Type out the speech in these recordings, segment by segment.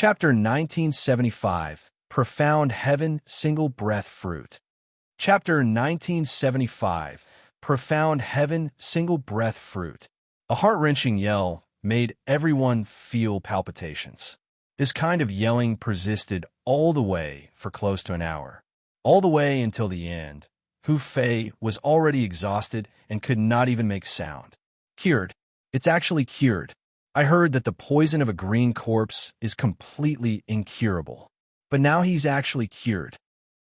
Chapter 1975, Profound Heaven, Single Breath Fruit. Chapter 1975, Profound Heaven, Single Breath Fruit. A heart-wrenching yell made everyone feel palpitations. This kind of yelling persisted all the way for close to an hour. All the way until the end. Hu Fei was already exhausted and could not even make sound. Cured. It's actually cured. I heard that the poison of a green corpse is completely incurable. But now he's actually cured.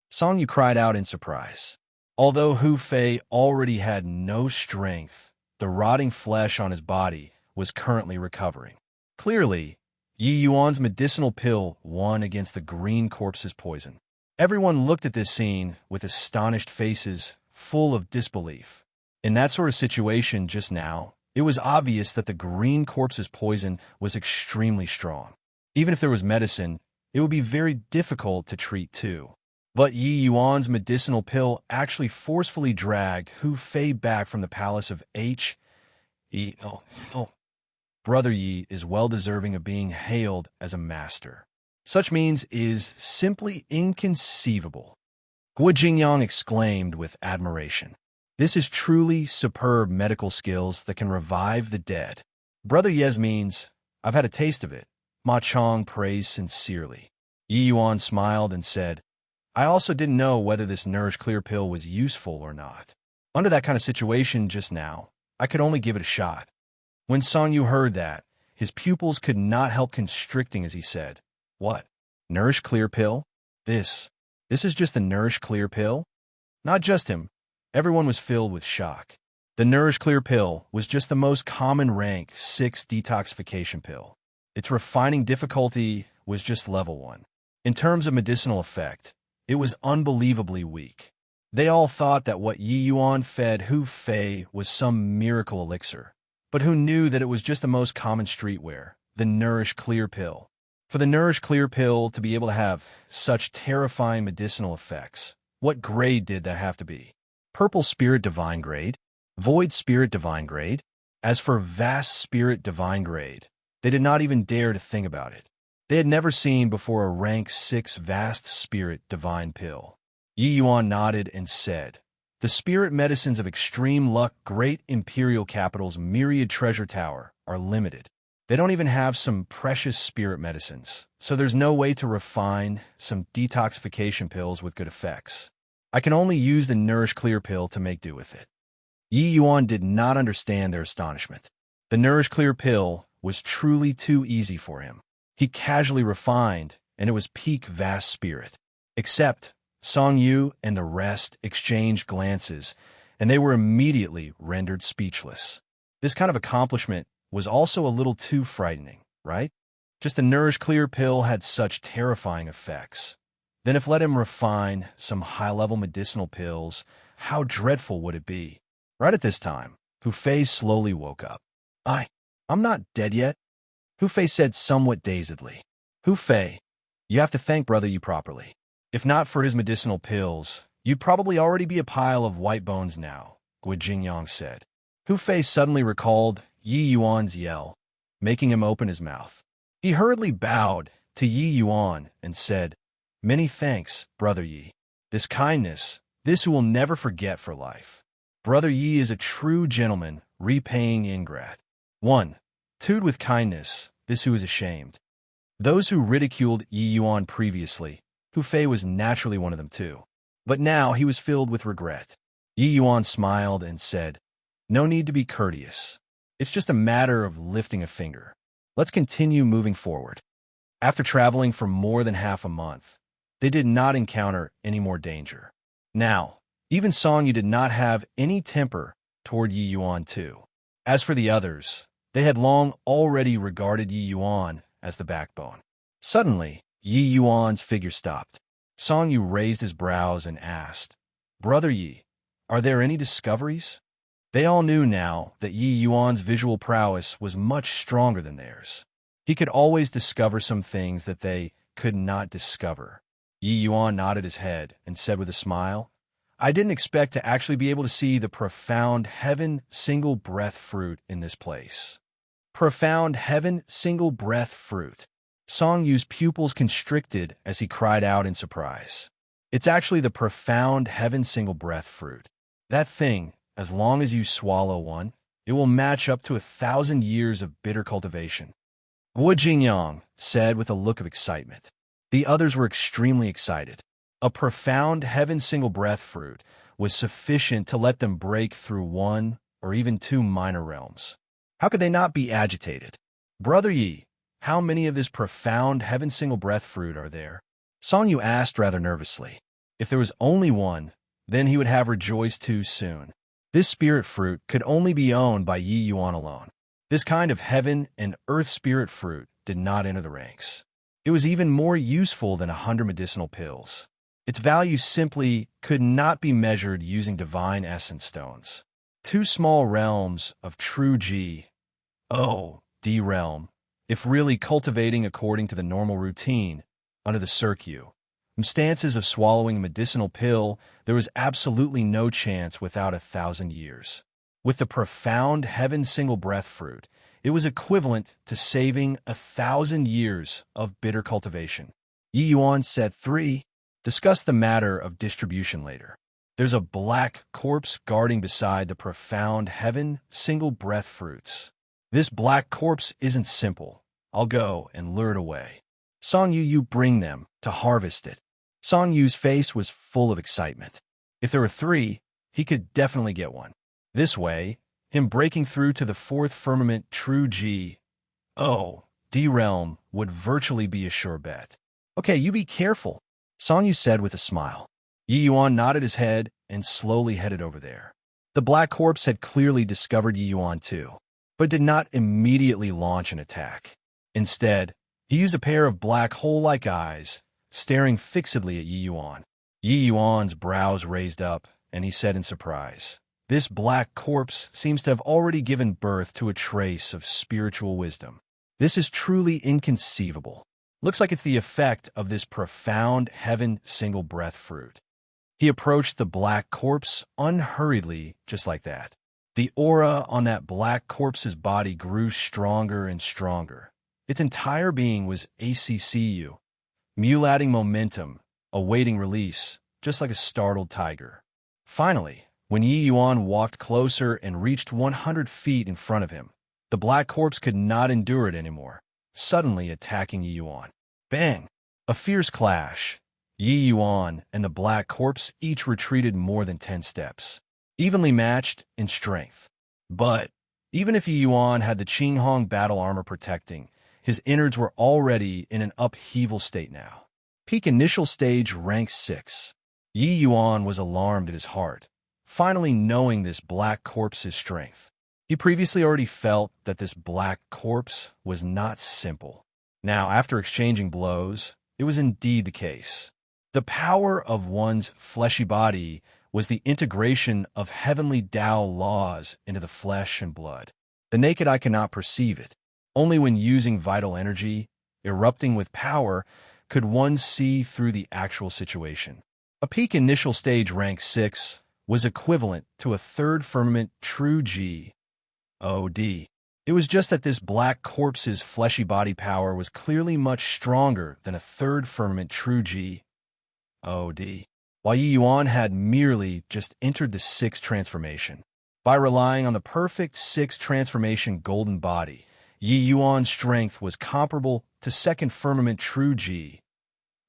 Song Yu cried out in surprise. Although Hu Fei already had no strength, the rotting flesh on his body was currently recovering. Clearly, Yi Yuan's medicinal pill won against the green corpse's poison. Everyone looked at this scene with astonished faces full of disbelief. In that sort of situation just now, it was obvious that the green corpse's poison was extremely strong. Even if there was medicine, it would be very difficult to treat too. But Yi Yuan's medicinal pill actually forcefully dragged Hu Fei back from the palace of Brother Yi is well deserving of being hailed as a master. Such means is simply inconceivable. Guo Jingyang exclaimed with admiration. This is truly superb medical skills that can revive the dead. Brother Ye's means, I've had a taste of it. Ma Chong praised sincerely. Yi Yuan smiled and said, I also didn't know whether this Nourish Clear pill was useful or not. Under that kind of situation just now, I could only give it a shot. When Song Yu heard that, his pupils could not help constricting as he said, What? Nourish Clear pill? This is just the Nourish Clear pill? Not just him. Everyone was filled with shock. The Nourish Clear pill was just the most common rank 6 detoxification pill. Its refining difficulty was just level 1. In terms of medicinal effect, it was unbelievably weak. They all thought that what Yi Yuan fed Hu Fei was some miracle elixir, but who knew that it was just the most common streetwear, the Nourish Clear pill. For the Nourish Clear pill to be able to have such terrifying medicinal effects, what grade did that have to be? Purple Spirit Divine Grade? Void Spirit Divine Grade? As for Vast Spirit Divine Grade, they did not even dare to think about it. They had never seen before a rank 6 Vast Spirit Divine pill. Yi Yuan nodded and said, The spirit medicines of Extreme Luck Great Imperial Capital's Myriad Treasure Tower are limited. They don't even have some precious spirit medicines, so there's no way to refine some detoxification pills with good effects. I can only use the Nourish Clear pill to make do with it. Yi Yuan did not understand their astonishment. The Nourish Clear pill was truly too easy for him. He casually refined, and it was peak Vast Spirit. Except, Song Yu and the rest exchanged glances, and they were immediately rendered speechless. This kind of accomplishment was also a little too frightening, right? Just the Nourish Clear pill had such terrifying effects. Then if let him refine some high-level medicinal pills, how dreadful would it be? Right at this time, Hu Fei slowly woke up. I'm not dead yet, Hu Fei said somewhat dazedly. Hu Fei, you have to thank Brother Yi properly. If not for his medicinal pills, you'd probably already be a pile of white bones now, Guo Jingyang said. Hu Fei suddenly recalled Yi Yuan's yell, making him open his mouth. He hurriedly bowed to Yi Yuan and said, Many thanks, Brother Yi. This kindness, this we will never forget for life. Brother Yi is a true gentleman, repaying ingrat. 1. Tooed with kindness, this who is ashamed. Those who ridiculed Yi Yuan previously, Hu Fei was naturally one of them too. But now he was filled with regret. Yi Yuan smiled and said, No need to be courteous. It's just a matter of lifting a finger. Let's continue moving forward. After traveling for more than half a month, they did not encounter any more danger. Now, even Song Yu did not have any temper toward Yi Yuan too. As for the others, they had long already regarded Yi Yuan as the backbone. Suddenly, Yi Yuan's figure stopped. Song Yu raised his brows and asked, Brother Yi, are there any discoveries? They all knew now that Yi Yuan's visual prowess was much stronger than theirs. He could always discover some things that they could not discover. Yi Yuan nodded his head and said with a smile, I didn't expect to actually be able to see the profound heaven single breath fruit in this place. Profound heaven single breath fruit. Song Yu's pupils constricted as he cried out in surprise. It's actually the profound heaven single breath fruit. That thing, as long as you swallow one, it will match up to 1,000 years of bitter cultivation. Guo Jingyang said with a look of excitement. The others were extremely excited. A profound heaven single breath fruit was sufficient to let them break through one or even two minor realms. How could they not be agitated? Brother Yi, how many of this profound heaven single breath fruit are there? Song Yu asked rather nervously. If there was only one, then he would have rejoiced too soon. This spirit fruit could only be owned by Yi Yuan alone. This kind of heaven and earth spirit fruit did not enter the ranks. It was even more useful than 100 medicinal pills. Its value simply could not be measured using divine essence stones. Two small realms of true G, D realm, if really cultivating according to the normal routine, under the circumstances of swallowing a medicinal pill, there was absolutely no chance without 1,000 years. With the profound heaven single breath fruit, it was equivalent to saving 1,000 years of bitter cultivation. Yi Yuan said 3. Discuss the matter of distribution later. There's a black corpse guarding beside the profound heaven single breath fruits. This black corpse isn't simple. I'll go and lure it away. Song Yu, you bring them to harvest it. Song Yu's face was full of excitement. If there were 3, he could definitely get one. This way, him breaking through to the 4th firmament true G, D realm would virtually be a sure bet. Okay, you be careful, Song Yu said with a smile. Yi Yuan nodded his head and slowly headed over there. The black corpse had clearly discovered Yi Yuan too, but did not immediately launch an attack. Instead, he used a pair of black hole-like eyes, staring fixedly at Yi Yuan. Yi Yuan's brows raised up, and he said in surprise, "This black corpse seems to have already given birth to a trace of spiritual wisdom. This is truly inconceivable. Looks like it's the effect of this profound heaven single breath fruit." He approached the black corpse unhurriedly, just like that. The aura on that black corpse's body grew stronger and stronger. Its entire being was ACCU, mulating momentum, awaiting release, just like a startled tiger. Finally, when Yi Yuan walked closer and reached 100 feet in front of him, the black corpse could not endure it anymore, suddenly attacking Yi Yuan. Bang! A fierce clash. Yi Yuan and the black corpse each retreated more than 10 steps, evenly matched in strength. But even if Yi Yuan had the Qinghong battle armor protecting, his innards were already in an upheaval state now. Peak initial stage rank 6. Yi Yuan was alarmed at his heart, finally knowing this black corpse's strength. He previously already felt that this black corpse was not simple. Now, after exchanging blows, it was indeed the case. The power of one's fleshy body was the integration of heavenly Tao laws into the flesh and blood. The naked eye cannot perceive it. Only when using vital energy, erupting with power, could one see through the actual situation. A peak initial stage rank 6 was equivalent to a 3rd firmament true G, OD. It was just that this black corpse's fleshy body power was clearly much stronger than a 3rd firmament true G, OD, while Yi Yuan had merely just entered the 6th transformation. By relying on the perfect 6th transformation golden body, Yi Yuan's strength was comparable to 2nd firmament true G,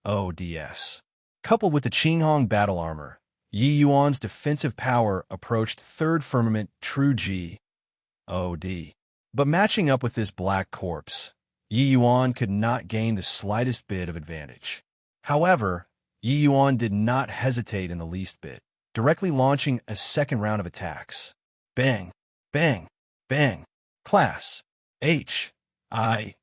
ODS. Coupled with the Qinghong battle armor, Yi Yuan's defensive power approached 3rd firmament true G, OD. But matching up with this black corpse, Yi Yuan could not gain the slightest bit of advantage. However, Yi Yuan did not hesitate in the least bit, directly launching a 2nd round of attacks. Bang, bang, bang. Class H, I.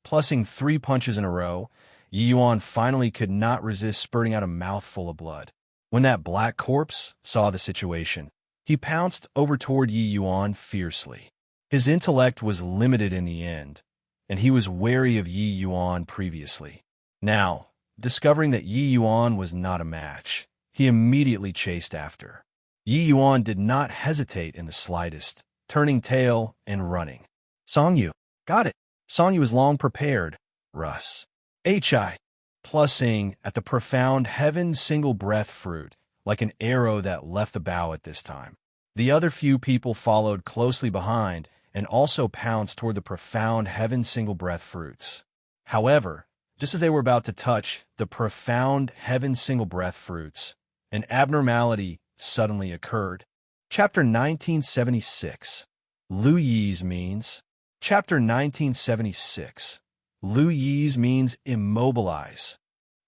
Plussing 3 punches in a row, Yi Yuan finally could not resist spurting out a mouthful of blood. When that black corpse saw the situation, he pounced over toward Yi Yuan fiercely. His intellect was limited in the end, and he was wary of Yi Yuan previously. Now, discovering that Yi Yuan was not a match, he immediately chased after. Yi Yuan did not hesitate in the slightest, turning tail and running. Song Yu, got it. Song Yu was long prepared. Russ. Hi, plussing at the profound heaven single breath fruit, like an arrow that left the bow at this time. The other few people followed closely behind and also pounced toward the profound heaven single breath fruits. However, just as they were about to touch the profound heaven single breath fruits, an abnormality suddenly occurred. Chapter 1976. Lu Yi's means. Chapter 1976. Lu Yi's means immobilize.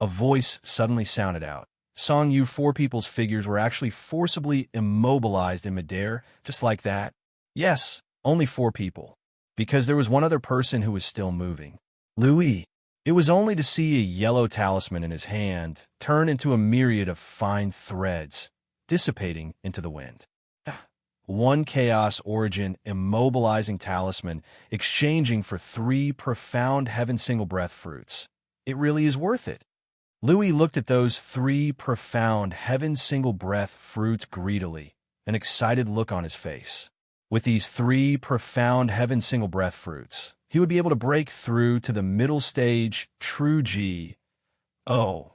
A voice suddenly sounded out. Song Yu, four people's figures were actually forcibly immobilized in midair, just like that. Yes, only four people. Because there was one other person who was still moving. Lu Yi. It was only to see a yellow talisman in his hand turn into a myriad of fine threads, dissipating into the wind. One chaos origin immobilizing talisman exchanging for three profound heaven single breath fruits. It really is worth it. Louis looked at those three profound heaven single breath fruits greedily, an excited look on his face. With these three profound heaven single breath fruits, he would be able to break through to the middle stage true G, O,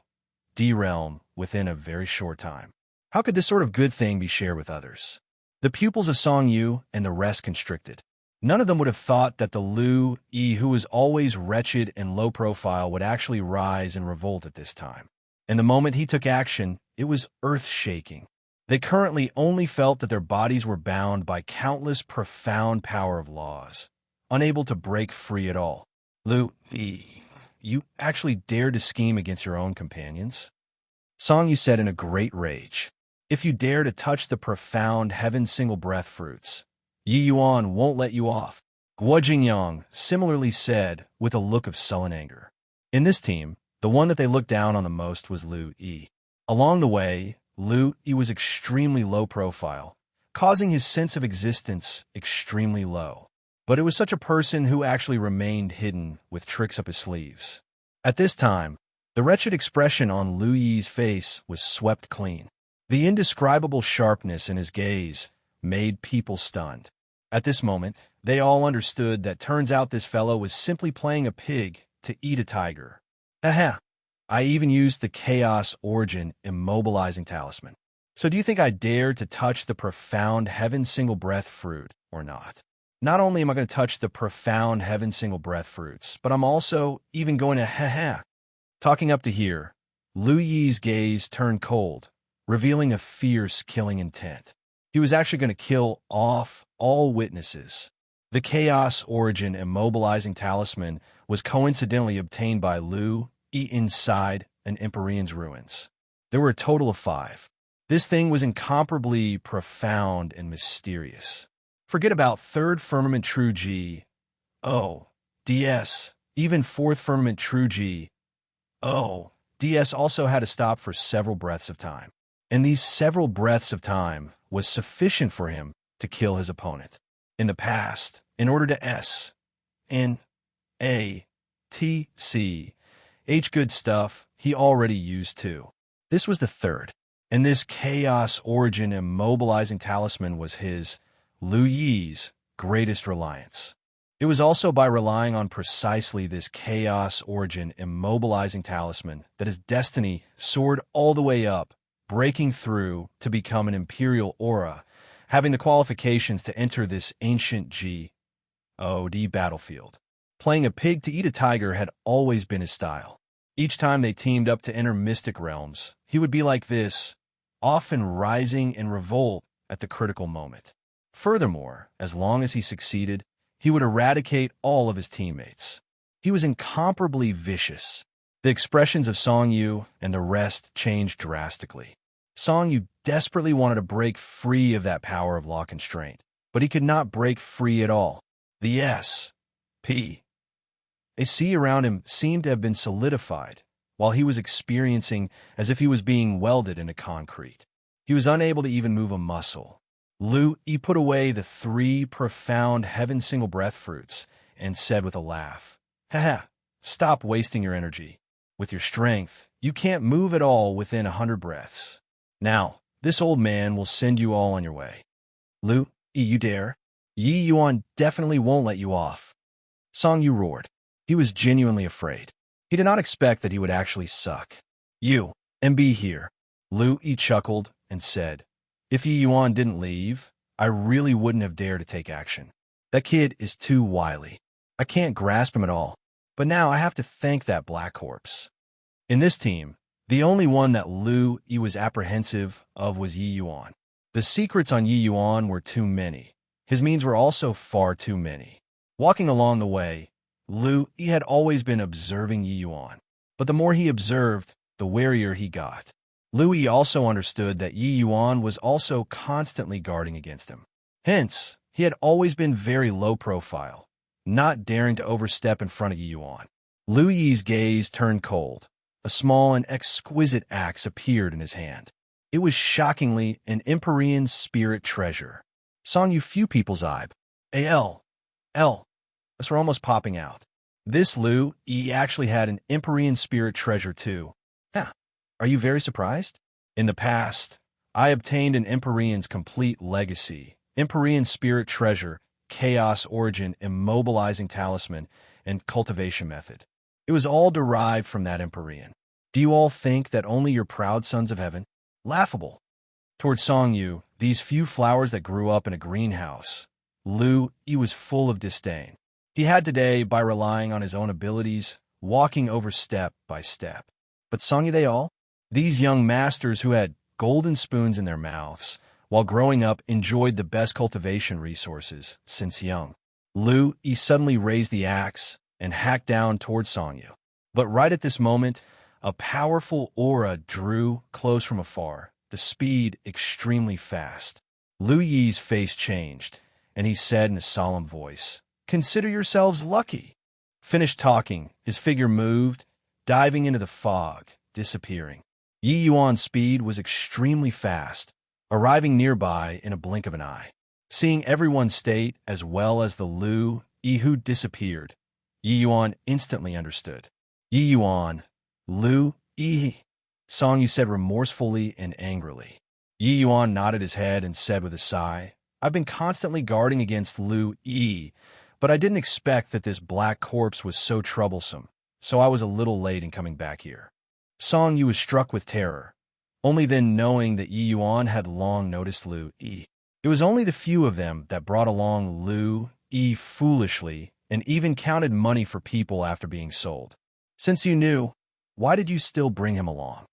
D realm within a very short time. How could this sort of good thing be shared with others? The pupils of Song Yu and the rest constricted. None of them would have thought that the Lu Yi, who was always wretched and low profile, would actually rise and revolt at this time. And the moment he took action, it was earth-shaking. They currently only felt that their bodies were bound by countless profound power of laws, unable to break free at all. Lu Yi, you actually dared to scheme against your own companions? Song Yu said in a great rage. If you dare to touch the profound heaven single breath fruits, Yi Yuan won't let you off. Guo Jingyang similarly said with a look of sullen anger. In this team, the one that they looked down on the most was Lu Yi. Along the way, Lu Yi was extremely low profile, causing his sense of existence extremely low. But it was such a person who actually remained hidden with tricks up his sleeves. At this time, the wretched expression on Lu Yi's face was swept clean. The indescribable sharpness in his gaze made people stunned. At this moment, they all understood that turns out this fellow was simply playing a pig to eat a tiger. Aha! I even used the Chaos Origin immobilizing talisman. So do you think I dare to touch the profound heaven single breath fruit or not? Not only am I going to touch the profound heaven single breath fruits, but I'm also even going to Talking up to here, Lu Yi's gaze turned cold, revealing a fierce killing intent. He was actually going to kill off all witnesses. The Chaos Origin immobilizing talisman was coincidentally obtained by Lu Yi inside an Empyrean's ruins. There were a total of 5. This thing was incomparably profound and mysterious. Forget about 3rd Firmament True G, O, DS, even 4th Firmament True G, O, DS also had to stop for several breaths of time. And these several breaths of time was sufficient for him to kill his opponent. In the past, in order to S, N, A, T, C, H good stuff, he already used 2. This was the 3rd, and this Chaos Origin immobilizing talisman was his, Lu Yi's, greatest reliance. It was also by relying on precisely this Chaos Origin immobilizing talisman that his destiny soared all the way up, breaking through to become an Imperial Aura, having the qualifications to enter this ancient G.O.D. battlefield. Playing a pig to eat a tiger had always been his style. Each time they teamed up to enter mystic realms, he would be like this, often rising in revolt at the critical moment. Furthermore, as long as he succeeded, he would eradicate all of his teammates. He was incomparably vicious. The expressions of Song Yu and the rest changed drastically. Song Yu desperately wanted to break free of that power of law constraint, but he could not break free at all. The S.P. A sea around him seemed to have been solidified, while he was experiencing as if he was being welded into concrete. He was unable to even move a muscle. Lu Yi put away the 3 profound heaven single breath fruits and said with a laugh, stop wasting your energy. With your strength, you can't move at all within 100 breaths. Now, this old man will send you all on your way. Lu Yi, you dare? Yi Yuan definitely won't let you off. Song Yu roared. He was genuinely afraid. He did not expect that he would actually suck. You, MB here. Lu Yi chuckled and said, if Yi Yuan didn't leave, I really wouldn't have dared to take action. That kid is too wily. I can't grasp him at all. But now I have to thank that black corpse. In this team, the only one that Lu Yi was apprehensive of was Yi Yuan. The secrets on Yi Yuan were too many. His means were also far too many. Walking along the way, Lu Yi had always been observing Yi Yuan. But the more he observed, the warier he got. Lu Yi also understood that Yi Yuan was also constantly guarding against him. Hence, he had always been very low profile, not daring to overstep in front of Yi Yuan. Lu Yi's gaze turned cold. A small and exquisite axe appeared in his hand. It was shockingly an Empyrean spirit treasure. Song few people's eye. L. Us were almost popping out. This Lu Yi actually had an Empyrean spirit treasure too. Are you very surprised? In the past, I obtained an Empyrean's complete legacy, Empyrean spirit treasure, chaos origin, immobilizing talisman, and cultivation method. It was all derived from that Empyrean. Do you all think that only your proud sons of heaven? Laughable. Toward Song Yu, these few flowers that grew up in a greenhouse, Lu Yi was full of disdain. He had today, by relying on his own abilities, walking over step by step. But Song Yu they all? These young masters who had golden spoons in their mouths, while growing up enjoyed the best cultivation resources since young. Lu Yi suddenly raised the axe and hacked down toward Song Yu. But right at this moment, a powerful aura drew close from afar, the speed extremely fast. Lu Yi's face changed, and he said in a solemn voice, "Consider yourselves lucky." Finished talking, his figure moved, diving into the fog, disappearing. Yi Yuan's speed was extremely fast, arriving nearby in a blink of an eye. Seeing everyone's state as well as the Lu Yi who disappeared, Yi Yuan instantly understood. Yi Yuan, Lu Yi, Song Yu said remorsefully and angrily. Yi Yuan nodded his head and said with a sigh, I've been constantly guarding against Lu Yi, but I didn't expect that this black corpse was so troublesome, so I was a little late in coming back here. Song Yu was struck with terror, only then knowing that Yi Yuan had long noticed Lu Yi. It was only the few of them that brought along Lu Yi foolishly and even counted money for people after being sold. Since you knew, why did you still bring him along?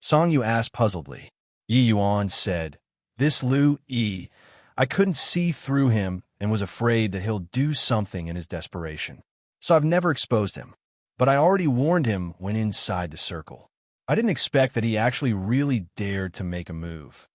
Song Yu asked puzzledly. Yi Yuan said, This Lu Yi, I couldn't see through him and was afraid that he'll do something in his desperation. So I've never exposed him. But I already warned him when inside the circle. I didn't expect that he actually really dared to make a move.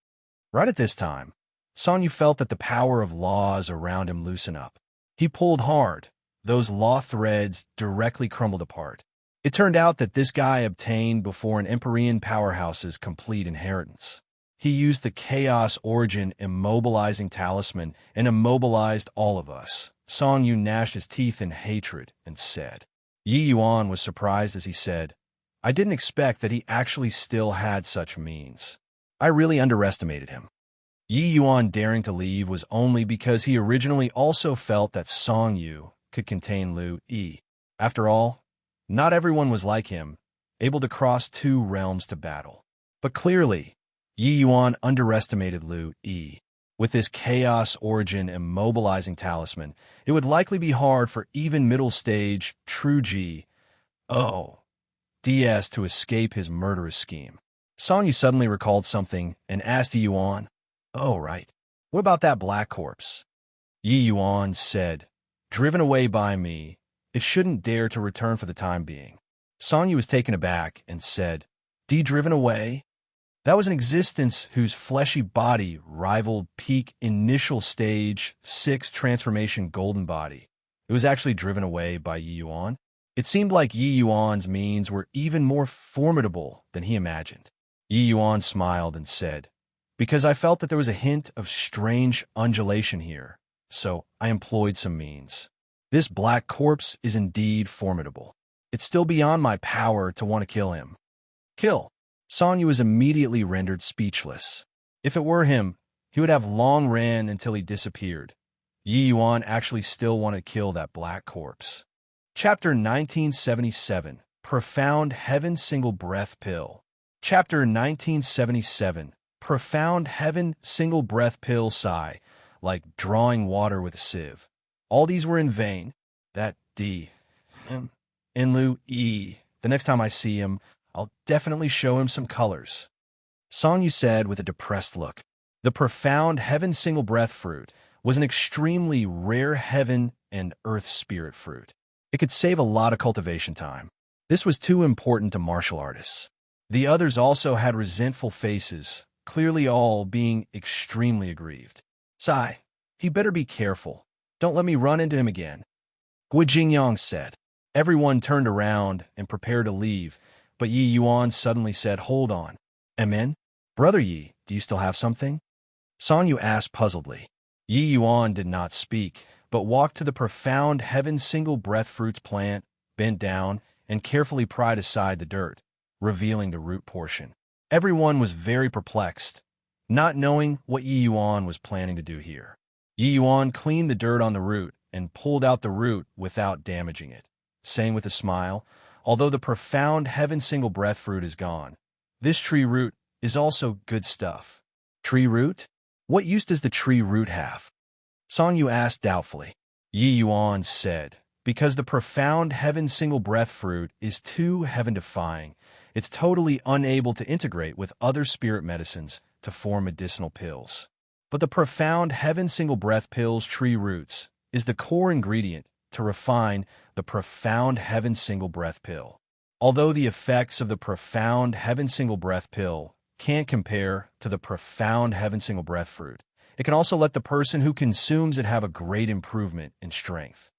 Right at this time, Song Yu felt that the power of laws around him loosen up. He pulled hard. Those law threads directly crumbled apart. It turned out that this guy obtained before an Empyrean powerhouse's complete inheritance. He used the chaos origin immobilizing talisman and immobilized all of us. Song Yu gnashed his teeth in hatred and said. Yi Yuan was surprised as he said, I didn't expect that he actually still had such means. I really underestimated him. Yi Yuan daring to leave was only because he originally also felt that Song Yu could contain Lu Yi. After all, not everyone was like him, able to cross two realms to battle. But clearly, Yi Yuan underestimated Lu Yi. With this chaos origin immobilizing talisman, it would likely be hard for even middle stage true DS to escape his murderous scheme. Song Yu suddenly recalled something and asked Yi Yuan, Oh, right. What about that black corpse? Yi Yuan said, Driven away by me, it shouldn't dare to return for the time being. Song Yu was taken aback and said, driven away? That was an existence whose fleshy body rivaled peak initial stage 6 transformation golden body. It was actually driven away by Yi Yuan. It seemed like Yi Yuan's means were even more formidable than he imagined. Yi Yuan smiled and said, Because I felt that there was a hint of strange undulation here, so I employed some means. This black corpse is indeed formidable. It's still beyond my power to want to kill him. Kill. Song Yu was immediately rendered speechless. If it were him, he would have long ran until he disappeared. Yi Yuan actually still wanted to kill that black corpse. Chapter 1977, Profound Heaven Single Breath Pill. Chapter 1977. Profound Heaven Single Breath Pill Sigh, like drawing water with a sieve. All these were in vain. That D. Enlu E. The next time I see him, I'll definitely show him some colors. Song Yu said with a depressed look. The Profound Heaven Single Breath fruit was an extremely rare heaven and earth spirit fruit. It could save a lot of cultivation time. This was too important to martial artists. The others also had resentful faces, clearly all being extremely aggrieved. Sigh, he better be careful. Don't let me run into him again. Gui Jingyang said. Everyone turned around and prepared to leave, but Yi Yuan suddenly said, "Hold on. Amen? Brother Yi, do you still have something?" Song Yu asked puzzledly. Yi Yuan did not speak, but walked to the Profound Heaven Single Breath Fruits plant, bent down, and carefully pried aside the dirt, revealing the root portion. Everyone was very perplexed, not knowing what Yi Yuan was planning to do here. Yi Yuan cleaned the dirt on the root and pulled out the root without damaging it, saying with a smile, "Although the Profound Heaven Single Breath fruit is gone, this tree root is also good stuff." Tree root? What use does the tree root have? Song Yu asked doubtfully. Yi Yuan said, because the Profound Heaven Single Breath fruit is too heaven-defying, it's totally unable to integrate with other spirit medicines to form medicinal pills. But the Profound Heaven Single Breath pill's tree roots is the core ingredient to refine the Profound Heaven Single Breath pill. Although the effects of the Profound Heaven Single Breath pill can't compare to the Profound Heaven Single Breath fruit, it can also let the person who consumes it have a great improvement in strength.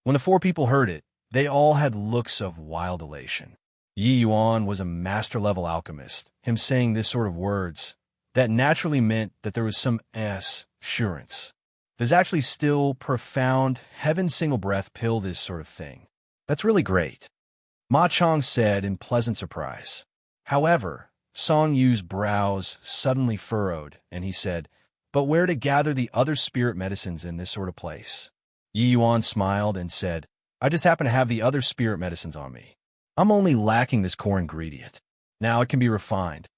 When the four people heard it, they all had looks of wild elation. Yi Yuan was a master-level alchemist. Him saying this sort of words, that naturally meant that there was some assurance. There's actually still Profound Heaven Single Breath pill this sort of thing. That's really great. Ma Chong said in pleasant surprise. However, Song Yu's brows suddenly furrowed, and he said, "But where to gather the other spirit medicines in this sort of place?" Yi Yuan smiled and said, "I just happen to have the other spirit medicines on me. I'm only lacking this core ingredient. Now it can be refined."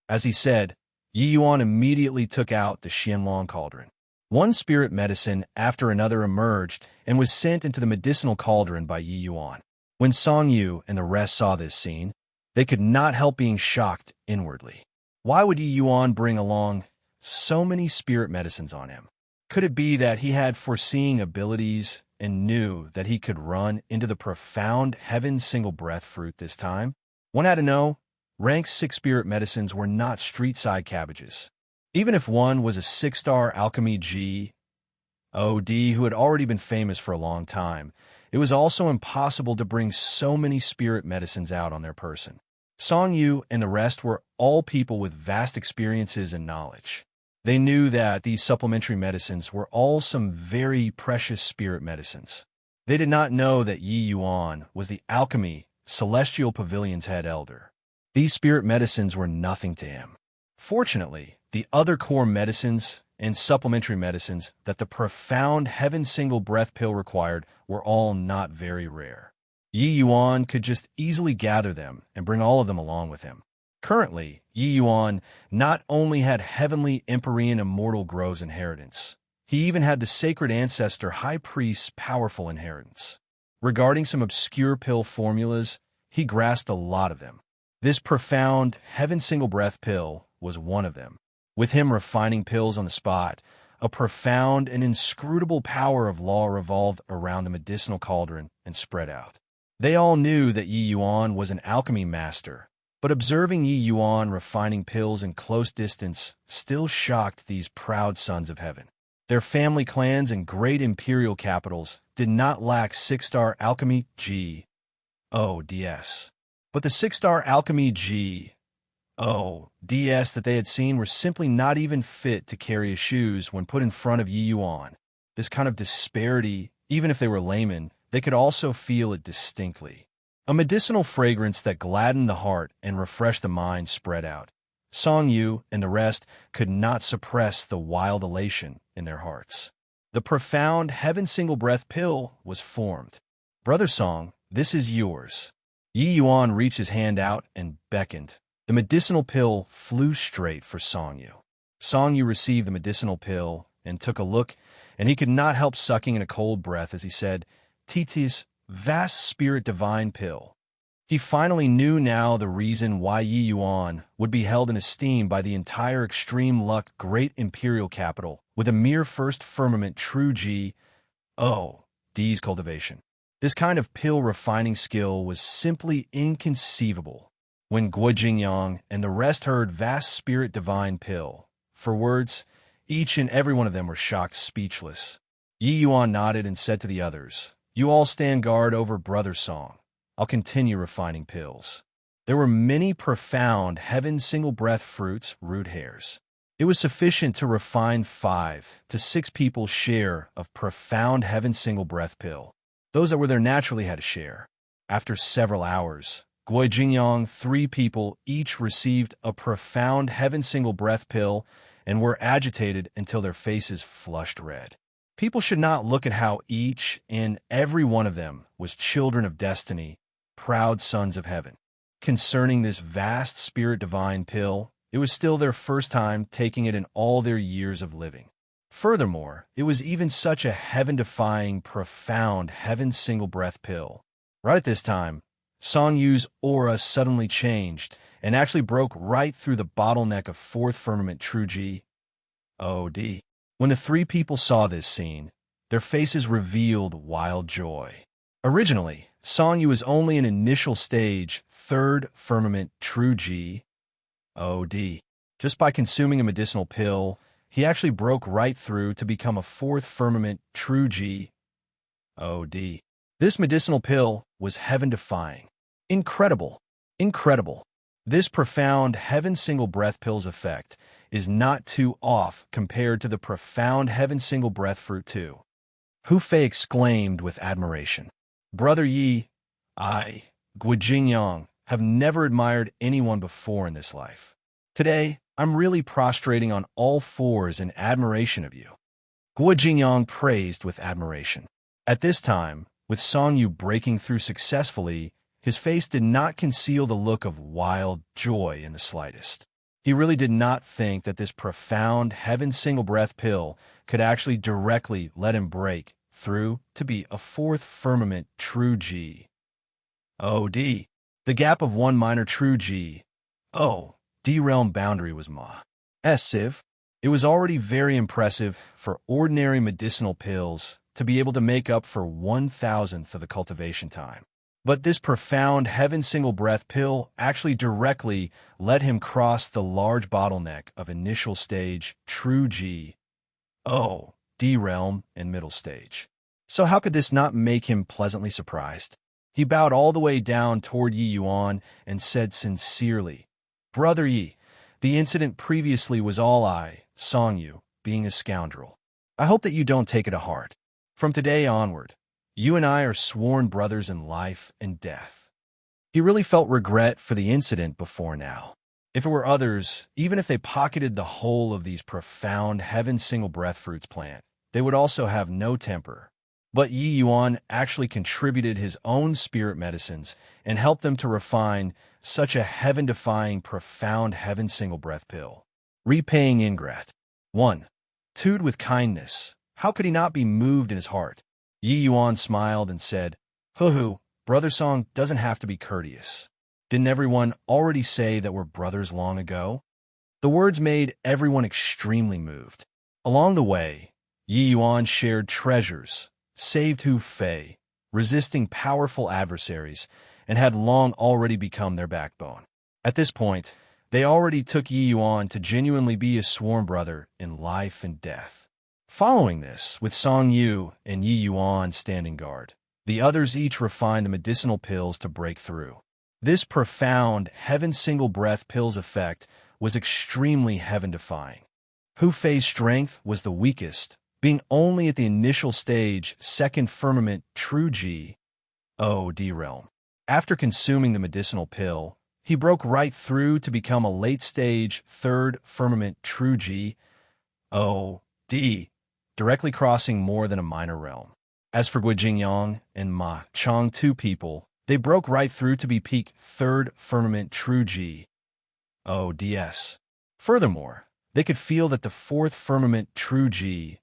As he said, Yi Yuan immediately took out the Xianlong cauldron. One spirit medicine after another emerged and was sent into the medicinal cauldron by Yi Yuan. When Song Yu and the rest saw this scene, they could not help being shocked inwardly. Why would Yi Yuan bring along so many spirit medicines on him? Could it be that he had foreseeing abilities and knew that he could run into the Profound Heaven Single Breath fruit this time? One had to know, rank 6 spirit medicines were not street-side cabbages. Even if one was a 6-star alchemy G.O.D. who had already been famous for a long time, it was also impossible to bring so many spirit medicines out on their person. Song Yu and the rest were all people with vast experiences and knowledge. They knew that these supplementary medicines were all some very precious spirit medicines. They did not know that Yi Yuan was the alchemy Celestial Pavilion's head elder. These spirit medicines were nothing to him. Fortunately, the other core medicines and supplementary medicines that the Profound Heaven Single Breath pill required were all not very rare. Yi Yuan could just easily gather them and bring all of them along with him. Currently, Yi Yuan not only had heavenly Empyrean immortal Grove's inheritance, he even had the sacred ancestor High Priest's powerful inheritance. Regarding some obscure pill formulas, he grasped a lot of them. This Profound Heaven Single Breath pill was one of them. With him refining pills on the spot, a profound and inscrutable power of law revolved around the medicinal cauldron and spread out. They all knew that Yi Yuan was an alchemy master, but observing Yi Yuan refining pills in close distance still shocked these proud sons of heaven. Their family clans and great imperial capitals did not lack 6-star alchemy G.O.D.S. But the 6-star alchemy G.O.D.S. that they had seen were simply not even fit to carry his shoes when put in front of Yi Yuan. This kind of disparity, even if they were laymen, they could also feel it distinctly. A medicinal fragrance that gladdened the heart and refreshed the mind spread out. Song Yu and the rest could not suppress the wild elation in their hearts. The Profound Heaven Single Breath pill was formed. "Brother Song, this is yours." Yi Yuan reached his hand out and beckoned. The medicinal pill flew straight for Song Yu. Song Yu received the medicinal pill and took a look, and he could not help sucking in a cold breath as he said, "Titi's vast spirit divine pill." He finally knew now the reason why Yi Yuan would be held in esteem by the entire extreme luck great imperial capital with a mere first firmament true D's cultivation. This kind of pill refining skill was simply inconceivable. When Guo Jingyang and the rest heard vast spirit divine pill, for words, each and every one of them were shocked speechless. Yi Yuan nodded and said to the others, "You all stand guard over Brother Song. I'll continue refining pills." There were many profound heaven single breath fruits, root hairs. It was sufficient to refine 5 to 6 people's share of profound heaven single breath pill. Those that were there naturally had a share. After several hours, Guo Jingyang, 3 people each received a profound heaven single breath pill and were agitated until their faces flushed red. People should not look at how each and every one of them was children of destiny, proud sons of heaven. Concerning this vast spirit divine pill, it was still their first time taking it in all their years of living. Furthermore, it was even such a heaven-defying, profound heaven single breath pill. Right at this time, Song Yu's aura suddenly changed and actually broke right through the bottleneck of 4th firmament true Od. When the 3 people saw this scene, their faces revealed wild joy. Originally, Song Yu was only an initial stage 3rd firmament true Od. Just by consuming a medicinal pill, he actually broke right through to become a 4th firmament true Od. This medicinal pill was heaven-defying. Incredible. Incredible. This profound heaven single breath pill's effect is not too off compared to the profound heaven single breath fruit too. Hu Fei exclaimed with admiration. Brother Yi, I, Guo Jingyang, have never admired anyone before in this life. Today, I'm really prostrating on all fours in admiration of you. Guo Jingyang praised with admiration. At this time, with Song Yu breaking through successfully, his face did not conceal the look of wild joy in the slightest. He really did not think that this profound heaven single breath pill could actually directly let him break through to be a 4th firmament true Od. The gap of 1 minor true D realm boundary was massive. It was already very impressive for ordinary medicinal pills to be able to make up for 1,000th of the cultivation time. But this profound heaven single breath pill actually directly let him cross the large bottleneck of initial stage true D realm and middle stage. So how could this not make him pleasantly surprised? He bowed all the way down toward Yi Yuan and said sincerely, Brother Yi, the incident previously was all I, Song Yu, being a scoundrel. I hope that you don't take it to heart. From today onward, you and I are sworn brothers in life and death. He really felt regret for the incident before now. If it were others, even if they pocketed the whole of these profound heaven single breath fruits plant, they would also have no temper. But Yi Yuan actually contributed his own spirit medicines and helped them to refine such a heaven-defying profound heaven single breath pill. Repaying ingrat. 1. Tude with kindness. How could he not be moved in his heart? Yi Yuan smiled and said, Hoo-hoo, Brother Song doesn't have to be courteous. Didn't everyone already say that we're brothers long ago? The words made everyone extremely moved. Along the way, Yi Yuan shared treasures, saved Hu Fei, resisting powerful adversaries, and had long already become their backbone. At this point, they already took Yi Yuan to genuinely be a sworn brother in life and death. Following this, with Song Yu and Yi Yuan standing guard, the others each refined the medicinal pills to break through. This profound heaven single breath pill's effect was extremely heaven-defying. Hu Fei's strength was the weakest, being only at the initial stage 2nd firmament true Od realm. After consuming the medicinal pill, he broke right through to become a late-stage 3rd firmament true Od, directly crossing more than a minor realm. As for Guo Jingyang and Ma Chong, 2 people, They broke right through to be peak third firmament true G. ODS. Furthermore, they could feel that the fourth firmament true G.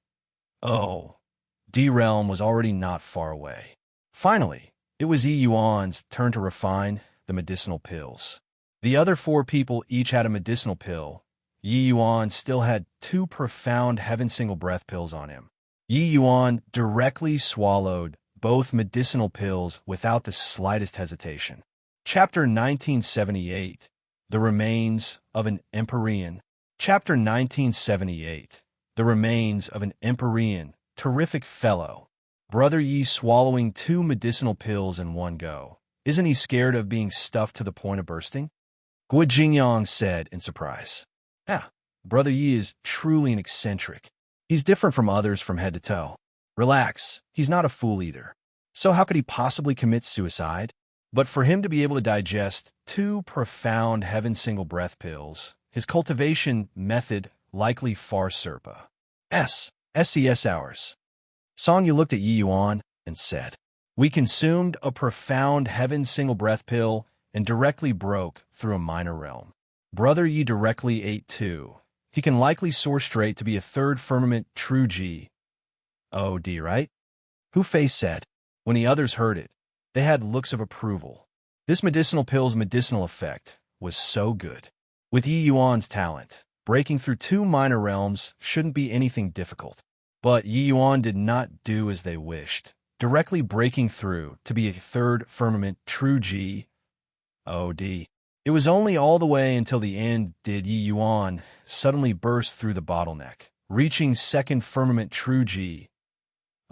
D realm was already not far away. Finally, it was Yi Yuan's turn to refine the medicinal pills. The other four people each had a medicinal pill. Yi Yuan still had two profound heaven single breath pills on him. Yi Yuan directly swallowed both medicinal pills without the slightest hesitation. Chapter 1978. The Remains of an Empyrean. Chapter 1978. The Remains of an Empyrean. Terrific fellow. Brother Yi swallowing two medicinal pills in one go. Isn't he scared of being stuffed to the point of bursting? Guo Jingyang said in surprise. Yeah, Brother Yi is truly an eccentric. He's different from others from head to toe. Relax, he's not a fool either. So how could he possibly commit suicide? But for him to be able to digest two profound heaven single breath pills, his cultivation method likely far surpa. SCS hours. Song Yu looked at Yi Yuan and said, "We consumed a profound heaven single breath pill and directly broke through a minor realm. Brother Yi directly ate two. He can likely soar straight to be a third firmament true G. OD, right?" Hu Fei said. When the others heard it, they had looks of approval. This medicinal pill's medicinal effect was so good. With Yi Yuan's talent, breaking through two minor realms shouldn't be anything difficult. But Yi Yuan did not do as they wished, directly breaking through to be a third firmament true G. OD. It was only all the way until the end did Yi Yuan suddenly burst through the bottleneck, reaching second firmament true G.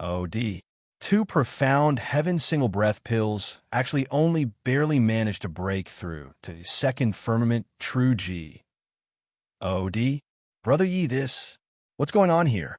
OD. Two profound heaven single breath pills actually only barely managed to break through to second firmament true G. OD. Brother Yi, what's going on here?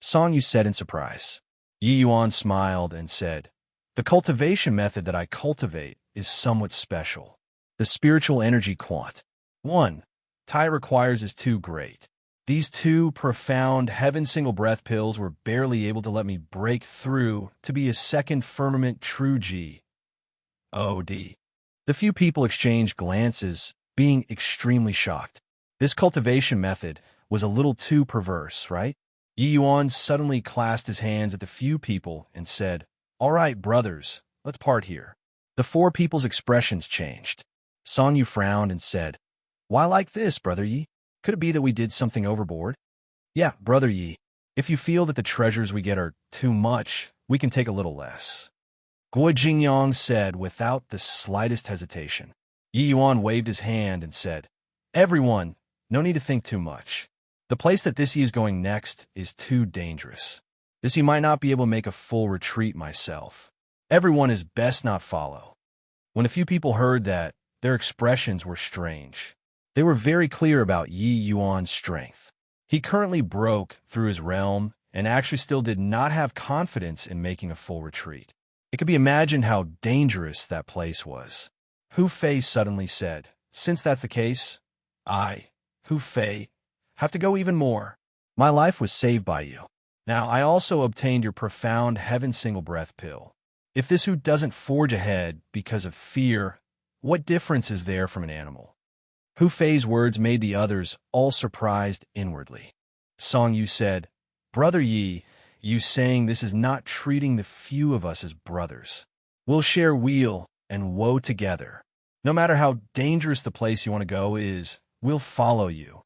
Song Yu said in surprise. Yi Yuan smiled and said, "The cultivation method that I cultivate is somewhat special. The spiritual energy quant. 1. Tai requires is too great. These two profound heaven single breath pills were barely able to let me break through to be a second firmament true G. OD. The few people exchanged glances, being extremely shocked. This cultivation method was a little too perverse, right? Yi Yuan suddenly clasped his hands at the few people and said, "All right, brothers, let's part here." The four people's expressions changed. Song Yu frowned and said, "Why like this, Brother Yi? Could it be that we did something overboard?" "Yeah, Brother Yi, if you feel that the treasures we get are too much, we can take a little less," Guo Jingyang said without the slightest hesitation. Yi Yuan waved his hand and said, "Everyone, no need to think too much. The place that this Yi is going next is too dangerous. This Yi might not be able to make a full retreat myself. Everyone is best not follow." When a few people heard that, their expressions were strange. They were very clear about Yi Yuan's strength. He currently broke through his realm and actually still did not have confidence in making a full retreat. It could be imagined how dangerous that place was. Hu Fei suddenly said, "Since that's the case, I, Hu Fei, have to go even more. My life was saved by you. Now I also obtained your profound heaven single breath pill. If this Hu doesn't forge ahead because of fear, what difference is there from an animal?" Hu Fei's words made the others all surprised inwardly. Song Yu said, "Brother Yi, you saying this is not treating the few of us as brothers. We'll share weal and woe together. No matter how dangerous the place you want to go is, we'll follow you."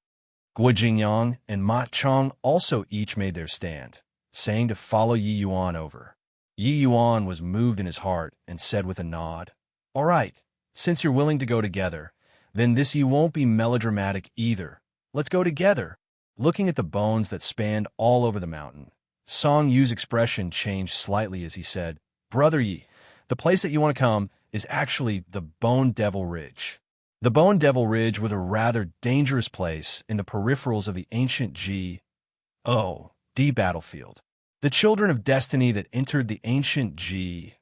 Guo Jingyang and Ma Chong also each made their stand, saying to follow Yi Yuan over. Yi Yuan was moved in his heart and said with a nod, "All right, since you're willing to go together, then this Yi won't be melodramatic either. Let's go together." Looking at the bones that spanned all over the mountain, Song Yu's expression changed slightly as he said, "Brother Yi, the place that you want to come is actually the Bone Devil Ridge." The Bone Devil Ridge was a rather dangerous place in the peripherals of the ancient G.O.D. battlefield. The children of destiny that entered the ancient G.O.D.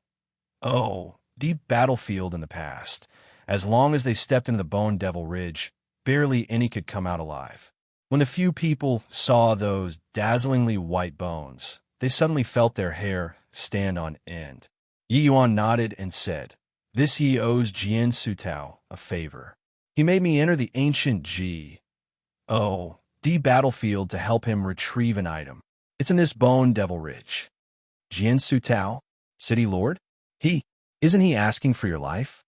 battlefield in the past, as long as they stepped into the Bone Devil Ridge, barely any could come out alive. When the few people saw those dazzlingly white bones, they suddenly felt their hair stand on end. Yi Yuan nodded and said, This Yi owes Jian Sutao a favor. He made me enter the ancient G.O.D. battlefield to help him retrieve an item. It's in this Bone Devil Ridge. Jian Sutao, City Lord? Isn't he asking for your life?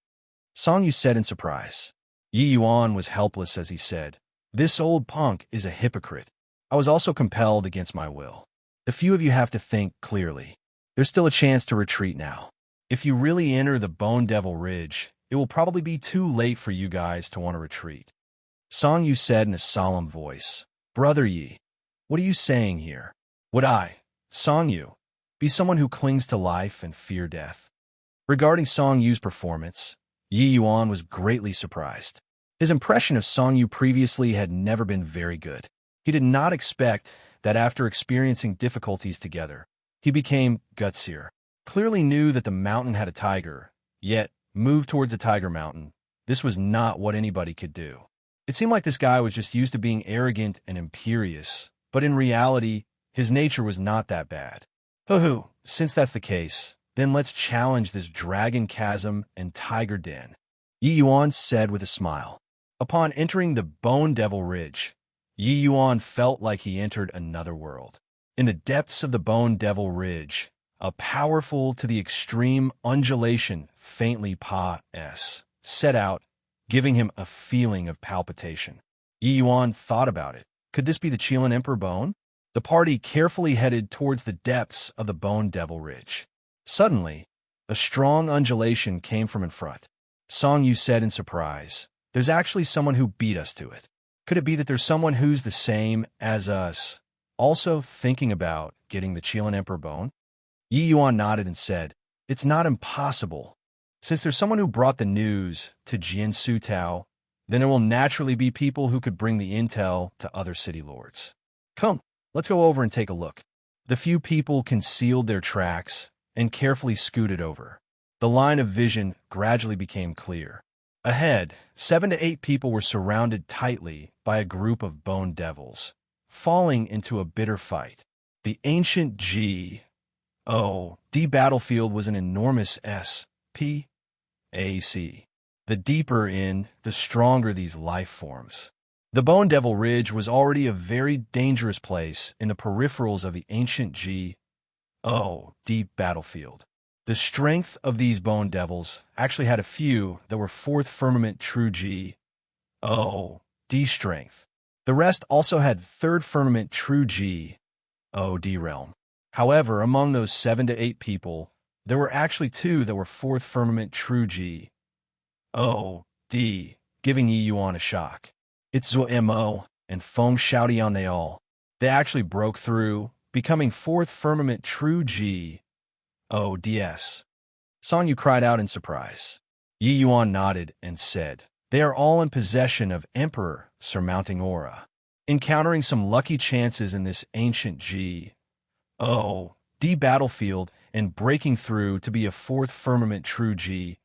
Song Yu said in surprise. Yi Yuan was helpless as he said, "This old punk is a hypocrite. I was also compelled against my will. The few of you have to think clearly. There's still a chance to retreat now. If you really enter the Bone Devil Ridge, it will probably be too late for you guys to want to retreat." Song Yu said in a solemn voice, "Brother Yi, what are you saying here? Would I, Song Yu, be someone who clings to life and fear death?" Regarding Song Yu's performance, Yi Yuan was greatly surprised. His impression of Song Yu previously had never been very good. He did not expect that after experiencing difficulties together, he became gutsier. Clearly knew that the mountain had a tiger, yet moved towards the tiger mountain. This was not what anybody could do. It seemed like this guy was just used to being arrogant and imperious, but in reality, his nature was not that bad. Hoo-hoo, since that's the case, then let's challenge this dragon chasm and tiger den, Yi Yuan said with a smile. Upon entering the Bone Devil Ridge, Yi Yuan felt like he entered another world. In the depths of the Bone Devil Ridge, a powerful to the extreme undulation faintly set out, giving him a feeling of palpitation. Yi Yuan thought about it. Could this be the Qilin Emperor Bone? The party carefully headed towards the depths of the Bone Devil Ridge. Suddenly, a strong undulation came from in front. Song Yu said in surprise, "There's actually someone who beat us to it. Could it be that there's someone who's the same as us, also thinking about getting the Qilin Emperor Bone?" Yi Yuan nodded and said, "It's not impossible. Since there's someone who brought the news to Jian Sutao, then there will naturally be people who could bring the intel to other city lords. Come, let's go over and take a look." The few people concealed their tracks and carefully scooted over. The line of vision gradually became clear. Ahead, 7 to 8 people were surrounded tightly by a group of bone devils, falling into a bitter fight. The ancient G.O.D. battlefield was an enormous SPAC. The deeper in, the stronger these life forms. The Bone Devil Ridge was already a very dangerous place in the peripherals of the ancient G.O.D. battlefield. The strength of these bone devils actually had a few that were 4th firmament true G.O.D. strength. The rest also had 3rd firmament true G.O.D. realm. However, among those 7 to 8 people, there were actually 2 that were 4th firmament true G.O.D., giving Yi Yuan a shock. It's Zuo and Feng Xiaodian they all. They actually broke through, becoming 4th firmament true G.O.D.s. Song Yu cried out in surprise. Yi Yuan nodded and said, "They are all in possession of Emperor surmounting aura. Encountering some lucky chances in this ancient G.O.D. battlefield and breaking through to be a 4th firmament true G.O.D.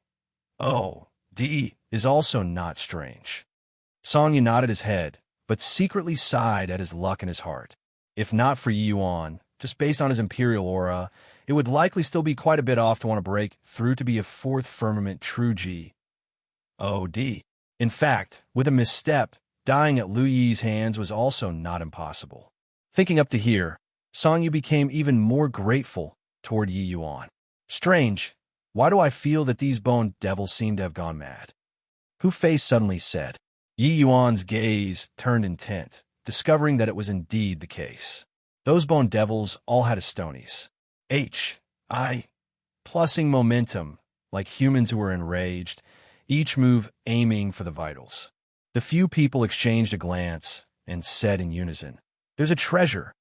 is also not strange." Song Yu nodded his head, but secretly sighed at his luck in his heart. If not for Yi Yuan, just based on his imperial aura, it would likely still be quite a bit off to want to break through to be a 4th firmament true G.O.D. In fact, with a misstep, dying at Lu Yi's hands was also not impossible. Thinking up to here, Song Yu became even more grateful toward Yi Yuan. Strange, why do I feel that these bone devils seem to have gone mad? Hu Fei suddenly said. Yi Yuan's gaze turned intent, discovering that it was indeed the case. Those bone devils all had Astonies. Plussing momentum, like humans who were enraged, each move aiming for the vitals. The few people exchanged a glance and said in unison, "There's a treasure."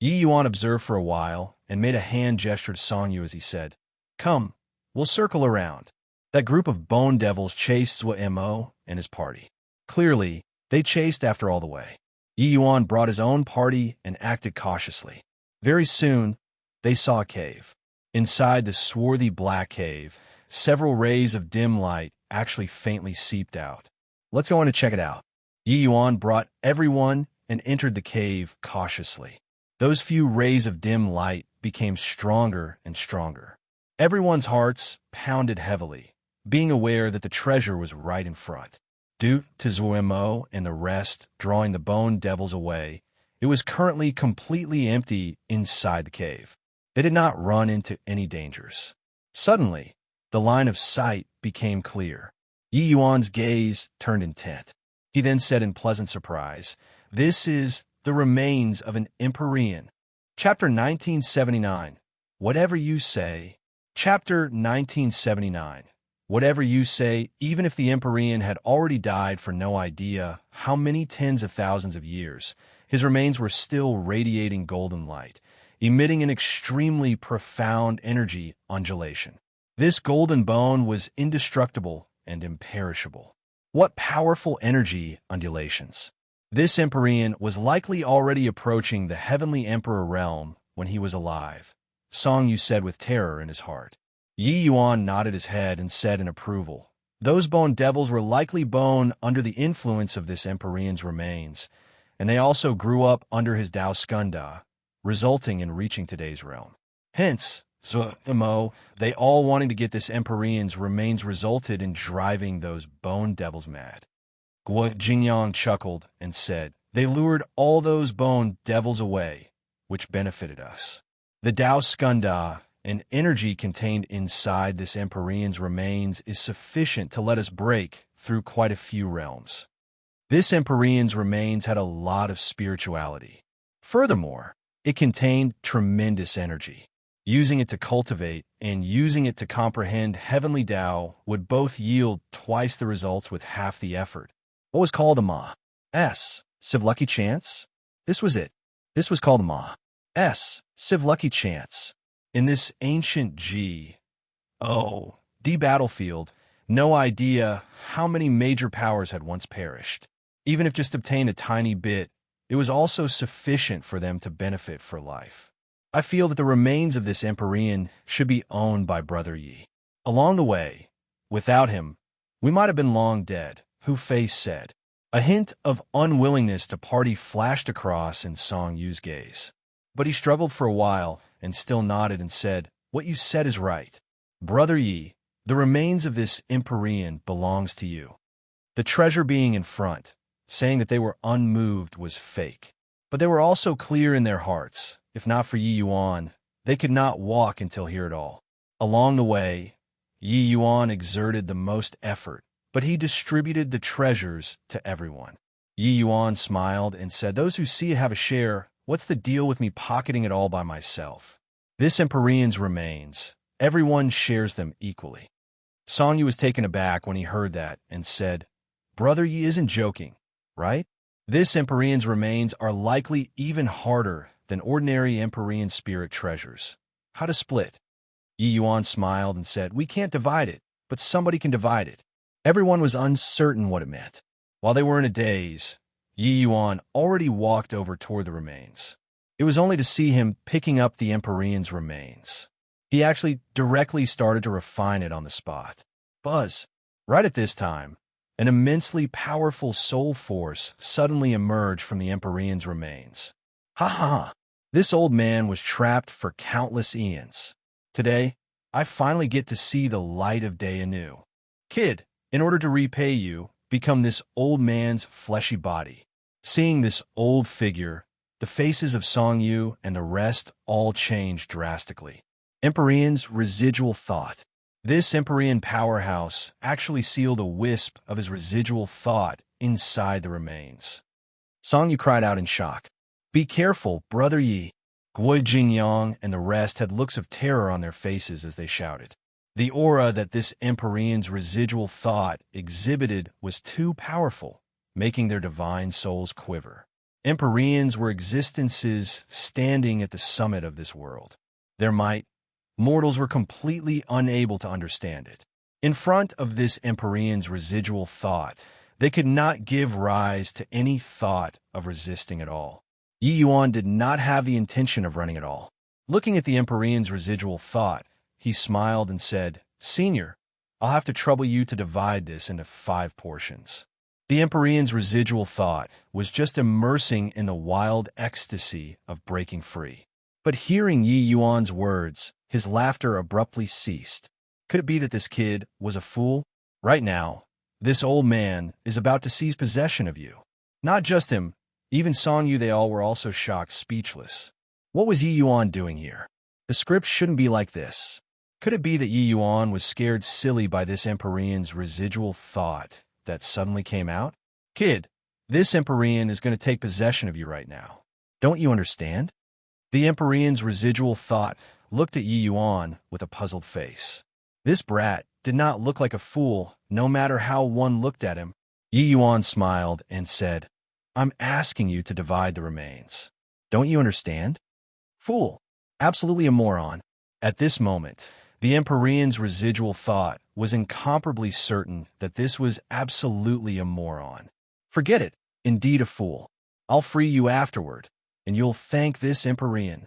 Yi Yuan observed for a while and made a hand gesture to Song Yu as he said, "Come, we'll circle around." That group of bone devils chased Zuo and his party. Clearly, they chased after all the way. Yi Yuan brought his own party and acted cautiously. Very soon, they saw a cave. Inside the swarthy black cave, several rays of dim light actually faintly seeped out. "Let's go in and check it out." Yi Yuan brought everyone and entered the cave cautiously. Those few rays of dim light became stronger and stronger. Everyone's hearts pounded heavily, being aware that the treasure was right in front. Due to Zuemo and the rest drawing the bone devils away, it was currently completely empty inside the cave. They did not run into any dangers. Suddenly, the line of sight became clear. Yi Yuan's gaze turned intent. He then said in pleasant surprise, "This is the remains of an Empyrean." Chapter 1979. Whatever you say. Chapter 1979. Whatever you say, even if the Empyrean had already died for no idea how many tens of thousands of years, his remains were still radiating golden light, emitting an extremely profound energy undulation. This golden bone was indestructible and imperishable. What powerful energy undulations! This Empyrean was likely already approaching the heavenly Emperor realm when he was alive, Song Yu said with terror in his heart. Yi Yuan nodded his head and said in approval, "Those bone devils were likely born under the influence of this Empyrean's remains, and they also grew up under his Dao Skunda, resulting in reaching today's realm. Hence, Zuemo, they all wanting to get this Empyrean's remains resulted in driving those bone devils mad." Guo Jingyang chuckled and said, "They lured all those bone devils away, which benefited us. The Dao Skunda, an energy contained inside this Empyrean's remains, is sufficient to let us break through quite a few realms. This Empyrean's remains had a lot of spirituality. Furthermore, it contained tremendous energy. Using it to cultivate and using it to comprehend heavenly Dao would both yield twice the results with half the effort. What was called a Ma-S? Civ Lucky Chance? This was it. This was called a Ma-S, Civ Lucky Chance. In this ancient G-O-D battlefield, no idea how many major powers had once perished. Even if just obtained a tiny bit, it was also sufficient for them to benefit for life. I feel that the remains of this Empyrean should be owned by Brother Yi. Along the way, without him, we might have been long dead," Hu Fei said. A hint of unwillingness to party flashed across in Song Yu's gaze. But he struggled for a while and still nodded and said, "What you said is right. Brother Yi, the remains of this Empyrean belongs to you." The treasure being in front, saying that they were unmoved was fake. But they were also clear in their hearts. If not for Yi Yuan, they could not walk until hear it all. Along the way, Yi Yuan exerted the most effort, but he distributed the treasures to everyone. Yi Yuan smiled and said, "Those who see it have a share. What's the deal with me pocketing it all by myself? This Empyrean's remains. Everyone shares them equally." Song Yu was taken aback when he heard that and said, "Brother Yi isn't joking, right? This Empyrean's remains are likely even harder than ordinary Empyrean spirit treasures. How to split?" Yi Yuan smiled and said, "We can't divide it, but somebody can divide it." Everyone was uncertain what it meant. While they were in a daze, Yi Yuan already walked over toward the remains. It was only to see him picking up the Empyrean's remains. He actually directly started to refine it on the spot. Buzz! Right at this time, an immensely powerful soul force suddenly emerged from the Empyrean's remains. Ha ha! This old man was trapped for countless eons. Today, I finally get to see the light of day anew. Kid, in order to repay you, become this old man's fleshy body. Seeing this old figure, the faces of Song Yu and the rest all changed drastically. Empyrean's residual thought. This Empyrean powerhouse actually sealed a wisp of his residual thought inside the remains. Song Yu cried out in shock. "Be careful, Brother Yi." Guo Jingyang and the rest had looks of terror on their faces as they shouted. The aura that this Empyrean's residual thought exhibited was too powerful, making their divine souls quiver. Empyreans were existences standing at the summit of this world. Their might, mortals were completely unable to understand it. In front of this Empyrean's residual thought, they could not give rise to any thought of resisting at all. Yi Yuan did not have the intention of running at all. Looking at the Empyrean's residual thought, he smiled and said, "Senior, I'll have to trouble you to divide this into 5 portions." The Empyrean's residual thought was just immersing in the wild ecstasy of breaking free. But hearing Yi Yuan's words, his laughter abruptly ceased. Could it be that this kid was a fool? Right now, this old man is about to seize possession of you. Not just him, even Song Yu, they all were also shocked, speechless. What was Yi Yuan doing here? The script shouldn't be like this. Could it be that Yi Yuan was scared silly by this Empyrean's residual thought that suddenly came out? Kid, this Empyrean is going to take possession of you right now. Don't you understand? The Empyrean's residual thought looked at Yi Yuan with a puzzled face. This brat did not look like a fool, no matter how one looked at him. Yi Yuan smiled and said, I'm asking you to divide the remains. Don't you understand? Fool. Absolutely a moron. At this moment, the Empyrean's residual thought was incomparably certain that this was absolutely a moron. Forget it. Indeed a fool. I'll free you afterward, and you'll thank this Empyrean.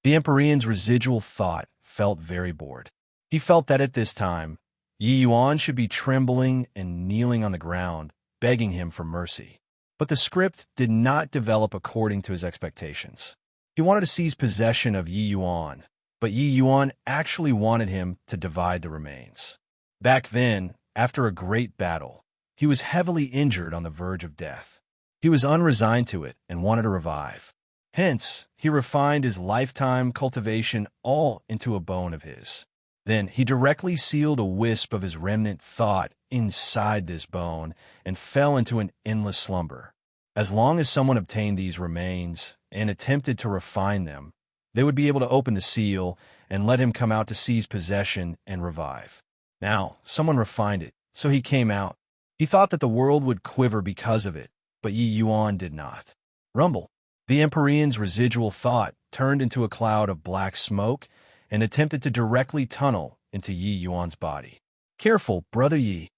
The Empyrean's residual thought felt very bored. He felt that at this time, Yi Yuan should be trembling and kneeling on the ground, begging him for mercy. But the script did not develop according to his expectations. He wanted to seize possession of Yi Yuan, but Yi Yuan actually wanted him to divide the remains. Back then, after a great battle, he was heavily injured on the verge of death. He was unresigned to it and wanted to revive. Hence, he refined his lifetime cultivation all into a bone of his. Then he directly sealed a wisp of his remnant thought inside this bone and fell into an endless slumber. As long as someone obtained these remains and attempted to refine them, they would be able to open the seal and let him come out to seize possession and revive. Now, someone refined it, so he came out. He thought that the world would quiver because of it, but Yi Yuan did not. Rumble. The Empyrean's residual thought turned into a cloud of black smoke and attempted to directly tunnel into Yi Yuan's body. Careful, Brother Yi.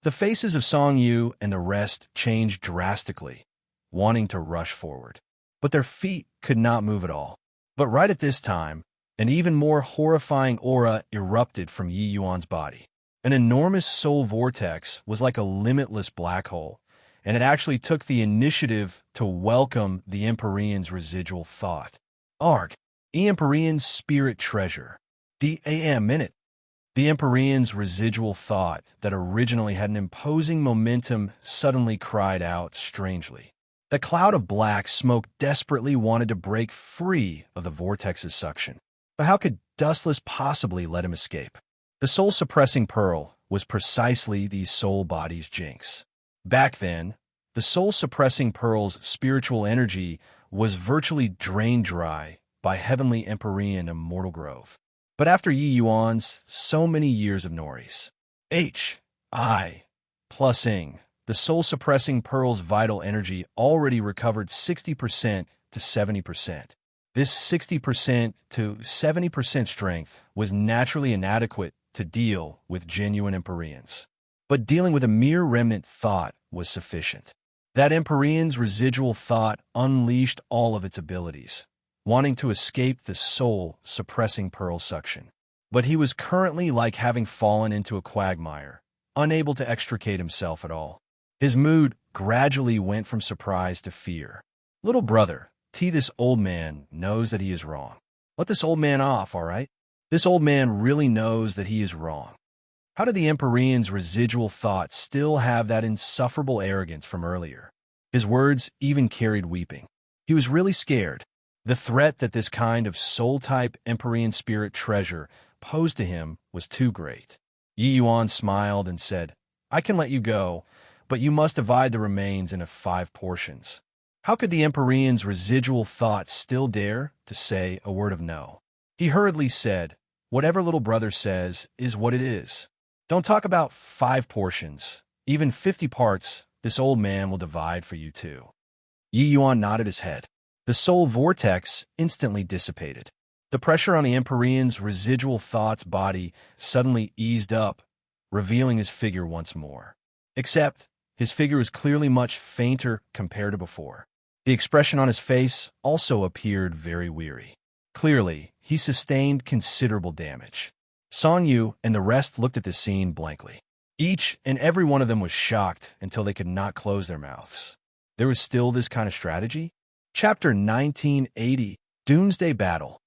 The faces of Song Yu and the rest changed drastically, wanting to rush forward. But their feet could not move at all. But right at this time, an even more horrifying aura erupted from Yi Yuan's body. An enormous soul vortex was like a limitless black hole, and it actually took the initiative to welcome the Empyrean's residual thought. Arg. Empyrean's spirit treasure. The AM minute. The Empyrean's residual thought that originally had an imposing momentum suddenly cried out strangely. The cloud of black smoke desperately wanted to break free of the vortex's suction. But how could Dustless possibly let him escape? The soul-suppressing pearl was precisely these soul bodies' jinx. Back then, the soul-suppressing pearl's spiritual energy was virtually drained dry by heavenly Empyrean immortal growth. But after Yi Yuan's so many years of Nori's H.I. plusing, the soul-suppressing pearl's vital energy already recovered 60% to 70%. This 60% to 70% strength was naturally inadequate to deal with genuine Empyreans. But dealing with a mere remnant thought was sufficient. That Empyrean's residual thought unleashed all of its abilities, wanting to escape the soul-suppressing pearl suction. But he was currently like having fallen into a quagmire, unable to extricate himself at all. His mood gradually went from surprise to fear. Little brother, this old man knows that he is wrong. Let this old man off, all right? This old man really knows that he is wrong. How did the Empyrean's residual thought still have that insufferable arrogance from earlier? His words even carried weeping. He was really scared. The threat that this kind of soul-type Empyrean spirit treasure posed to him was too great. Yi Yuan smiled and said, I can let you go, but you must divide the remains into 5 portions. How could the Empyrean's residual thought still dare to say a word of no? He hurriedly said, whatever little brother says is what it is. Don't talk about 5 portions. Even 50 parts, this old man will divide for you too. Yi Yuan nodded his head. The soul vortex instantly dissipated. The pressure on the Empyrean's residual thought's body suddenly eased up, revealing his figure once more. Except, his figure was clearly much fainter compared to before. The expression on his face also appeared very weary. Clearly, he sustained considerable damage. Song Yu and the rest looked at the scene blankly. Each and every one of them was shocked until they could not close their mouths. There was still this kind of strategy? Chapter 1980, Doomsday Battle.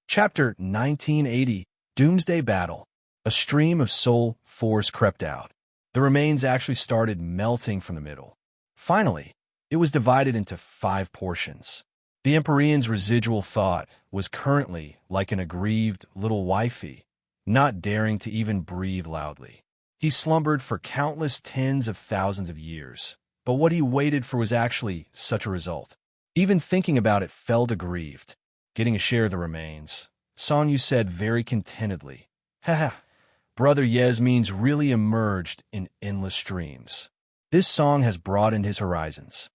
Chapter 1980, Doomsday Battle. A stream of soul force crept out. The remains actually started melting from the middle. Finally, it was divided into 5 portions. The Empyrean's residual thought was currently like an aggrieved little wifey, not daring to even breathe loudly. He slumbered for countless tens of thousands of years, but what he waited for was actually such a result. Even thinking about it felt aggrieved. Getting a share of the remains, Song Yu said very contentedly, "Haha, Brother Yasmin's really emerged in endless streams. This song has broadened his horizons."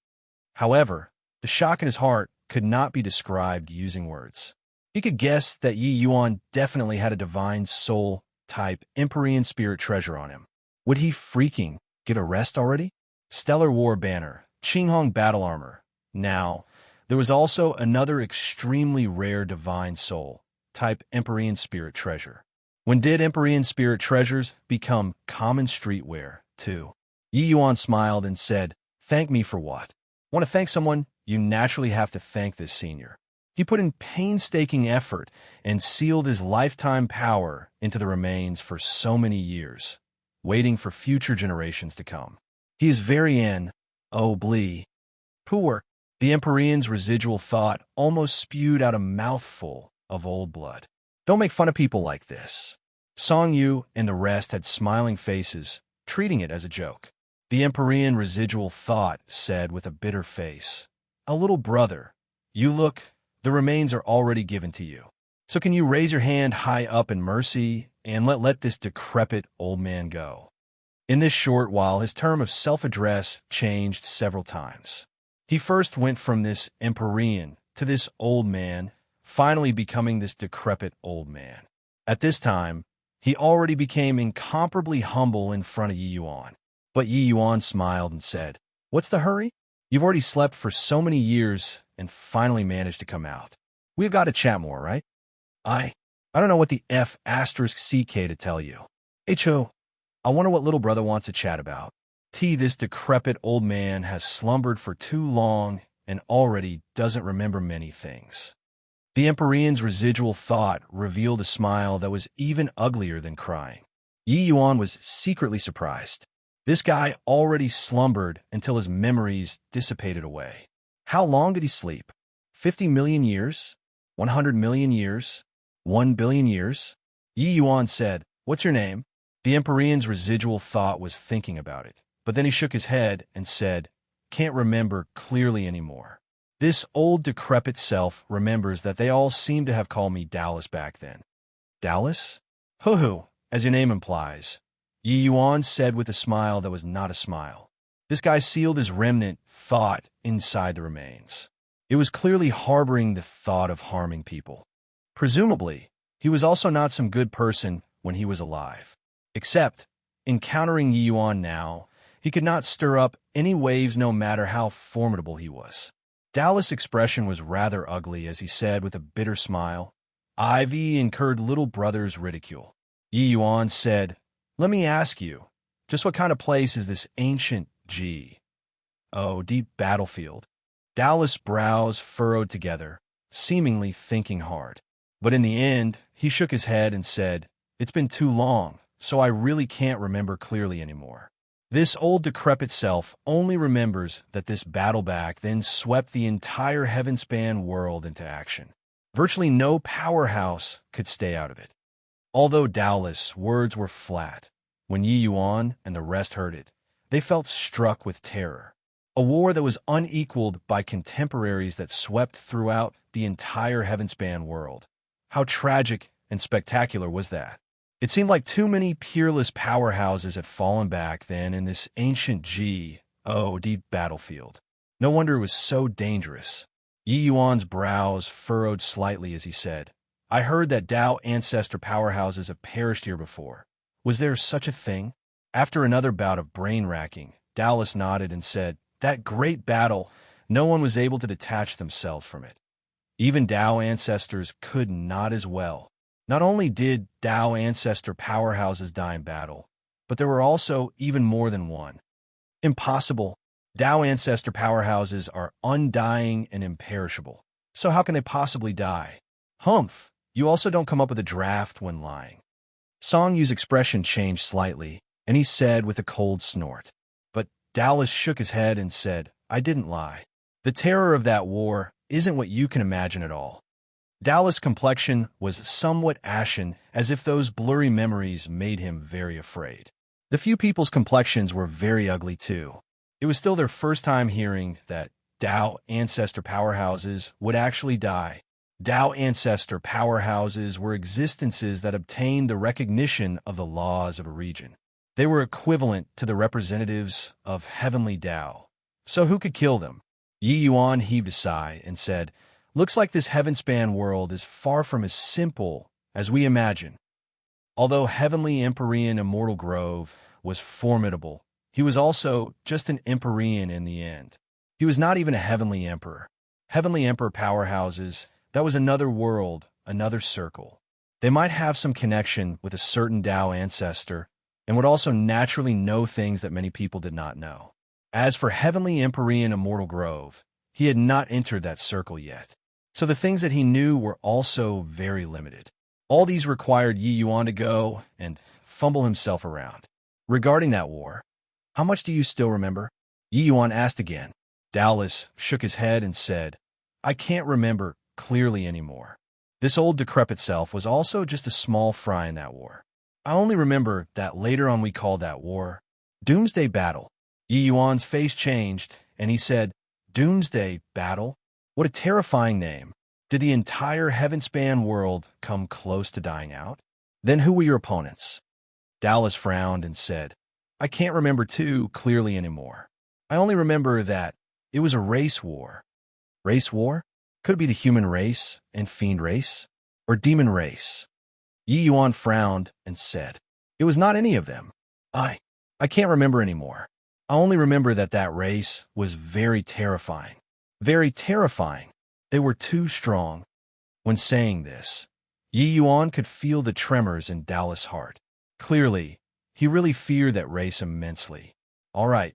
However, the shock in his heart could not be described using words. He could guess that Yi Yuan definitely had a divine soul-type Empyrean spirit treasure on him. Would he freaking get a rest already? Stellar War Banner, Qinghong Battle Armor. Now, there was also another extremely rare divine soul-type Empyrean spirit treasure. When did Empyrean spirit treasures become common streetwear, too? Yi Yuan smiled and said, "Thank me for what? Want to thank someone? You naturally have to thank this senior. He put in painstaking effort and sealed his lifetime power into the remains for so many years, waiting for future generations to come. He is very poor." The Empyrean's residual thought almost spewed out a mouthful of old blood. "Don't make fun of people like this." Song Yu and the rest had smiling faces, treating it as a joke. The Empyrean residual thought said with a bitter face, "A little brother, the remains are already given to you. So can you raise your hand high up in mercy and let this decrepit old man go?" In this short while, his term of self-address changed several times. He first went from this Empyrean to this old man, finally becoming this decrepit old man. At this time, he already became incomparably humble in front of Yi Yuan. But Yi Yuan smiled and said, "What's the hurry? You've already slept for so many years and finally managed to come out. We've got to chat more, right? I don't know what the F***CK to tell you. Ho, I wonder what little brother wants to chat about. This decrepit old man has slumbered for too long and already doesn't remember many things." The Empyrean's residual thought revealed a smile that was even uglier than crying. Yi Yuan was secretly surprised. This guy already slumbered until his memories dissipated away. How long did he sleep? 50 million years? 100 million years? 1 billion years? Yi Yuan said, "What's your name?" The Empyrean's residual thought was thinking about it, but then he shook his head and said, "Can't remember clearly anymore. This old decrepit self remembers that they all seem to have called me Dallas back then." "Dallas?" "Hoo-hoo, as your name implies," Yi Yuan said with a smile that was not a smile. This guy sealed his remnant thought inside the remains. It was clearly harboring the thought of harming people. Presumably, he was also not some good person when he was alive. Except, encountering Yi Yuan now, he could not stir up any waves no matter how formidable he was. Dallas' expression was rather ugly as he said with a bitter smile, "I've incurred little brother's ridicule." Yi Yuan said, "Let me ask you, just what kind of place is this ancient deep battlefield?" Dallas' brows furrowed together, seemingly thinking hard. But in the end, he shook his head and said, "It's been too long, so I really can't remember clearly anymore. This old decrepit self only remembers that this battle back then swept the entire heaven-span world into action. Virtually no powerhouse could stay out of it." Although Dallas' words were flat, when Yi Yuan and the rest heard it, they felt struck with terror. A war that was unequaled by contemporaries that swept throughout the entire heaven-span world. How tragic and spectacular was that? It seemed like too many peerless powerhouses had fallen back then in this ancient deep battlefield. No wonder it was so dangerous. Yi Yuan's brows furrowed slightly as he said, "I heard that Dao ancestor powerhouses have perished here before. Was there such a thing?" After another bout of brain-racking, Dallas nodded and said, "That great battle, no one was able to detach themselves from it. Even Dao ancestors could not as well. Not only did Dao ancestor powerhouses die in battle, but there were also even more than one." "Impossible. Dao ancestor powerhouses are undying and imperishable. So how can they possibly die?" "Humph, you also don't come up with a draft when lying." Song Yu's expression changed slightly, and he said with a cold snort. But Dallas shook his head and said, I didn't lie. The terror of that war isn't what you can imagine at all. Dallas' complexion was somewhat ashen, as if those blurry memories made him very afraid. The few people's complexions were very ugly too. It was still their first time hearing that Tao ancestor powerhouses would actually die. Tao ancestor powerhouses were existences that obtained the recognition of the laws of a region. They were equivalent to the representatives of heavenly Tao. So who could kill them? Yi Yuan heaved a sigh and said, Looks like this heaven-span world is far from as simple as we imagine. Although Heavenly Empyrean Immortal Grove was formidable, he was also just an Empyrean in the end. He was not even a Heavenly Emperor. Heavenly Emperor powerhouses, that was another world, another circle. They might have some connection with a certain Tao ancestor and would also naturally know things that many people did not know. As for Heavenly Empyrean Immortal Grove, he had not entered that circle yet. So the things that he knew were also very limited. All these required Yi Yuan to go and fumble himself around. Regarding that war, how much do you still remember? Yi Yuan asked again. Dallas shook his head and said, I can't remember clearly anymore. This old decrepit self was also just a small fry in that war. I only remember that later on we called that war Doomsday Battle. Yi Yuan's face changed, and he said, Doomsday Battle? What a terrifying name. Did the entire heaven-span world come close to dying out? Then who were your opponents? Dallas frowned and said, I can't remember too clearly anymore. I only remember that it was a race war. Race war? Could it be the human race and fiend race? Or demon race? Yi Yuan frowned and said, It was not any of them. I can't remember anymore. I only remember that that race was very terrifying. Very terrifying. They were too strong. When saying this, Yi Yuan could feel the tremors in Dallas' heart. Clearly, he really feared that race immensely. All right,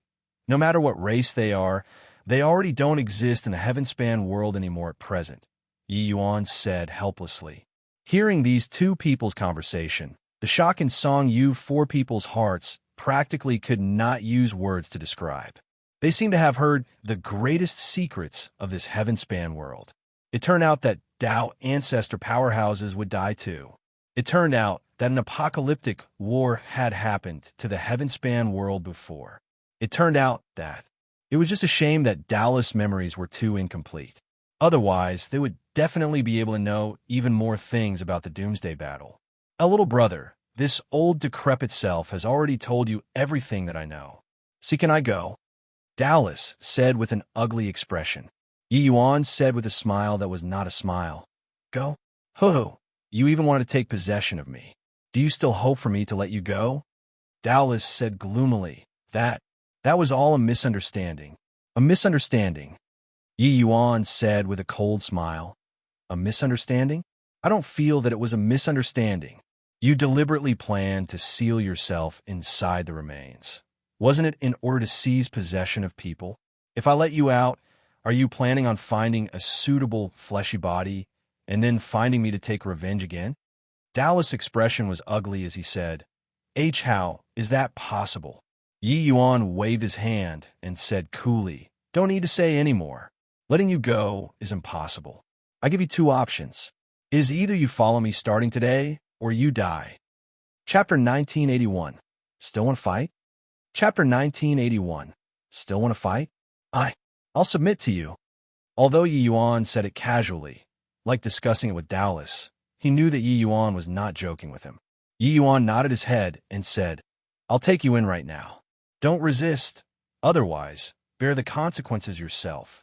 no matter what race they are, they already don't exist in the heaven-span world anymore at present, Yi Yuan said helplessly. Hearing these two people's conversation, the shock in Song Yu four people's hearts practically could not use words to describe. They seemed to have heard the greatest secrets of this heaven-span world. It turned out that Tao ancestor powerhouses would die too. It turned out that an apocalyptic war had happened to the heaven-span world before. It turned out that it was just a shame that Dallas' memories were too incomplete. Otherwise, they would definitely be able to know even more things about the Doomsday Battle. A little brother, this old decrepit self has already told you everything that I know. See, can I go? Dallas said with an ugly expression. Yi Yuan said with a smile that was not a smile. Go? Ho-ho, you even wanted to take possession of me. Do you still hope for me to let you go? Dallas said gloomily. That was all a misunderstanding. A misunderstanding. Yi Yuan said with a cold smile. A misunderstanding? I don't feel that it was a misunderstanding. You deliberately planned to seal yourself inside the remains. Wasn't it in order to seize possession of people? If I let you out, are you planning on finding a suitable fleshy body and then finding me to take revenge again? Dallas' expression was ugly as he said, How is that possible? Yi Yuan waved his hand and said coolly, Don't need to say any more. Letting you go is impossible. I give you two options. It is either you follow me starting today or you die. Chapter 1981. Still want to fight? Chapter 1981. Still want to fight? I'll submit to you. Although Yi Yuan said it casually, like discussing it with Dallas, he knew that Yi Yuan was not joking with him. Yi Yuan nodded his head and said, I'll take you in right now. Don't resist. Otherwise, bear the consequences yourself.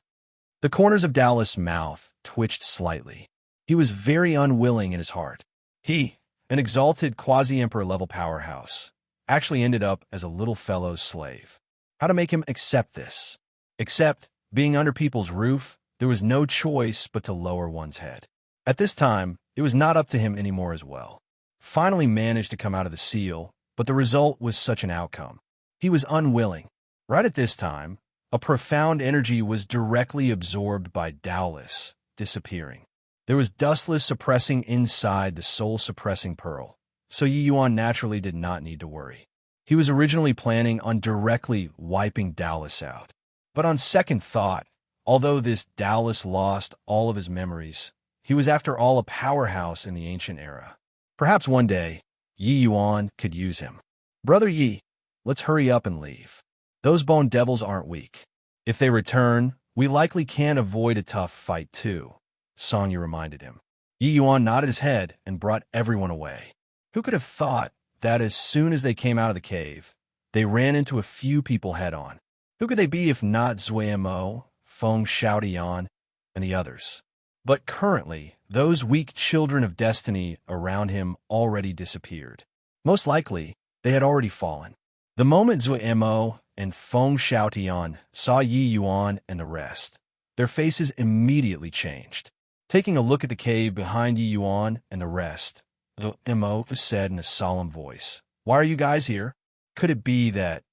The corners of Dallas' mouth twitched slightly. He was very unwilling in his heart. He, an exalted quasi-emperor level powerhouse, actually ended up as a little fellow's slave. How to make him accept this? Except, being under people's roof, there was no choice but to lower one's head. At this time, it was not up to him anymore as well. Finally managed to come out of the seal, but the result was such an outcome. He was unwilling. Right at this time, a profound energy was directly absorbed by Dallas, disappearing. There was dustless suppressing inside the soul-suppressing pearl. so Yi Yuan naturally did not need to worry. He was originally planning on directly wiping Dallas out. But on second thought, although this Dallas lost all of his memories, he was after all a powerhouse in the ancient era. Perhaps one day, Yi Yuan could use him. Brother Yi, let's hurry up and leave. Those bone devils aren't weak. If they return, we likely can avoid a tough fight too, Song Yu reminded him. Yi Yuan nodded his head and brought everyone away. Who could have thought that as soon as they came out of the cave, they ran into a few people head-on? Who could they be if not Zuemo, Feng Xiaotian, and the others? But currently, those weak children of destiny around him already disappeared. Most likely, they had already fallen. The moment Zuemo and Feng Xiaotian saw Yi Yuan and the rest, their faces immediately changed. Taking a look at the cave behind Yi Yuan and the rest, Zuemo said in a solemn voice, "Why are you guys here? Could it be that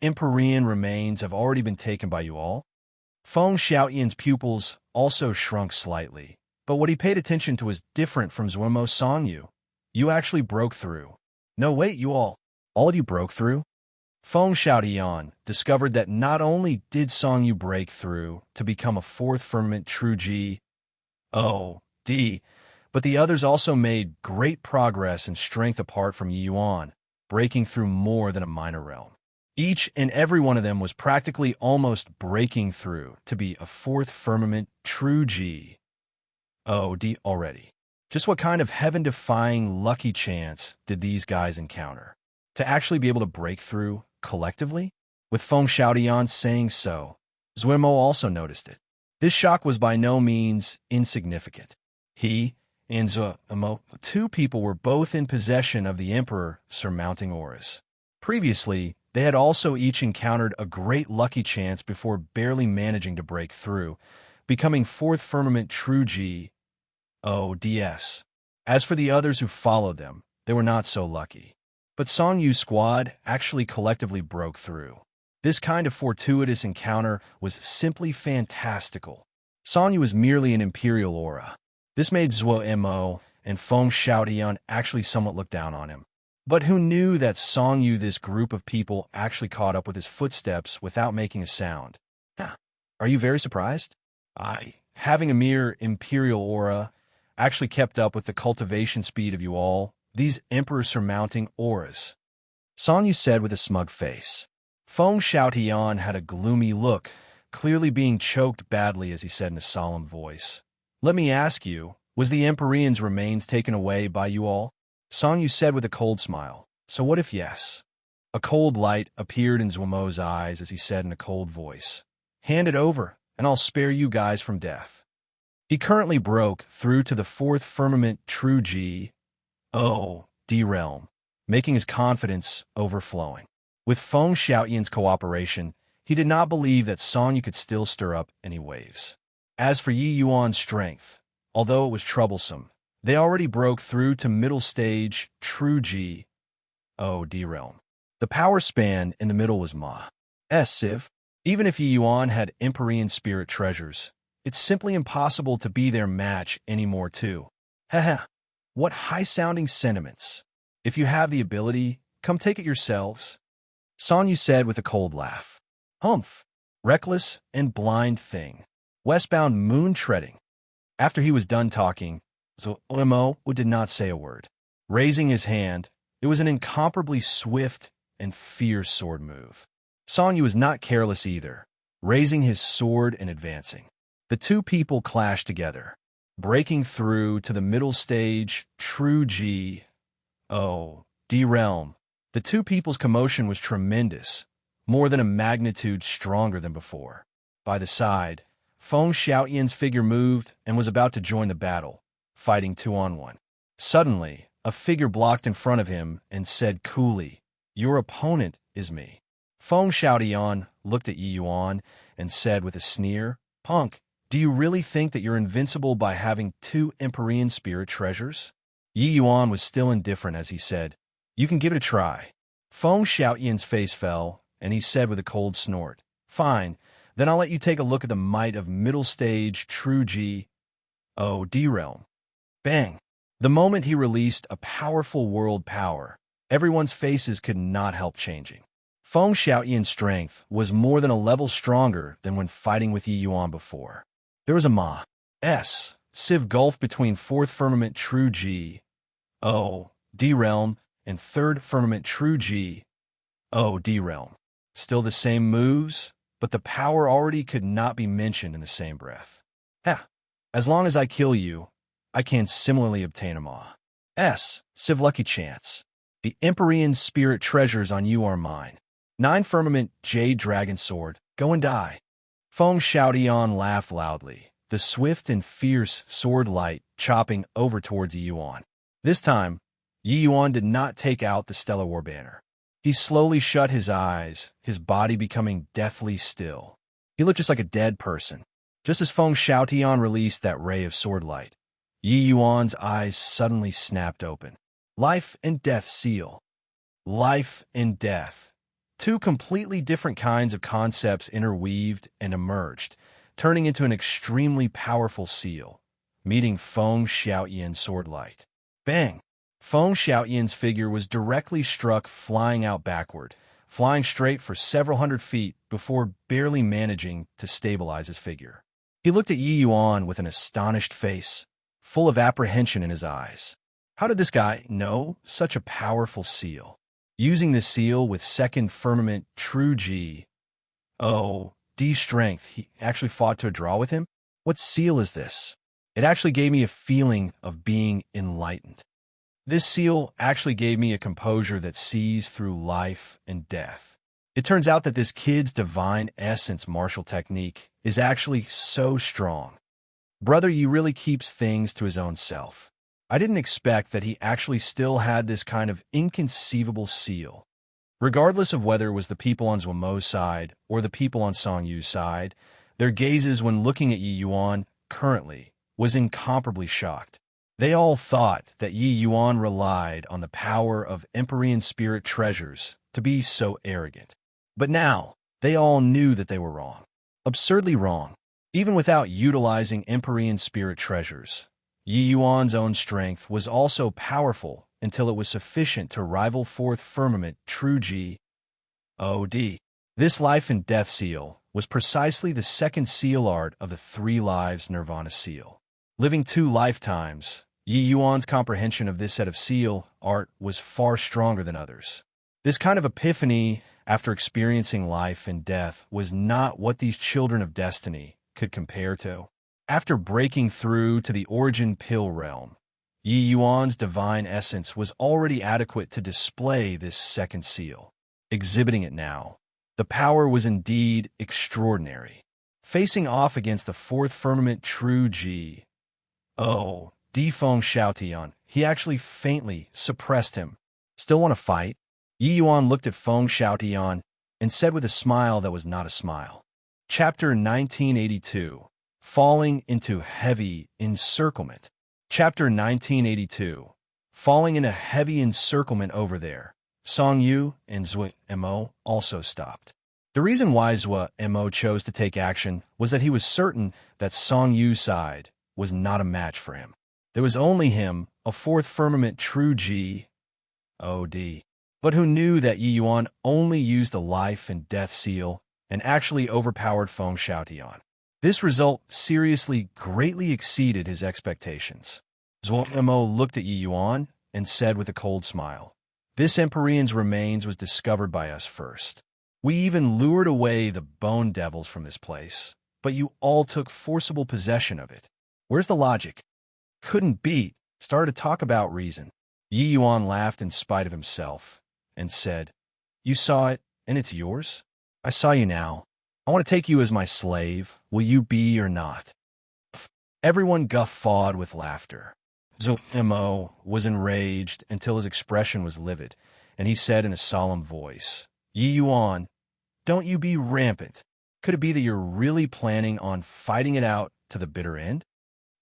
Empyrean remains have already been taken by you all?" Feng Xiaotian's pupils also shrunk slightly, but what he paid attention to was different from Zuemo's Song Yu. You actually broke through. No, wait, you all of you broke through? Feng Xiaotian discovered that not only did Song Yu break through to become a fourth firmament true G, but the others also made great progress in strength apart from Yi Yuan, breaking through more than a minor realm. Each and every one of them was practically almost breaking through to be a fourth firmament true G already. Just what kind of heaven-defying lucky chance did these guys encounter? To actually be able to break through collectively? With Feng Xiaotian saying so, Zuemo also noticed it. This shock was by no means insignificant. He and Zuemo, two people, were both in possession of the Emperor surmounting auras. Previously, they had also each encountered a great lucky chance before barely managing to break through, becoming fourth firmament true G ODS. As for the others who followed them, they were not so lucky. But Song Yu's squad actually collectively broke through. This kind of fortuitous encounter was simply fantastical. Song Yu was merely an imperial aura. This made Zuemo and Feng Xiaotian actually somewhat look down on him. But who knew that Song Yu, this group of people, actually caught up with his footsteps without making a sound? Are you very surprised? Having a mere imperial aura, actually kept up with the cultivation speed of you all, these emperor-surmounting auras, Song Yu said with a smug face. Feng Xiaotian had a gloomy look, clearly being choked badly as he said in a solemn voice, "Let me ask you, was the Empyrean's remains taken away by you all?" Song Yu said with a cold smile, "So what if yes?" A cold light appeared in Zuemo's eyes as he said in a cold voice, "Hand it over, and I'll spare you guys from death." He currently broke through to the fourth firmament true G D realm, making his confidence overflowing. With Feng Xiaotian's cooperation, he did not believe that Song Yu could still stir up any waves. As for Yi Yuan's strength, although it was troublesome, they already broke through to middle stage true G D realm. The power span in the middle was massive. Even if Yi Yuan had Empyrean spirit treasures, it's simply impossible to be their match anymore too. Haha. What high-sounding sentiments. If you have the ability, come take it yourselves. Song Yu said with a cold laugh. Humph. Reckless and blind thing. Westbound moon treading. After he was done talking, Zuemo did not say a word. Raising his hand, it was an incomparably swift and fierce sword move. Song Yu was not careless either, raising his sword and advancing. The two people clashed together, breaking through to the middle stage true G D realm. The two people's commotion was tremendous, more than a magnitude stronger than before. By the side, Feng Xiaotian's figure moved and was about to join the battle, fighting 2-on-1. Suddenly, a figure blocked in front of him and said coolly, "Your opponent is me." Feng Xiaotian looked at Yi Yuan and said with a sneer, "Punk, do you really think that you're invincible by having 2 Empyrean spirit treasures?" Yi Yuan was still indifferent as he said, "You can give it a try." Feng Xiaotian's face fell, and he said with a cold snort, "Fine, then I'll let you take a look at the might of middle stage true G D realm." Bang! The moment he released a powerful world power, everyone's faces could not help changing. Feng Xiaoyan's strength was more than a level stronger than when fighting with Yi Yuan before. There was a Civ gulf between 4th Firmament True G, D Realm, and 3rd Firmament True G, D Realm. Still the same moves, but the power already could not be mentioned in the same breath. As long as I kill you, I can similarly obtain a Civ Lucky Chance. The Empyrean Spirit treasures on you are mine. 9 Firmament Jade Dragon Sword, go and die. Feng Xiaoyan laughed loudly, the swift and fierce sword light chopping over towards Yi Yuan. This time, Yi Yuan did not take out the Stellar War banner. He slowly shut his eyes, his body becoming deathly still. He looked just like a dead person. Just as Feng Xiaoyan released that ray of sword light, Yi Yuan's eyes suddenly snapped open. Life and death seal. Life and death. 2 completely different kinds of concepts interweaved and emerged, turning into an extremely powerful seal, meeting Feng Xiaoyan's sword light. Bang! Feng Xiaoyan's figure was directly struck, flying out backward, flying straight for several hundred feet before barely managing to stabilize his figure. He looked at Yi Yuan with an astonished face, full of apprehension in his eyes. How did this guy know such a powerful seal? Using this seal with 2nd Firmament True G, D strength, he actually fought to a draw with him? What seal is this? It actually gave me a feeling of being enlightened. This seal actually gave me a composure that sees through life and death. It turns out that this kid's divine essence martial technique is actually so strong. Brother Yi really keeps things to his own self. I didn't expect that he actually still had this kind of inconceivable seal. Regardless of whether it was the people on Zhuomo's side or the people on Song Yu's side, their gazes when looking at Yi Yuan currently was incomparably shocked. They all thought that Yi Yuan relied on the power of Empyrean Spirit treasures to be so arrogant. But now, they all knew that they were wrong. Absurdly wrong. Even without utilizing Empyrean Spirit treasures, Yi Yuan's own strength was also powerful until it was sufficient to rival 4th Firmament True G, D. This life and death seal was precisely the 2nd seal art of the 3 lives Nirvana seal. Living 2 lifetimes, Yi Yuan's comprehension of this set of seal art was far stronger than others. This kind of epiphany after experiencing life and death was not what these children of destiny could compare to. After breaking through to the origin pill realm, Yi Yuan's divine essence was already adequate to display this 2nd seal. Exhibiting it now, the power was indeed extraordinary. Facing off against the 4th Firmament True G, D Feng Xiaoyan, he actually faintly suppressed him. Still want to fight? Yi Yuan looked at Feng Xiaoyan and said with a smile that was not a smile. Chapter 1982. Falling into heavy encirclement. Chapter 1982. Falling in a heavy encirclement over there. Song Yu and Zhuo also stopped. The reason why Zhuo chose to take action was that he was certain that Song Yu's side was not a match for him. There was only him, a 4th Firmament True G, D. But who knew that Yi Yuan only used the life and death seal and actually overpowered Feng Xiaoyan. This result seriously greatly exceeded his expectations. Zhuo looked at Yi Yuan and said with a cold smile, "This Empyrean's remains was discovered by us first. We even lured away the bone devils from this place, but you all took forcible possession of it. Where's the logic?" Couldn't beat, started to talk about reason. Yi Yuan laughed in spite of himself and said, "You saw it, and it's yours? I saw you now. I want to take you as my slave. Will you be or not?" Everyone guffawed with laughter. Zhuo was enraged until his expression was livid, and he said in a solemn voice, "Yi Yuan, don't you be rampant. Could it be that you're really planning on fighting it out to the bitter end?"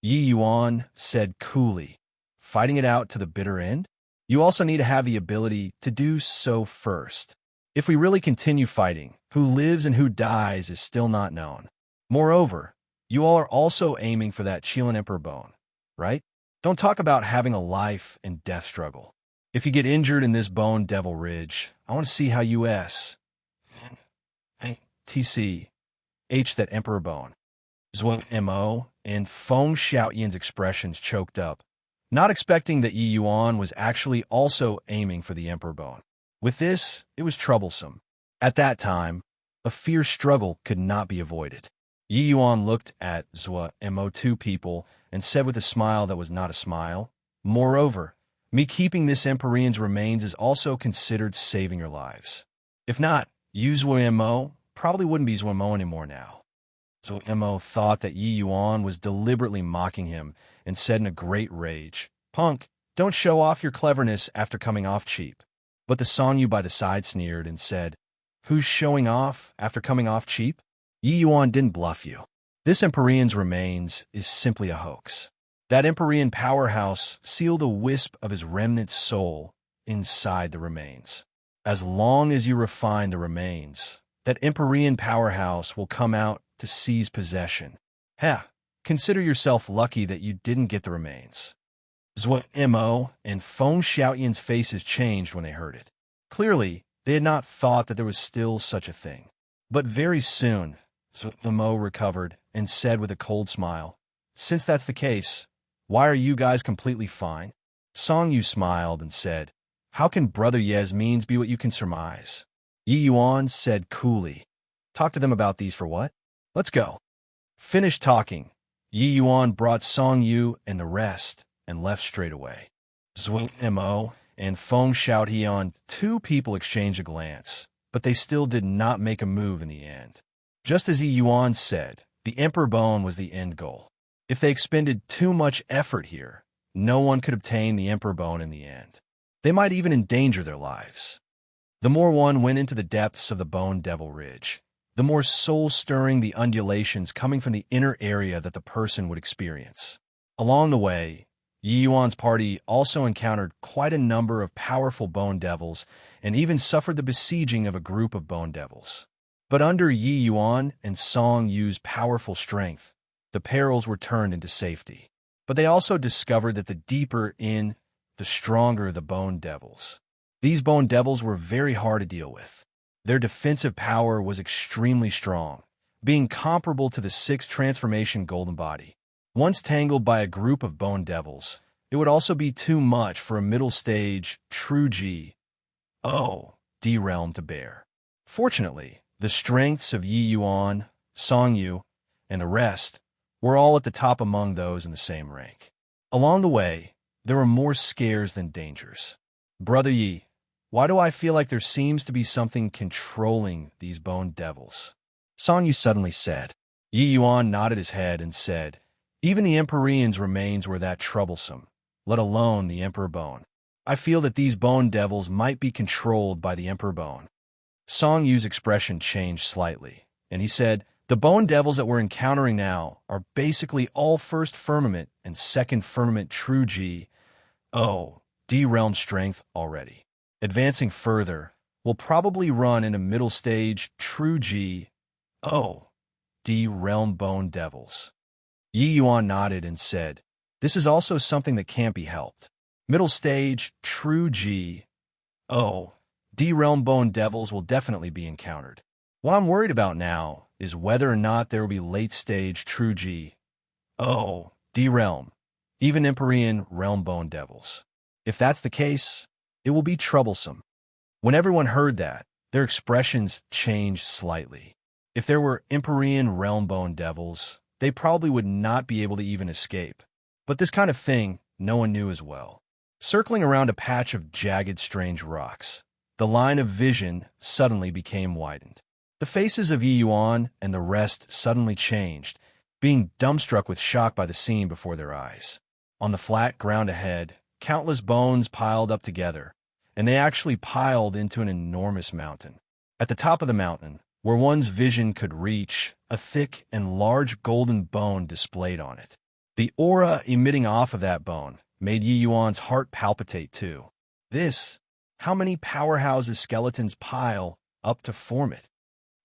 Yi Yuan said coolly, "Fighting it out to the bitter end? You also need to have the ability to do so first. If we really continue fighting, who lives and who dies is still not known. Moreover, you all are also aiming for that Qilin Emperor bone, right? Don't talk about having a life and death struggle. If you get injured in this bone devil ridge, I want to see how TC, H that emperor bone. Zwo MO, and Feng Xiaoyan's expressions choked up, not expecting that Yi Yuan was actually also aiming for the emperor bone. With this, it was troublesome. At that time, a fierce struggle could not be avoided. Yi Yuan looked at Zwo Mo two people and said with a smile that was not a smile, "Moreover, me keeping this Emperor's remains is also considered saving your lives. If not, you Zwo Mo probably wouldn't be Zwo Mo anymore now." So Mo thought that Yi Yuan was deliberately mocking him and said in a great rage, "Punk, don't show off your cleverness after coming off cheap." But the Songyu by the side sneered and said, "Who's showing off after coming off cheap? Yi Yuan didn't bluff you. This Emperor's remains is simply a hoax. That Emperor powerhouse sealed a wisp of his remnant soul inside the remains. As long as you refine the remains, that Emperor powerhouse will come out to seize possession. Consider yourself lucky that you didn't get the remains." Zwo Mo and Feng Xiaoyan's faces changed when they heard it. Clearly, they had not thought that there was still such a thing. But very soon, Zwo Mo recovered and said with a cold smile, "Since that's the case, why are you guys completely fine?" Songyu smiled and said, "How can Brother Ye's means be what you can surmise?" Yi Yuan said coolly, "Talk to them about these for what? Let's go." Finished talking, Yi Yuan brought Songyu and the rest and left straight away. Zwo Mo and Feng Xiaoyan, two people exchanged a glance, but they still did not make a move in the end. Just as Yi Yuan said, the Emperor Bone was the end goal. If they expended too much effort here, no one could obtain the Emperor Bone in the end. They might even endanger their lives. The more one went into the depths of the Bone Devil Ridge, the more soul-stirring the undulations coming from the inner area that the person would experience. Along the way, Yi Yuan's party also encountered quite a number of powerful bone devils and even suffered the besieging of a group of bone devils. But under Yi Yuan and Song Yu's powerful strength, the perils were turned into safety. But they also discovered that the deeper in, the stronger the bone devils. These bone devils were very hard to deal with. Their defensive power was extremely strong, being comparable to the sixth transformation golden body. Once tangled by a group of bone devils, it would also be too much for a middle stage, true D realm to bear. Fortunately, the strengths of Yi Yuan, Song Yu, and the rest were all at the top among those in the same rank. Along the way, there were more scares than dangers. "Brother Yi, why do I feel like there seems to be something controlling these bone devils?" Song Yu suddenly said. Yi Yuan nodded his head and said, "Even the Emperor's remains were that troublesome, let alone the Emperor Bone. I feel that these bone devils might be controlled by the Emperor Bone." Song Yu's expression changed slightly, and he said, "The bone devils that we're encountering now are basically all first firmament and second firmament true D realm strength already. Advancing further, we'll probably run into middle stage true D realm bone devils." Yi Yuan nodded and said, "This is also something that can't be helped. Middle stage, true D-realm bone devils will definitely be encountered. What I'm worried about now is whether or not there will be late stage, true D-realm, even Empyrean realm bone devils. If that's the case, it will be troublesome." When everyone heard that, their expressions changed slightly. If there were Empyrean realm bone devils, they probably would not be able to even escape. But this kind of thing no one knew as well. Circling around a patch of jagged, strange rocks, the line of vision suddenly became widened. The faces of Yi Yuan and the rest suddenly changed, being dumbstruck with shock by the scene before their eyes. On the flat ground ahead, countless bones piled up together, and they actually piled into an enormous mountain. At the top of the mountain, where one's vision could reach, a thick and large golden bone displayed on it. The aura emitting off of that bone made Yi Yuan's heart palpitate too. How many powerhouses skeletons pile up to form it?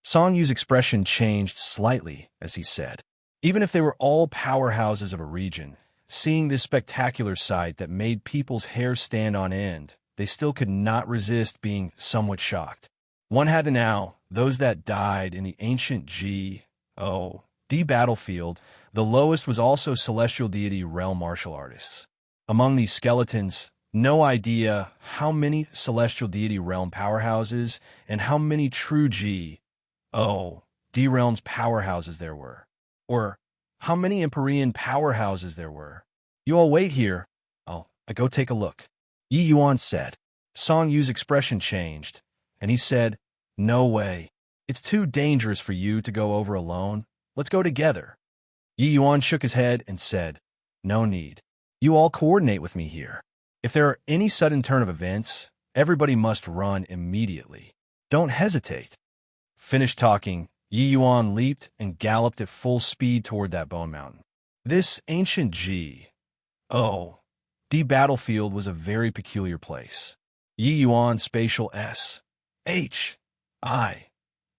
Song Yu's expression changed slightly as he said, "Even if they were all powerhouses of a region, Seeing this spectacular sight that made people's hair stand on end, they still could not resist being somewhat shocked. One had to know, those that died in the ancient G.O.D. battlefield, the lowest was also celestial deity realm martial artists. Among these skeletons, no idea how many celestial deity realm powerhouses and how many true G.O.D. realms powerhouses there were, or how many Empyrean powerhouses there were. You all wait here. I go take a look. Yi Yuan said. Song Yu's expression changed, and he said, No way. It's too dangerous for you to go over alone. Let's go together. Yi Yuan shook his head and said, No need. You all coordinate with me here. If there are any sudden turn of events, everybody must run immediately. Don't hesitate. Finished talking, Yi Yuan leaped and galloped at full speed toward that bone mountain. This ancient G.O.D. battlefield was a very peculiar place. Yi Yuan's spatial S.H.I.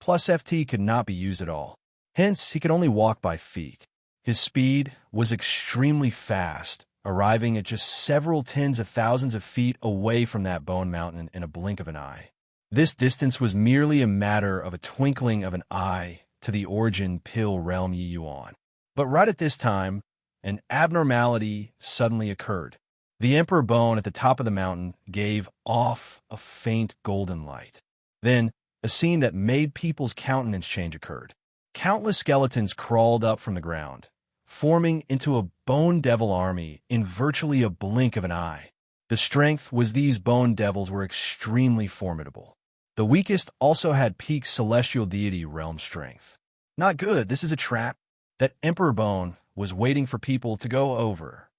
plus FT could not be used at all. Hence, he could only walk by feet. His speed was extremely fast, arriving at just several tens of thousands of feet away from that bone mountain in a blink of an eye. This distance was merely a matter of a twinkling of an eye to the origin pill realm Yi Yuan. But right at this time, an abnormality suddenly occurred. The Emperor Bone at the top of the mountain gave off a faint golden light. Then, a scene that made people's countenance change occurred. Countless skeletons crawled up from the ground, forming into a bone devil army in virtually a blink of an eye. The strength was these bone devils were extremely formidable. The weakest also had peak celestial deity realm strength. Not good, this is a trap. That Emperor Bone was waiting for people to go over.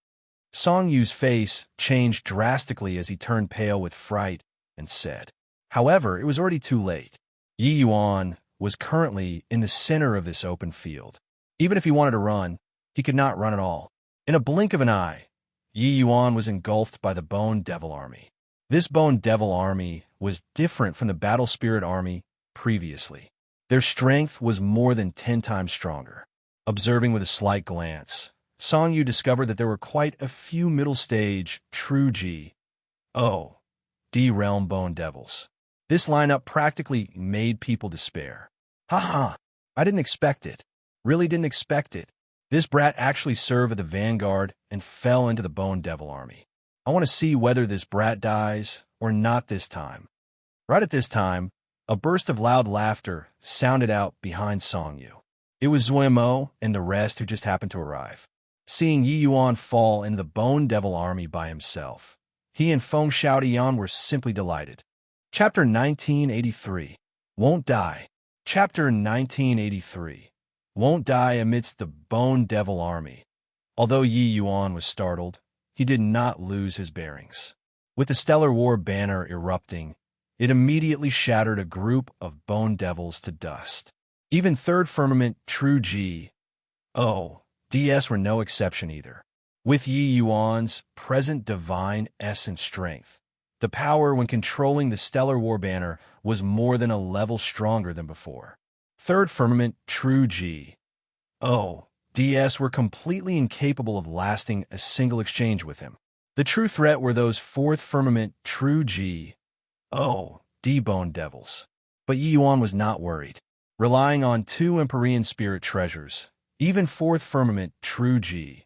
Song Yu's face changed drastically as he turned pale with fright and said. However, it was already too late. Yi Yuan was currently in the center of this open field. Even if he wanted to run, he could not run at all. In a blink of an eye, Yi Yuan was engulfed by the Bone Devil Army. This Bone Devil Army was different from the Battle Spirit Army previously. Their strength was more than 10 times stronger. Observing with a slight glance, Song Yu discovered that there were quite a few middle-stage, true G.O.D. realm Bone Devils. This lineup practically made people despair. Ha! I didn't expect it. Really didn't expect it. This brat actually served at the vanguard and fell into the Bone Devil Army. I want to see whether this brat dies or not this time. Right at this time, a burst of loud laughter sounded out behind Song Yu. It was Zuimo and the rest who just happened to arrive. Seeing Yi Yuan fall into the Bone Devil Army by himself, he and Feng Xiaodian were simply delighted. Chapter 1983. Won't Die. Chapter 1983. Won't die amidst the Bone Devil Army. Although Yi Yuan was startled, he did not lose his bearings. With the Stellar War banner erupting, it immediately shattered a group of Bone Devils to dust. Even Third Firmament True G.O.D.S. were no exception either. With Yi Yuan's present divine essence strength, the power when controlling the Stellar War banner was more than a level stronger than before. Third Firmament True G.O.D.S. were completely incapable of lasting a single exchange with him. The true threat were those Fourth Firmament True G.O.D. Bone Devils. But Yi Yuan was not worried. Relying on 2 Empyrean spirit treasures, even Fourth Firmament True G.O.D.S.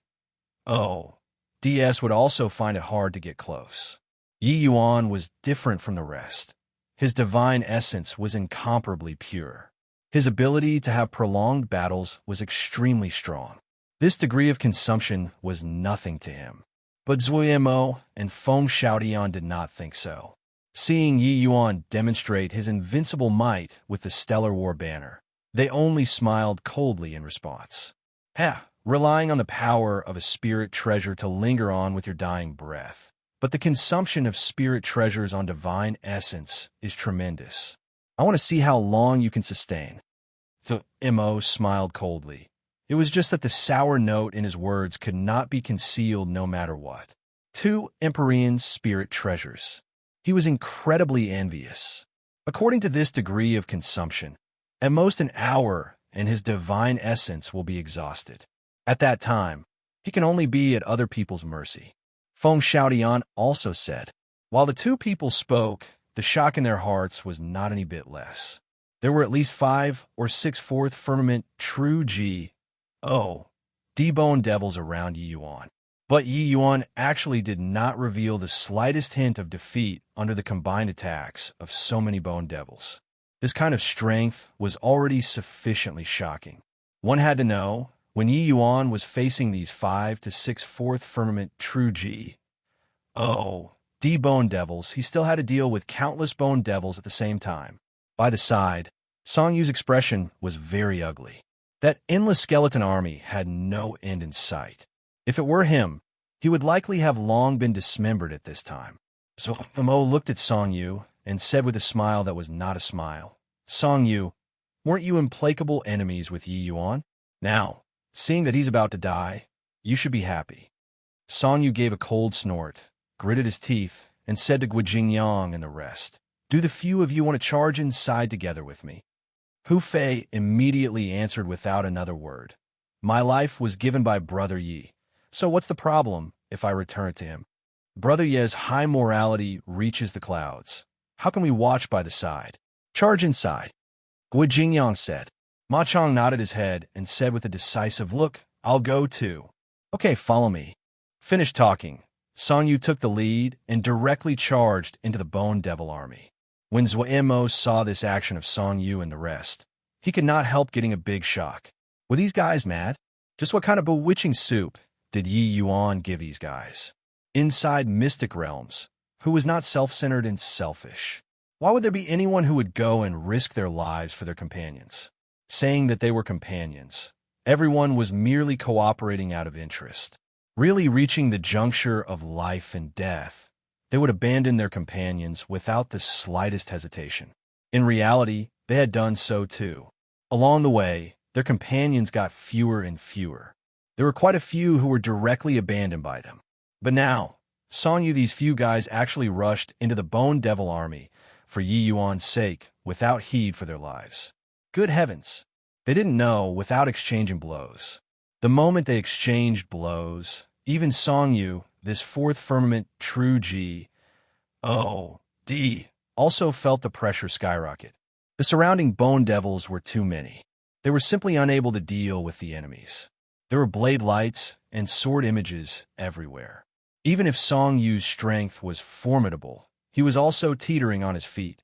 would also find it hard to get close. Yi Yuan was different from the rest. His divine essence was incomparably pure. His ability to have prolonged battles was extremely strong. This degree of consumption was nothing to him. But Zuimo and Feng Xiaodian did not think so. Seeing Yi Yuan demonstrate his invincible might with the Stellar War banner, they only smiled coldly in response. Relying on the power of a spirit treasure to linger on with your dying breath. But the consumption of spirit treasures on divine essence is tremendous. I want to see how long you can sustain. The M.O. smiled coldly. It was just that the sour note in his words could not be concealed no matter what. 2 Empyrean spirit treasures. He was incredibly envious. According to this degree of consumption, at most an hour and his divine essence will be exhausted. At that time, He can only be at other people's mercy. Feng Xiaotian also said. While the two people spoke, the shock in their hearts was not any bit less. There were at least 5 or 6 fourth firmament true D-bone devils around Yi Yuan. But Yi Yuan actually did not reveal the slightest hint of defeat under the combined attacks of so many bone devils. This kind of strength was already sufficiently shocking. One had to know, when Yi Yuan was facing these 5 to 6 fourth firmament true D-bone devils, he still had to deal with countless bone devils at the same time. By the side, Song Yu's expression was very ugly. That endless skeleton army had no end in sight. If it were him, he would likely have long been dismembered at this time. So Mo looked at Song Yu and said with a smile that was not a smile, Song Yu, weren't you implacable enemies with Yi Yuan? Now, seeing that he's about to die, you should be happy. Song Yu gave a cold snort, gritted his teeth, and said to Guijingyang and the rest, do the few of you want to charge inside together with me? Hu Fei immediately answered without another word. My life was given by Brother Yi, so what's the problem if I return it to him? Brother Ye's high morality reaches the clouds. How can we watch by the side? Charge inside. Guijingyang said. Ma Chong nodded his head and said with a decisive look, I'll go too. Okay, follow me. Finished talking. Song Yu took the lead and directly charged into the Bone Devil army. When Zhuo saw this action of Song Yu and the rest, he could not help getting a big shock. Were these guys mad? Just what kind of bewitching soup did Yi Yuan give these guys? Inside mystic realms, who was not self-centered and selfish. Why would there be anyone who would go and risk their lives for their companions? Saying that they were companions, everyone was merely cooperating out of interest. Really reaching the juncture of life and death, they would abandon their companions without the slightest hesitation. In reality, they had done so too. Along the way, their companions got fewer and fewer. There were quite a few who were directly abandoned by them. But now, Song Yu, these few guys actually rushed into the Bone Devil army for Yi Yuan's sake without heed for their lives. Good heavens! They didn't know without exchanging blows. The moment they exchanged blows, even Song Yu, this fourth firmament true also felt the pressure skyrocket. The surrounding bone devils were too many. They were simply unable to deal with the enemies. There were blade lights and sword images everywhere. Even if Song Yu's strength was formidable, he was also teetering on his feet,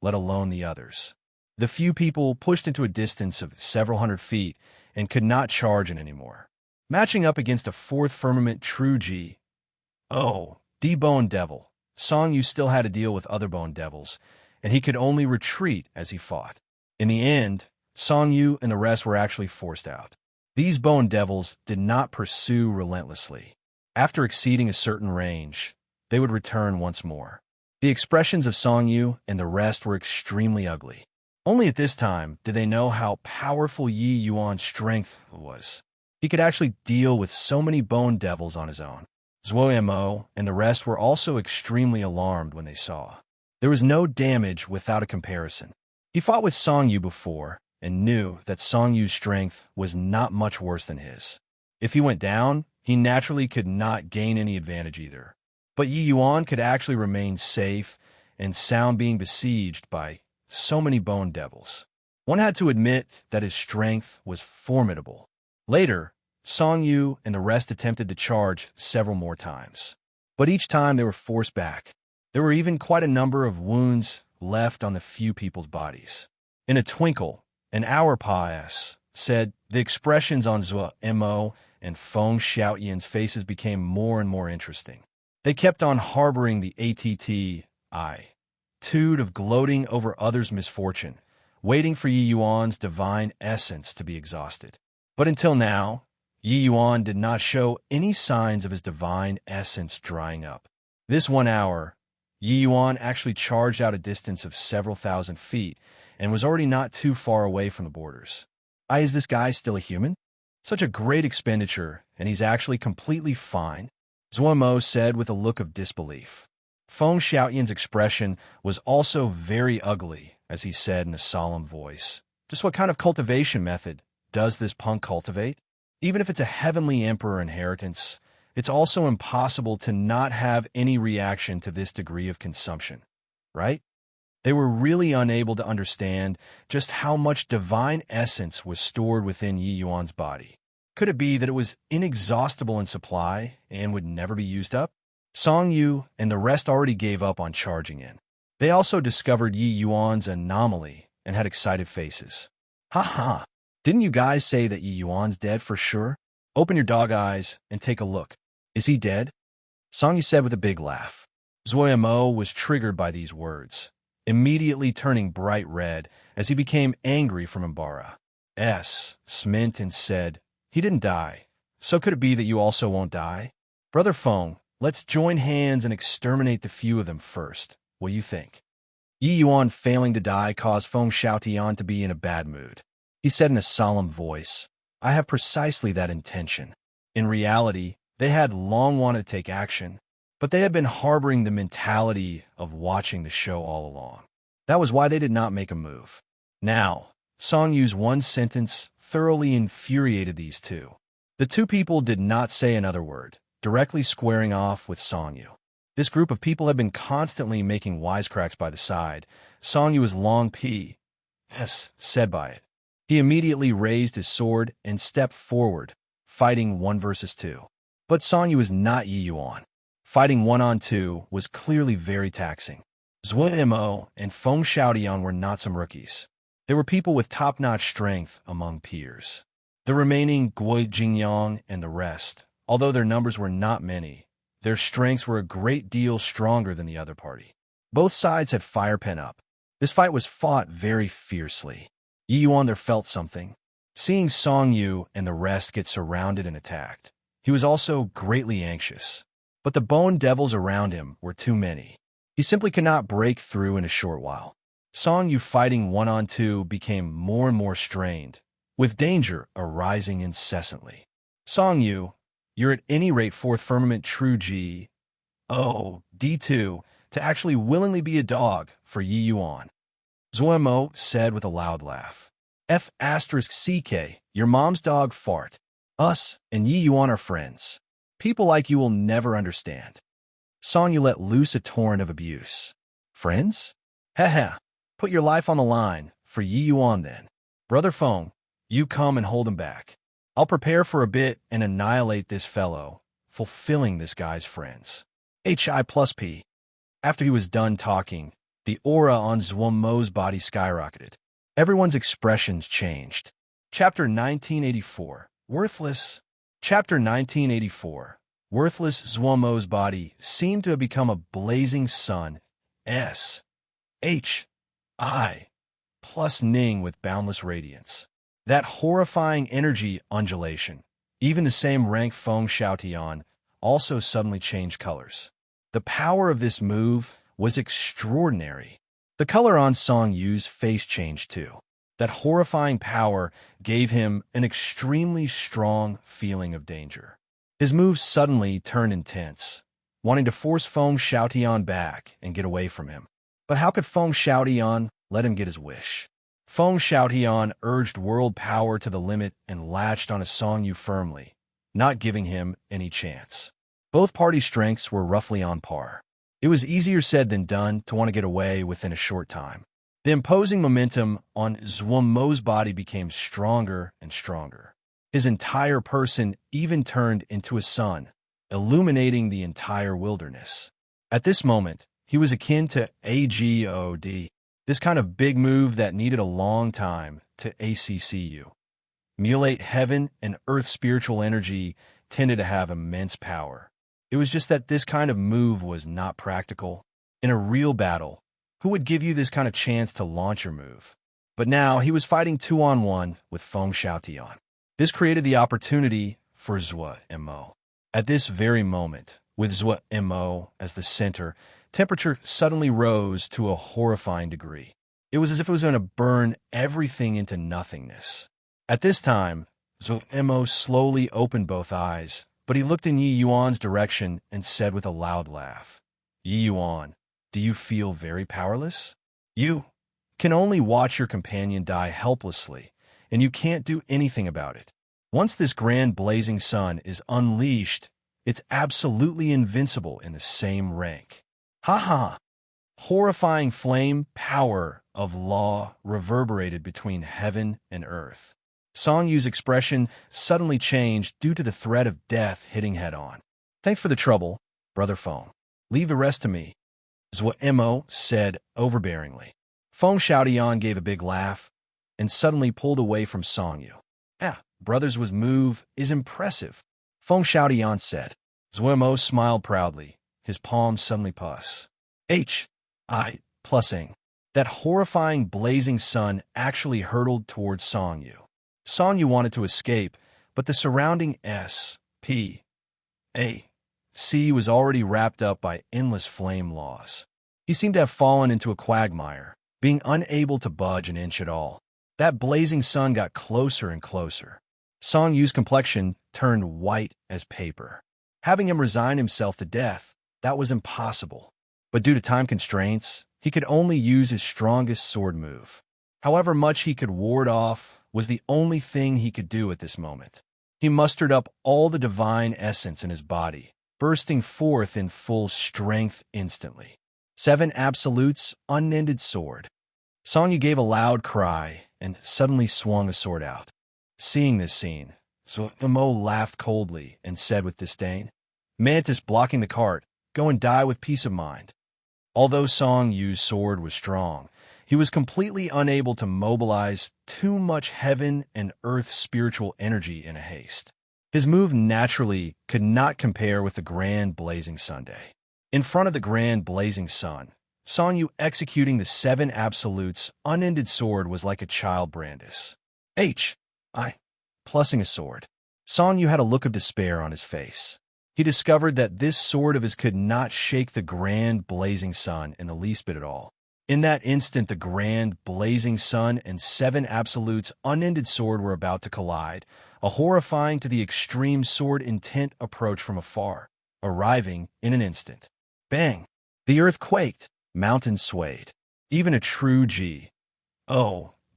let alone the others. The few people pushed into a distance of several hundred feet and could not charge in anymore. Matching up against a fourth firmament true D-bone devil, Song Yu still had to deal with other bone devils, and he could only retreat as he fought. In the end, Song Yu and the rest were actually forced out. These bone devils did not pursue relentlessly. After exceeding a certain range, they would return once more. The expressions of Song Yu and the rest were extremely ugly. Only at this time did they know how powerful Yi Yuan's strength was. He could actually deal with so many bone devils on his own. Zhuo and the rest were also extremely alarmed when they saw. There was no damage without a comparison. He fought with Song Yu before and knew that Song Yu's strength was not much worse than his. If he went down, he naturally could not gain any advantage either. But Yi Yuan could actually remain safe and sound being besieged by so many bone devils. One had to admit that his strength was formidable. Later, Song Yu and the rest attempted to charge several more times. But each time they were forced back. There were even quite a number of wounds left on the few people's bodies. In a twinkle, an hour passed, said the expressions on Zhuo and Feng Xiaotian's faces became more and more interesting. They kept on harboring the attitude of gloating over others' misfortune, waiting for Yi Yuan's divine essence to be exhausted. But until now, Yi Yuan did not show any signs of his divine essence drying up. This 1 hour, Yi Yuan actually charged out a distance of several thousand feet and was already not too far away from the borders. Is this guy still a human? Such a great expenditure, and he's actually completely fine, Zhuo said with a look of disbelief. Feng Xiaotian's expression was also very ugly as he said in a solemn voice, just what kind of cultivation method does this punk cultivate? Even if it's a heavenly emperor inheritance, it's also impossible to not have any reaction to this degree of consumption, right? They were really unable to understand just how much divine essence was stored within Yi Yuan's body. Could it be that it was inexhaustible in supply and would never be used up? Song Yu and the rest already gave up on charging in. They also discovered Yi Yuan's anomaly and had excited faces. Ha ha! Didn't you guys say that Yi Yuan's dead for sure? Open your dog eyes and take a look. Is he dead? Song Yu said with a big laugh. Zhuo Mo was triggered by these words, immediately turning bright red as he became angry from Imbara's smint and said, "He didn't die. So could it be that you also won't die? Brother Feng, let's join hands and exterminate the few of them first. What do you think?" Yi Yuan failing to die caused Feng Xiaotian to be in a bad mood. He said in a solemn voice, "I have precisely that intention." In reality, they had long wanted to take action, but they had been harboring the mentality of watching the show all along. That was why they did not make a move. Now, Song Yu's one sentence thoroughly infuriated these two. The two people did not say another word, directly squaring off with Song Yu. This group of people had been constantly making wisecracks by the side. Song Yu was long said by it. He immediately raised his sword and stepped forward, fighting 1 versus 2. But Song Yu was not Yi Yuan. Fighting 1-on-2 was clearly very taxing. Zhuo Mo and Feng Xiaotian were not some rookies. They were people with top-notch strength among peers. The remaining Guo Jingyang and the rest, although their numbers were not many, their strengths were a great deal stronger than the other party. Both sides had fire pent up. This fight was fought very fiercely. Yi Yuan there felt something. Seeing Song Yu and the rest get surrounded and attacked, he was also greatly anxious. But the bone devils around him were too many. He simply could not break through in a short while. Song Yu fighting 1-on-2 became more and more strained, with danger arising incessantly. Song Yu, you're at any rate 4th firmament true G. Oh, D2, to actually willingly be a dog for Yi Yuan. Zhuo Mo said with a loud laugh. F***CK, your mom's dog fart. Us and Yi Yuan are friends. People like you will never understand. Song Yu let loose a torrent of abuse. Friends? Heh. Put your life on the line for Yi Yuan then. Brother Feng, you come and hold him back. I'll prepare for a bit and annihilate this fellow, fulfilling this guy's friends. Hi+P. After he was done talking, the aura on Zhuo Mo's body skyrocketed. Everyone's expressions changed. Chapter 1984. Worthless. Chapter 1984. Worthless. Zhuo Mo's body seemed to have become a blazing sun. S-H-I plus Ning with boundless radiance. That horrifying energy undulation, even the same rank Feng Xiaotian, also suddenly changed colors. The power of this move was extraordinary. The color on Song Yu's face changed too. That horrifying power gave him an extremely strong feeling of danger. His moves suddenly turned intense, wanting to force Feng Xiaotian back and get away from him. But how could Feng Xiaotian let him get his wish? Feng Xiaotian urged world power to the limit and latched on Song Yu firmly, not giving him any chance. Both party strengths were roughly on par. It was easier said than done to want to get away within a short time. The imposing momentum on Zhuo Mo's body became stronger and stronger. His entire person even turned into a sun, illuminating the entire wilderness. At this moment, he was akin to AGOD, this kind of big move that needed a long time to ACCU. Emulate heaven and earth spiritual energy tended to have immense power. It was just that this kind of move was not practical. In a real battle, who would give you this kind of chance to launch your move? But now he was fighting 2-on-1 with Feng Xiaotian. This created the opportunity for Zhuo Mo. At this very moment, with Zhuo Mo as the center, temperature suddenly rose to a horrifying degree. It was as if it was going to burn everything into nothingness. At this time, Zhuo Mo slowly opened both eyes, but he looked in Yi Yuan's direction and said with a loud laugh, "Yi Yuan, do you feel very powerless? You can only watch your companion die helplessly, and you can't do anything about it. Once this grand blazing sun is unleashed, it's absolutely invincible in the same rank. Ha ha! Horrifying flame power of law reverberated between heaven and earth. Song Yu's expression suddenly changed due to the threat of death hitting head-on. Thanks for the trouble, brother Feng. Leave the rest to me, is what Mo said overbearingly. Feng Xiaotian gave a big laugh and suddenly pulled away from Song Yu. Brothers' move is impressive, Feng Xiaotian said. Mo smiled proudly, his palms suddenly plusing. That horrifying blazing sun actually hurtled towards Song Yu. Song Yu wanted to escape, but the surrounding SPAC was already wrapped up by endless flame laws. He seemed to have fallen into a quagmire, being unable to budge an inch at all. That blazing sun got closer and closer. Song Yu's complexion turned white as paper. Having him resign himself to death, that was impossible. But due to time constraints, he could only use his strongest sword move. However much he could ward off was the only thing he could do at this moment. He mustered up all the divine essence in his body, bursting forth in full strength instantly. 7 absolutes, unended sword. Song Yu gave a loud cry and suddenly swung a sword out. Seeing this scene, Mo laughed coldly and said with disdain, "Mantis blocking the cart, go and die with peace of mind." Although Song Yu's sword was strong, he was completely unable to mobilize too much heaven and earth spiritual energy in a haste. His move naturally could not compare with the grand blazing Sunday. In front of the grand blazing sun, Song Yu executing the 7 absolutes unended sword was like a child Brandis. Plusing a sword. Song Yu had a look of despair on his face. He discovered that this sword of his could not shake the grand blazing sun in the least bit at all. In that instant, the grand blazing sun and 7 absolutes unended sword were about to collide, a horrifying to the extreme sword intent approach from afar, arriving in an instant. Bang! The earth quaked, mountains swayed. Even a true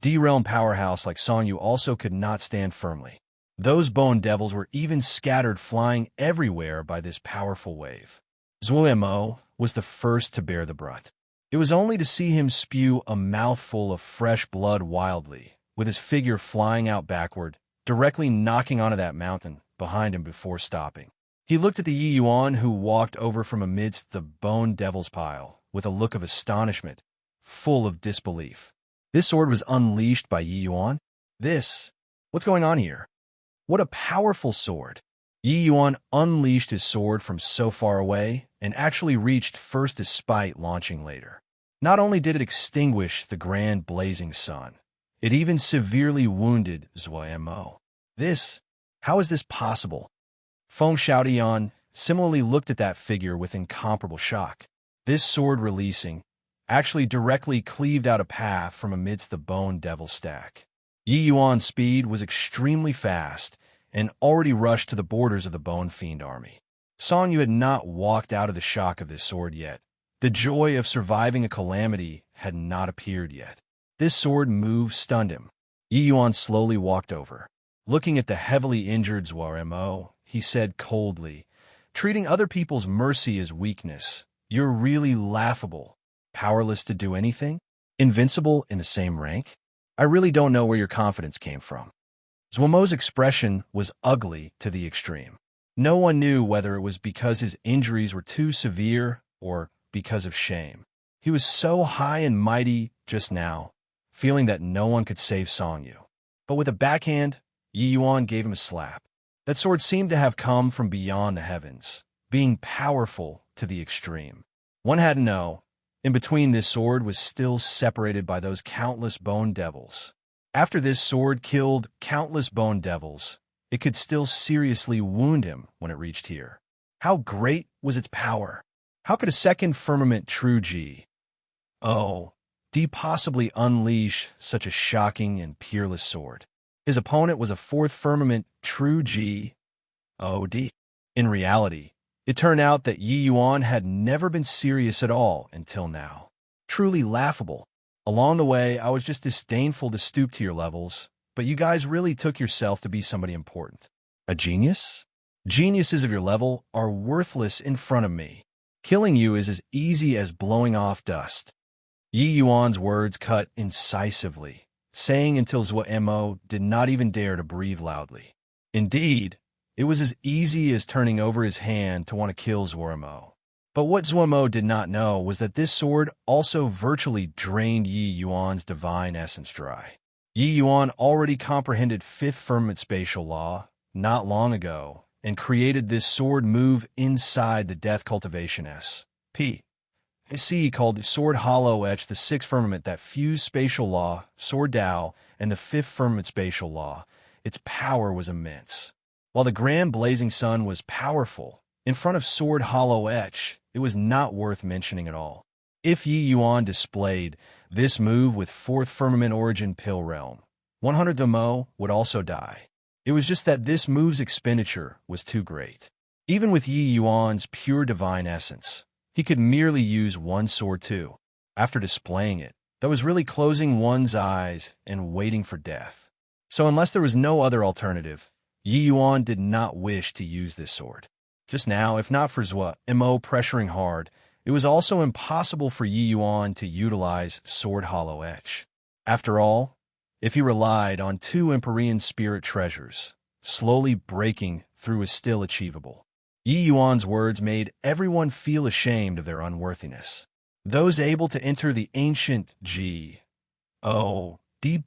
D-realm powerhouse like Song Yu also could not stand firmly. Those bone devils were even scattered flying everywhere by this powerful wave. Mo was the first to bear the brunt. It was only to see him spew a mouthful of fresh blood wildly, with his figure flying out backward, directly knocking onto that mountain behind him before stopping. He looked at the Yi Yuan who walked over from amidst the bone devil's pile with a look of astonishment, full of disbelief. This sword was unleashed by Yi Yuan? What's going on here? What a powerful sword! Yi Yuan unleashed his sword from so far away and actually reached first despite launching later. Not only did it extinguish the grand blazing sun, it even severely wounded Mo. How is this possible? Feng Xiaotian similarly looked at that figure with incomparable shock. This sword releasing actually directly cleaved out a path from amidst the bone devil stack. Yi Yuan's speed was extremely fast and already rushed to the borders of the Bone Fiend army. Song Yu had not walked out of the shock of this sword yet. The joy of surviving a calamity had not appeared yet. This sword move stunned him. Yi Yuan slowly walked over. Looking at the heavily injured Mo, he said coldly, "Treating other people's mercy as weakness. You're really laughable. Powerless to do anything? Invincible in the same rank? I really don't know where your confidence came from." Mo's expression was ugly to the extreme. No one knew whether it was because his injuries were too severe or because of shame. He was so high and mighty just now, feeling that no one could save Song Yu. But with a backhand, Yi Yuan gave him a slap. That sword seemed to have come from beyond the heavens, being powerful to the extreme. One had to know, in between this sword was still separated by those countless bone devils. After this sword killed countless bone devils, it could still seriously wound him when it reached here. How great was its power? How could a second firmament true possibly unleash such a shocking and peerless sword? His opponent was a 4th firmament true In reality, it turned out that Yi Yuan had never been serious at all until now. Truly laughable. Along the way, I was just disdainful to stoop to your levels, but you guys really took yourself to be somebody important. A genius? Geniuses of your level are worthless in front of me. Killing you is as easy as blowing off dust. Yi Yuan's words cut incisively, saying until Zhuo did not even dare to breathe loudly. Indeed, it was as easy as turning over his hand to want to kill Zhuo. But what Zhuo did not know was that this sword also virtually drained Yi Yuan's divine essence dry. Yi Yuan already comprehended fifth firmament spatial law not long ago and created this sword move inside the death cultivation S.P. C called Sword Hollow Etch, the sixth firmament that fused spatial law, Sword Dao, and the fifth firmament spatial law. Its power was immense. While the grand blazing sun was powerful, in front of Sword Hollow Etch, it was not worth mentioning at all. If Yi Yuan displayed this move with fourth firmament origin Pill Realm, 100th Mo would also die. It was just that this move's expenditure was too great. Even with Yi Yuan's pure divine essence, he could merely use one sword too. After displaying it, that was really closing one's eyes and waiting for death. So unless there was no other alternative, Yi Yuan did not wish to use this sword. Just now, if not for Zhuo pressuring hard, it was also impossible for Yi Yuan to utilize Sword Hollow Etch. After all, if he relied on two Empyrean spirit treasures, slowly breaking through is still achievable. Yi Yuan's words made everyone feel ashamed of their unworthiness. Those able to enter the ancient deep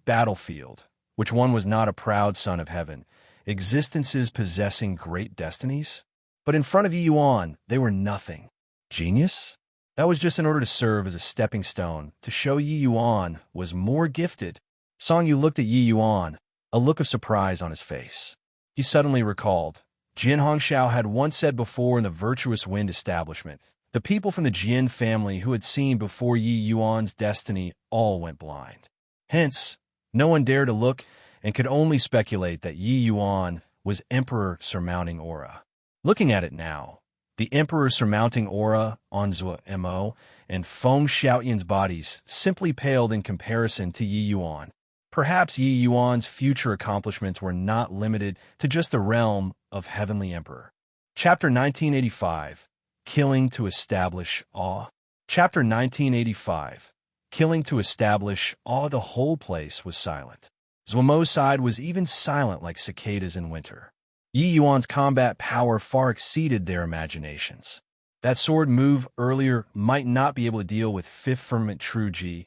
battlefield, which one was not a proud son of heaven, existences possessing great destinies? But in front of Yi Yuan, they were nothing. Genius? That was just in order to serve as a stepping stone to show Yi Yuan was more gifted. Song Yu looked at Yi Yuan, a look of surprise on his face. He suddenly recalled. Jin Hongxiao had once said before in the Virtuous Wind establishment, the people from the Jian family who had seen before Yi Yuan's destiny all went blind. Hence, no one dared to look and could only speculate that Yi Yuan was Emperor surmounting aura. Looking at it now, the Emperor surmounting aura on Zhuo and Feng Xiaoyan's bodies simply paled in comparison to Yi Yuan. Perhaps Yi Yuan's future accomplishments were not limited to just the realm of Heavenly Emperor. Chapter 1985, Killing to Establish Awe. Chapter 1985, Killing to Establish Awe. The whole place was silent. Zhuo's side was even silent like cicadas in winter. Yi Yuan's combat power far exceeded their imaginations. That sword move earlier might not be able to deal with fifth firmament true D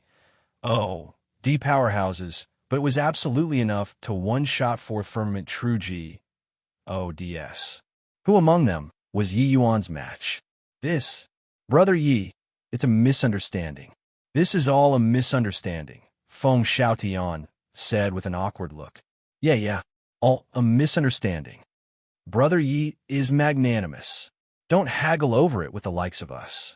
powerhouses, but it was absolutely enough to one-shot fourth firmament true DS. Who among them was Yi Yuan's match? This, Brother Yi, it's a misunderstanding. This is all a misunderstanding, Feng Xiaotian said with an awkward look. Yeah, all a misunderstanding. Brother Yi is magnanimous. Don't haggle over it with the likes of us.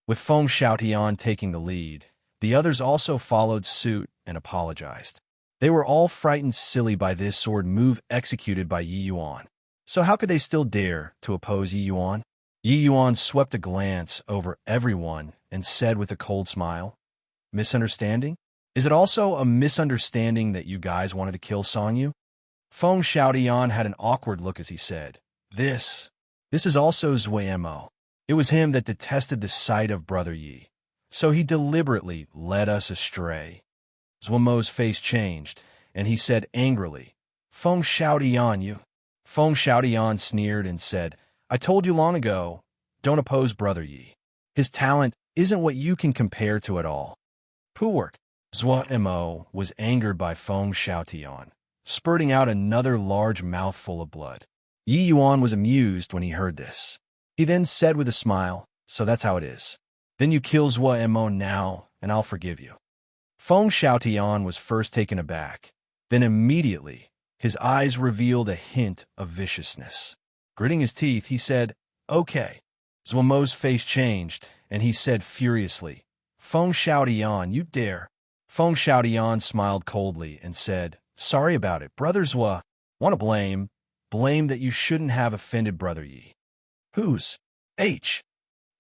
With Feng Xiaotian taking the lead, the others also followed suit and apologized. They were all frightened silly by this sword move executed by Yi Yuan. So how could they still dare to oppose Yi Yuan? Yi Yuan swept a glance over everyone and said with a cold smile, Misunderstanding? Is it also a misunderstanding that you guys wanted to kill Song Yu? Feng Xiaotian had an awkward look as he said, This is also Zhuo. It was him that detested the sight of Brother Yi. So he deliberately led us astray. Zhuo's face changed, and he said angrily, Feng Xiaotian, you. Feng Xiaotian sneered and said, I told you long ago, don't oppose Brother Yi. His talent isn't what you can compare to at all. Pooh work. Zhuo was angered by Feng Xiaotian, spurting out another large mouthful of blood. Yi Yuan was amused when he heard this. He then said with a smile, So that's how it is. Then you kill Zhuo now, and I'll forgive you. Feng Xiaotian was first taken aback. Then immediately, his eyes revealed a hint of viciousness. Gritting his teeth, he said, Okay. Zhuo's face changed, and he said furiously, Feng Xiaotian, you dare. Feng Xiaotian smiled coldly and said, Sorry about it, Brother Zhuo. Want to blame that you shouldn't have offended Brother Yi. Whose?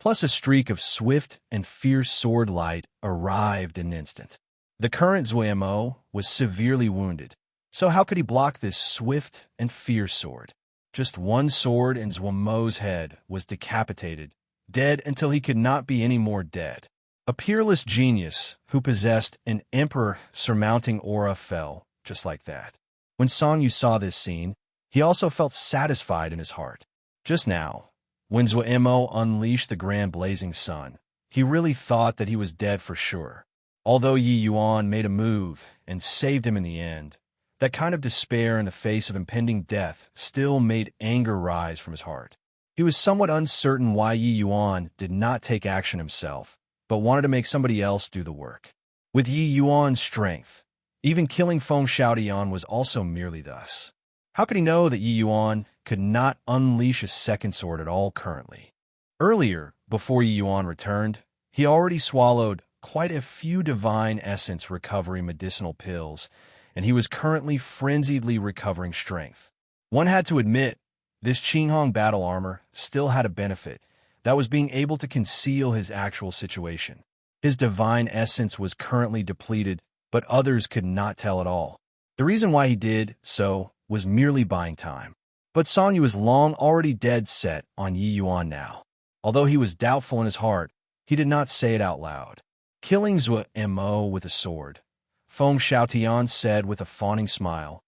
Plus a streak of swift and fierce sword light arrived in an instant. The current Zhuo was severely wounded, So how could he block this swift and fierce sword? Just one sword and Zhuomo's head was decapitated, dead until he could not be any more dead. A peerless genius who possessed an emperor surmounting aura fell just like that. When Song Yu saw this scene, he also felt satisfied in his heart. Just now, when Zhuomo unleashed the grand blazing sun, he really thought that he was dead for sure. Although Yi Yuan made a move and saved him in the end, that kind of despair in the face of impending death still made anger rise from his heart. He was somewhat uncertain why Yi Yuan did not take action himself, but wanted to make somebody else do the work. With Yi Yuan's strength, even killing Feng Xiaotian was also merely thus. How could he know that Yi Yuan could not unleash a second sword at all currently? Earlier, before Yi Yuan returned, he already swallowed quite a few divine essence recovery medicinal pills, and he was currently frenziedly recovering strength. One had to admit, this Qinghong battle armor still had a benefit, that was being able to conceal his actual situation. His divine essence was currently depleted, but others could not tell at all. The reason why he did so was merely buying time. But Song Yu was long already dead set on Yi Yuan now. Although he was doubtful in his heart, he did not say it out loud. Killing Zhuomo with a sword, Feng Xiaotian said with a fawning smile,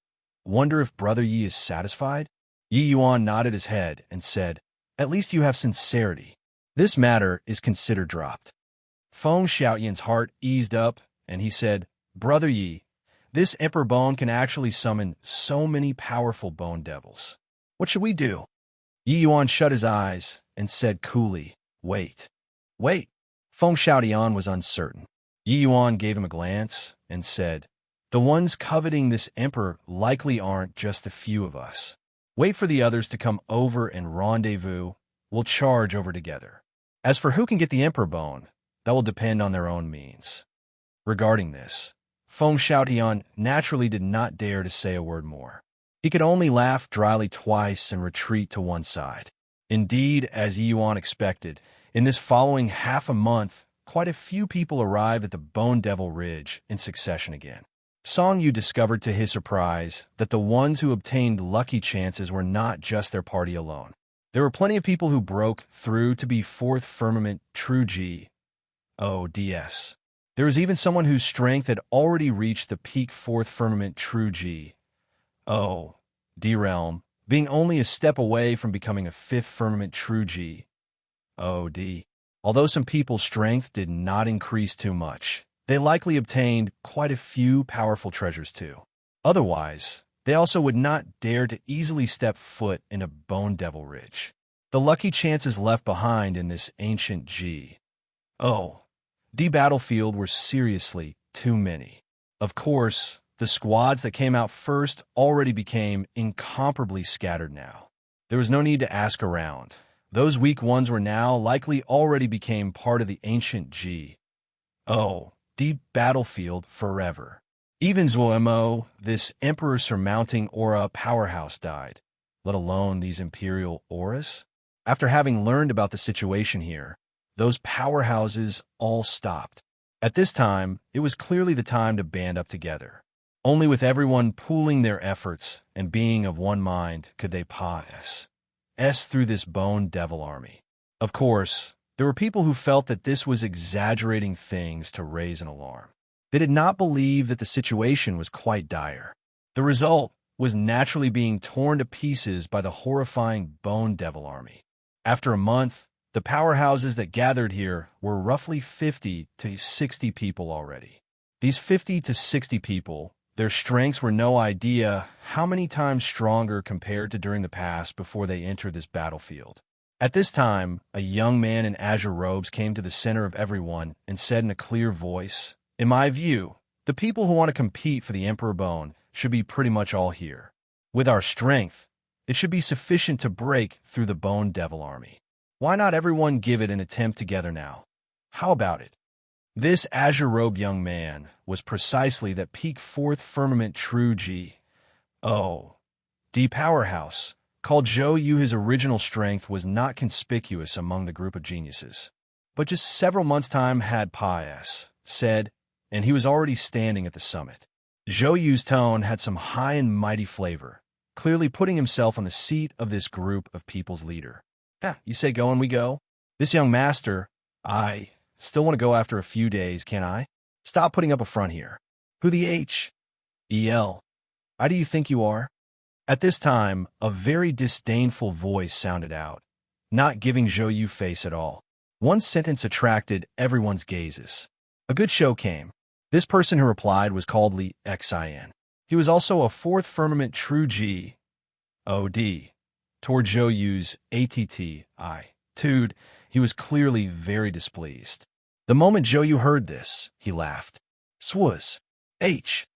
"Wonder if Brother Yi is satisfied?" Yi Yuan nodded his head and said, "At least you have sincerity. This matter is considered dropped." Feng Xiaotian's heart eased up, and he said, "Brother Yi, this Emperor Bone can actually summon so many powerful bone devils. What should we do?" Yi Yuan shut his eyes and said coolly, "Wait. Wait." Feng Xiaotian was uncertain. Yi Yuan gave him a glance and said, "The ones coveting this emperor likely aren't just a few of us. Wait for the others to come over and rendezvous. We'll charge over together. As for who can get the Emperor Bone, that will depend on their own means." Regarding this, Feng Xiaotian naturally did not dare to say a word more. He could only laugh dryly twice and retreat to one side. Indeed, as Yi Yuan expected, in this following half a month, quite a few people arrived at the Bone Devil Ridge in succession again. Song Yu discovered to his surprise that the ones who obtained lucky chances were not just their party alone. There were plenty of people who broke through to be Fourth Firmament True G. ODS. There was even someone whose strength had already reached the peak Fourth Firmament True G. D realm, being only a step away from becoming a Fifth Firmament True G. D. Although some people's strength did not increase too much, they likely obtained quite a few powerful treasures too. Otherwise, they also would not dare to easily step foot in a Bone Devil Ridge. The lucky chances left behind in this ancient D battlefield were seriously too many. Of course, the squads that came out first already became incomparably scattered now. There was no need to ask around. Those weak ones were now likely already became part of the ancient D battlefield forever. Even Zhuomo, this emperor surmounting aura powerhouse, died, let alone these imperial auras. After having learned about the situation here, those powerhouses all stopped. At this time, it was clearly the time to band up together. Only with everyone pooling their efforts and being of one mind could they pass through this Bone Devil army. Of course, there were people who felt that this was exaggerating things to raise an alarm. They did not believe that the situation was quite dire. The result was naturally being torn to pieces by the horrifying Bone Devil army. After a month, the powerhouses that gathered here were roughly 50 to 60 people already. These 50 to 60 people, their strengths were no idea how many times stronger compared to during the past before they entered this battlefield. At this time, a young man in azure robes came to the center of everyone and said in a clear voice, "In my view, the people who want to compete for the Emperor Bone should be pretty much all here. With our strength, it should be sufficient to break through the Bone Devil army. Why not everyone give it an attempt together now? How about it?" This azure-robed young man was precisely that peak Fourth Firmament True G. D powerhouse, called Zhou Yu. His original strength was not conspicuous among the group of geniuses. But just several months' time had passed, and he was already standing at the summit. Zhou Yu's tone had some high and mighty flavor, clearly putting himself on the seat of this group of people's leader. You say go and we go? This young master, I still want to go after a few days, can I? Stop putting up a front here. Who the H.E.L. I do you think you are? At this time, a very disdainful voice sounded out, not giving Zhou Yu face at all. One sentence attracted everyone's gazes. A good show came. This person who replied was called Li Xin. He was also a fourth firmament true G.O.D. Toward Zhou Yu's attitude, he was clearly very displeased. The moment Zhou Yu heard this, he laughed. Swaz. H.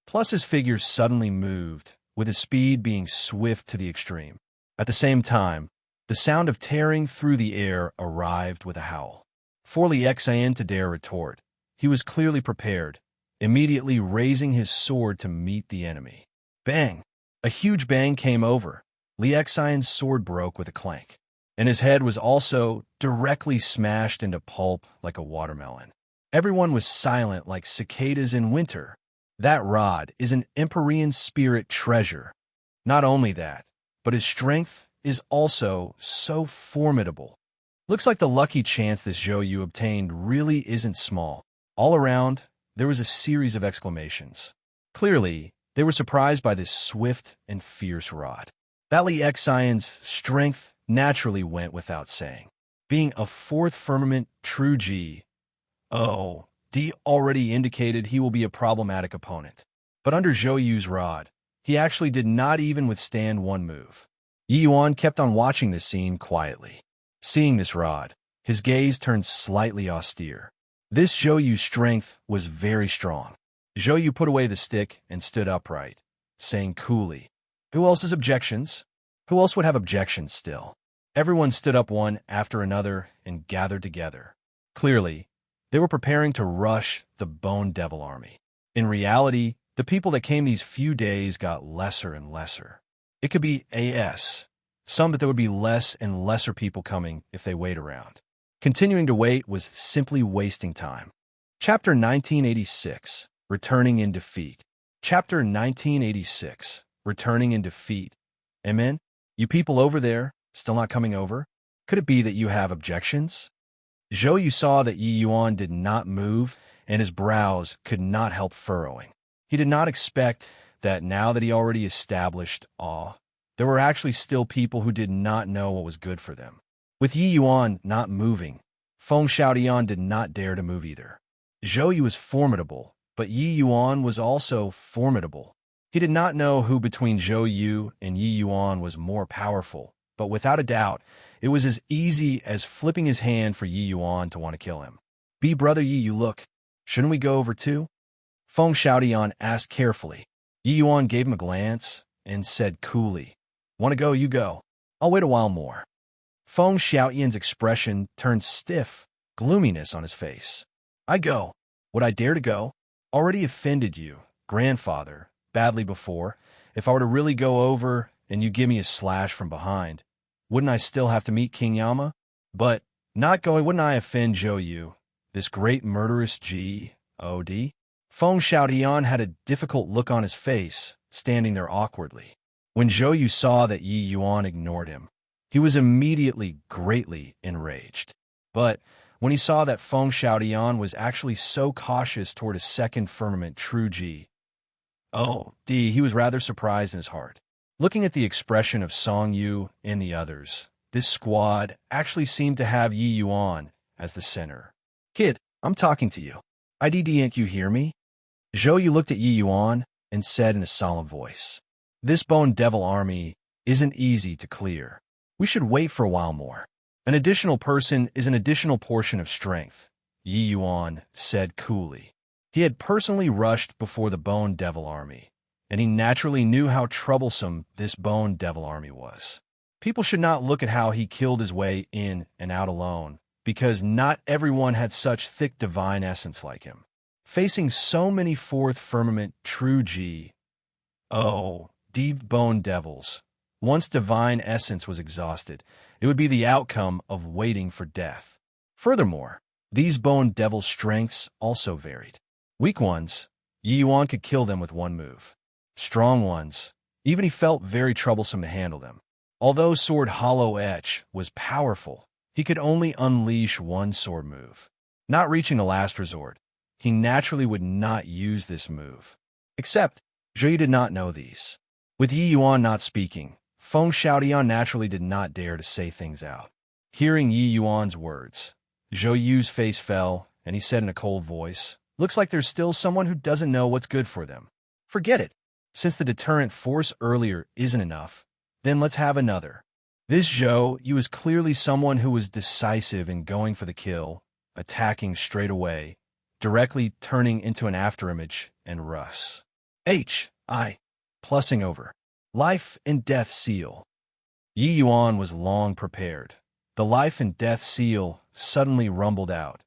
Plus his figure suddenly moved, with his speed being swift to the extreme. At the same time, the sound of tearing through the air arrived with a howl. For Li Xian to dare retort, he was clearly prepared, immediately raising his sword to meet the enemy. Bang! A huge bang came over. Li Xian's sword broke with a clank, and his head was also directly smashed into pulp like a watermelon. Everyone was silent like cicadas in winter. That rod is an Empyrean spirit treasure. Not only that, but his strength is also so formidable. Looks like the lucky chance this Zhou Yu obtained really isn't small. All around, there was a series of exclamations. Clearly, they were surprised by this swift and fierce rod. That Li Xian's strength naturally went without saying. Being a fourth firmament true G.O.D. already indicated he will be a problematic opponent. But under Zhou Yu's rod, he actually did not even withstand one move. Yi Yuan kept on watching this scene quietly. Seeing this rod, his gaze turned slightly austere. This Zhou Yu's strength was very strong. Zhou Yu put away the stick and stood upright, saying coolly, "Who else has objections? Who else would have objections still?" Everyone stood up one after another and gathered together. Clearly, they were preparing to rush the Bone Devil army. In reality, the people that came these few days got lesser and lesser. It could be some that there would be less and lesser people coming if they wait around. Continuing to wait was simply wasting time. Chapter 1986, Returning in Defeat. Chapter 1986, Returning in Defeat. Amen? You people over there, still not coming over? Could it be that you have objections? Zhou Yu saw that Yi Yuan did not move, and his brows could not help furrowing. He did not expect that now that he already established awe, there were actually still people who did not know what was good for them. With Yi Yuan not moving, Feng Xiaodian did not dare to move either. Zhou Yu was formidable, but Yi Yuan was also formidable. He did not know who between Zhou Yu and Yi Yuan was more powerful, but without a doubt, it was as easy as flipping his hand for Yi Yuan to want to kill him. Brother Yi Yu, look, shouldn't we go over too? Feng Xiaodian asked carefully. Yi Yuan gave him a glance and said coolly, "Want to go, you go. I'll wait a while more." Feng Xiaoyan's expression turned stiff, gloominess on his face. "I go. Would I dare to go? Already offended you, grandfather, badly before. If I were to really go over and you give me a slash from behind, wouldn't I still have to meet King Yama? But not going, wouldn't I offend Zhou Yu, this great murderous G.O.D.? Feng Xiaodian had a difficult look on his face, standing there awkwardly. When Zhou Yu saw that Yi Yuan ignored him, he was immediately greatly enraged. But when he saw that Feng Xiaodian was actually so cautious toward a second firmament true G.O.D., he was rather surprised in his heart. Looking at the expression of Song Yu and the others, this squad actually seemed to have Yi Yuan as the center. "Kid, I'm talking to you. Didn't you hear me?" Zhou Yu looked at Yi Yuan and said in a solemn voice, "This Bone Devil army isn't easy to clear. We should wait for a while more. An additional person is an additional portion of strength," Yi Yuan said coolly. He had personally rushed before the Bone Devil army, and he naturally knew how troublesome this Bone Devil army was. People should not look at how he killed his way in and out alone, because not everyone had such thick divine essence like him. Facing so many fourth firmament true G.O.D. Bone Devils, once divine essence was exhausted, it would be the outcome of waiting for death. Furthermore, these Bone Devil strengths also varied. Weak ones, Yi Yuan could kill them with one move. Strong ones. Even he felt very troublesome to handle them. Although Sword Hollow Etch was powerful, he could only unleash one sword move. Not reaching the last resort, he naturally would not use this move. Except, Zhou Yu did not know these. With Yi Yuan not speaking, Feng Xiaotian naturally did not dare to say things out. Hearing Yi Yuan's words, Zhou Yu's face fell, and he said in a cold voice, "Looks like there's still someone who doesn't know what's good for them. Forget it. Since the deterrent force earlier isn't enough, then let's have another." This Zhou Yu was clearly someone who was decisive in going for the kill, attacking straight away, directly turning into an afterimage and Russ. Plussing over. Life and Death Seal. Yi Yuan was long prepared. The Life and Death Seal suddenly rumbled out,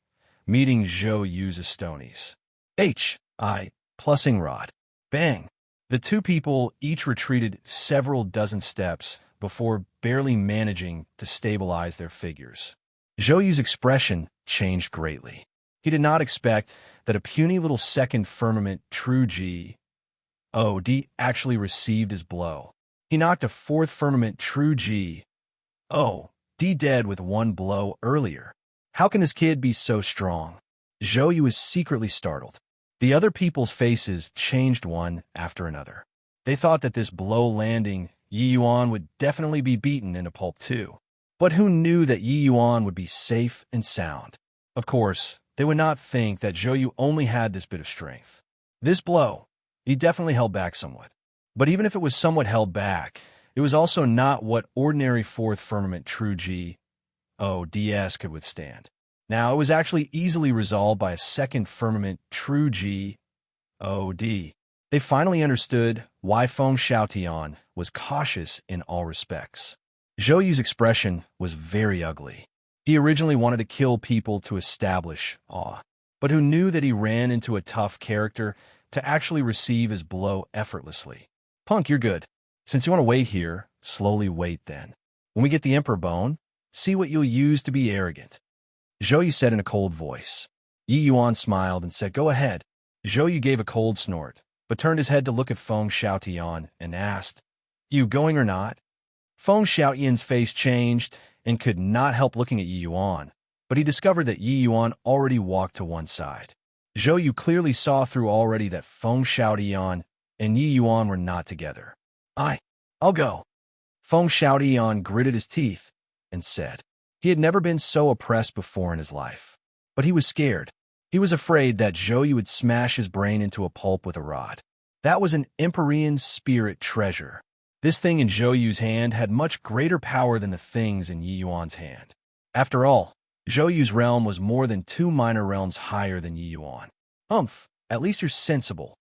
meeting Zhou Yu's Astonies. Plussing Rod. Bang! The two people each retreated several dozen steps before barely managing to stabilize their figures. Zhou Yu's expression changed greatly. He did not expect that a puny little second firmament True G.O.D. actually received his blow. He knocked a fourth firmament True G.O.D. dead with one blow earlier. How can this kid be so strong? Zhou Yu was secretly startled. The other people's faces changed one after another. They thought that this blow landing, Yi Yuan would definitely be beaten into pulp too. But who knew that Yi Yuan would be safe and sound? Of course, they would not think that Zhou Yu only had this bit of strength. This blow, he definitely held back somewhat. But even if it was somewhat held back, it was also not what ordinary fourth firmament True G.O.D.S. could withstand. Now, it was actually easily resolved by a second firmament True G.O.D. They finally understood why Feng Xiaotian was cautious in all respects. Zhou Yu's expression was very ugly. He originally wanted to kill people to establish awe, but who knew that he ran into a tough character to actually receive his blow effortlessly. Punk, you're good. Since you want to wait here, slowly wait then. When we get the Emperor Bone, see what you'll use to be arrogant. Zhou Yu said in a cold voice. Yi Yuan smiled and said, "Go ahead." Zhou Yu gave a cold snort, but turned his head to look at Feng Xiaotian and asked, "You going or not?" Feng Xiaotian's face changed and could not help looking at Yi Yuan, but he discovered that Yi Yuan already walked to one side. Zhou Yu clearly saw through already that Feng Xiaotian and Yi Yuan were not together. I'll go." Feng Xiaotian gritted his teeth and said. He had never been so oppressed before in his life. But he was scared. He was afraid that Zhou Yu would smash his brain into a pulp with a rod. That was an Empyrean spirit treasure. This thing in Zhou Yu's hand had much greater power than the things in Yi Yuan's hand. After all, Zhou Yu's realm was more than 2 minor realms higher than Yi Yuan. At least you're sensible,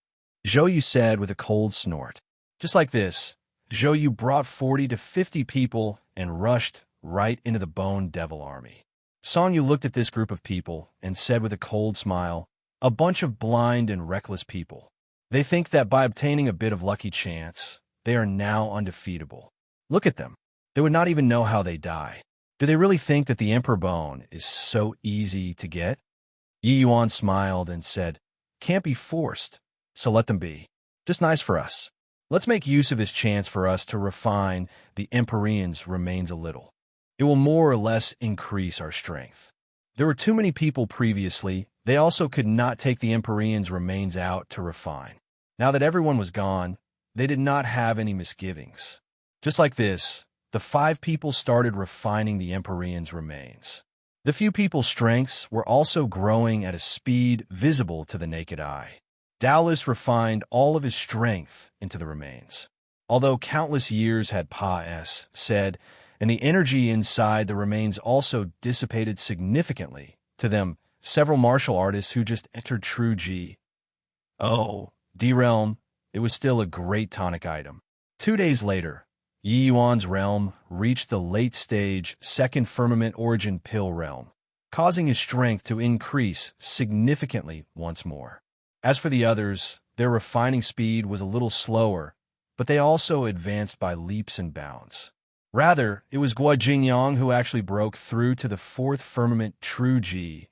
Zhou Yu said with a cold snort. Just like this, Zhou Yu brought 40 to 50 people and rushed right into the Bone Devil army. Song Yu looked at this group of people and said with a cold smile, "A bunch of blind and reckless people. They think that by obtaining a bit of lucky chance, they are now undefeatable. Look at them. They would not even know how they die. Do they really think that the Emperor Bone is so easy to get?" Yi Yuan smiled and said, "Can't be forced, so let them be. Just nice for us. Let's make use of this chance for us to refine the Empyrean's remains a little. It will more or less increase our strength. There were too many people previously. They also could not take the Empyrean's remains out to refine. Now that everyone was gone, they did not have any misgivings. Just like this, the 5 people started refining the Empyrean's remains. The few people's strengths were also growing at a speed visible to the naked eye. Dallas refined all of his strength into the remains. Although countless years had said, and the energy inside the remains also dissipated significantly. To them, several martial artists who just entered True G.O.D. realm, it was still a great tonic item. 2 days later, Yi Yuan's realm reached the late-stage second firmament origin pill realm, causing his strength to increase significantly once more. As for the others, their refining speed was a little slower, but they also advanced by leaps and bounds. Rather, it was Guo Jingyang who actually broke through to the 4th firmament True G.O.D.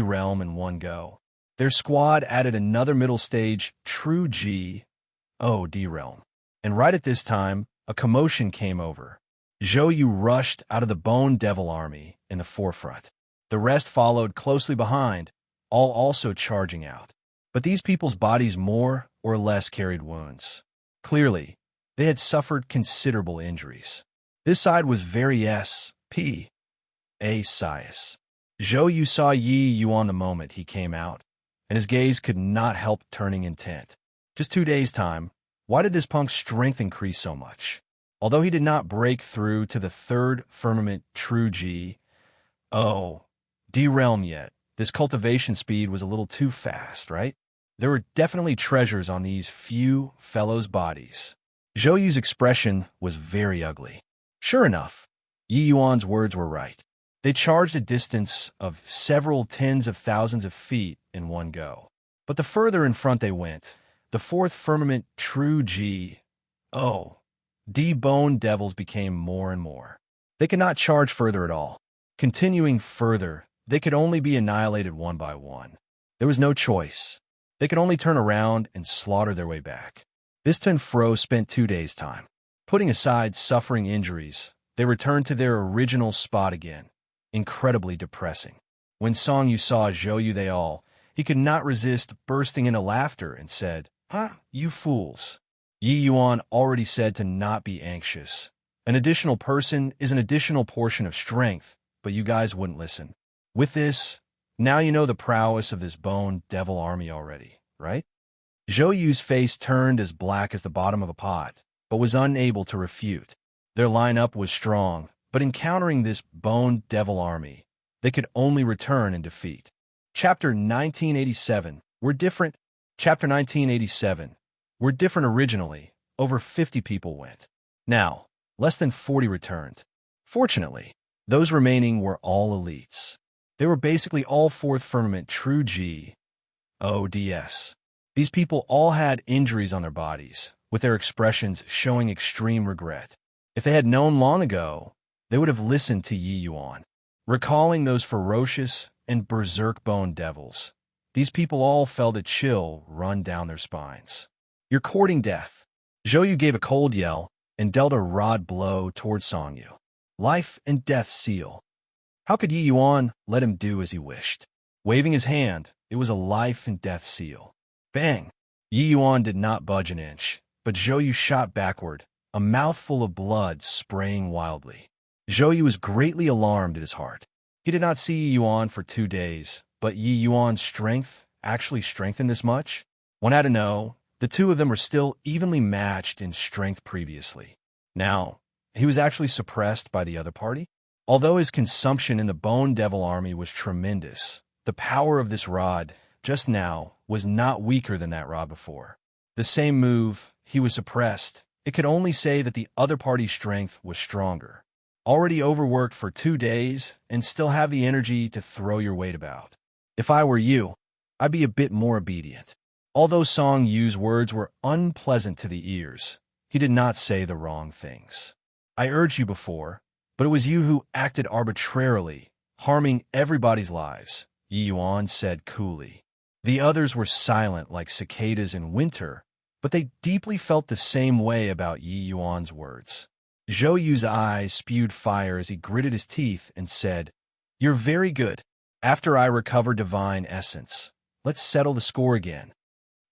realm in one go. Their squad added another middle stage true G.O.D. realm. And right at this time, a commotion came over. Zhou Yu rushed out of the Bone Devil army in the forefront. The rest followed closely behind, all also charging out. But these people's bodies more or less carried wounds. Clearly, they had suffered considerable injuries. This side was very S.P. A. Sias. Zhou Yu saw Yi Yuan the moment he came out, and his gaze could not help turning intent. Just 2 days' time, why did this punk's strength increase so much? Although he did not break through to the third firmament true G.O.D. realm yet, this cultivation speed was a little too fast, right? There were definitely treasures on these few fellows' bodies. Zhou Yu's expression was very ugly. Sure enough, Yi Yuan's words were right. They charged a distance of several tens of thousands of feet in one go. But the further in front they went, the fourth firmament true G.O.D. Bone Devils became more and more. They could not charge further at all. Continuing further, they could only be annihilated one by one. There was no choice. They could only turn around and slaughter their way back. This Tenfro spent 2 days' time. Putting aside suffering injuries, they returned to their original spot again. Incredibly depressing. When Song Yu saw Zhou Yu he could not resist bursting into laughter and said, "Huh, you fools." Yi Yuan already said to not be anxious. An additional person is an additional portion of strength, but you guys wouldn't listen. With this, now you know the prowess of this Bone Devil army already, right? Zhou Yu's face turned as black as the bottom of a pot, but was unable to refute. Their lineup was strong, but encountering this Bone Devil army, they could only return in defeat. Chapter 1987 were different. Chapter 1987 were different originally. Over 50 people went. Now, less than 40 returned. Fortunately, those remaining were all elites. They were basically all fourth firmament true G.O.D.S. These people all had injuries on their bodies, with their expressions showing extreme regret. If they had known long ago, they would have listened to Yi Yuan. Recalling those ferocious and berserk Bone Devils, these people all felt a chill run down their spines. "You're courting death." Zhou Yu gave a cold yell and dealt a rod blow towards Song Yu. Life and death seal. How could Yi Yuan let him do as he wished? Waving his hand, it was a life and death seal. Bang! Yi Yuan did not budge an inch, but Zhou Yu shot backward, a mouthful of blood spraying wildly. Zhou Yu was greatly alarmed at his heart. He did not see Yi Yuan for 2 days, but Yi Yuan's strength actually strengthened this much? One had to know, the two of them were still evenly matched in strength previously. Now, he was actually suppressed by the other party? Although his consumption in the Bone Devil army was tremendous, the power of this rod, just now, was not weaker than that rod before. The same move, he was suppressed. It could only say that the other party's strength was stronger. Already overworked for 2 days, and still have the energy to throw your weight about. If I were you, I'd be a bit more obedient. Although Song Yu's words were unpleasant to the ears, he did not say the wrong things. I urged you before, but it was you who acted arbitrarily, harming everybody's lives, Yi Yuan said coolly. The others were silent like cicadas in winter, but they deeply felt the same way about Yi Yuan's words. Zhou Yu's eyes spewed fire as he gritted his teeth and said, "You're very good. After I recover divine essence, let's settle the score again."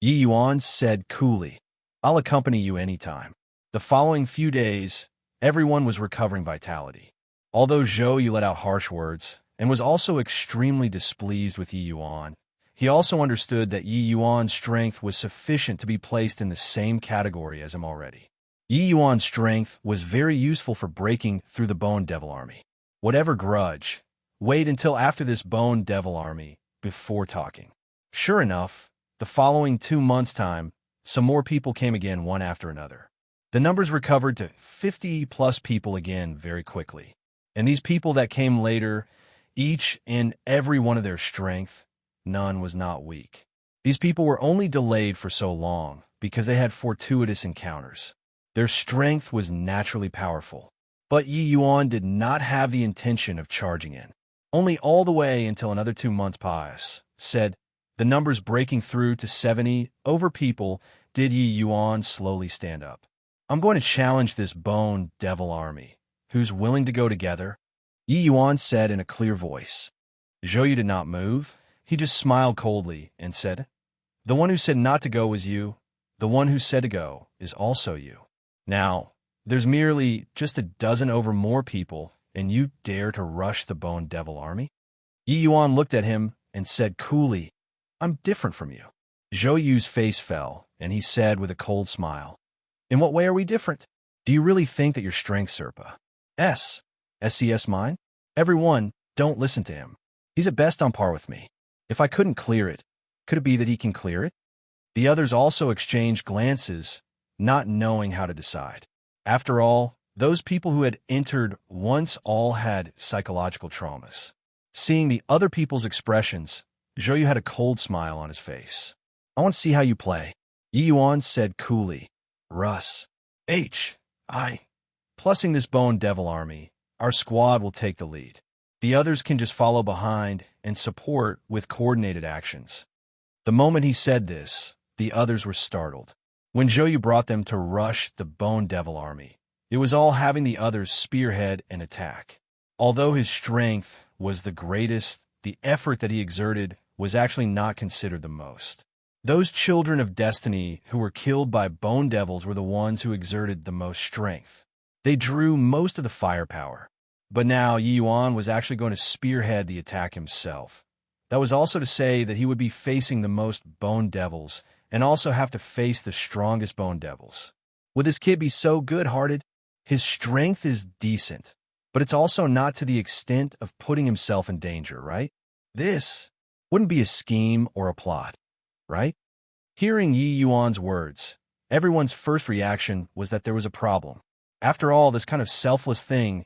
Yi Yuan said coolly, "I'll accompany you anytime." The following few days, everyone was recovering vitality. Although Zhou Yu let out harsh words and was also extremely displeased with Yi Yuan, he also understood that Yi Yuan's strength was sufficient to be placed in the same category as him already. Yi Yuan's strength was very useful for breaking through the Bone Devil army. Whatever grudge, wait until after this Bone Devil army before talking. Sure enough, the following 2 months' time, some more people came again one after another. The numbers recovered to 50-plus people again very quickly. And these people that came later, each and every one of their strength, none was not weak. These people were only delayed for so long because they had fortuitous encounters. Their strength was naturally powerful. But Yi Yuan did not have the intention of charging in. Only all the way until another 2 months pass, said, The numbers breaking through to 70 over people, did Yi Yuan slowly stand up. I'm going to challenge this bone devil army. Who's willing to go together? Yi Yuan said in a clear voice. Zhou Yu did not move. He just smiled coldly and said, the one who said not to go was you. The one who said to go is also you. Now, there's merely just a dozen over more people, and you dare to rush the bone devil army? Yi Yuan looked at him and said coolly, I'm different from you. Zhou Yu's face fell, and he said with a cold smile, in what way are we different? Do you really think that your strength, Serpa? SCS mine? Everyone, don't listen to him. He's at best on par with me. If I couldn't clear it, could it be that he can clear it? The others also exchanged glances, not knowing how to decide. After all, those people who had entered once all had psychological traumas. Seeing the other people's expressions, Zhou Yu had a cold smile on his face. I want to see how you play. Yi Yuan said coolly. Russ. Plussing this bone devil army, our squad will take the lead. The others can just follow behind and support with coordinated actions. The moment he said this, the others were startled. When Zhou Yu brought them to rush the bone devil army, it was all having the others spearhead and attack. Although his strength was the greatest, the effort that he exerted was actually not considered the most. Those children of destiny who were killed by bone devils were the ones who exerted the most strength. They drew most of the firepower. But now Yi Yuan was actually going to spearhead the attack himself. That was also to say that he would be facing the most bone devils and also have to face the strongest bone devils. Would this kid be so good-hearted? His strength is decent, but it's also not to the extent of putting himself in danger, right? This wouldn't be a scheme or a plot, right? Hearing Yi Yuan's words, everyone's first reaction was that there was a problem. After all, this kind of selfless thing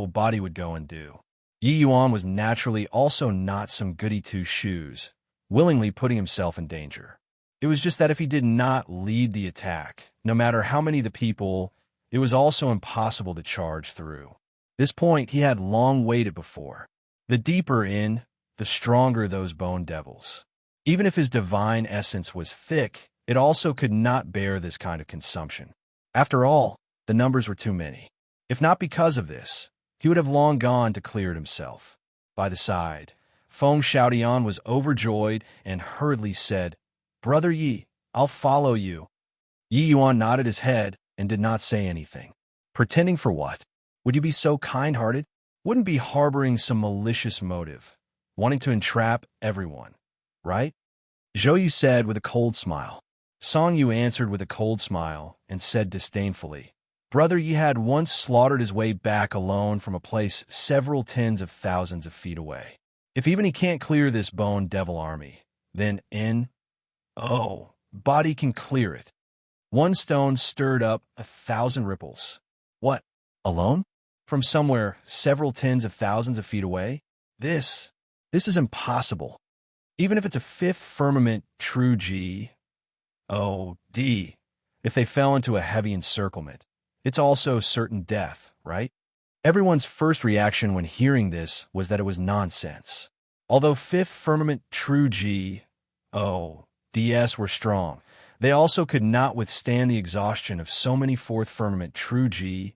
body would go and do. Yi Yuan was naturally also not some goody two-shoes, willingly putting himself in danger. It was just that if he did not lead the attack, no matter how many the people, it was also impossible to charge through. This point he had long waited before. The deeper in, the stronger those bone devils. Even if his divine essence was thick, it also could not bear this kind of consumption. After all, the numbers were too many. If not because of this, he would have long gone to clear it himself. By the side, Feng Xiaotian was overjoyed and hurriedly said, Brother Yi, I'll follow you. Yi Yuan nodded his head and did not say anything. Pretending for what? Would you be so kind-hearted? Wouldn't be harboring some malicious motive, wanting to entrap everyone, right? Zhou Yu said with a cold smile. Song Yu answered with a cold smile and said disdainfully, Brother Yi had once slaughtered his way back alone from a place several tens of thousands of feet away. If even he can't clear this bone devil army, then body can clear it. One stone stirred up 1,000 ripples. What? Alone? From somewhere several tens of thousands of feet away? This is impossible. Even if it's a fifth firmament true G, if they fell into a heavy encirclement, it's also certain death, right? Everyone's first reaction when hearing this was that it was nonsense. Although fifth firmament true G, DS were strong, they also could not withstand the exhaustion of so many fourth firmament true G,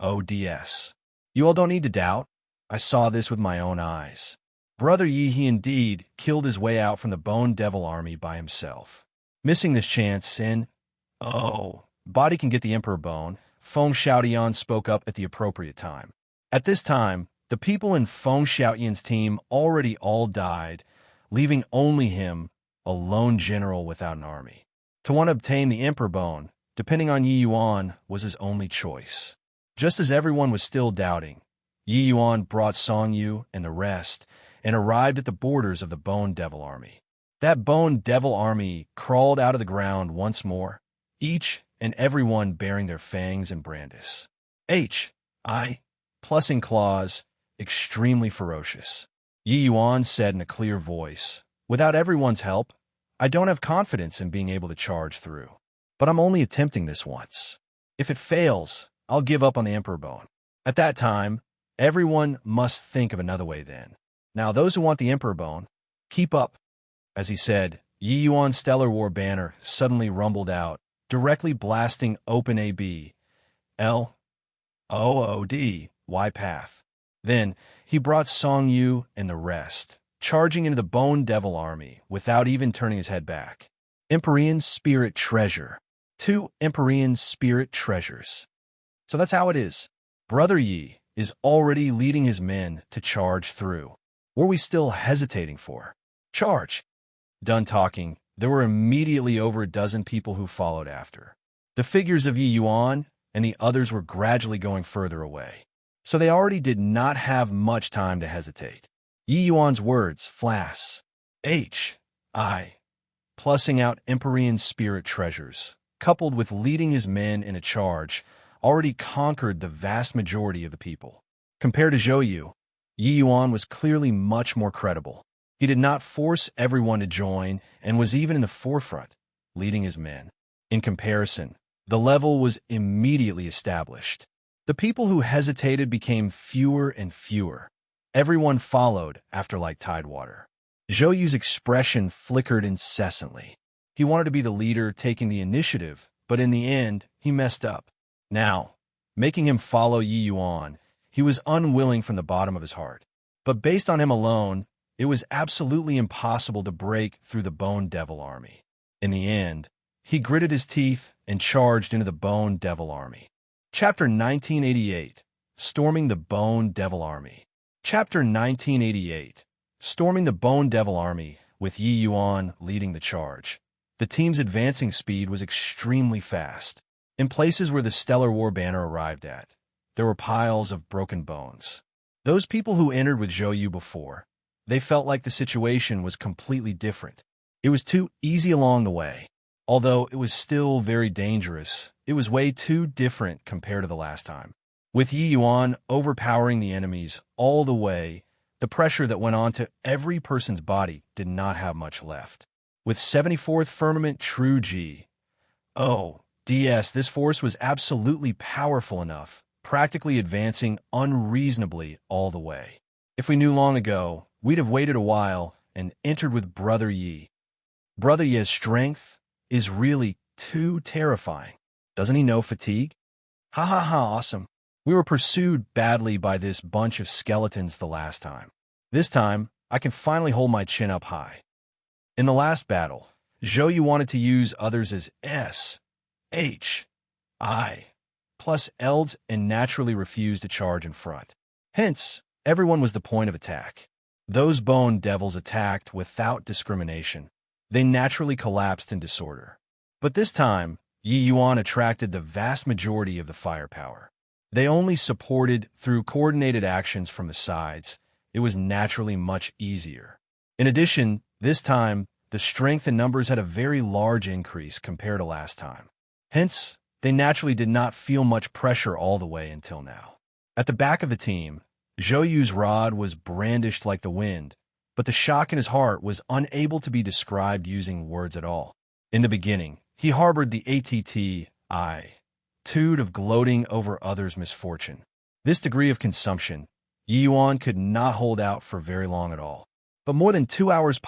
DS. You all don't need to doubt. I saw this with my own eyes. Brother Yi, he indeed killed his way out from the bone devil army by himself. Missing this chance body can get the emperor bone, Feng Xiaotian spoke up at the appropriate time. At this time, the people in Feng Xiaotian's team already all died, leaving only him, a lone general without an army. To want to obtain the emperor bone, depending on Yi Yuan, was his only choice. Just as everyone was still doubting, Yi Yuan brought Song Yu and the rest and arrived at the borders of the bone devil army. That bone devil army crawled out of the ground once more, each and everyone bearing their fangs and brandis. Plussing claws, extremely ferocious. Yi Yuan said in a clear voice, Without everyone's help, I don't have confidence in being able to charge through. But I'm only attempting this once. If it fails, I'll give up on the emperor bone. At that time, everyone must think of another way then. Now those who want the emperor bone, Keep up. As he said, Yi Yuan's stellar war banner suddenly rumbled out, directly blasting open AB, L-O-O-D-Y path. Then, he brought Song Yu and the rest, charging into the Bone Devil army without even turning his head back. Empyrean Spirit Treasure. 2 Empyrean Spirit Treasures. So that's how it is. Brother Yi is already leading his men to charge through. What are we still hesitating for? Charge! Done talking, there were immediately over a dozen people who followed after. The figures of Yi Yuan and the others were gradually going further away, so they already did not have much time to hesitate. Yi Yuan's words, flash, H-I, plussing out Empyrean Spirit Treasures, coupled with leading his men in a charge, already conquered the vast majority of the people. Compared to Zhou Yu, Yi Yuan was clearly much more credible. He did not force everyone to join and was even in the forefront, leading his men. In comparison, the level was immediately established. The people who hesitated became fewer and fewer. Everyone followed after like tidewater. Zhou Yu's expression flickered incessantly. He wanted to be the leader taking the initiative, but in the end, he messed up. Now, making him follow Yi Yuan, he was unwilling from the bottom of his heart. But based on him alone, it was absolutely impossible to break through the Bone Devil army. In the end, he gritted his teeth and charged into the Bone Devil army. Chapter 1988, Storming the Bone Devil Army. Chapter 1988, Storming the Bone Devil Army, with Yi Yuan leading the charge. The team's advancing speed was extremely fast. In places where the Stellar War banner arrived at, there were piles of broken bones. Those people who entered with Zhou Yu before, they felt like the situation was completely different. It was too easy along the way. Although it was still very dangerous, it was way too different compared to the last time. With Yi Yuan overpowering the enemies all the way, the pressure that went on to every person's body did not have much left. With 74th Firmament True G. DS, this force was absolutely powerful enough, practically advancing unreasonably all the way. If we knew long ago, we'd have waited a while and entered with Brother Yi. Brother Yi's strength is really too terrifying. Doesn't he know fatigue? Ha ha ha, awesome. We were pursued badly by this bunch of skeletons the last time. This time, I can finally hold my chin up high. In the last battle, Zhou Yu wanted to use others as S, H, I, plus Eld and naturally refused to charge in front. Hence, everyone was the point of attack. Those bone devils attacked without discrimination. They naturally collapsed in disorder. But this time, Yi Yuan attracted the vast majority of the firepower. They only supported through coordinated actions from the sides. It was naturally much easier. In addition, this time, the strength and numbers had a very large increase compared to last time. Hence, they naturally did not feel much pressure all the way until now. At the back of the team, Zhou Yu's rod was brandished like the wind, but the shock in his heart was unable to be described using words at all. In the beginning, he harbored the attitude of gloating over others' misfortune. This degree of consumption, Yi Yuan could not hold out for very long at all. But more than 2 hours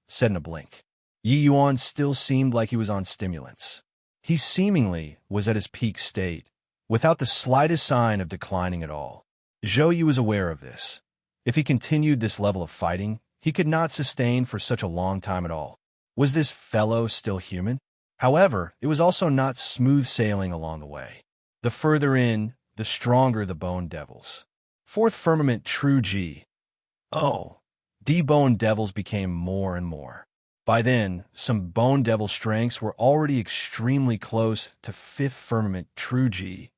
said in a blink. Yi Yuan still seemed like he was on stimulants. He seemingly was at his peak state, without the slightest sign of declining at all. Zhou Yu was aware of this. If he continued this level of fighting, he could not sustain for such a long time at all. Was this fellow still human? However, it was also not smooth sailing along the way. The further in, the stronger the bone devils. 4th Firmament True G. Bone devils became more and more. By then, some bone devil strengths were already extremely close to 5th Firmament True G.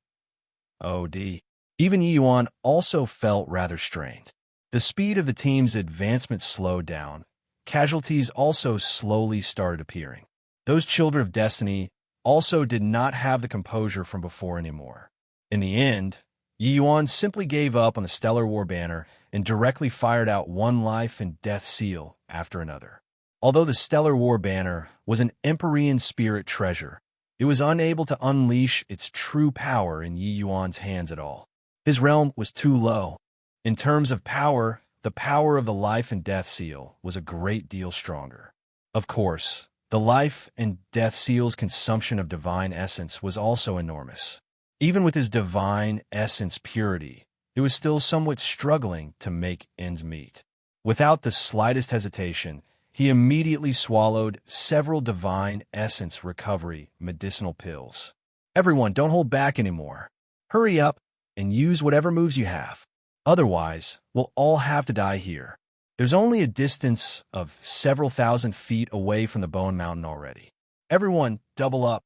Even Yi Yuan also felt rather strained. The speed of the team's advancement slowed down. Casualties also slowly started appearing. Those children of destiny also did not have the composure from before anymore. In the end, Yi Yuan simply gave up on the Stellar War banner and directly fired out one life and death seal after another. Although the Stellar War banner was an Empyrean spirit treasure, it was unable to unleash its true power in Yi Yuan's hands at all. His realm was too low. In terms of power, the power of the life and death seal was a great deal stronger. Of course, the life and death seal's consumption of divine essence was also enormous. Even with his divine essence purity, it was still somewhat struggling to make ends meet. Without the slightest hesitation, he immediately swallowed several divine essence recovery medicinal pills. Everyone, don't hold back anymore. Hurry up and use whatever moves you have. Otherwise, we'll all have to die here. There's only a distance of several thousand feet away from the Bone Mountain already. Everyone, double up,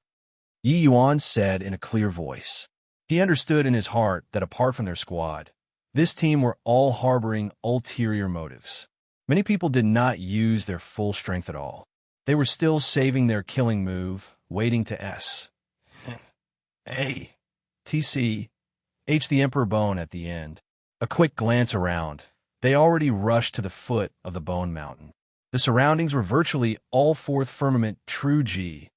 Yi Yuan said in a clear voice. He understood in his heart that apart from their squad, this team were all harboring ulterior motives. Many people did not use their full strength at all. They were still saving their killing move, waiting to H the Emperor Bone at the end. A quick glance around. They already rushed to the foot of the Bone Mountain. The surroundings were virtually all fourth firmament true D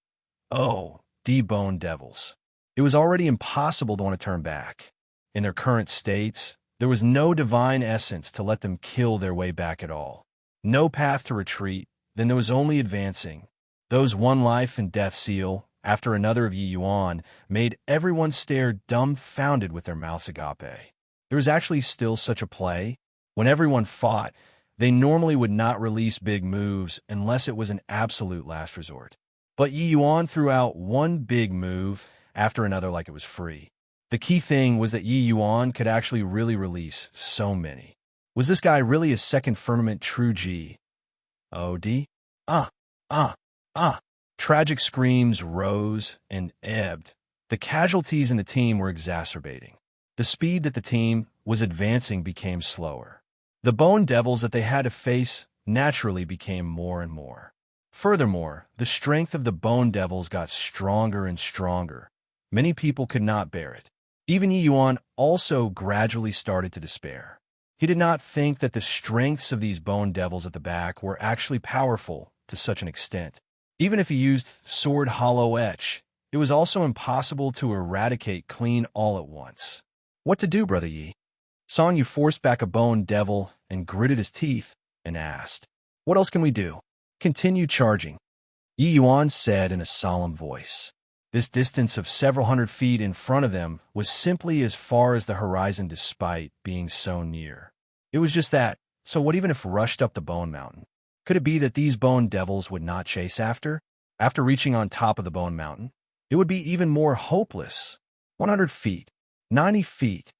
Bone Devils. It was already impossible to want to turn back. In their current states, there was no divine essence to let them kill their way back at all. No path to retreat, then there was only advancing. Those one life and death seal, after another of Yi Yuan, made everyone stare dumbfounded with their mouths agape. There was actually still such a play. When everyone fought, they normally would not release big moves unless it was an absolute last resort. But Yi Yuan threw out one big move after another like it was free. The key thing was that Yi Yuan could actually really release so many. Was this guy really a second firmament true G-O-D? Tragic screams rose and ebbed. The casualties in the team were exacerbating. The speed that the team was advancing became slower. The Bone Devils that they had to face naturally became more and more. Furthermore, the strength of the Bone Devils got stronger and stronger. Many people could not bear it. Even Yi Yuan also gradually started to despair. He did not think that the strengths of these Bone Devils at the back were actually powerful to such an extent. Even if he used Sword Hollow Etch, it was also impossible to eradicate clean all at once. What to do, Brother Yi? Song Yu forced back a Bone Devil and gritted his teeth and asked, "What else can we do?" "Continue charging," Yi Yuan said in a solemn voice. This distance of several hundred feet in front of them was simply as far as the horizon despite being so near. It was just that, so what even if rushed up the Bone Mountain? Could it be that these Bone Devils would not chase after? After reaching on top of the Bone Mountain, it would be even more hopeless. 100 feet, 90 feet,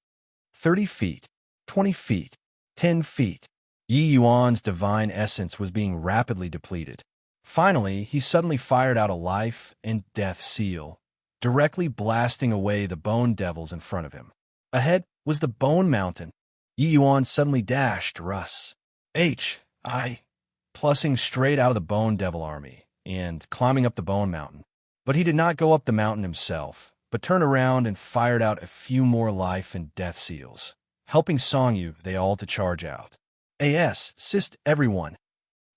30 feet, 20 feet, 10 feet. Yi Yuan's divine essence was being rapidly depleted. Finally, he suddenly fired out a life and death seal, directly blasting away the Bone Devils in front of him. Ahead was the Bone Mountain. Yi Yuan suddenly dashed plussing straight out of the Bone Devil army and climbing up the Bone Mountain. But he did not go up the mountain himself, but turned around and fired out a few more life and death seals, helping Song Yu they all to charge out. Assist everyone,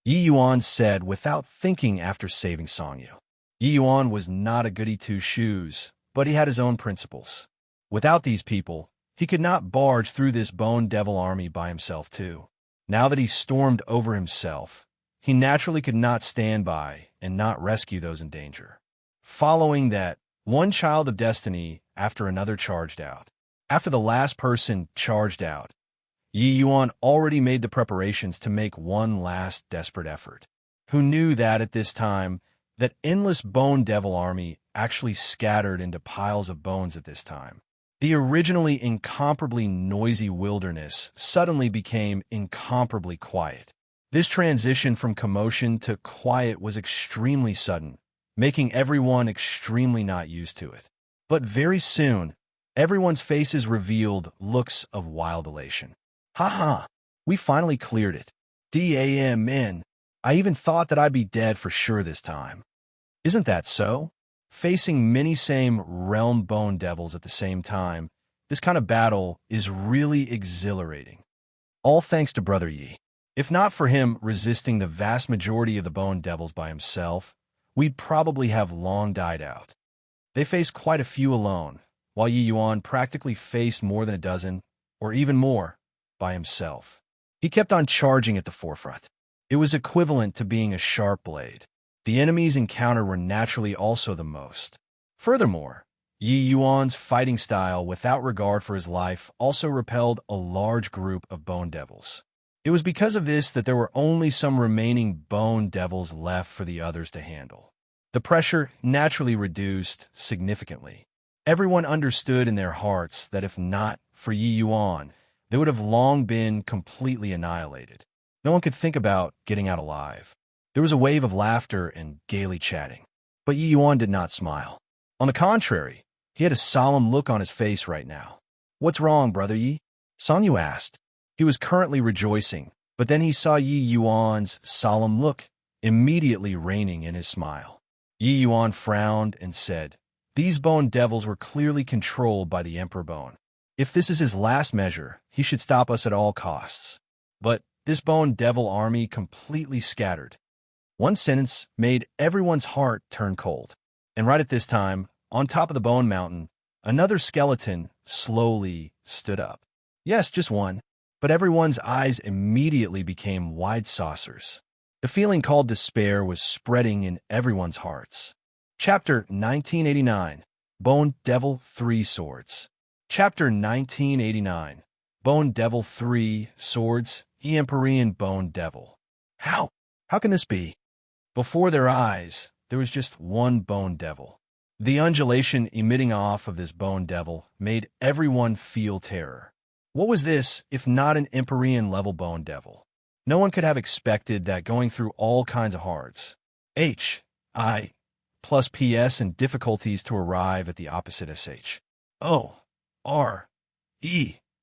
Yi Yuan said without thinking after saving Song Yu. Yi Yuan was not a goody two-shoes, but he had his own principles. Without these people, he could not barge through this Bone Devil army by himself too. Now that he stormed over himself, he naturally could not stand by and not rescue those in danger. Following that, one child of destiny after another charged out. After the last person charged out, Yi Yuan already made the preparations to make one last desperate effort. Who knew that at this time, that endless Bone Devil army actually scattered into piles of bones at this time? The originally incomparably noisy wilderness suddenly became incomparably quiet. This transition from commotion to quiet was extremely sudden, making everyone extremely not used to it. But very soon, everyone's faces revealed looks of wild elation. "Ha, we finally cleared it. Damn, I even thought that I'd be dead for sure this time." Isn't that so? Facing many same realm Bone Devils at the same time, this kind of battle is really exhilarating. All thanks to Brother Yi. If not for him resisting the vast majority of the Bone Devils by himself, we'd probably have long died out. They faced quite a few alone, while Yi Yuan practically faced more than a dozen, or even more, by himself. He kept on charging at the forefront. It was equivalent to being a sharp blade. The enemies encountered were naturally also the most. Furthermore, Yi Yuan's fighting style, without regard for his life, also repelled a large group of bone devils. It was because of this that there were only some remaining bone devils left for the others to handle. The pressure naturally reduced significantly. Everyone understood in their hearts that if not for Yi Yuan, they would have long been completely annihilated. No one could think about getting out alive. There was a wave of laughter and gaily chatting. But Yi Yuan did not smile. On the contrary, he had a solemn look on his face right now. "What's wrong, Brother Yi?" Song Yu asked. He was currently rejoicing, but then he saw Yi Yuan's solemn look, immediately reining in his smile. Yi Yuan frowned and said, "These bone devils were clearly controlled by the Emperor Bone. If this is his last measure, he should stop us at all costs." But this bone devil army completely scattered. One sentence made everyone's heart turn cold. And right at this time, on top of the bone mountain, another skeleton slowly stood up. Yes, just one, but everyone's eyes immediately became wide saucers. The feeling called despair was spreading in everyone's hearts. Chapter 1989, Bone Devil 3 Swords. Chapter 1989, Bone Devil 3 Swords, the Empyrean Bone Devil. How can this be? Before their eyes, there was just one bone devil. The undulation emitting off of this bone devil made everyone feel terror. What was this if not an Empyrean-level bone devil? No one could have expected that going through all kinds of hards, H-I plus PS and difficulties to arrive at the opposite SH. O-R-E.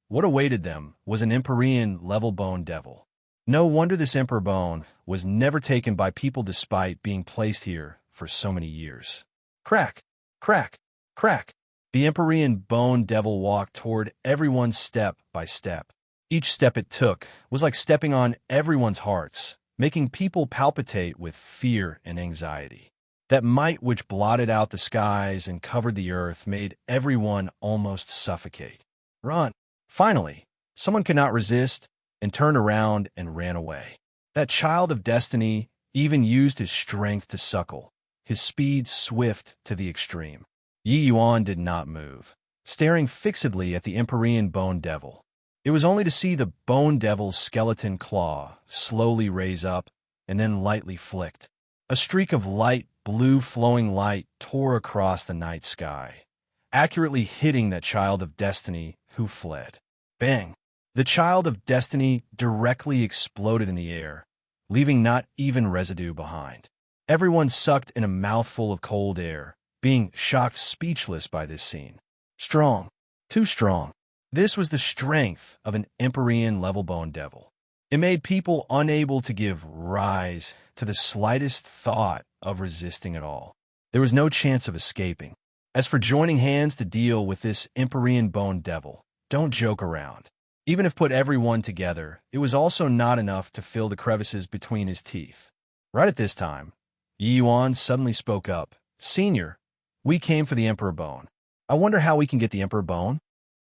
What awaited them was an Empyrean-level bone devil. No wonder this Emperor Bone was never taken by people despite being placed here for so many years. Crack, crack, crack. The Empyrean Bone Devil walked toward everyone step by step. Each step it took was like stepping on everyone's hearts, making people palpitate with fear and anxiety. That might which blotted out the skies and covered the earth made everyone almost suffocate. Run! Finally, someone could not resist and turned around and ran away. That child of destiny even used his strength to suckle, his speed swift to the extreme. Yi Yuan did not move, staring fixedly at the Empyrean Bone Devil. It was only to see the Bone Devil's skeleton claw slowly raise up and then lightly flicked. A streak of light blue flowing light tore across the night sky, accurately hitting that child of destiny who fled. Bang! The child of destiny directly exploded in the air, leaving not even residue behind. Everyone sucked in a mouthful of cold air, being shocked speechless by this scene. Strong. Too strong. This was the strength of an Empyrean-level bone devil. It made people unable to give rise to the slightest thought of resisting at all. There was no chance of escaping. As for joining hands to deal with this Empyrean bone devil, don't joke around. Even if put everyone together, it was also not enough to fill the crevices between his teeth. Right at this time, Yi Yuan suddenly spoke up. "Senior, we came for the Emperor Bone. I wonder how we can get the Emperor Bone?"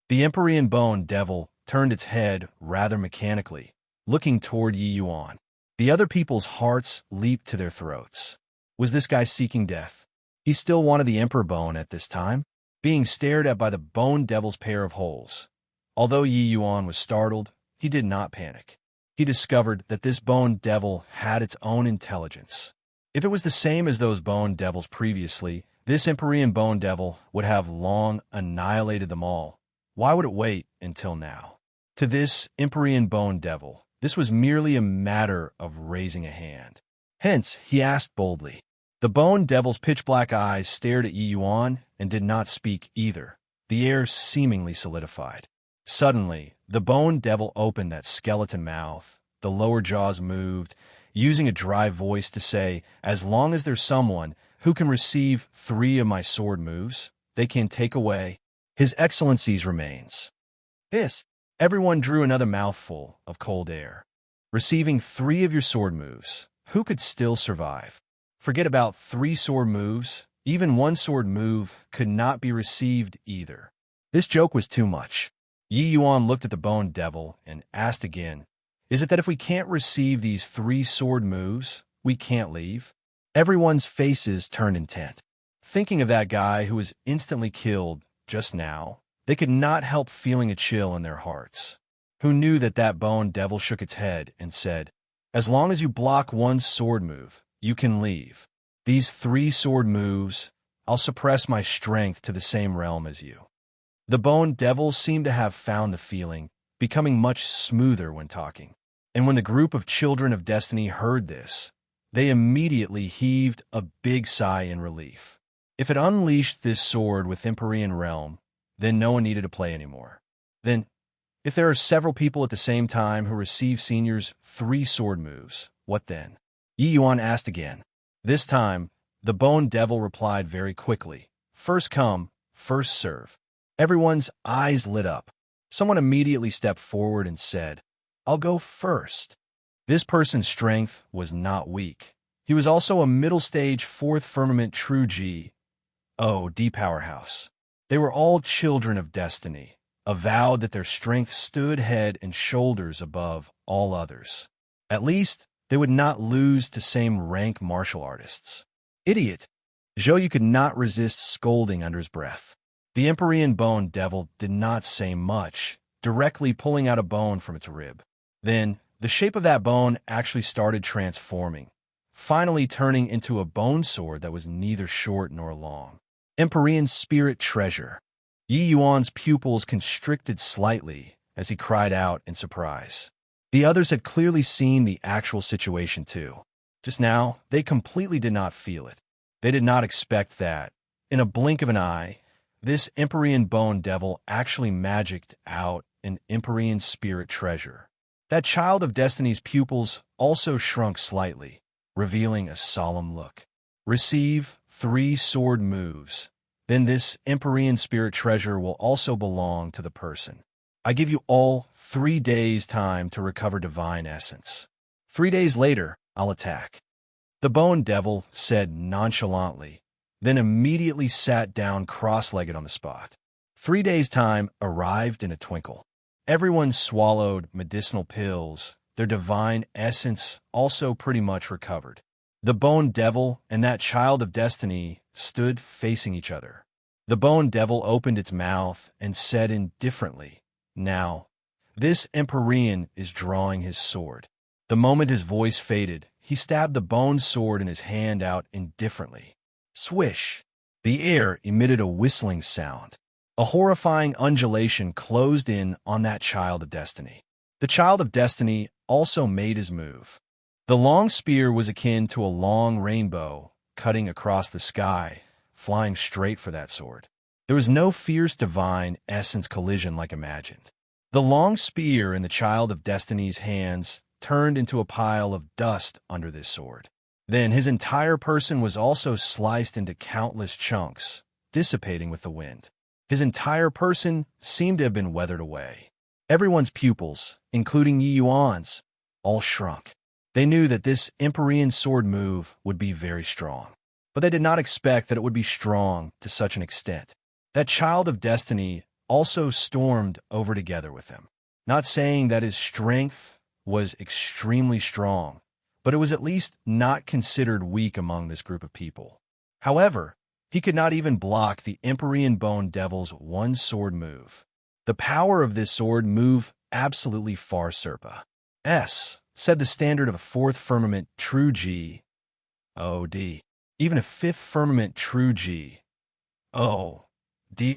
The Empyrean Bone Devil turned its head rather mechanically, looking toward Yi Yuan. The other people's hearts leaped to their throats. Was this guy seeking death? He still wanted the Emperor Bone at this time, being stared at by the Bone Devil's pair of holes. Although Yi Yuan was startled, he did not panic. He discovered that this Bone Devil had its own intelligence. If it was the same as those Bone Devils previously, this Empyrean Bone Devil would have long annihilated them all. Why would it wait until now? To this Empyrean Bone Devil, this was merely a matter of raising a hand. Hence, he asked boldly. The Bone Devil's pitch-black eyes stared at Yi Yuan and did not speak either. The air seemingly solidified. Suddenly, the Bone Devil opened that skeleton mouth. The lower jaws moved, using a dry voice to say, "As long as there's someone who can receive 3 of my sword moves, they can take away His Excellency's remains." This. Everyone drew another mouthful of cold air. Receiving 3 of your sword moves, who could still survive? Forget about 3 sword moves. Even 1 sword move could not be received either. This joke was too much. Yi Yuan looked at the Bone Devil and asked again, Is it that if we can't receive these 3 sword moves, we can't leave? Everyone's faces turned intent. Thinking of that guy who was instantly killed just now, they could not help feeling a chill in their hearts. Who knew that that bone devil shook its head and said, "As long as you block 1 sword move, you can leave. These 3 sword moves, I'll suppress my strength to the same realm as you." The bone devil seemed to have found the feeling, becoming much smoother when talking. And when the group of children of destiny heard this, they immediately heaved a big sigh in relief. If it unleashed this sword with Empyrean realm, then no one needed to play anymore. Then, if there are several people at the same time who receive Senior's 3 sword moves, what then? Yi Yuan asked again. This time, the bone devil replied very quickly, "First come, first serve." Everyone's eyes lit up. Someone immediately stepped forward and said, "I'll go first." This person's strength was not weak. He was also a middle-stage 4th firmament true G.O.D. powerhouse. They were all children of destiny, avowed that their strength stood head and shoulders above all others. At least, they would not lose to same rank martial artists. "Idiot!" Zhou Yu could not resist scolding under his breath. The Empyrean bone devil did not say much, directly pulling out a bone from its rib. Then, the shape of that bone actually started transforming, finally turning into a bone sword that was neither short nor long. Empyrean spirit treasure. Yi Yuan's pupils constricted slightly as he cried out in surprise. The others had clearly seen the actual situation too. Just now, they completely did not feel it. They did not expect that, in a blink of an eye, this Empyrean bone devil actually magicked out an Empyrean spirit treasure. That child of destiny's pupils also shrunk slightly, revealing a solemn look. Receive 3 sword moves. Then this Empyrean spirit treasure will also belong to the person. I give you all 3 days' time to recover divine essence. 3 days later, I'll attack. The bone devil said nonchalantly, then immediately sat down cross-legged on the spot. 3 days' time arrived in a twinkle. Everyone swallowed medicinal pills. Their divine essence also pretty much recovered. The bone devil and that child of destiny stood facing each other. The bone devil opened its mouth and said indifferently, "Now, this Empyrean is drawing his sword." The moment his voice faded, he stabbed the bone sword in his hand out indifferently. Swish! The air emitted a whistling sound. A horrifying undulation closed in on that child of destiny. The child of destiny also made his move. The long spear was akin to a long rainbow cutting across the sky, flying straight for that sword. There was no fierce divine essence collision like imagined. The long spear in the child of destiny's hands turned into a pile of dust under this sword. Then his entire person was also sliced into countless chunks, dissipating with the wind. His entire person seemed to have been weathered away. Everyone's pupils, including Yi Yuan's, all shrunk. They knew that this Empyrean sword move would be very strong, but they did not expect that it would be strong to such an extent. That child of destiny also stormed over together with him, not saying that his strength was extremely strong, but it was at least not considered weak among this group of people. However, he could not even block the Empyrean bone devil's 1 sword move. The power of this sword move absolutely far surpassed, said the standard of a 4th firmament true G.O.D. Even a 5th firmament true G.O.D.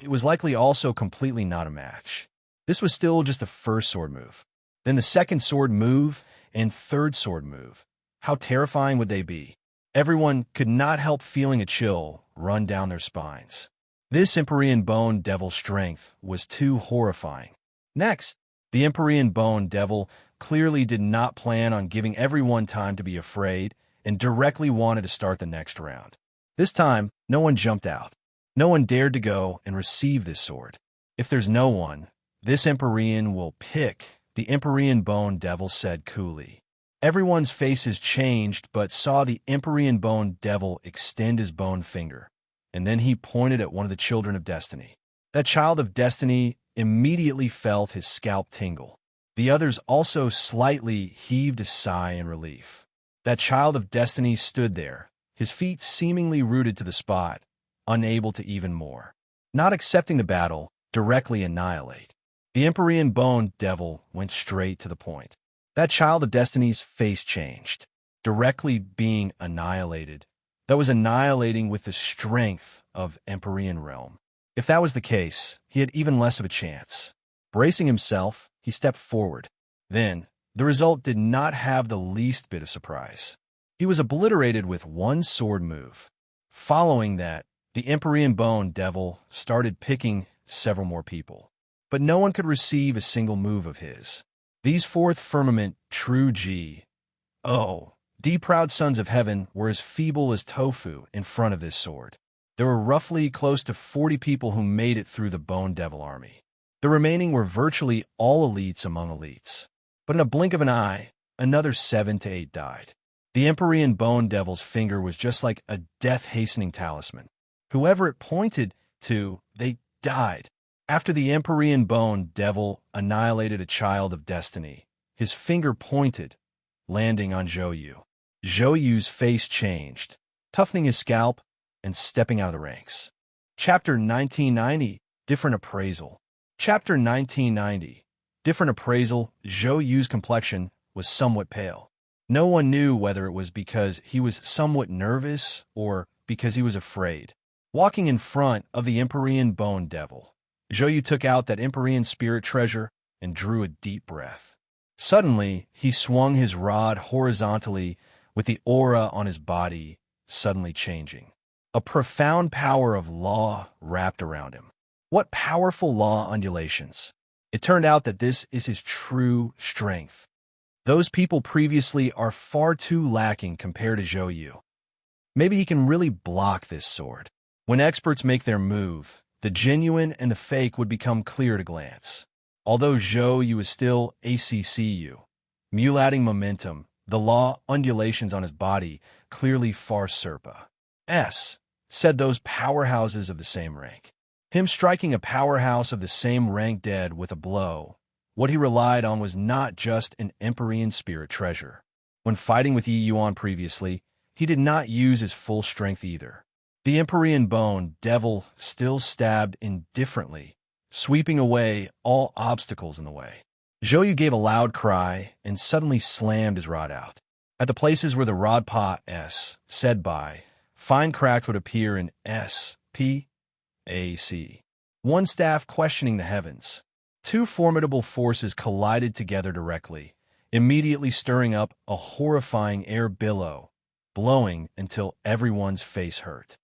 was likely also completely not a match. This was still just the 1st sword move. Then the 2nd sword move and 3rd sword move. How terrifying would they be? Everyone could not help feeling a chill run down their spines. This Empyrean bone devil's strength was too horrifying. Next, the Empyrean bone devil clearly did not plan on giving everyone time to be afraid and directly wanted to start the next round. This time, no one jumped out. No one dared to go and receive this sword. If there's no one, this Empyrean will pick, the Empyrean bone devil said coolly. Everyone's faces changed but saw the Empyrean bone devil extend his bone finger, and then he pointed at one of the children of destiny. That child of destiny immediately felt his scalp tingle. The others also slightly heaved a sigh in relief. That child of destiny stood there, his feet seemingly rooted to the spot, unable to even more. Not accepting the battle, directly annihilate. The Empyrean Bone Devil went straight to the point. That child of destiny's face changed, directly being annihilated. That was annihilating with the strength of Empyrean realm. If that was the case, he had even less of a chance. Bracing himself, he stepped forward. Then, the result did not have the least bit of surprise. He was obliterated with one sword move. Following that, the Empyrean Bone Devil started picking several more people. But no one could receive a single move of his. These fourth firmament true D proud sons of heaven were as feeble as tofu in front of this sword. There were roughly close to 40 people who made it through the Bone Devil army. The remaining were virtually all elites among elites. But in a blink of an eye, another 7 to 8 died. The Empyrean Bone Devil's finger was just like a death-hastening talisman. Whoever it pointed to, they died. After the Empyrean Bone Devil annihilated a child of destiny, his finger pointed, landing on Zhou Yu. Zhou Yu's face changed, toughening his scalp and stepping out of the ranks. Chapter 1990, Different Appraisal. Chapter 1990, Different Appraisal. Zhou Yu's complexion was somewhat pale. No one knew whether it was because he was somewhat nervous or because he was afraid. Walking in front of the Empyrean Bone Devil, Zhou Yu took out that Empyrean spirit treasure and drew a deep breath. Suddenly, he swung his rod horizontally with the aura on his body suddenly changing. A profound power of law wrapped around him. What powerful law undulations! It turned out that this is his true strength. Those people previously are far too lacking compared to Zhou Yu. Maybe he can really block this sword. When experts make their move, the genuine and the fake would become clear at a glance. Although Zhou Yu is still ACCU, mulating momentum, the law undulations on his body clearly far surpa. Said those powerhouses of the same rank. Him striking a powerhouse of the same rank dead with a blow, what he relied on was not just an Empyrean spirit treasure. When fighting with Yi Yuan previously, he did not use his full strength either. The Empyrean Bone Devil still stabbed indifferently, sweeping away all obstacles in the way. Zhou Yu gave a loud cry and suddenly slammed his rod out. At the places where the rod pa said by, fine cracks would appear in S-P-A-C. One staff questioning the heavens. Two formidable forces collided together directly, immediately stirring up a horrifying air billow, blowing until everyone's face hurt.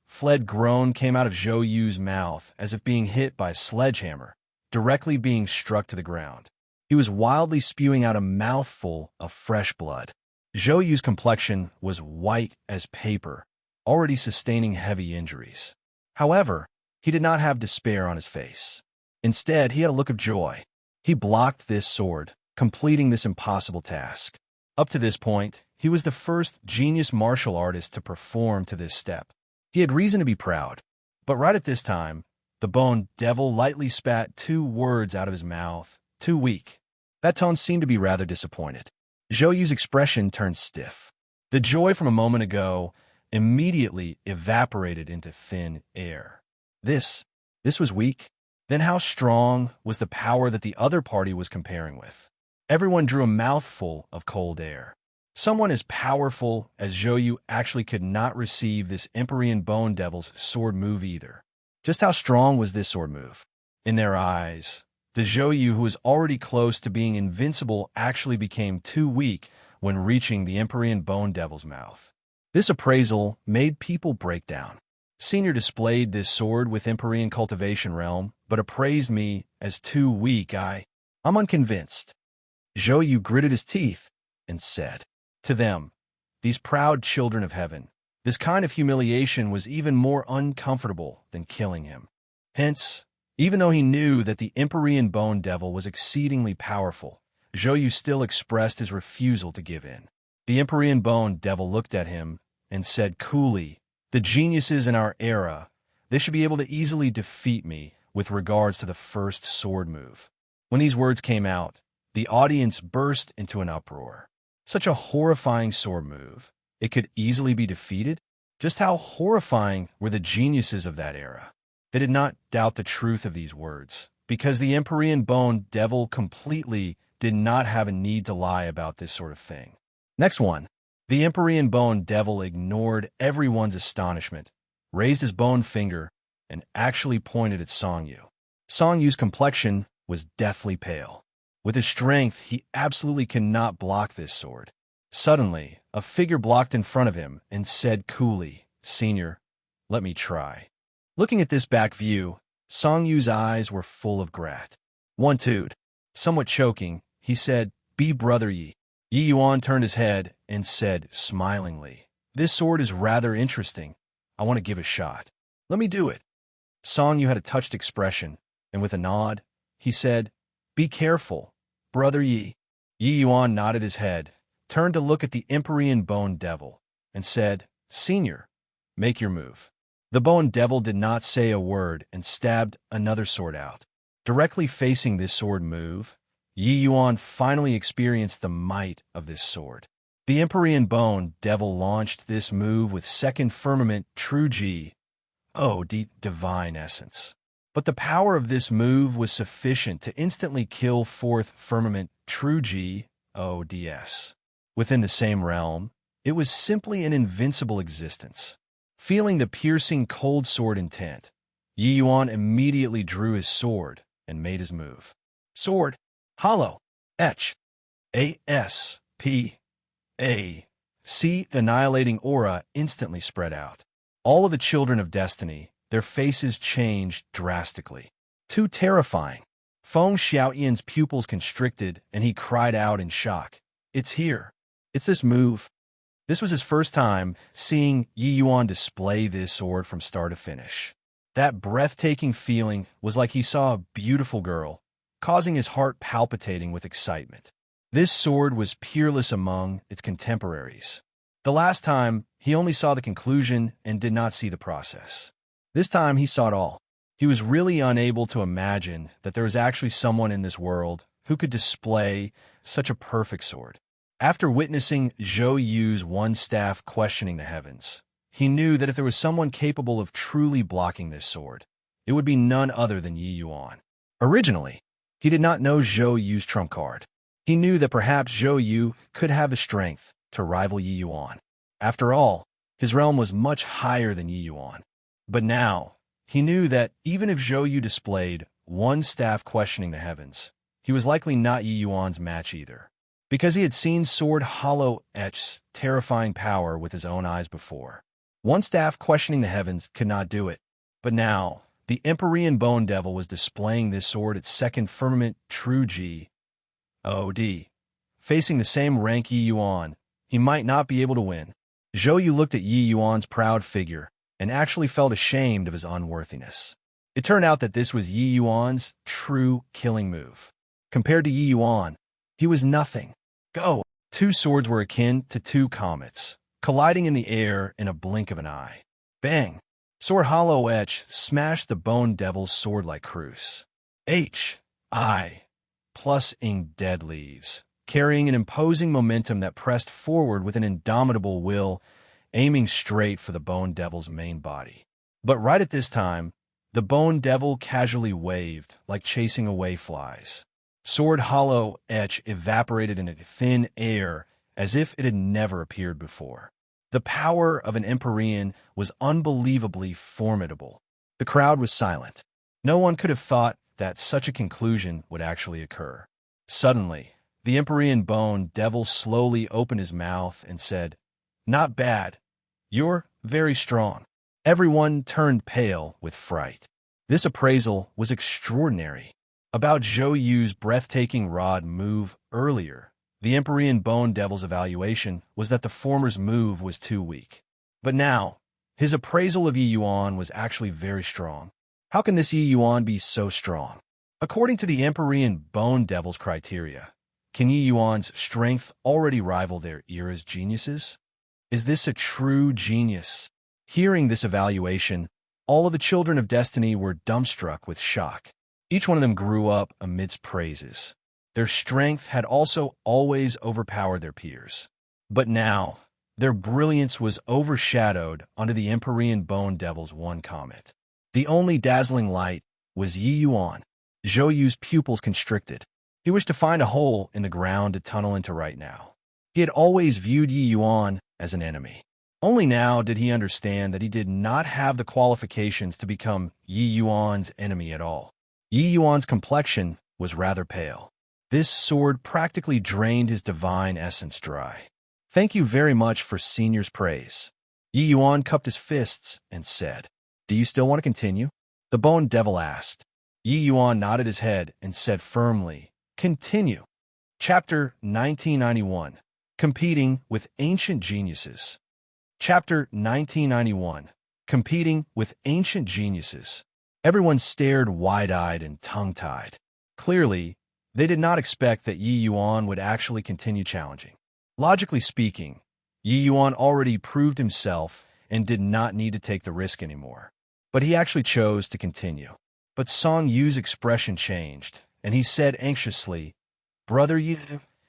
Fled groan came out of Zhou Yu's mouth as if being hit by a sledgehammer, directly being struck to the ground. He was wildly spewing out a mouthful of fresh blood. Zhou Yu's complexion was white as paper, already sustaining heavy injuries. However, he did not have despair on his face. Instead, he had a look of joy. He blocked this sword, completing this impossible task. Up to this point, he was the first genius martial artist to perform to this step. He had reason to be proud, but right at this time, the Bone Devil lightly spat 2 words out of his mouth. Too weak. That tone seemed to be rather disappointed. Zhou Yu's expression turned stiff. The joy from a moment ago immediately evaporated into thin air. This was weak? Then how strong was the power that the other party was comparing with? Everyone drew a mouthful of cold air. Someone as powerful as Zhou Yu actually could not receive this Empyrean Bone Devil's sword move either. Just how strong was this sword move? In their eyes, the Zhou Yu who was already close to being invincible actually became too weak when reaching the Empyrean Bone Devil's mouth. This appraisal made people break down. Senior displayed this sword with Empyrean cultivation realm, but appraised me as too weak. I'm unconvinced. Zhou Yu gritted his teeth and said, to them, these proud children of heaven, this kind of humiliation was even more uncomfortable than killing him. Hence, even though he knew that the Empyrean Bone Devil was exceedingly powerful, Zhou Yu still expressed his refusal to give in. The Empyrean Bone Devil looked at him and said coolly, the geniuses in our era, they should be able to easily defeat me with regards to the first sword move. When these words came out, the audience burst into an uproar. Such a horrifying sword move. It could easily be defeated? Just how horrifying were the geniuses of that era? They did not doubt the truth of these words, because the Empyrean Bone Devil completely did not have a need to lie about this sort of thing. Next one. The Empyrean Bone Devil ignored everyone's astonishment, raised his bone finger, and actually pointed at Song Yu. Song Yu's complexion was deathly pale. With his strength, he absolutely cannot block this sword. Suddenly, a figure blocked in front of him and said coolly, "Senior, let me try." Looking at this back view, Song Yu's eyes were full of gratitude. Somewhat choking, he said, "Be brother Yi." Yi Yuan turned his head and said smilingly, "This sword is rather interesting. I want to give a shot. Let me do it." Song Yu had a touched expression, and with a nod, he said, "Be careful, brother Yi." Yi Yuan nodded his head, turned to look at the Empyrean Bone Devil, and said, "Senior, make your move." The Bone Devil did not say a word and stabbed another sword out. Directly facing this sword move, Yi Yuan finally experienced the might of this sword. The Empyrean Bone Devil launched this move with second firmament true G, divine essence. But the power of this move was sufficient to instantly kill fourth firmament true G, ODS. Within the same realm, it was simply an invincible existence. Feeling the piercing cold sword intent, Yi Yuan immediately drew his sword and made his move. Sword, hollow, etch, A-S-P-A-C. The annihilating aura instantly spread out. All of the children of destiny, their faces changed drastically. Too terrifying. Feng Xiaoyan's pupils constricted, and he cried out in shock. "It's here. It's this move." This was his first time seeing Yi Yuan display this sword from start to finish. That breathtaking feeling was like he saw a beautiful girl, causing his heart palpitating with excitement. This sword was peerless among its contemporaries. The last time, he only saw the conclusion and did not see the process. This time, he saw it all. He was really unable to imagine that there was actually someone in this world who could display such a perfect sword. After witnessing Zhou Yu's one staff questioning the heavens, he knew that if there was someone capable of truly blocking this sword, it would be none other than Yi Yuan. Originally, he did not know Zhou Yu's trump card. He knew that perhaps Zhou Yu could have the strength to rival Yi Yuan. After all, his realm was much higher than Yi Yuan. But now, he knew that even if Zhou Yu displayed one staff questioning the heavens, he was likely not Yi Yuan's match either, because he had seen Sword Hollow Etch's terrifying power with his own eyes before. One staff questioning the heavens could not do it, but now, the Empyrean Bone Devil was displaying this sword at second firmament true G, OD. Facing the same rank Yi Yuan, he might not be able to win. Zhou Yu looked at Yi Yuan's proud figure and actually felt ashamed of his unworthiness. It turned out that this was Yi Yuan's true killing move. Compared to Yi Yuan, he was nothing. Go! Two swords were akin to two comets, colliding in the air in a blink of an eye. Bang! Sword Hollow Etch smashed the Bone Devil's sword like Cruce. H.I. plus ing dead leaves, carrying an imposing momentum that pressed forward with an indomitable will, aiming straight for the Bone Devil's main body. But right at this time, the Bone Devil casually waved, like chasing away flies. Sword Hollow Etch evaporated into thin air as if it had never appeared before. The power of an Empyrean was unbelievably formidable. The crowd was silent. No one could have thought that such a conclusion would actually occur. Suddenly, the Empyrean Bone Devil slowly opened his mouth and said, "Not bad. You're very strong." Everyone turned pale with fright. This appraisal was extraordinary. About Zhou Yu's breathtaking rod move earlier, the Empyrean Bone Devil's evaluation was that the former's move was too weak. But now, his appraisal of Yi Yuan was actually very strong. How can this Yi Yuan be so strong? According to the Empyrean Bone Devil's criteria, can Yi Yuan's strength already rival their era's geniuses? Is this a true genius? Hearing this evaluation, All of the children of destiny were dumbstruck with shock. Each one of them grew up amidst praises. Their strength had also always overpowered their peers. But now, their brilliance was overshadowed under the Empyrean Bone Devil's one comment. The only dazzling light was Yi Yuan. Zhou Yu's pupils constricted. He wished to find a hole in the ground to tunnel into right now. He had always viewed Yi Yuan as an enemy. Only now did he understand that he did not have the qualifications to become Yi Yuan's enemy at all. Yi Yuan's complexion was rather pale. This sword practically drained his divine essence dry. Thank you very much for Senior's praise. Yi Yuan cupped his fists and said, Do you still want to continue? The Bone Devil asked. Yi Yuan nodded his head and said firmly, Continue. Chapter 1991. Competing with Ancient Geniuses. Chapter 1991. Competing with Ancient Geniuses. Everyone stared wide-eyed and tongue-tied. Clearly, they did not expect that Yi Yuan would actually continue challenging. Logically speaking, Yi Yuan already proved himself and did not need to take the risk anymore. But he actually chose to continue. But Song Yu's expression changed, and he said anxiously, Brother Yi.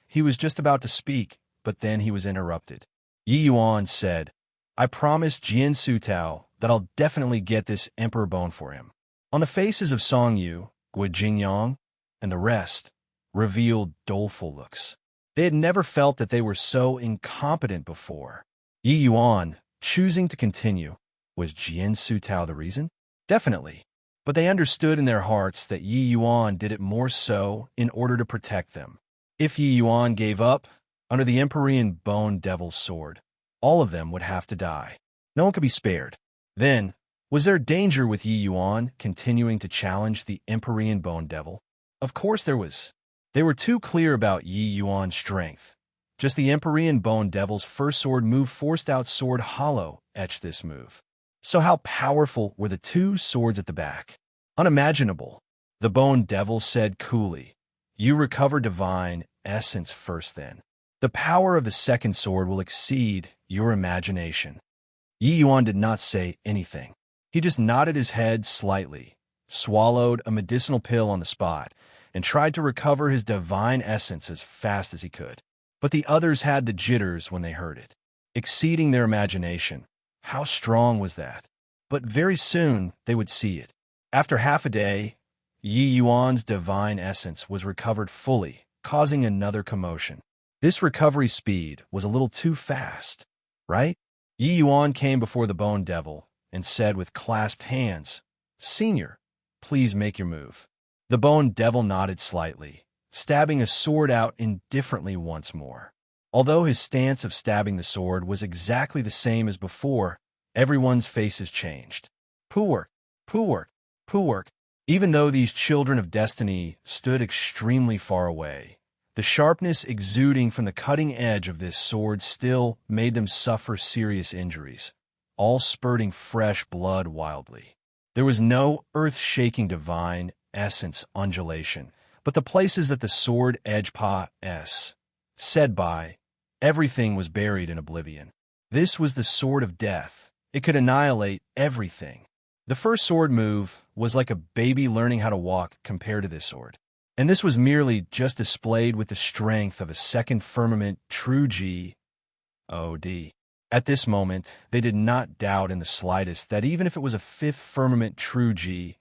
He was just about to speak, but then he was interrupted. Yi Yuan said, I promised Jian Sutao that I'll definitely get this emperor bone for him. On the faces of Song Yu, Gui Jingyang, and the rest revealed doleful looks. They had never felt that they were so incompetent before. Yi Yuan, choosing to continue, was Jian Sutao the reason? Definitely. But they understood in their hearts that Yi Yuan did it more so in order to protect them. If Yi Yuan gave up, under the Empyrean Bone Devil's sword, all of them would have to die. No one could be spared. Then, was there danger with Yi Yuan continuing to challenge the Empyrean Bone Devil? Of course there was. They were too clear about Yi Yuan's strength. Just the Empyrean Bone Devil's first sword move forced out sword hollow etched this move. So how powerful were the two swords at the back? Unimaginable. The Bone Devil said coolly, You recover divine essence first then. The power of the second sword will exceed your imagination. Yi Yuan did not say anything. He just nodded his head slightly, swallowed a medicinal pill on the spot, and tried to recover his divine essence as fast as he could. But the others had the jitters when they heard it. Exceeding their imagination. How strong was that? But very soon they would see it. After half a day, Yi Yuan's divine essence was recovered fully, causing another commotion. This recovery speed was a little too fast, right? Yi Yuan came before the Bone Devil and said with clasped hands, Senior, please make your move. The Bone Devil nodded slightly, stabbing a sword out indifferently once more. Although his stance of stabbing the sword was exactly the same as before, everyone's faces changed. Poor work. Even though these children of destiny stood extremely far away, the sharpness exuding from the cutting edge of this sword still made them suffer serious injuries, all spurting fresh blood wildly. There was no earth-shaking divine essence undulation, but the places that the sword edge said by, everything was buried in oblivion. This was the sword of death. It could annihilate everything. The first sword move was like a baby learning how to walk compared to this sword. And this was merely just displayed with the strength of a second firmament true G-O-D. At this moment, they did not doubt in the slightest that even if it was a fifth firmament true G-O-D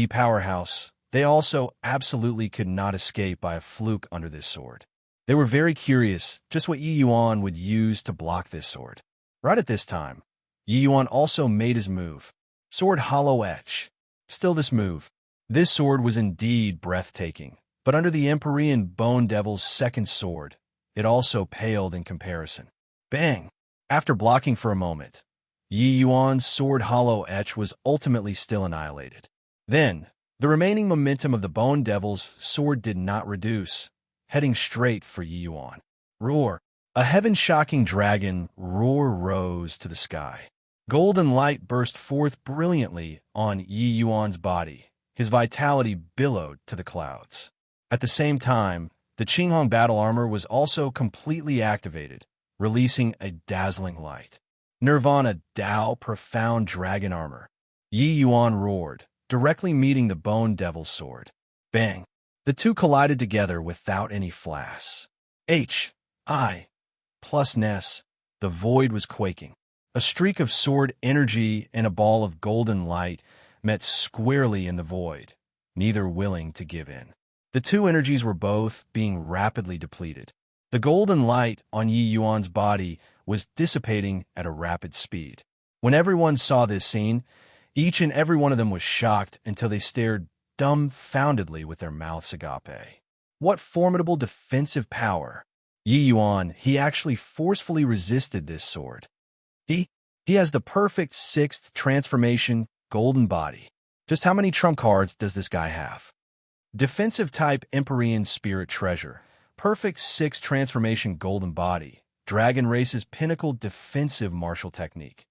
powerhouse, they also absolutely could not escape by a fluke under this sword. They were very curious just what Yi Yuan would use to block this sword. Right at this time, Yi Yuan also made his move. Sword hollow etch. Still this move. This sword was indeed breathtaking, but under the Empyrean Bone Devil's second sword, it also paled in comparison. Bang! After blocking for a moment, Yi Yuan's sword hollow etch was ultimately still annihilated. Then, the remaining momentum of the Bone Devil's sword did not reduce, heading straight for Yi Yuan. Roar! A heaven-shocking dragon roar rose to the sky. Golden light burst forth brilliantly on Yi Yuan's body. His vitality billowed to the clouds. At the same time, the Qinghong battle armor was also completely activated, releasing a dazzling light. Nirvana, Tao, profound dragon armor. Yi Yuan roared, directly meeting the Bone Devil's sword. Bang! The two collided together without any flash. I plus Ness. The void was quaking. A streak of sword energy and a ball of golden light met squarely in the void, neither willing to give in. The two energies were both being rapidly depleted. The golden light on Yi Yuan's body was dissipating at a rapid speed. When everyone saw this scene, each and every one of them was shocked until they stared dumbfoundedly with their mouths agape. What formidable defensive power! Yi Yuan, he actually forcefully resisted this sword. He has the perfect sixth transformation golden body. Just how many trump cards does this guy have? Defensive type Empyrean Spirit Treasure. Perfect sixth transformation golden body. Dragon Race's pinnacle defensive martial technique.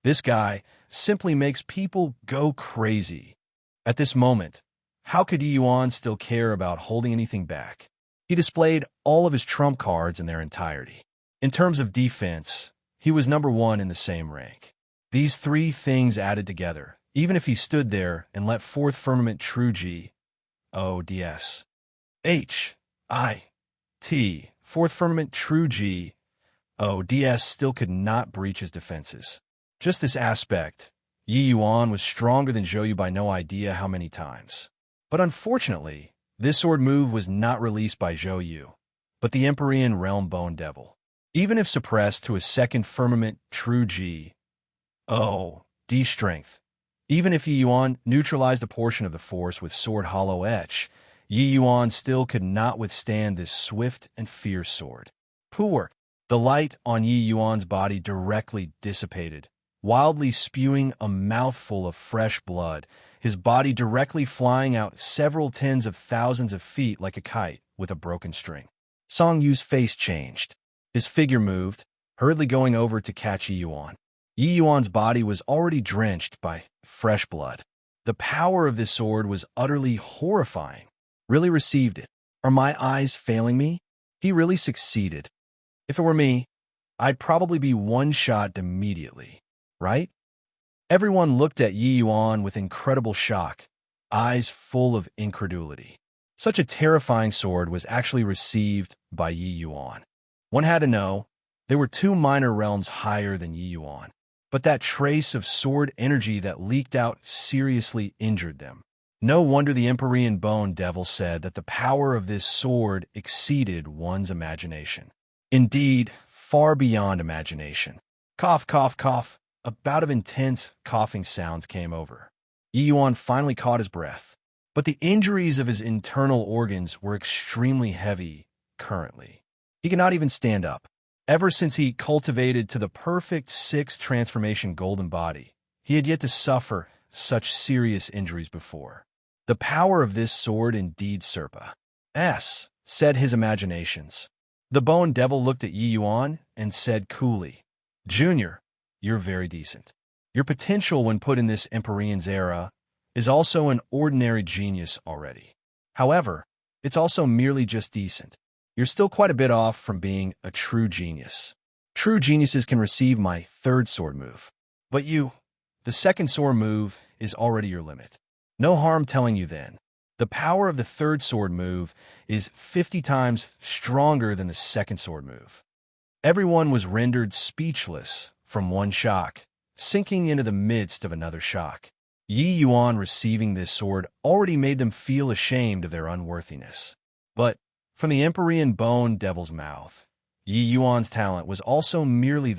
This guy simply makes people go crazy. At this moment, how could Yi Yuan still care about holding anything back? He displayed all of his trump cards in their entirety. In terms of defense, he was number one in the same rank. These three things added together, even if he stood there and let forth firmament true G, O, D, S, H, I, T, fourth firmament true G, O, D, S still could not breach his defenses. Just this aspect, Yi Yuan was stronger than Zhou Yu by no idea how many times. But unfortunately, this sword move was not released by Zhou Yu, but the Empyrean Realm Bone Devil. Even if suppressed to a second firmament true G, O, D strength, even if Yi Yuan neutralized a portion of the force with sword hollow etch, Yi Yuan still could not withstand this swift and fierce sword. Poor. The light on Yi Yuan's body directly dissipated, wildly spewing a mouthful of fresh blood, his body directly flying out several tens of thousands of feet like a kite with a broken string. Song Yu's face changed. His figure moved, hurriedly going over to catch Yi Yuan. Yi Yuan's body was already drenched by fresh blood. The power of this sword was utterly horrifying. Really received it. Are my eyes failing me? He really succeeded. If it were me, I'd probably be one-shot immediately, right? Everyone looked at Yi Yuan with incredible shock, eyes full of incredulity. Such a terrifying sword was actually received by Yi Yuan. One had to know, there were two minor realms higher than Yi Yuan, but that trace of sword energy that leaked out seriously injured them. No wonder the Empyrean Bone Devil said that the power of this sword exceeded one's imagination. Indeed, far beyond imagination. Cough, cough, cough. A bout of intense coughing sounds came over. Yi Yuan finally caught his breath, but the injuries of his internal organs were extremely heavy currently. He could not even stand up. Ever since he cultivated to the perfect sixth transformation golden body, he had yet to suffer such serious injuries before. The power of this sword indeed said his imaginations. The Bone Devil looked at Yi Yuan and said coolly, "Junior, you're very decent. Your potential when put in this Empyrean's era is also an ordinary genius already. However, it's also merely just decent. You're still quite a bit off from being a true genius. True geniuses can receive my third sword move. But the second sword move is already your limit. No harm telling you then. The power of the third sword move is 50 times stronger than the second sword move." Everyone was rendered speechless from one shock, sinking into the midst of another shock. Yi Yuan receiving this sword already made them feel ashamed of their unworthiness. But from the Empyrean Bone Devil's mouth, Yi Yuan's talent was also merely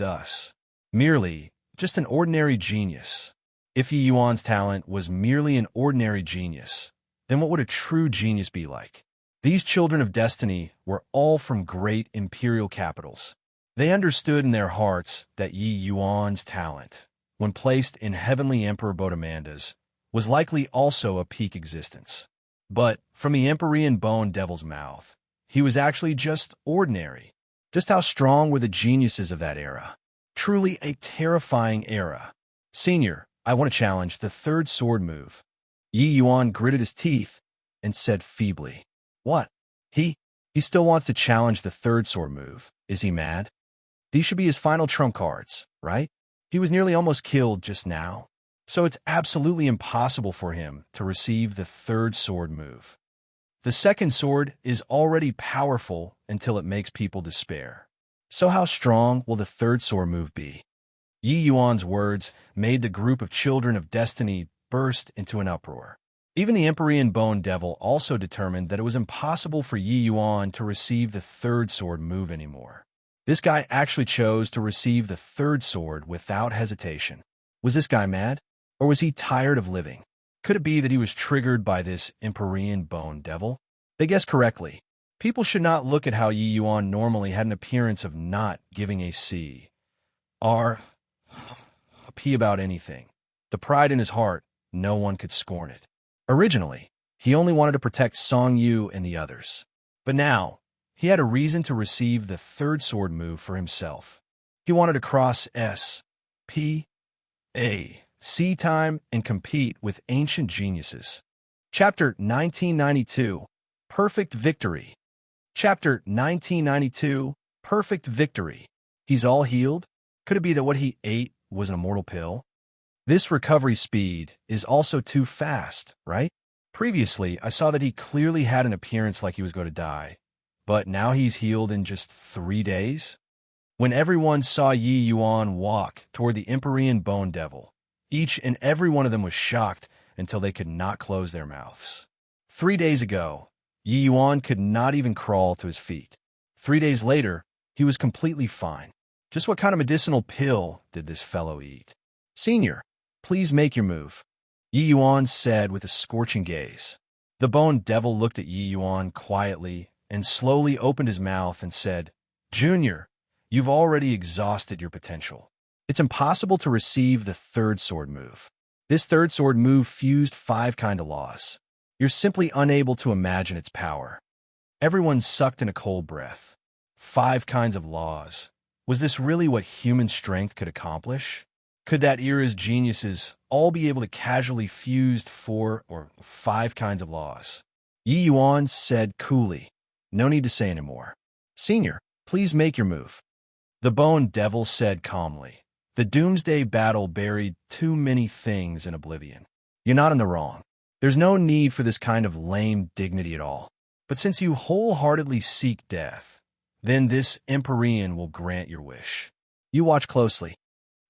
just an ordinary genius. If Yi Yuan's talent was merely an ordinary genius, then what would a true genius be like? These children of destiny were all from great imperial capitals. They understood in their hearts that Yi Yuan's talent, when placed in Heavenly Emperor Bodemanda's, was likely also a peak existence. But from the Empyrean Bone Devil's mouth, he was actually just ordinary. Just how strong were the geniuses of that era? Truly a terrifying era. "Senior, I want to challenge the third sword move." Yi Yuan gritted his teeth and said feebly, "What? He still wants to challenge the third sword move. Is he mad? These should be his final trump cards, right? He was nearly almost killed just now, so it's absolutely impossible for him to receive the third sword move. The second sword is already powerful until it makes people despair. So how strong will the third sword move be? Yi Yuan's words made the group of children of destiny burst into an uproar. Even the Empyrean Bone Devil also determined that it was impossible for Yi Yuan to receive the third sword move anymore. This guy actually chose to receive the third sword without hesitation. Was this guy mad? Or was he tired of living? Could it be that he was triggered by this Empyrean Bone Devil? They guessed correctly. People should not look at how Yi Yuan normally had an appearance of not giving a C, R, a P about anything. The pride in his heart, no one could scorn it. Originally, he only wanted to protect Song Yu and the others. But now, he had a reason to receive the third sword move for himself. He wanted to cross S, P, A, C time and compete with ancient geniuses. Chapter 1992, Perfect Victory. Chapter 1992, Perfect Victory. He's all healed? Could it be that what he ate was an immortal pill? This recovery speed is also too fast, right? Previously, I saw that he clearly had an appearance like he was going to die, but now he's healed in just 3 days? When everyone saw Yi Yuan walk toward the Empyrean Bone Devil, each and every one of them was shocked until they could not close their mouths. 3 days ago, Yi Yuan could not even crawl to his feet. 3 days later, he was completely fine. Just what kind of medicinal pill did this fellow eat? Senior, please make your move, Yi Yuan said with a scorching gaze. The Bone Devil looked at Yi Yuan quietly and slowly opened his mouth and said, Junior, you've already exhausted your potential. It's impossible to receive the third sword move. This third sword move fused 5 kind of laws. You're simply unable to imagine its power. Everyone sucked in a cold breath. 5 kinds of laws. Was this really what human strength could accomplish? Could that era's geniuses all be able to casually fuse 4 or 5 kinds of laws? Yi Yuan said coolly, no need to say anymore. Senior, please make your move. The Bone Devil said calmly. The Doomsday Battle buried too many things in oblivion. You're not in the wrong. There's no need for this kind of lame dignity at all. But since you wholeheartedly seek death, then this Empyrean will grant your wish. You watch closely.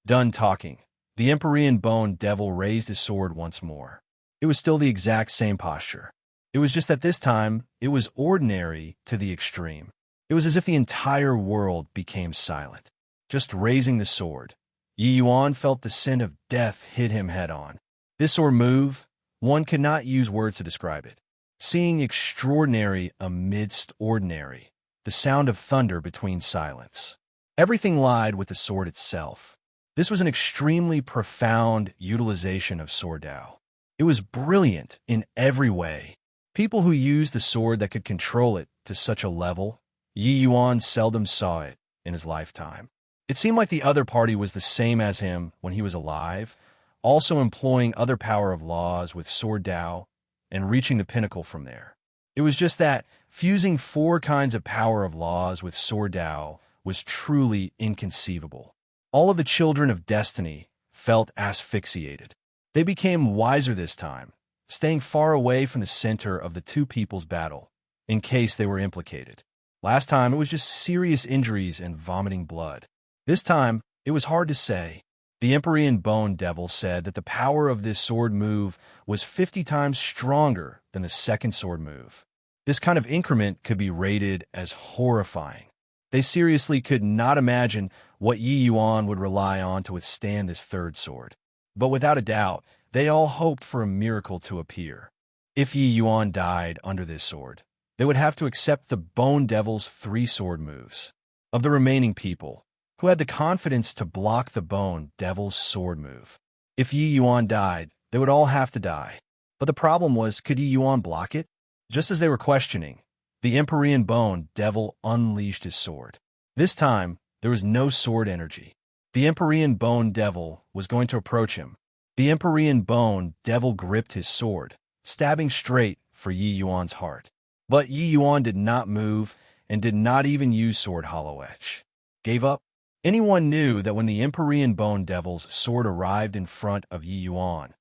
Done talking, the Empyrean Bone Devil raised his sword once more. It was still the exact same posture. It was just that this time, it was ordinary to the extreme. It was as if the entire world became silent. Just raising the sword, Yi Yuan felt the sin of death hit him head-on. This sword move, one could not use words to describe it. Seeing extraordinary amidst ordinary, the sound of thunder between silence. Everything lied with the sword itself. This was an extremely profound utilization of sword Dao. It was brilliant in every way. People who used the sword that could control it to such a level, Yi Yuan seldom saw it in his lifetime. It seemed like the other party was the same as him when he was alive, also employing other power of laws with sword Dao and reaching the pinnacle from there. It was just that fusing 4 kinds of power of laws with sword Dao was truly inconceivable. All of the children of destiny felt asphyxiated. They became wiser this time, staying far away from the center of the 2 people's battle, in case they were implicated. Last time, it was just serious injuries and vomiting blood. This time, it was hard to say. The Empyrean Bone Devil said that the power of this sword move was 50 times stronger than the second sword move. This kind of increment could be rated as horrifying. They seriously could not imagine what Yi Yuan would rely on to withstand this third sword. But without a doubt, they all hoped for a miracle to appear. If Yi Yuan died under this sword, they would have to accept the Bone Devil's 3 sword moves. Of the remaining people, who had the confidence to block the Bone Devil's sword move. If Yi Yuan died, they would all have to die. But the problem was, could Yi Yuan block it? Just as they were questioning, the Empyrean Bone Devil unleashed his sword. This time, there was no sword energy. The Empyrean Bone Devil was going to approach him. The Empyrean Bone Devil gripped his sword, stabbing straight for Yi Yuan's heart. But Yi Yuan did not move and did not even use sword hollow edge. Gave up? Anyone knew that when the Empyrean Bone Devil's sword arrived in front of Yi Yuan,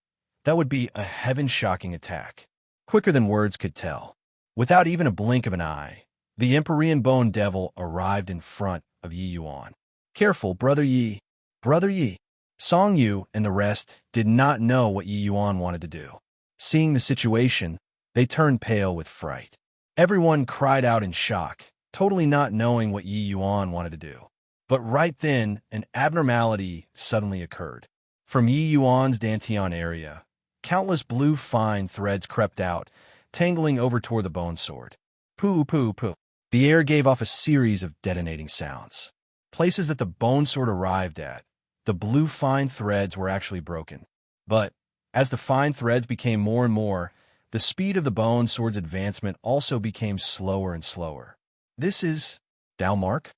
that would be a heaven-shocking attack, quicker than words could tell. Without even a blink of an eye, the Empyrean Bone Devil arrived in front of Yi Yuan. Careful, Brother Yi. Brother Yi. Song Yu and the rest did not know what Yi Yuan wanted to do. Seeing the situation, they turned pale with fright. Everyone cried out in shock, totally not knowing what Yi Yuan wanted to do. But right then, an abnormality suddenly occurred. From Yi Yuan's dantian area, countless blue fine threads crept out, tangling over toward the bone sword. Poo, poo, poo. The air gave off a series of detonating sounds. Places that the bone sword arrived at, the blue fine threads were actually broken. But as the fine threads became more and more, the speed of the bone sword's advancement also became slower and slower. This is Dalmark?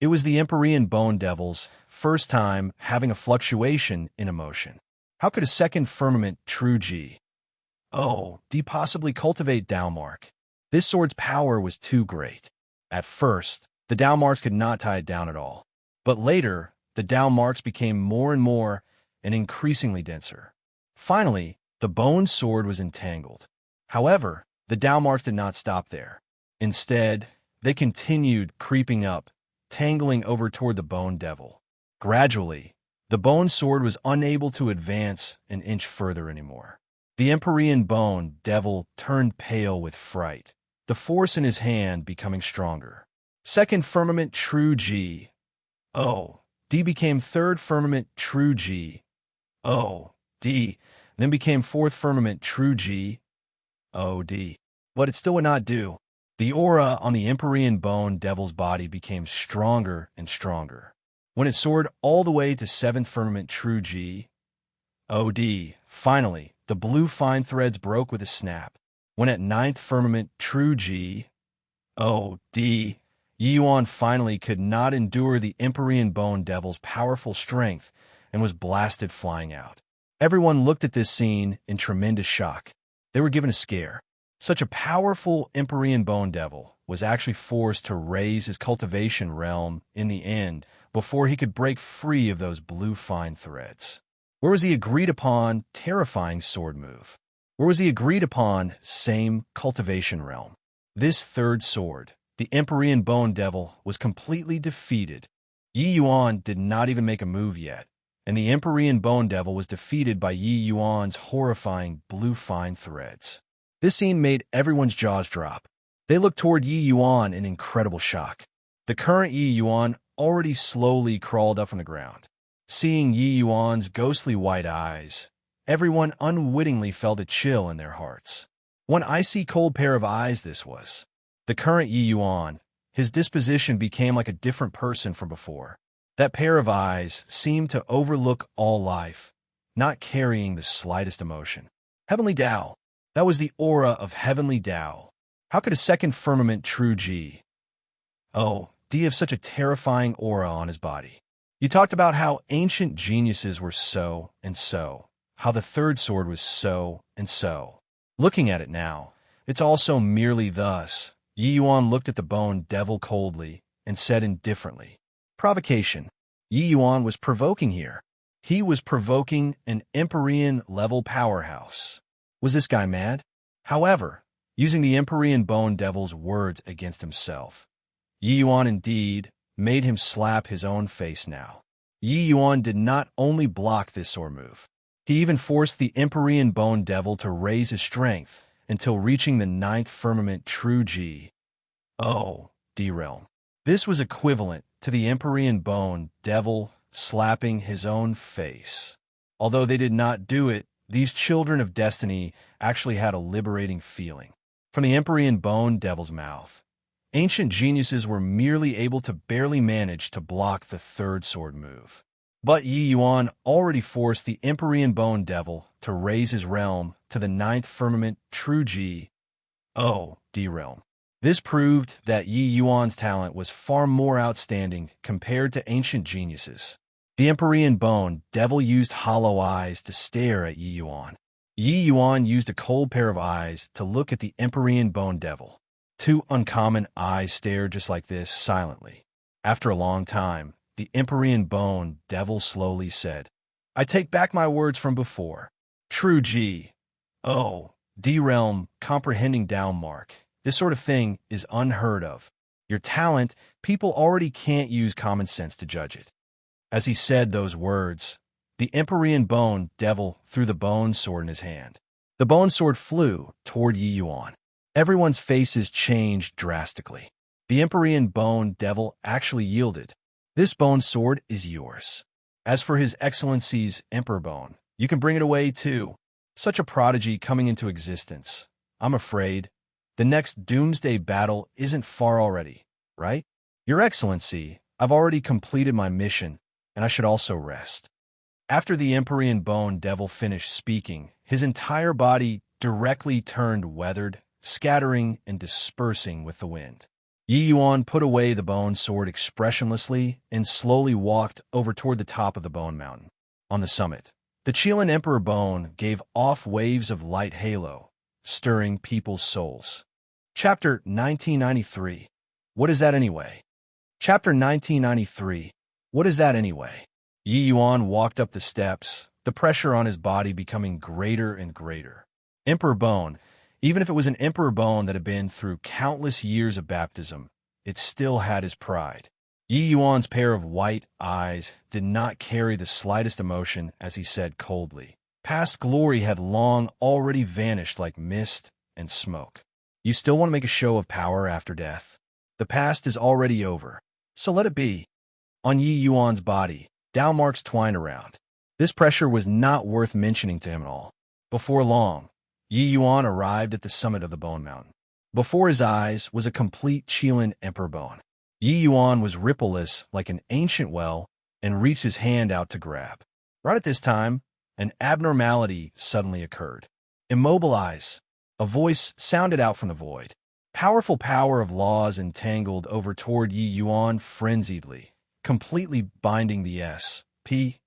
It was the Empyrean Bone Devil's first time having a fluctuation in emotion. How could a second firmament true G? Oh, do you possibly cultivate Dalmark? This sword's power was too great. At first, the Dalmarks could not tie it down at all. But later, the Dalmarks became more and more and increasingly denser. Finally, the bone sword was entangled. However, the Dalmarks did not stop there. Instead, they continued creeping up, tangling over toward the Bone Devil. Gradually, the bone sword was unable to advance an inch further anymore. The Empyrean Bone Devil turned pale with fright, the force in his hand becoming stronger. Second firmament true G. O. D became third firmament true G. O. D. Then became fourth firmament true G. O. D. But it still would not do. The aura on the Empyrean Bone Devil's body became stronger and stronger. When it soared all the way to seventh firmament true G. O. D. Finally, the blue fine threads broke with a snap. When at ninth firmament true G. O. D. Yi Yuan finally could not endure the Empyrean Bone Devil's powerful strength and was blasted flying out. Everyone looked at this scene in tremendous shock. They were given a scare. Such a powerful Empyrean Bone Devil was actually forced to raise his cultivation realm in the end before he could break free of those blue fine threads. Where was the agreed-upon, terrifying sword move? Where was the agreed-upon, same cultivation realm? This third sword, the Empyrean Bone Devil, was completely defeated. Yi Yuan did not even make a move yet, and the Empyrean Bone Devil was defeated by Yi Yuan's horrifying blue fine threads. This scene made everyone's jaws drop. They looked toward Yi Yuan in incredible shock. The current Yi Yuan already slowly crawled up from the ground. Seeing Yi Yuan's ghostly white eyes, everyone unwittingly felt a chill in their hearts. One icy cold pair of eyes this was. The current Yi Yuan, his disposition became like a different person from before. That pair of eyes seemed to overlook all life, not carrying the slightest emotion. Heavenly Tao. That was the aura of Heavenly Tao. How could a second firmament true G. O. D have such a terrifying aura on his body? You talked about how ancient geniuses were so and so, how the third sword was so and so. Looking at it now, it's also merely thus. Yi Yuan looked at the Bone Devil coldly and said indifferently, provocation. Yi Yuan was provoking here. He was provoking an Empyrean-level powerhouse. Was this guy mad? However, using the Empyrean Bone Devil's words against himself, Yi Yuan indeed made him slap his own face now. Yi Yuan did not only block this sword move, he even forced the Empyrean Bone Devil to raise his strength until reaching the ninth firmament true G. O. D realm. This was equivalent to the Empyrean Bone Devil slapping his own face. Although they did not do it, these children of destiny actually had a liberating feeling. From the Empyrean Bone Devil's mouth, ancient geniuses were merely able to barely manage to block the third sword move. But Yi Yuan already forced the Empyrean Bone Devil to raise his realm to the ninth firmament true G. O. D realm. This proved that Yi Yuan's talent was far more outstanding compared to ancient geniuses. The Empyrean Bone Devil used hollow eyes to stare at Yi Yuan. Yi Yuan used a cold pair of eyes to look at the Empyrean Bone Devil. Two uncommon eyes stared just like this, silently. After a long time, the Empyrean Bone Devil slowly said, I take back my words from before. True G. Oh, D-Realm comprehending downmark. This sort of thing is unheard of. Your talent, people already can't use common sense to judge it. As he said those words, the Empyrean Bone Devil threw the bone sword in his hand. The bone sword flew toward Yi Yuan. Everyone's faces changed drastically. The Empyrean Bone Devil actually yielded. This bone sword is yours. As for His Excellency's Emperor Bone, you can bring it away too. Such a prodigy coming into existence. I'm afraid the next doomsday battle isn't far already, right? Your Excellency, I've already completed my mission, and I should also rest. After the Empyrean Bone Devil finished speaking, his entire body directly turned weathered, scattering and dispersing with the wind. Yi Yuan put away the bone sword expressionlessly and slowly walked over toward the top of the Bone Mountain. On the summit, the Qilin Emperor Bone gave off waves of light halo, stirring people's souls. Chapter 1993. What is that anyway? Chapter 1993. What is that anyway? Yi Yuan walked up the steps, the pressure on his body becoming greater and greater. Emperor Bone, even if it was an Emperor Bone that had been through countless years of baptism, it still had his pride. Yi Yuan's pair of white eyes did not carry the slightest emotion as he said coldly, past glory had long already vanished like mist and smoke. You still want to make a show of power after death? The past is already over, so let it be. On Yi Yuan's body, downmarks twined around. This pressure was not worth mentioning to him at all. Before long, Yi Yuan arrived at the summit of the Bone Mountain. Before his eyes was a complete Qilin Emperor Bone. Yi Yuan was rippleless like an ancient well and reached his hand out to grab. Right at this time, an abnormality suddenly occurred. Immobilize! A voice sounded out from the void. Powerful power of laws entangled over toward Yi Yuan frenziedly, completely binding the S.P.A.C.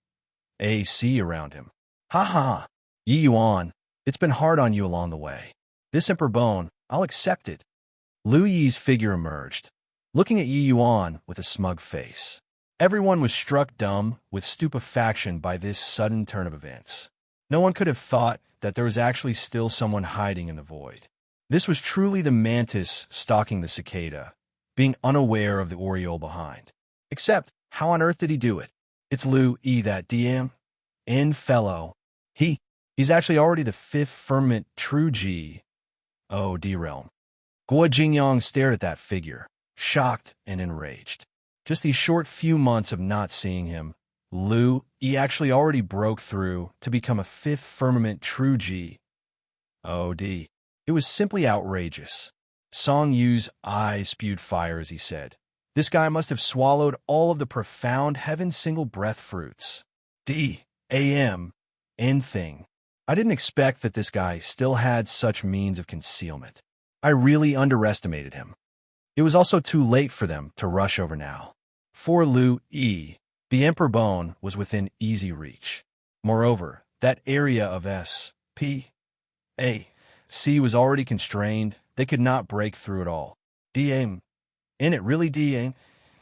around him. Ha ha! Yi Yuan, it's been hard on you along the way. This Emperor Bone, I'll accept it. Lu Yi's figure emerged, looking at Yi Yuan with a smug face. Everyone was struck dumb with stupefaction by this sudden turn of events. No one could have thought that there was actually still someone hiding in the void. This was truly the mantis stalking the cicada, being unaware of the oriole behind. Except, how on earth did he do it? It's Lu Yi, that DM fellow. He's actually already the fifth firmament true G. Oh, D-Realm. Guo Jingyang stared at that figure, shocked and enraged. Just these short few months of not seeing him, Lu Yi actually already broke through to become a fifth firmament true G. Oh, D. It was simply outrageous. Song Yu's eyes spewed fire as he said, this guy must have swallowed all of the profound heaven single breath fruits. D-A-M. N thing. I didn't expect that this guy still had such means of concealment. I really underestimated him. It was also too late for them to rush over now. For Lu Yi, the Emperor Bone was within easy reach. Moreover, that area of S.P.A.C. was already constrained. They could not break through it all. D.A.M. In it really D.A.M.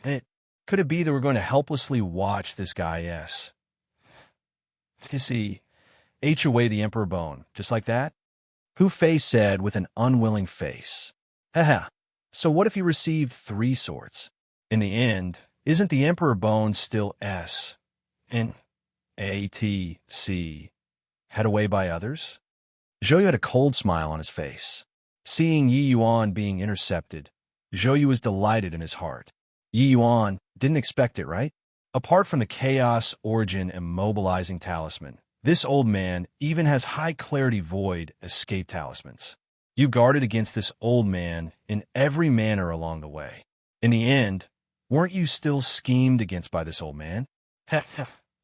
It could it be that we're going to helplessly watch this guy H away the Emperor Bone, just like that? Hu Fei said with an unwilling face. Haha, so what if he received 3 swords? In the end, isn't the Emperor Bone still S.N.A.T.C. head away by others? Zhou Yu had a cold smile on his face. Seeing Yi Yuan being intercepted, Zhou Yu was delighted in his heart. Yi Yuan didn't expect it, right? Apart from the chaos origin immobilizing talisman, this old man even has high-clarity void escape talismans. You guarded against this old man in every manner along the way. In the end, weren't you still schemed against by this old man?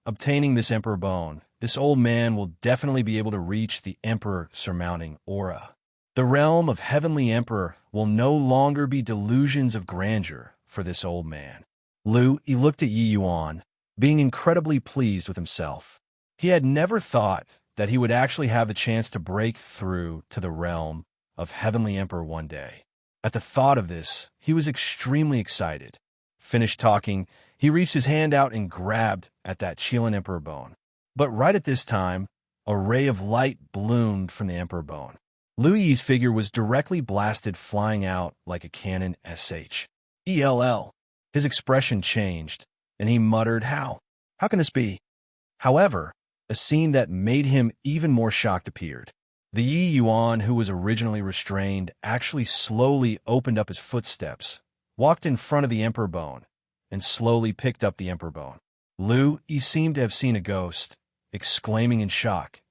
Obtaining this Emperor Bone, this old man will definitely be able to reach the Emperor surmounting aura. The realm of Heavenly Emperor will no longer be delusions of grandeur for this old man. Lu Yi looked at Yi Yuan, being incredibly pleased with himself. He had never thought that he would actually have the chance to break through to the realm of Heavenly Emperor one day. At the thought of this, he was extremely excited. Finished talking, he reached his hand out and grabbed at that Chilean emperor bone. But right at this time, a ray of light bloomed from the emperor bone. Liu Yi's figure was directly blasted, flying out like a cannon. SHELL. His expression changed, and he muttered, How? How can this be? However, a scene that made him even more shocked appeared. The Yi Yuan, who was originally restrained, actually slowly opened up his footsteps, walked in front of the emperor bone, and slowly picked up the emperor bone. Liu Yi seemed to have seen a ghost, exclaiming in shock,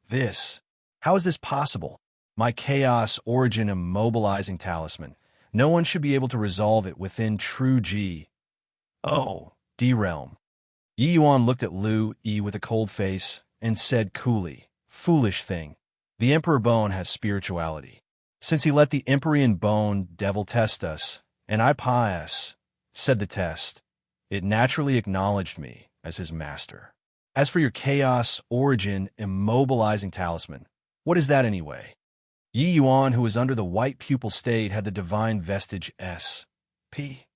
How is this possible? My chaos origin immobilizing talisman. No one should be able to resolve it within true G. Oh, D-realm. Yi Yuan looked at Liu Yi with a cold face and said coolly, Foolish thing. The Emperor Bone has spirituality. Since he let the Empyrean Bone devil test us, and I pious, said the test, it naturally acknowledged me as his master. As for your chaos origin immobilizing talisman, what is that anyway? Yi Yuan, who was under the white pupil state, had the divine vestige S, P,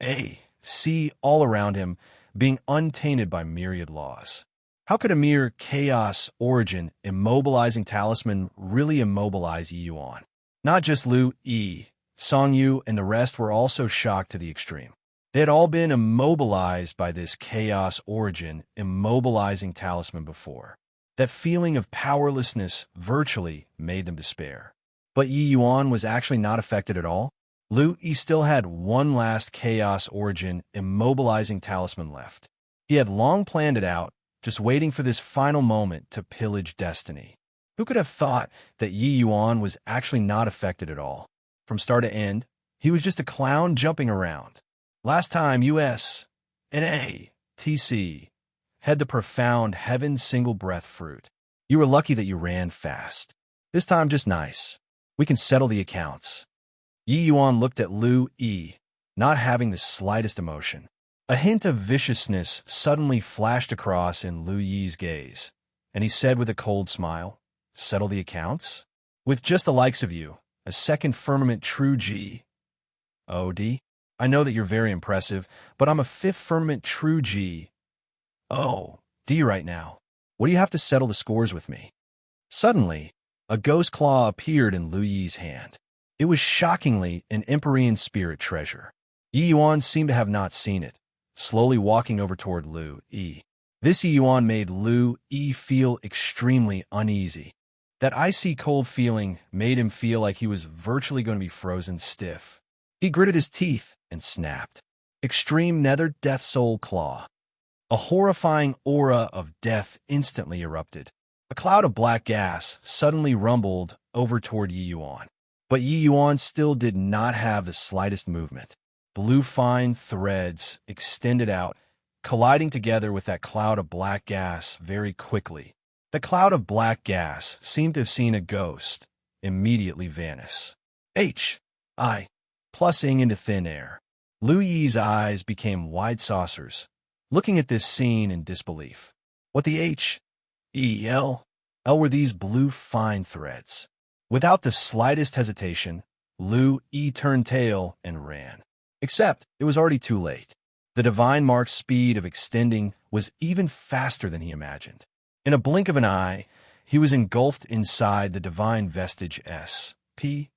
A, C all around him, being untainted by myriad laws. How could a mere chaos origin immobilizing talisman really immobilize Yi Yuan? Not just Liu Yi, Song Yu and the rest were also shocked to the extreme. They had all been immobilized by this chaos origin immobilizing talisman before. That feeling of powerlessness virtually made them despair. But Yi Yuan was actually not affected at all. Liu Yi still had one last chaos origin immobilizing talisman left. He had long planned it out, just waiting for this final moment to pillage destiny. Who could have thought that Yi Yuan was actually not affected at all? From start to end, he was just a clown jumping around. Last time, US, NA, TC, had the profound heaven single breath fruit. You were lucky that you ran fast. This time, just nice. We can settle the accounts. Yi Yuan looked at Liu Yi, not having the slightest emotion. A hint of viciousness suddenly flashed across in Liu Yi's gaze, and he said with a cold smile, Settle the accounts? With just the likes of you, a second firmament true G. OD? I know that you're very impressive, but I'm a fifth firmament true G. Oh, D right now. What do you have to settle the scores with me? Suddenly, a ghost claw appeared in Liu Yi's hand. It was shockingly an Empyrean spirit treasure. Yi Yuan seemed to have not seen it, slowly walking over toward Liu Yi. This Yi Yuan made Liu Yi feel extremely uneasy. That icy cold feeling made him feel like he was virtually going to be frozen stiff. He gritted his teeth and snapped. Extreme Nether Death Soul Claw. A horrifying aura of death instantly erupted. A cloud of black gas suddenly rumbled over toward Yi Yuan. But Yi Yuan still did not have the slightest movement. Blue fine threads extended out, colliding together with that cloud of black gas very quickly. The cloud of black gas seemed to have seen a ghost immediately vanish. I, plussing into thin air. Liu Yi's eyes became wide saucers, looking at this scene in disbelief. What the L were these blue fine threads? Without the slightest hesitation, Liu Yi turned tail and ran. Except it was already too late. The divine mark's speed of extending was even faster than he imagined. In a blink of an eye, he was engulfed inside the divine vestige S, P,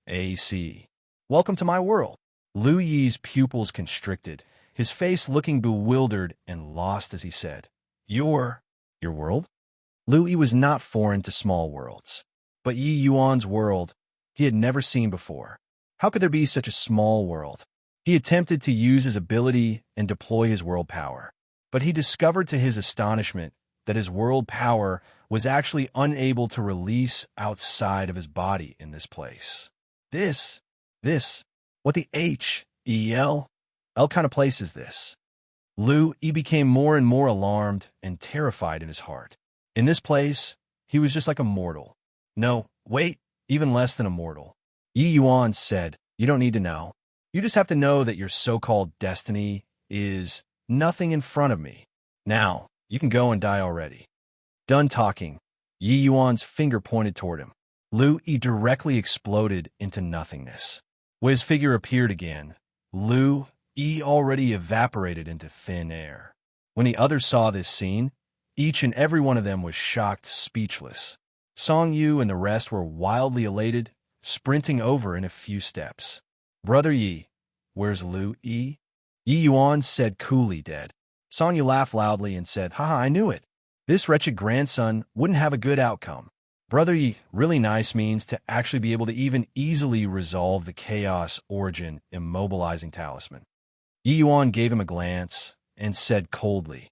A, C. Welcome to my world. Liu Yi's pupils constricted, his face looking bewildered and lost as he said, Your world? Liu Yi was not foreign to small worlds. But Yi Yuan's world he had never seen before. How could there be such a small world? He attempted to use his ability and deploy his world power, but he discovered to his astonishment that his world power was actually unable to release outside of his body in this place. What the L kind of place is this? Liu Yi became more and more alarmed and terrified in his heart. In this place, he was just like a mortal. No, wait, even less than a mortal. Yi Yuan said, You don't need to know. You just have to know that your so-called destiny is nothing in front of me. Now, you can go and die already. Done talking, Yi Yuan's finger pointed toward him. Liu Yi directly exploded into nothingness. When his figure appeared again, Liu Yi already evaporated into thin air. When the others saw this scene, each and every one of them was shocked, speechless. Song Yu and the rest were wildly elated, sprinting over in a few steps. "Brother Yi, where's Lu Yi?" Yi Yuan said coolly, "Dead." Song Yu laughed loudly and said, "Haha, I knew it. This wretched grandson wouldn't have a good outcome." Brother Yi, really nice means to actually be able to even easily resolve the chaos origin immobilizing talisman. Yi Yuan gave him a glance and said coldly,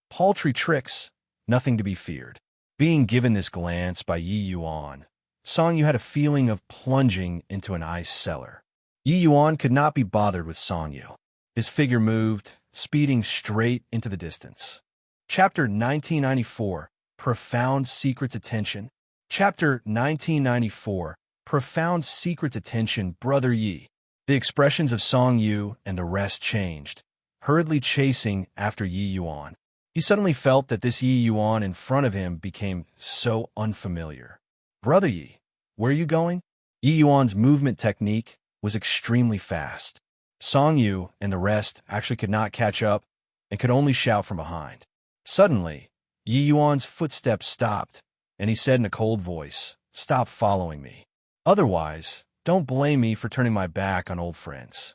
"Paltry tricks, nothing to be feared." Being given this glance by Yi Yuan, Song Yu had a feeling of plunging into an ice cellar. Yi Yuan could not be bothered with Song Yu. His figure moved, speeding straight into the distance. Chapter 1994, Profound Secrets Attention. Chapter 1994, Profound Secrets Attention, Brother Yi. The expressions of Song Yu and the rest changed, hurriedly chasing after Yi Yuan. He suddenly felt that this Yi Yuan in front of him became so unfamiliar. "Brother Yi, where are you going?" Yi Yuan's movement technique was extremely fast. Song Yu and the rest actually could not catch up and could only shout from behind. Suddenly, Yi Yuan's footsteps stopped, and he said in a cold voice, "Stop following me. Otherwise, don't blame me for turning my back on old friends."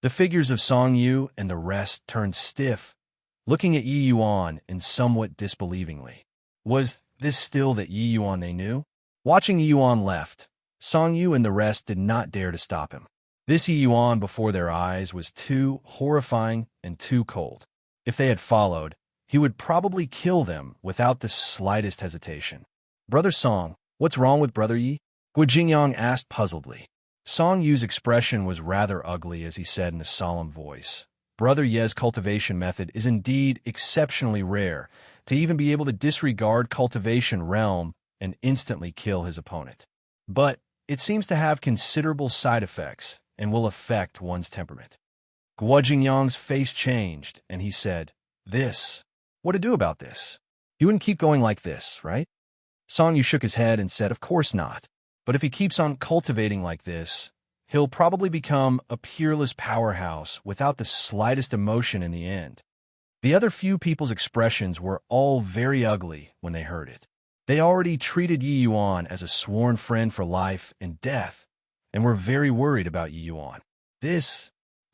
The figures of Song Yu and the rest turned stiff, looking at Yi Yuan and somewhat disbelievingly. Was this still that Yi Yuan they knew? Watching Yi Yuan left, Song Yu and the rest did not dare to stop him. This Yi Yuan before their eyes was too horrifying and too cold. If they had followed, he would probably kill them without the slightest hesitation. "Brother Song, what's wrong with Brother Yi?" Gu Jingyang asked puzzledly. Song Yu's expression was rather ugly as he said in a solemn voice, "Brother Ye's cultivation method is indeed exceptionally rare, to even be able to disregard cultivation realm and instantly kill his opponent. But it seems to have considerable side effects and will affect one's temperament." Gu Jingyang's face changed, and he said, "This? What to do about this? He wouldn't keep going like this, right?" Song Yu shook his head and said, "Of course not. But if he keeps on cultivating like this, he'll probably become a peerless powerhouse without the slightest emotion in the end." The other few people's expressions were all very ugly when they heard it. They already treated Yi Yuan as a sworn friend for life and death, and were very worried about Yi Yuan. Then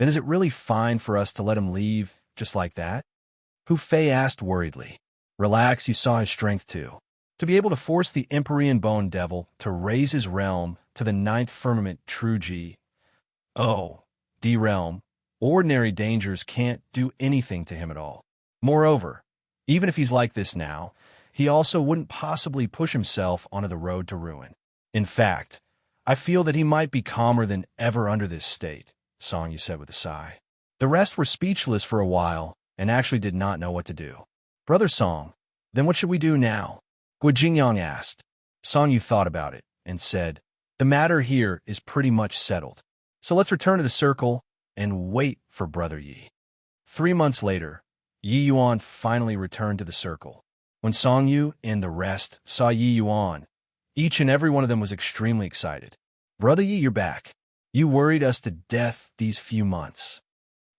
is it really fine for us to let him leave just like that? Hu Fei asked worriedly. "Relax, you saw his strength too. To be able to force the Empyrean Bone Devil to raise his realm to the 9th firmament True G. Oh, D-realm, ordinary dangers can't do anything to him at all. Moreover, even if he's like this now, he also wouldn't possibly push himself onto the road to ruin. In fact, I feel that he might be calmer than ever under this state," Song Yu said with a sigh. The rest were speechless for a while and actually did not know what to do. "Brother Song, then what should we do now?" Gu Jingyang asked. Song Yu thought about it and said, "The matter here is pretty much settled. So let's return to the circle and wait for Brother Yi." 3 months later, Yi Yuan finally returned to the circle. When Song Yu and the rest saw Yi Yuan, each and every one of them was extremely excited. "Brother Yi, you're back. You worried us to death these few months."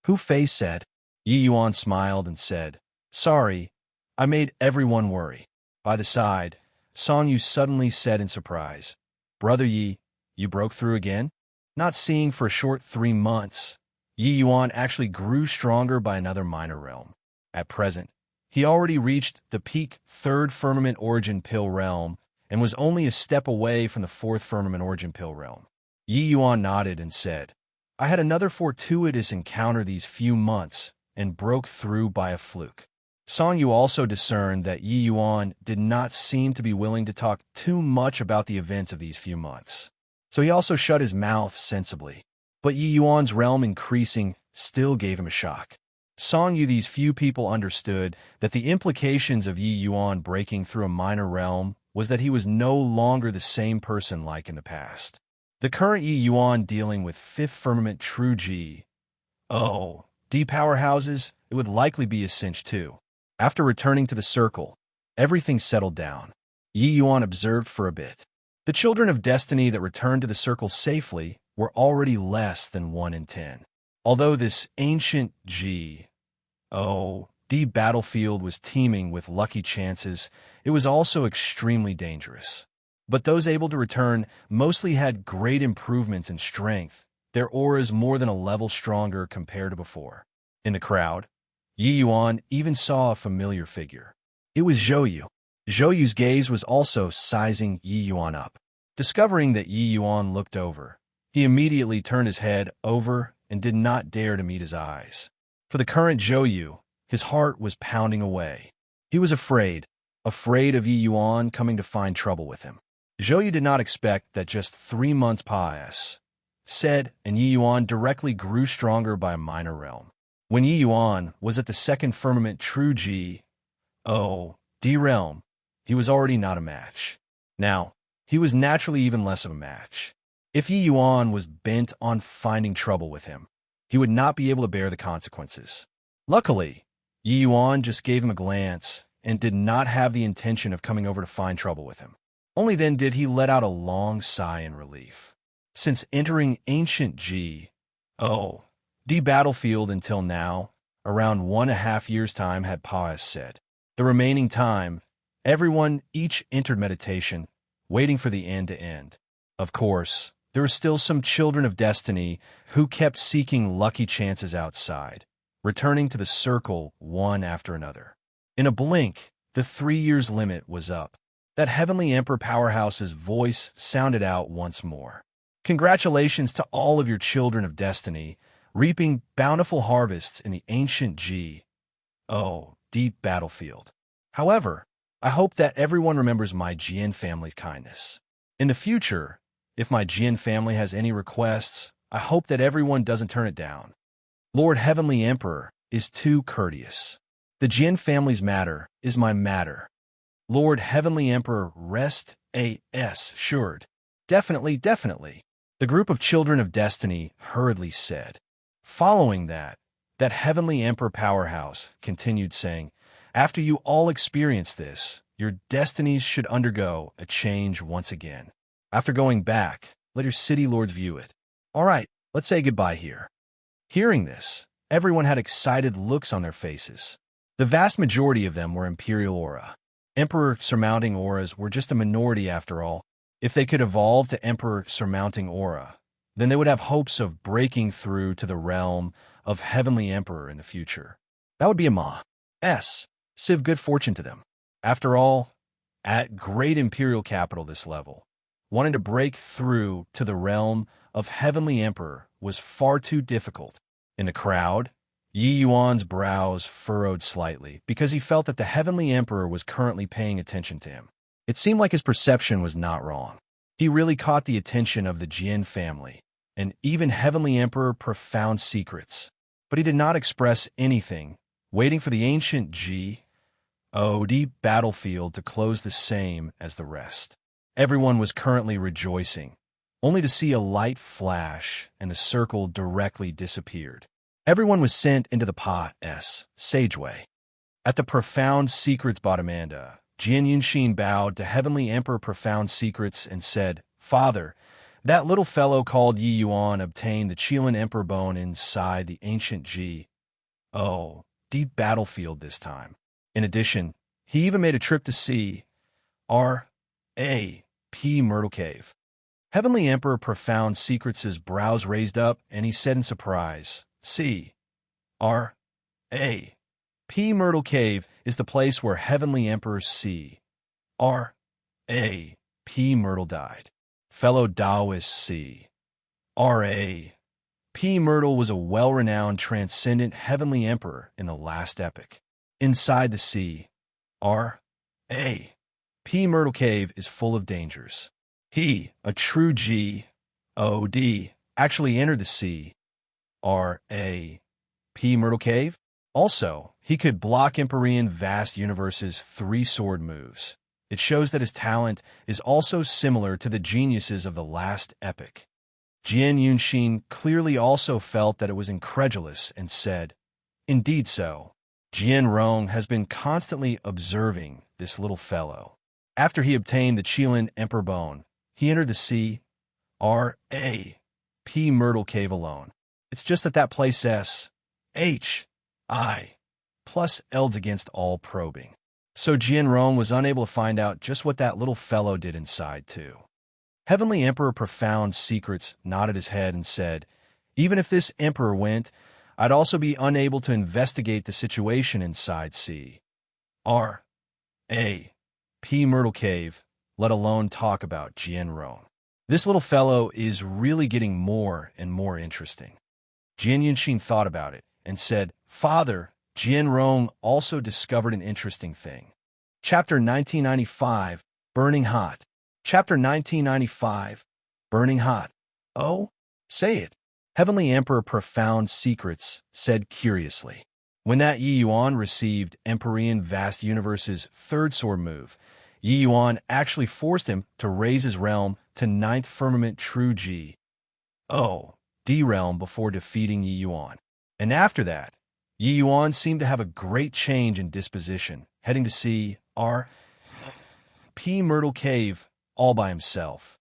Hu Fei said. Yi Yuan smiled and said, "Sorry, I made everyone worry." By the side, Song Yu suddenly said in surprise, "Brother Yi, you broke through again?" Not seeing for a short 3 months, Yi Yuan actually grew stronger by another minor realm. At present, he already reached the peak 3rd firmament origin pill realm and was only a step away from the 4th firmament origin pill realm. Yi Yuan nodded and said, "I had another fortuitous encounter these few months and broke through by a fluke." Song Yu also discerned that Yi Yuan did not seem to be willing to talk too much about the events of these few months, so he also shut his mouth sensibly. But Yi Yuan's realm increasing still gave him a shock. Song Yu, these few people understood that the implications of Yi Yuan breaking through a minor realm was that he was no longer the same person like in the past. The current Yi Yuan dealing with 5th firmament True G. Oh, D powerhouses, it would likely be a cinch too. After returning to the circle, everything settled down. Yi Yuan observed for a bit. The children of destiny that returned to the circle safely were already less than 1 in 10. Although this ancient G.O.D. battlefield was teeming with lucky chances, it was also extremely dangerous. But those able to return mostly had great improvements in strength, their auras more than a level stronger compared to before. In the crowd, Yi Yuan even saw a familiar figure. It was Zhou Yu. Zhou Yu's gaze was also sizing Yi Yuan up. Discovering that Yi Yuan looked over, he immediately turned his head over and did not dare to meet his eyes. For the current Zhou Yu, his heart was pounding away. He was afraid of Yi Yuan coming to find trouble with him. Zhou Yu did not expect that just 3 months said, and Yi Yuan directly grew stronger by a minor realm. When Yi Yuan was at the second firmament true G.O.D. realm, he was already not a match. Now, he was naturally even less of a match. If Yi Yuan was bent on finding trouble with him, he would not be able to bear the consequences. Luckily, Yi Yuan just gave him a glance and did not have the intention of coming over to find trouble with him. Only then did he let out a long sigh in relief. Since entering ancient G.O.D. battlefield until now, around 1.5 years' time had said. The remaining time, everyone each entered meditation, waiting for the end to end. Of course, there were still some children of destiny who kept seeking lucky chances outside, returning to the circle one after another. In a blink, the 3 years limit was up. That Heavenly Emperor Powerhouse's voice sounded out once more. Congratulations to all of your children of destiny, reaping bountiful harvests in the ancient G.O.D. battlefield. However, I hope that everyone remembers my Jian family's kindness. In the future, if my Jian family has any requests, I hope that everyone doesn't turn it down. Lord Heavenly Emperor is too courteous. The Jian family's matter is my matter. Lord Heavenly Emperor rest assured. Definitely, definitely. The group of children of destiny hurriedly said. Following that Heavenly Emperor Powerhouse continued saying, after you all experience this, your destinies should undergo a change once again. After going back, let your city lords view it. All right, let's say goodbye here. Hearing this, everyone had excited looks on their faces. The vast majority of them were Imperial Aura. Emperor surmounting auras were just a minority after all. If they could evolve to Emperor surmounting aura, then they would have hopes of breaking through to the realm of Heavenly Emperor in the future. That would be a civ good fortune to them. After all, at great imperial capital this level, wanting to break through to the realm of Heavenly Emperor was far too difficult. In the crowd, Yi Yuan's brows furrowed slightly because he felt that the Heavenly Emperor was currently paying attention to him. It seemed like his perception was not wrong. He really caught the attention of the Jian family, and even Heavenly Emperor profound secrets. But he did not express anything, waiting for the ancient G.O.D. battlefield to close the same as the rest. Everyone was currently rejoicing, only to see a light flash and the circle directly disappeared. Everyone was sent into the sageway. At the profound secrets bottomanda, Jian Yunshin bowed to Heavenly Emperor Profound Secrets and said, Father, that little fellow called Yi Yuan obtained the Qilin Emperor Bone inside the ancient G.O.D. battlefield this time. In addition, he even made a trip to see R.A.P. Myrtle Cave. Heavenly Emperor Profound Secrets' brows raised up, and he said in surprise, R.A.P. Myrtle Cave is the place where Heavenly Emperor R.A.P. Myrtle died. Fellow Taoist R.A.P. Myrtle was a well-renowned transcendent Heavenly Emperor in the last epoch. Inside the R.A.P. Myrtle Cave is full of dangers. He, a true G.O.D., actually entered the R.A.P. Myrtle Cave. Also, he could block Empyrean Vast Universe's 3 sword moves. It shows that his talent is also similar to the geniuses of the last epoch. Jian Yunshin clearly also felt that it was incredulous and said, Indeed so. Jian Rong has been constantly observing this little fellow. After he obtained the Qilin Emperor Bone, he entered the R.A.P. Myrtle Cave alone. It's just that place S, H, I, plus L's against all probing. So Jian was unable to find out just what that little fellow did inside, too. Heavenly Emperor Profound Secrets nodded his head and said, even if this emperor went, I'd also be unable to investigate the situation inside C. R. A. P. Myrtle Cave, let alone talk about Jian. This little fellow is really getting more and more interesting. Jian Yunshin thought about it and said, Father, Jian also discovered an interesting thing. Chapter 1995, Burning Hot. Chapter 1995, Burning Hot. Oh, say it. Heavenly Emperor Profound Secrets said curiously. When that Yi Yuan received Empyrean Vast Universe's third sword move, Yi Yuan actually forced him to raise his realm to 9th Firmament True G. O. D realm before defeating Yi Yuan. And after that, Yi Yuan seemed to have a great change in disposition, heading to see R. P. Myrtle Cave all by himself.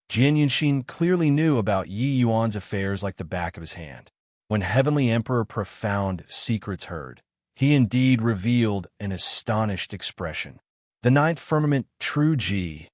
Jian Yunshin clearly knew about Yi Yuan's affairs like the back of his hand. When Heavenly Emperor Profound Secrets heard, he indeed revealed an astonished expression. The 9th Firmament True G.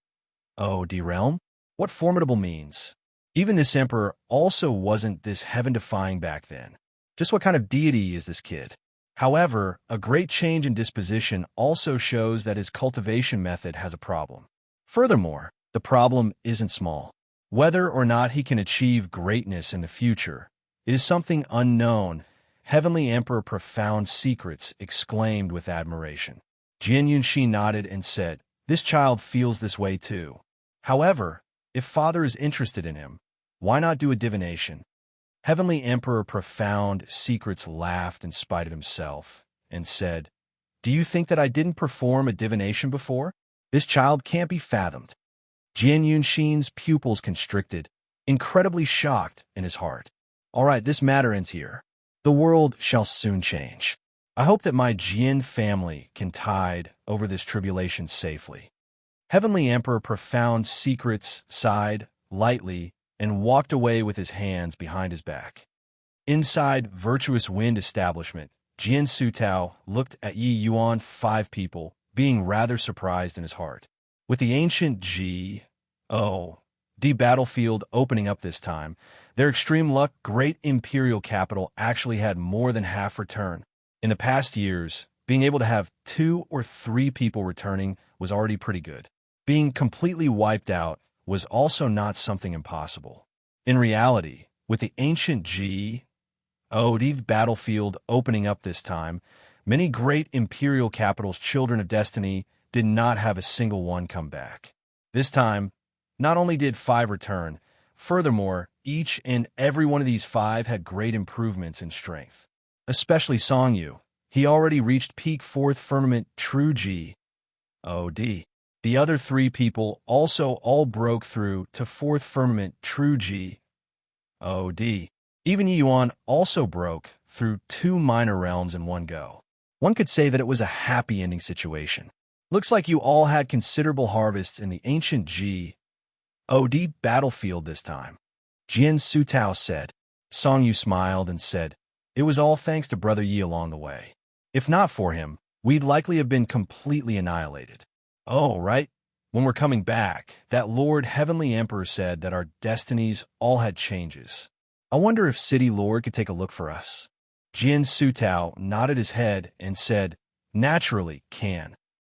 O. D realm? What formidable means? Even this emperor also wasn't this heaven-defying back then. Just what kind of deity is this kid? However, a great change in disposition also shows that his cultivation method has a problem. Furthermore, the problem isn't small. Whether or not he can achieve greatness in the future, it is something unknown. Heavenly Emperor Profound Secrets exclaimed with admiration. Jian Yunshin nodded and said, this child feels this way too. However, if Father is interested in him, why not do a divination? Heavenly Emperor Profound Secrets laughed in spite of himself and said, do you think that I didn't perform a divination before? This child can't be fathomed. Jian Yunshin's pupils constricted, incredibly shocked in his heart. All right, this matter ends here. The world shall soon change. I hope that my Jian family can tide over this tribulation safely. Heavenly Emperor Profound Secrets sighed lightly and walked away with his hands behind his back. Inside Virtuous Wind Establishment, Jian Sutao looked at Yi Yuan 5 people, being rather surprised in his heart. With the ancient G. O. D battlefield opening up this time, their extreme luck great imperial capital actually had more than half return. In the past years, being able to have 2 or 3 people returning was already pretty good. Being completely wiped out was also not something impossible. In reality, with the ancient G. O. D battlefield opening up this time, many great imperial capitals' children of destiny did not have a single one come back. This time, not only did 5 return, furthermore, each and every one of these 5 had great improvements in strength. Especially Song Yu. He already reached peak 4th Firmament True G. O. D. The other 3 people also all broke through to 4th Firmament True G. O. D. Even Yi Yuan also broke through 2 minor realms in one go. One could say that it was a happy ending situation. Looks like you all had considerable harvests in the ancient G. O. D battlefield this time. Jian Sutao said. Song Yu smiled and said, it was all thanks to Brother Yi along the way. If not for him, we'd likely have been completely annihilated. Oh, right. When we're coming back, that Lord Heavenly Emperor said that our destinies all had changes. I wonder if City Lord could take a look for us. Jian Sutao nodded his head and said, naturally, can.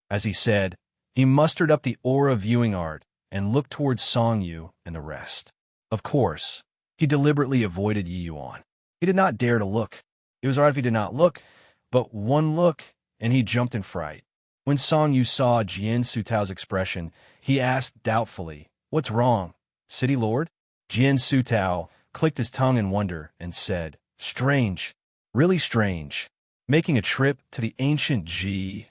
As he said, he mustered up the aura viewing art and looked towards Song Yu and the rest. Of course, he deliberately avoided Yi Yuan. He did not dare to look. It was all right if he did not look, but one look, and he jumped in fright. When Song Yu saw Jian Sutao's expression, he asked doubtfully, what's wrong, City Lord? Jian Sutao clicked his tongue in wonder and said, strange, really strange. Making a trip to the ancient G.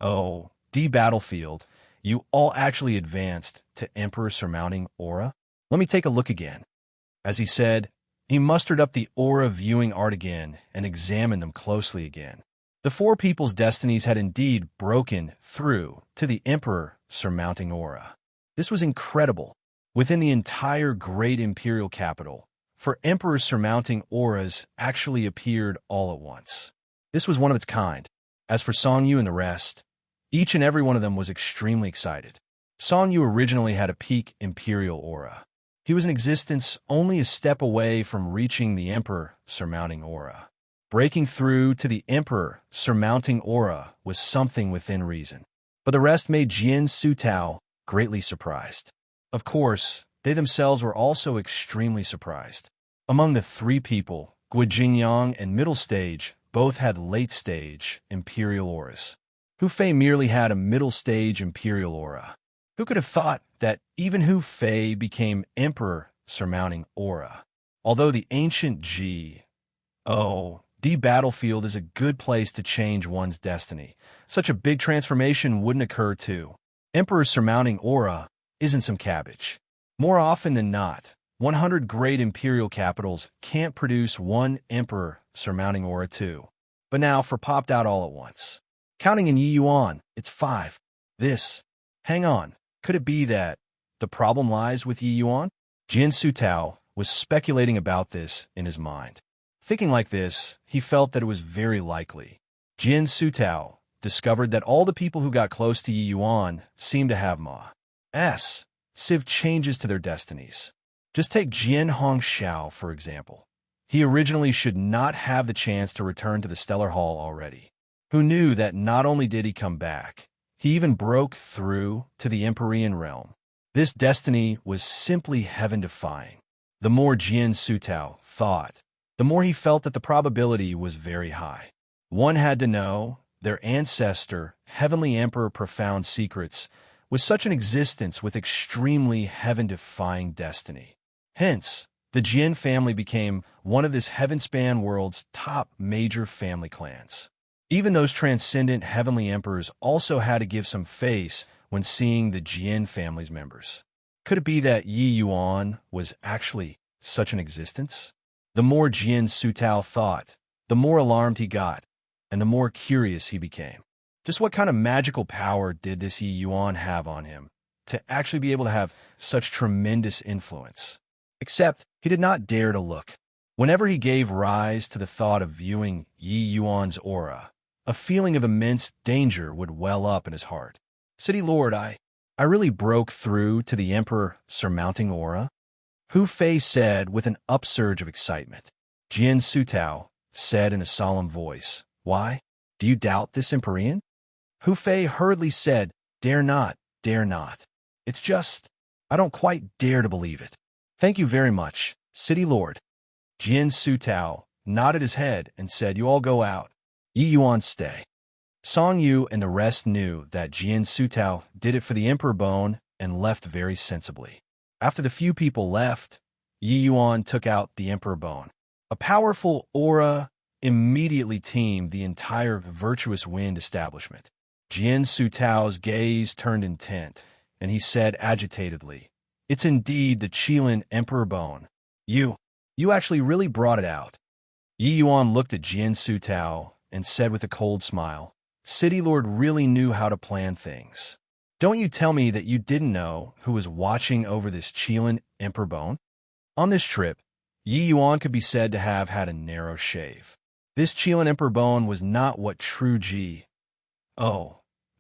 O. D battlefield, you all actually advanced to Emperor Surmounting Aura? Let me take a look again. As he said, he mustered up the aura viewing art again and examined them closely again. The 4 people's destinies had indeed broken through to the Emperor Surmounting Aura. This was incredible. Within the entire great imperial capital, for emperors surmounting auras actually appeared all at once. This was one of its kind. As for Song Yu and the rest, each and every one of them was extremely excited. Song Yu originally had a peak imperial aura. He was in existence only a step away from reaching the emperor surmounting aura. Breaking through to the emperor surmounting aura was something within reason. But the rest made Jian Sutao greatly surprised. Of course, they themselves were also extremely surprised. Among the three people, Gui Jingyang and middle stage both had late-stage imperial auras. Hu Fei merely had a middle-stage imperial aura. Who could have thought that even Hu Fei became emperor surmounting aura? Although the ancient D battlefield is a good place to change one's destiny, such a big transformation wouldn't occur too. Emperor surmounting aura isn't some cabbage. More often than not, 100 great imperial capitals can't produce one emperor surmounting aura too. But now for popped out all at once. Counting in Yi Yuan, it's 5. Hang on, could it be that the problem lies with Yi Yuan? Jian Sutao was speculating about this in his mind. Thinking like this, he felt that it was very likely. Jian Sutao discovered that all the people who got close to Yi Yuan seemed to have massive changes to their destinies. Just take Jian Hongxiao, for example. He originally should not have the chance to return to the Stellar Hall already. Who knew that not only did he come back, he even broke through to the Empyrean realm. This destiny was simply heaven-defying. The more Jian Sutao thought, the more he felt that the probability was very high. One had to know their ancestor, Heavenly Emperor Profound Secrets, was such an existence with extremely heaven-defying destiny. Hence, the Jian family became one of this heaven-span world's top major family clans. Even those transcendent heavenly emperors also had to give some face when seeing the Jian family's members. Could it be that Yi Yuan was actually such an existence? The more Jian Sutao thought, the more alarmed he got, and the more curious he became. Just what kind of magical power did this Yi Yuan have on him to actually be able to have such tremendous influence? Except he did not dare to look. Whenever he gave rise to the thought of viewing Yi Yuan's aura, a feeling of immense danger would well up in his heart. City Lord, I really broke through to the Emperor surmounting aura? Hu Fei said with an upsurge of excitement. Jian Sutao said in a solemn voice, "Why? Do you doubt this Empyrean?" Hu Fei hurriedly said, Dare not. It's just, I don't quite dare to believe it." "Thank you very much, City Lord." Jian Sutao nodded his head and said, "You all go out. Yi Yuan stay." Song Yu and the rest knew that Jian Sutao did it for the Emperor Bone and left very sensibly. After the few people left, Yi Yuan took out the Emperor Bone. A powerful aura immediately teamed the entire Virtuous Wind establishment. Jian Sutao's gaze turned intent, and he said agitatedly, "It's indeed the Qilin Emperor Bone. You actually really brought it out." Yi Yuan looked at Jian Sutao and said with a cold smile, "City Lord really knew how to plan things. Don't you tell me that you didn't know who was watching over this Qilin Emperor Bone?" On this trip, Yi Yuan could be said to have had a narrow shave. This Qilin Emperor Bone was not what true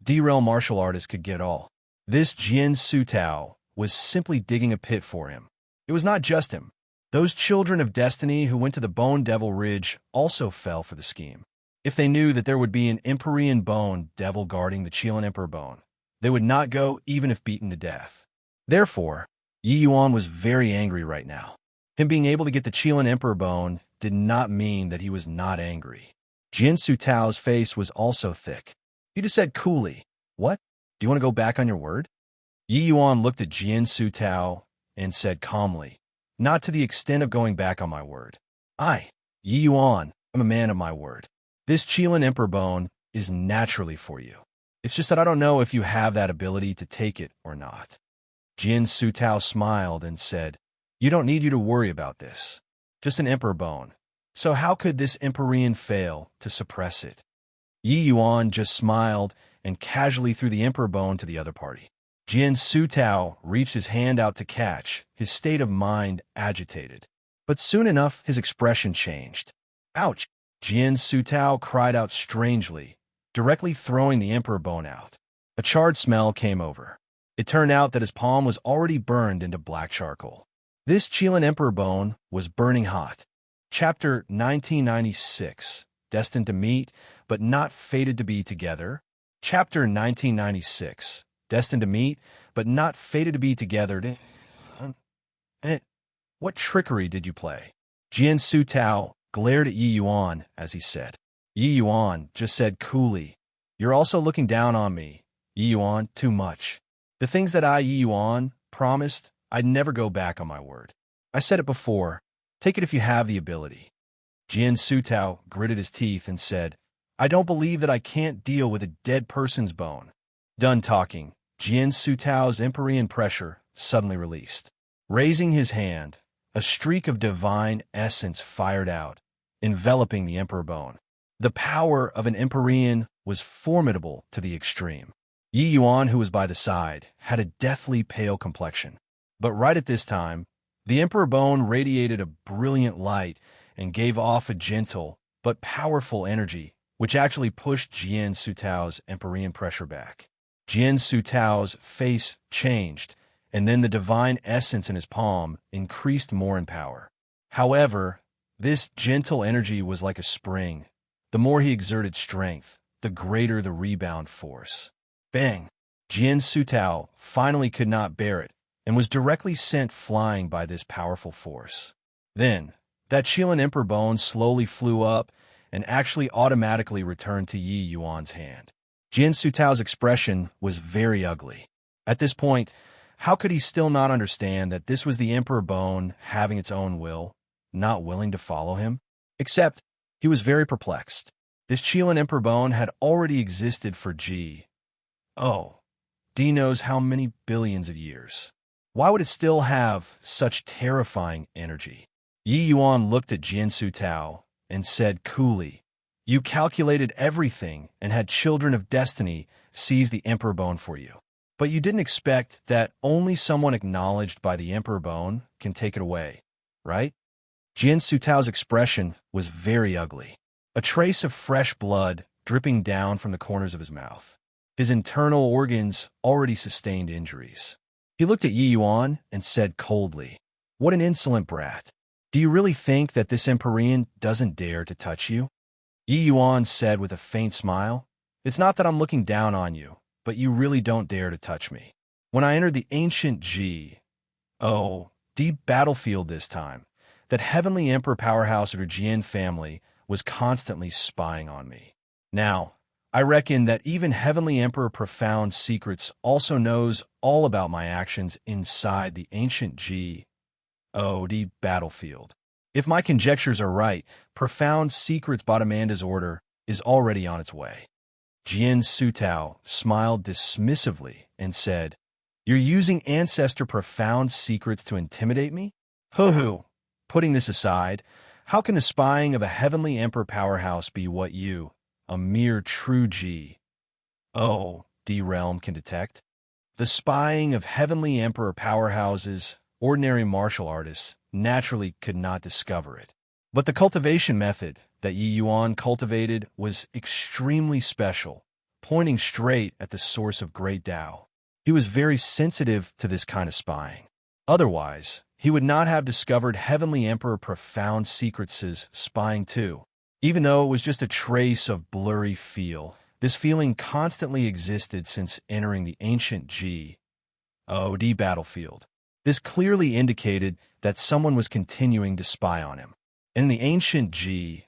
D-realm martial artists could get all. This Jian Sutao was simply digging a pit for him. It was not just him. Those children of destiny who went to the Bone Devil Ridge also fell for the scheme. If they knew that there would be an Empyrean Bone Devil guarding the Qilin Emperor Bone, they would not go even if beaten to death. Therefore, Yi Yuan was very angry right now. Him being able to get the Qilin Emperor Bone did not mean that he was not angry. Jian Sutao's face was also thick. He just said coolly, "What? Do you want to go back on your word?" Yi Yuan looked at Jian Sutao and said calmly, "Not to the extent of going back on my word. Yi Yuan, I'm a man of my word. This Qilin Emperor Bone is naturally for you. It's just that I don't know if you have that ability to take it or not." Jian Sutao smiled and said, "You don't need you to worry about this. Just an Emperor Bone. So how could this Empyrean fail to suppress it?" Yi Yuan just smiled and casually threw the Emperor Bone to the other party. Jian Sutao reached his hand out to catch, his state of mind agitated. But soon enough, his expression changed. Ouch! Jian Sutao cried out strangely, directly throwing the emperor bone out. A charred smell came over. It turned out that his palm was already burned into black charcoal. This Qilin emperor bone was burning hot. Chapter 1996, Destined to Meet, but Not Fated to Be Together. Chapter 1996, Destined to Meet, but Not Fated to Be Together. What trickery did you play? Jian Sutao glared at Yi Yuan as he said. Yi Yuan just said coolly, "You're also looking down on me, Yi Yuan, too much. The things that I, Yi Yuan, promised, I'd never go back on my word. I said it before. Take it if you have the ability." Jian Sutao gritted his teeth and said, "I don't believe that I can't deal with a dead person's bone." Done talking, Jian Sutao's Empyrean pressure suddenly released. Raising his hand, a streak of divine essence fired out, enveloping the emperor bone. The power of an Empyrean was formidable to the extreme. Yi Yuan, who was by the side, had a deathly pale complexion. But right at this time, the emperor bone radiated a brilliant light and gave off a gentle but powerful energy, which actually pushed Jian Sutao's Empyrean pressure back. Jian Sutao's face changed, and then the divine essence in his palm increased more in power. However, this gentle energy was like a spring. The more he exerted strength, the greater the rebound force. Bang! Jian Sutao finally could not bear it and was directly sent flying by this powerful force. Then, that Qilin emperor bone slowly flew up and actually automatically returned to Yi Yuan's hand. Jian Sutao's expression was very ugly. At this point, how could he still not understand that this was the emperor bone having its own will, not willing to follow him? Except, he was very perplexed. This Qilin emperor bone had already existed for D knows how many billions of years. Why would it still have such terrifying energy? Yi Yuan looked at Jian Sutao and said coolly, "You calculated everything and had children of destiny seize the emperor bone for you. But you didn't expect that only someone acknowledged by the emperor bone can take it away, right?" Jian Sutao's expression was very ugly. A trace of fresh blood dripping down from the corners of his mouth. His internal organs already sustained injuries. He looked at Yi Yuan and said coldly, "What an insolent brat. Do you really think that this Empyrean doesn't dare to touch you?" Yi Yuan said with a faint smile, "It's not that I'm looking down on you, but you really don't dare to touch me. When I entered the ancient deep battlefield this time, that heavenly emperor powerhouse of your Jian family was constantly spying on me. Now, I reckon that even heavenly emperor profound secrets also knows all about my actions inside the ancient deep battlefield. If my conjectures are right, profound secrets Badamanda's order is already on its way." Jian Sutao smiled dismissively and said, "You're using ancestor profound secrets to intimidate me? Hoo-hoo! Putting this aside, how can the spying of a heavenly emperor powerhouse be what you, a mere true realm, can detect? The spying of heavenly emperor powerhouses, ordinary martial artists, naturally could not discover it. But the cultivation method that Yi Yuan cultivated was extremely special, pointing straight at the source of great Tao. He was very sensitive to this kind of spying. Otherwise, he would not have discovered heavenly emperor profound secrets' spying too. Even though it was just a trace of blurry feel, this feeling constantly existed since entering the ancient deep battlefield. This clearly indicated that someone was continuing to spy on him. In the ancient deep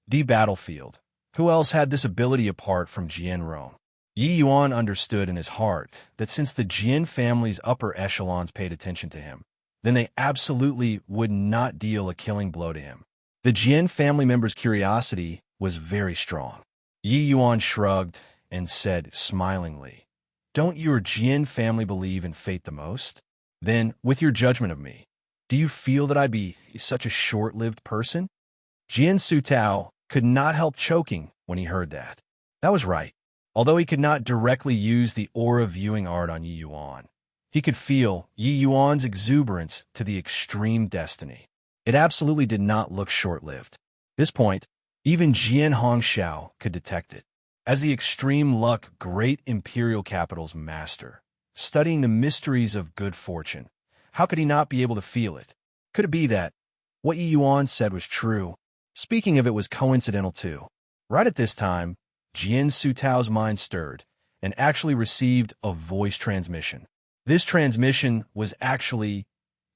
battlefield, who else had this ability apart from Jian Rome? Yi Yuan understood in his heart that since the Jian family's upper echelons paid attention to him, then they absolutely would not deal a killing blow to him. The Jian family member's curiosity was very strong. Yi Yuan shrugged and said smilingly, "Don't your Jian family believe in fate the most? Then, with your judgment of me, do you feel that I'd be such a short-lived person?" Jian Sutao could not help choking when he heard that. That was right. Although he could not directly use the aura viewing art on Yi Yuan, He could feel Yi Yuan's exuberance to the extreme destiny. It absolutely did not look short-lived. At this point, even Jian Hongxiao could detect it. As the extreme luck great imperial capital's master, studying the mysteries of good fortune, how could he not be able to feel it? Could it be that what Yi Yuan said was true? Speaking of it was coincidental too. Right at this time, Jian Sutao's mind stirred and actually received a voice transmission. This transmission was actually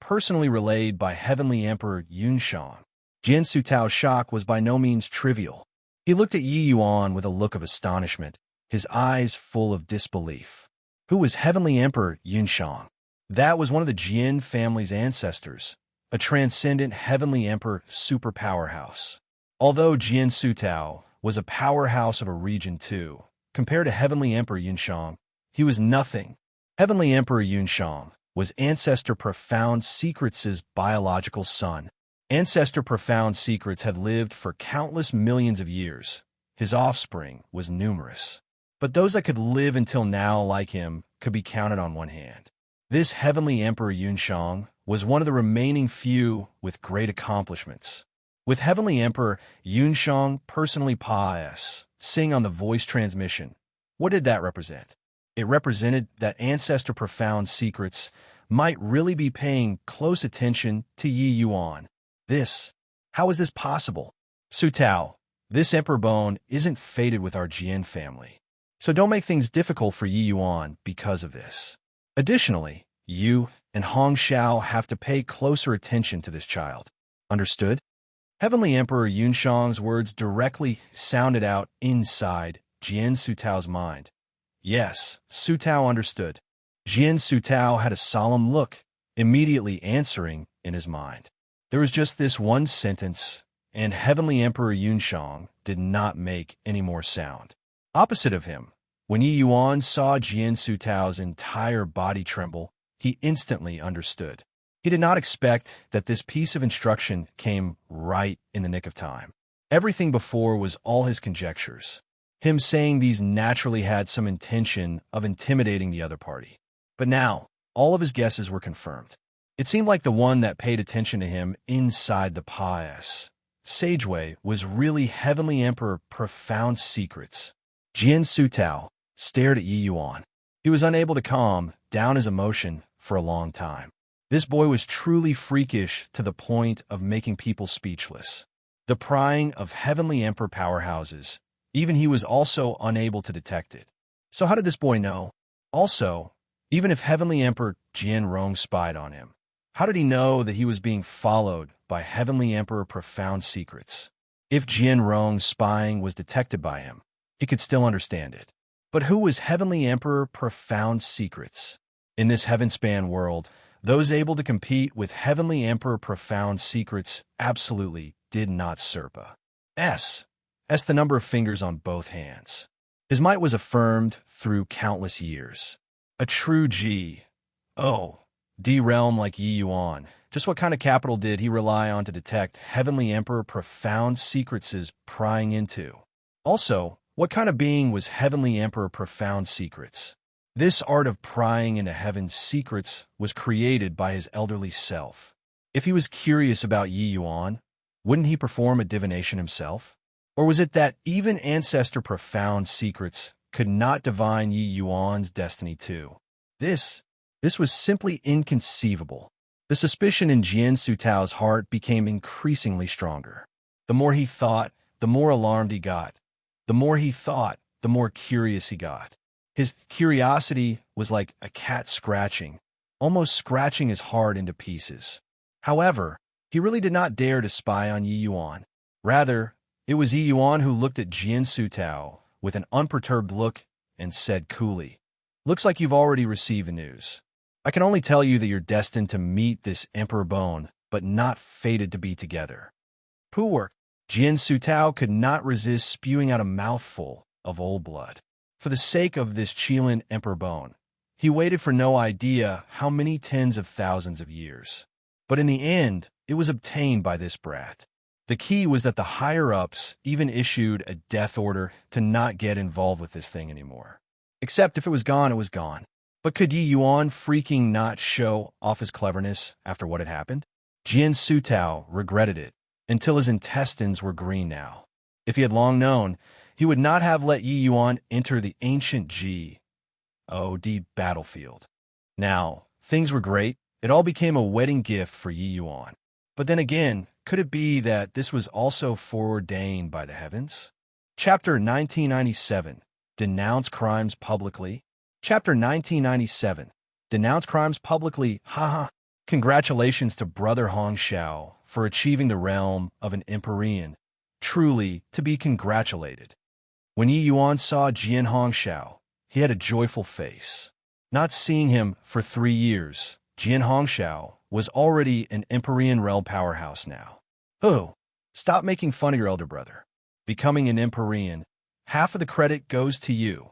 personally relayed by Heavenly Emperor Yunshang. Jian Sutao's shock was by no means trivial. He looked at Yi Yuan with a look of astonishment, his eyes full of disbelief. Who was Heavenly Emperor Yunshang? That was one of the Jian family's ancestors, a transcendent Heavenly Emperor super powerhouse. Although Jian Sutao was a powerhouse of a region too, compared to Heavenly Emperor Yunshang, he was nothing. Heavenly Emperor Yunshang was Ancestor Profound Secrets' biological son. Ancestor Profound Secrets had lived for countless millions of years. His offspring was numerous. But those that could live until now like him could be counted on one hand. This Heavenly Emperor Yunshang was one of the remaining few with great accomplishments. With Heavenly Emperor Yunshang personally sing on the voice transmission, what did that represent? It represented that Ancestor Profound Secrets might really be paying close attention to Yi Yuan. How is this possible? Sutao, this Emperor Bone isn't fated with our Jian family. So don't make things difficult for Yi Yuan because of this. Additionally, you and Hongxiao have to pay closer attention to this child. Understood? Heavenly Emperor Yunshang's words directly sounded out inside Jian Sutao's mind. Yes, Sutao understood. Jian Sutao had a solemn look, immediately answering in his mind. There was just this one sentence, and Heavenly Emperor Yunshang did not make any more sound. Opposite of him, when Yi Yuan saw Jian Sutao's entire body tremble, he instantly understood. He did not expect that this piece of instruction came right in the nick of time. Everything before was all his conjectures. Him saying these naturally had some intention of intimidating the other party. But now, all of his guesses were confirmed. It seemed like the one that paid attention to him inside the Sageway was really Heavenly Emperor Profound Secrets. Jian Sutao stared at Yi Yuan. He was unable to calm down his emotion for a long time. This boy was truly freakish to the point of making people speechless. The prying of Heavenly Emperor powerhouses, even he was also unable to detect it. So how did this boy know? Also, even if Heavenly Emperor Jian Rong spied on him, how did he know that he was being followed by Heavenly Emperor Profound Secrets? If Jian Rong's spying was detected by him, he could still understand it. But who was Heavenly Emperor Profound Secrets? In this heaven-span world, those able to compete with Heavenly Emperor Profound Secrets absolutely did not surpa. The number of fingers on both hands. His might was affirmed through countless years. A true D realm like Yi Yuan. Just what kind of capital did he rely on to detect Heavenly Emperor Profound Secrets' prying into? Also, what kind of being was Heavenly Emperor Profound Secrets? This art of prying into heaven's secrets was created by his elderly self. If he was curious about Yi Yuan, wouldn't he perform a divination himself? Or was it that even Ancestor Profound Secrets could not divine Yi Yuan's destiny too? This was simply inconceivable. The suspicion in Jian Sutao's heart became increasingly stronger. The more he thought, the more alarmed he got. The more he thought, the more curious he got. His curiosity was like a cat scratching, almost scratching his heart into pieces. However, he really did not dare to spy on Yi Yuan. Rather, it was Yi Yuan who looked at Jian Sutao with an unperturbed look and said coolly, "Looks like you've already received the news. I can only tell you that you're destined to meet this Emperor Bone, but not fated to be together." Poor Jian Sutao could not resist spewing out a mouthful of old blood. For the sake of this Qilin Emperor Bone, he waited for no idea how many tens of thousands of years. But in the end, it was obtained by this brat. The key was that the higher-ups even issued a death order to not get involved with this thing anymore. Except if it was gone, it was gone. But could Yi Yuan freaking not show off his cleverness after what had happened? Jian Sutao regretted it until his intestines were green now. If he had long known, he would not have let Yi Yuan enter the ancient G.O.D. battlefield. Now, things were great. It all became a wedding gift for Yi Yuan. But then again, could it be that this was also foreordained by the heavens? Chapter 1997, Denounce Crimes Publicly. Chapter 1997, Denounce Crimes Publicly, haha. Congratulations to Brother Hong Xiao for achieving the realm of an Empyrean. Truly, to be congratulated. When Yi Yuan saw Jian Hong Xiao, he had a joyful face. Not seeing him for 3 years, Jian Hong Xiao was already an Empyrean realm powerhouse now. Oh, stop making fun of your elder brother. Becoming an Empyrean, half of the credit goes to you,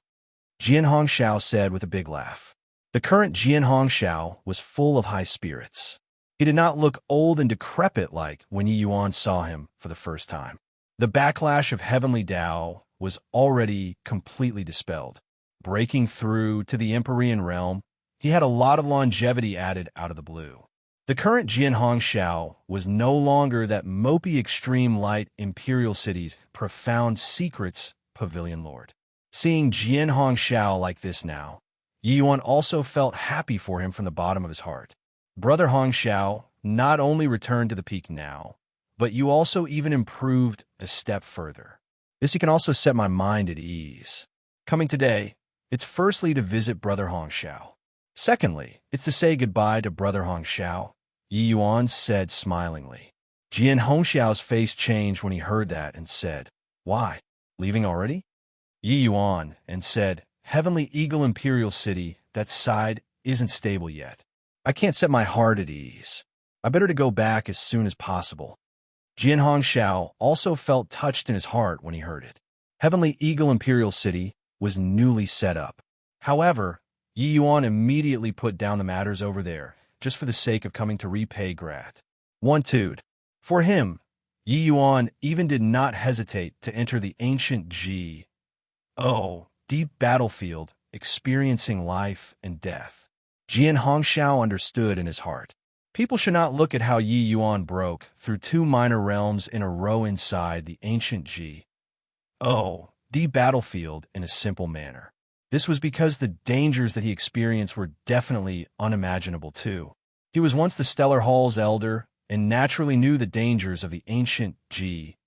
Jian Hong Xiao said with a big laugh. The current Jian Hong Xiao was full of high spirits. He did not look old and decrepit like when Yi Yuan saw him for the first time. The backlash of heavenly Tao was already completely dispelled. Breaking through to the Empyrean realm, he had a lot of longevity added out of the blue. The current Jian Hong Xiao was no longer that mopey extreme light imperial city's profound secrets pavilion lord. Seeing Jian Hong Xiao like this now, Yi Yuan also felt happy for him from the bottom of his heart. Brother Hong Xiao not only returned to the peak now, but you also even improved a step further. This he can also set my mind at ease. Coming today, it's firstly to visit Brother Hong Xiao. Secondly, it's to say goodbye to Brother Hong Xiao, Yi Yuan said smilingly. Jian Hong Xiao's face changed when he heard that and said, "Why? Leaving already?" Yi Yuan and said, "Heavenly Eagle Imperial City, that side isn't stable yet. I can't set my heart at ease. I better to go back as soon as possible." Jian Hong Xiao also felt touched in his heart when he heard it. Heavenly Eagle Imperial City was newly set up. However, Yi Yuan immediately put down the matters over there, just for the sake of coming to repay gratitude. For him, Yi Yuan even did not hesitate to enter the ancient deep battlefield, experiencing life and death. Jian Hong Xiao understood in his heart. People should not look at how Yi Yuan broke through 2 minor realms in a row inside the ancient deep battlefield in a simple manner. This was because the dangers that he experienced were definitely unimaginable too. He was once the Stellar Hall's elder and naturally knew the dangers of the ancient deep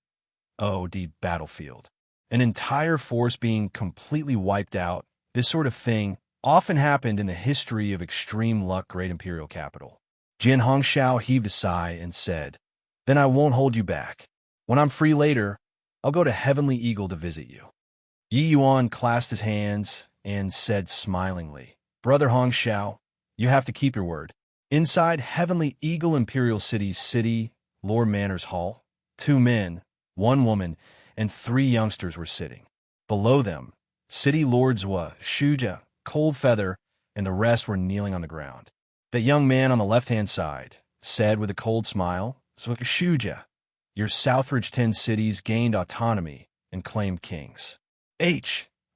battlefield. An entire force being completely wiped out, this sort of thing often happened in the history of extreme luck great imperial capital. Jian Hong Xiao heaved a sigh and said, "Then I won't hold you back. When I'm free later, I'll go to Heavenly Eagle to visit you." Yi Yuan clasped his hands and said smilingly, "Brother Hong Xiao, you have to keep your word." Inside Heavenly Eagle Imperial City's City Lord Manor's Hall, 2 men, 1 woman, and 3 youngsters were sitting. Below them, City Lords Shuja, Cold Feather, and the rest were kneeling on the ground. The young man on the left-hand side said with a cold smile, "Shuja, your Southridge 10 cities gained autonomy and claimed kings.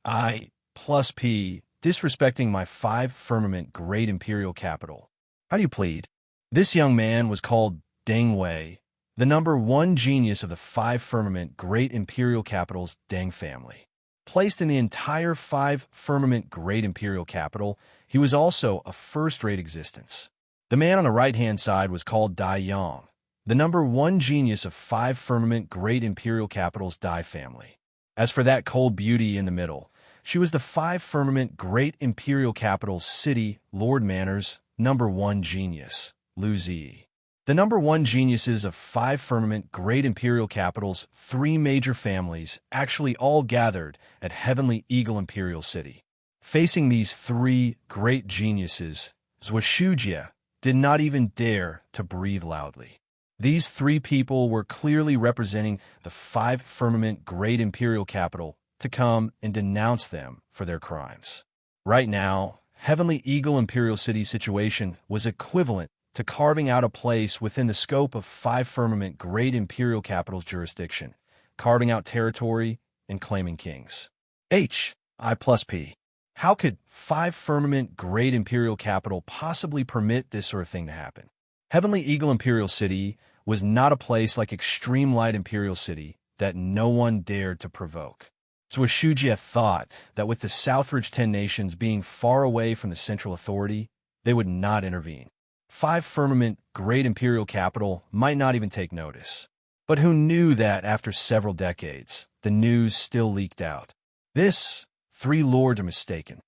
I plus P, disrespecting my 5 firmament great imperial capital. How do you plead?" This young man was called Deng Wei, the number 1 genius of the 5 firmament great imperial capital's Deng family. Placed in the entire 5 firmament great imperial capital, he was also a first-rate existence. The man on the right-hand side was called Dai Yang, the number 1 genius of 5 firmament great imperial capital's Dai family. As for that cold beauty in the middle, she was the 5 firmament great imperial capital's City Lord Manor's number 1 genius, Lu Zi. The number 1 geniuses of 5 firmament great imperial capitals, 3 major families, actually all gathered at Heavenly Eagle Imperial City. Facing these 3 great geniuses, Shuja did not even dare to breathe loudly. These 3 people were clearly representing the 5 firmament great imperial capital to come and denounce them for their crimes. Right now, Heavenly Eagle Imperial City's situation was equivalent to carving out a place within the scope of 5 firmament great imperial capital's jurisdiction, carving out territory and claiming kings. I plus P. How could 5 firmament great imperial capital possibly permit this sort of thing to happen? Heavenly Eagle Imperial City was not a place like Extreme Light Imperial City that no one dared to provoke. Zwashujia thought that with the Southridge 10 nations being far away from the central authority, they would not intervene. 5 firmament great imperial capital might not even take notice. But who knew that after several decades, the news still leaked out? This, 3 lords are mistaken.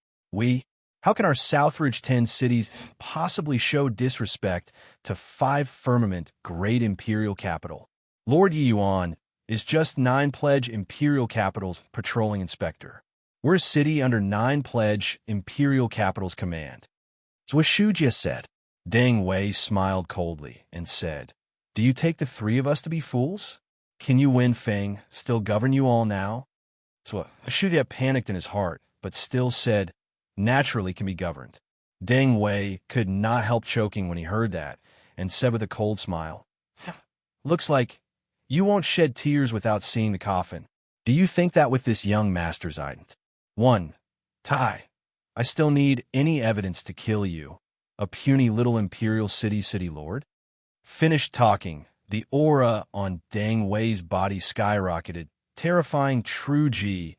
How can our Southridge 10 cities possibly show disrespect to 5 firmament great imperial capital? Lord Yuan is just 9 pledge imperial capitals patrolling inspector. We're a city under 9 pledge imperial capitals command. Zwashujia said. Deng Wei smiled coldly and said, "Do you take the 3 of us to be fools? Can you Wen Feng still govern you all now?" Zwashujia panicked in his heart, but still said, "Naturally can be governed." Deng Wei could not help choking when he heard that, and said with a cold smile, "Looks like you won't shed tears without seeing the coffin. Do you think that with this young master's ident? 1. Tai, I still need any evidence to kill you, a puny little imperial city lord?" Finished talking, the aura on Deng Wei's body skyrocketed, terrifying true G.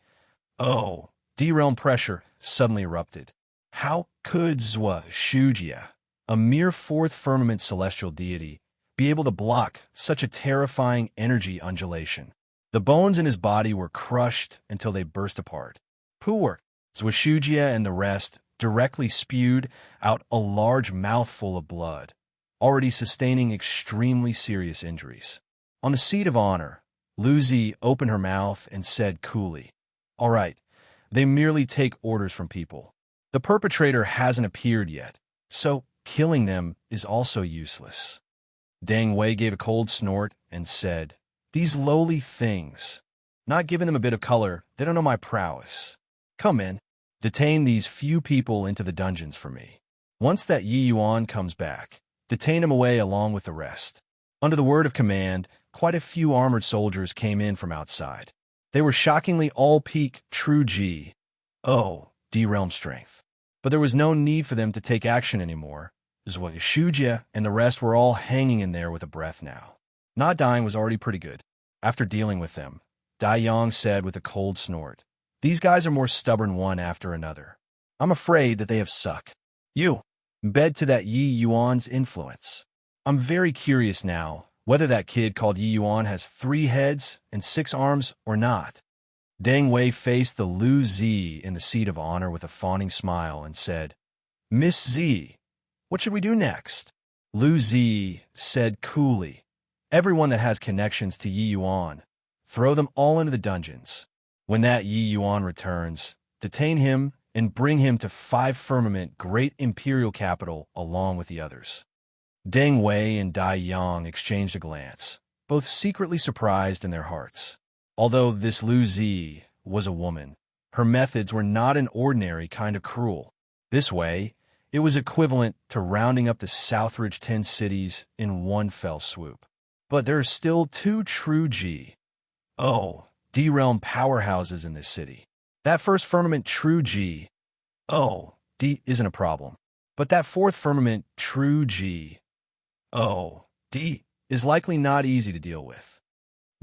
D-realm pressure suddenly erupted. How could Zwashujia, a mere 4th firmament celestial deity, be able to block such a terrifying energy undulation? The bones in his body were crushed until they burst apart. Poor Zwashujia and the rest directly spewed out a large mouthful of blood, already sustaining extremely serious injuries. On the seat of honor, Lu Zi opened her mouth and said coolly, "All right, they merely take orders from people. The perpetrator hasn't appeared yet, so killing them is also useless." Deng Wei gave a cold snort and said, "These lowly things, not giving them a bit of color, they don't know my prowess. Come in, detain these few people into the dungeons for me. Once that Yi Yuan comes back, detain him away along with the rest." Under the word of command, quite a few armored soldiers came in from outside. They were shockingly all peak true G. D-realm strength. But there was no need for them to take action anymore. Zwashujia and the rest were all hanging in there with a breath now. Not dying was already pretty good. After dealing with them, Dai Yang said with a cold snort, "These guys are more stubborn one after another. I'm afraid that they have suck. You, bed to that Yi Yuan's influence. I'm very curious now whether that kid called Yi Yuan has 3 heads and 6 arms or not." Deng Wei faced the Lu Zi in the seat of honor with a fawning smile and said, "Miss Zi, what should we do next?" Lu Zi said coolly, "Everyone that has connections to Yi Yuan, throw them all into the dungeons. When that Yi Yuan returns, detain him and bring him to 5 firmament great imperial capital along with the others." Deng Wei and Dai Yang exchanged a glance, both secretly surprised in their hearts. Although this Lu Zi was a woman, her methods were not an ordinary kind of cruel. This way, it was equivalent to rounding up the Southridge 10 cities in one fell swoop. But there are still 2 true D-realm powerhouses in this city. That 1st firmament true D isn't a problem. But that 4th firmament true D is likely not easy to deal with.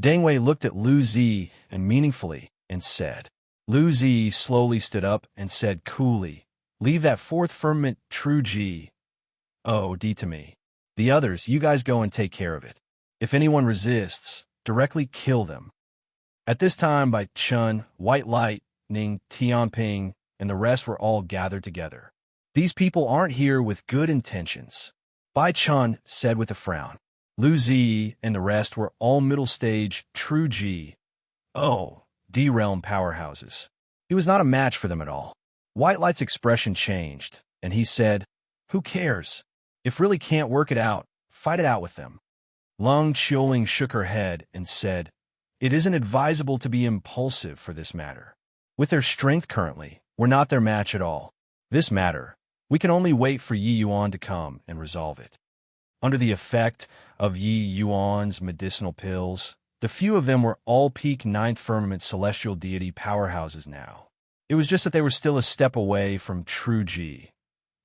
Deng Wei looked at Lu Zi and meaningfully and said. Lu Zi slowly stood up and said coolly, "Leave that 4th firmament true D to me. The others, you guys go and take care of it. If anyone resists, directly kill them." At this time, Bai Chun, White Light, Ning, Tianping, and the rest were all gathered together. "These people aren't here with good intentions," Bai Chun said with a frown. Lu Zi and the rest were all middle-stage true D-realm powerhouses. He was not a match for them at all. White Light's expression changed, and he said, "Who cares? If really can't work it out, fight it out with them." Lung Qiuling shook her head and said, "It isn't advisable to be impulsive for this matter. With their strength currently, we're not their match at all. This matter, we can only wait for Yi Yuan to come and resolve it." Under the effect of Yi Yuan's medicinal pills, the few of them were all peak 9th firmament celestial deity powerhouses now. It was just that they were still a step away from true G.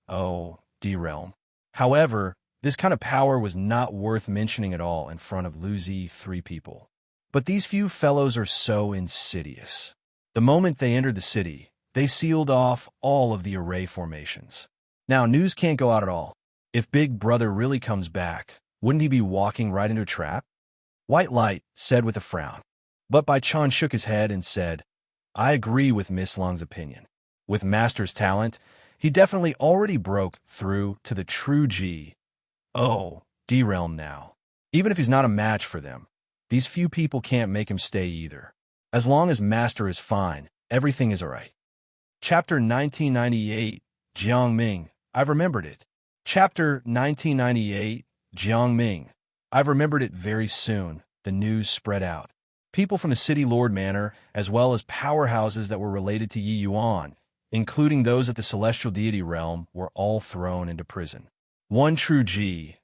Oh, D realm. However, this kind of power was not worth mentioning at all in front of Luzi 3 people. But these few fellows are so insidious. The moment they entered the city, they sealed off all of the array formations. Now, news can't go out at all. If Big Brother really comes back, wouldn't he be walking right into a trap? White Light said with a frown. But Bai Chan shook his head and said, I agree with Miss Lung's opinion. With Master's talent, he definitely already broke through to the true G. Oh, D realm now. Even if he's not a match for them, these few people can't make him stay either. As long as Master is fine, everything is alright. Chapter 1998, Jiang Ming. I've remembered it. Chapter 1998, Jiang Ming. I've remembered it very soon. The news spread out. People from the City Lord Manor, as well as powerhouses that were related to Yi Yuan, including those at the Celestial Deity Realm, were all thrown into prison. One true G,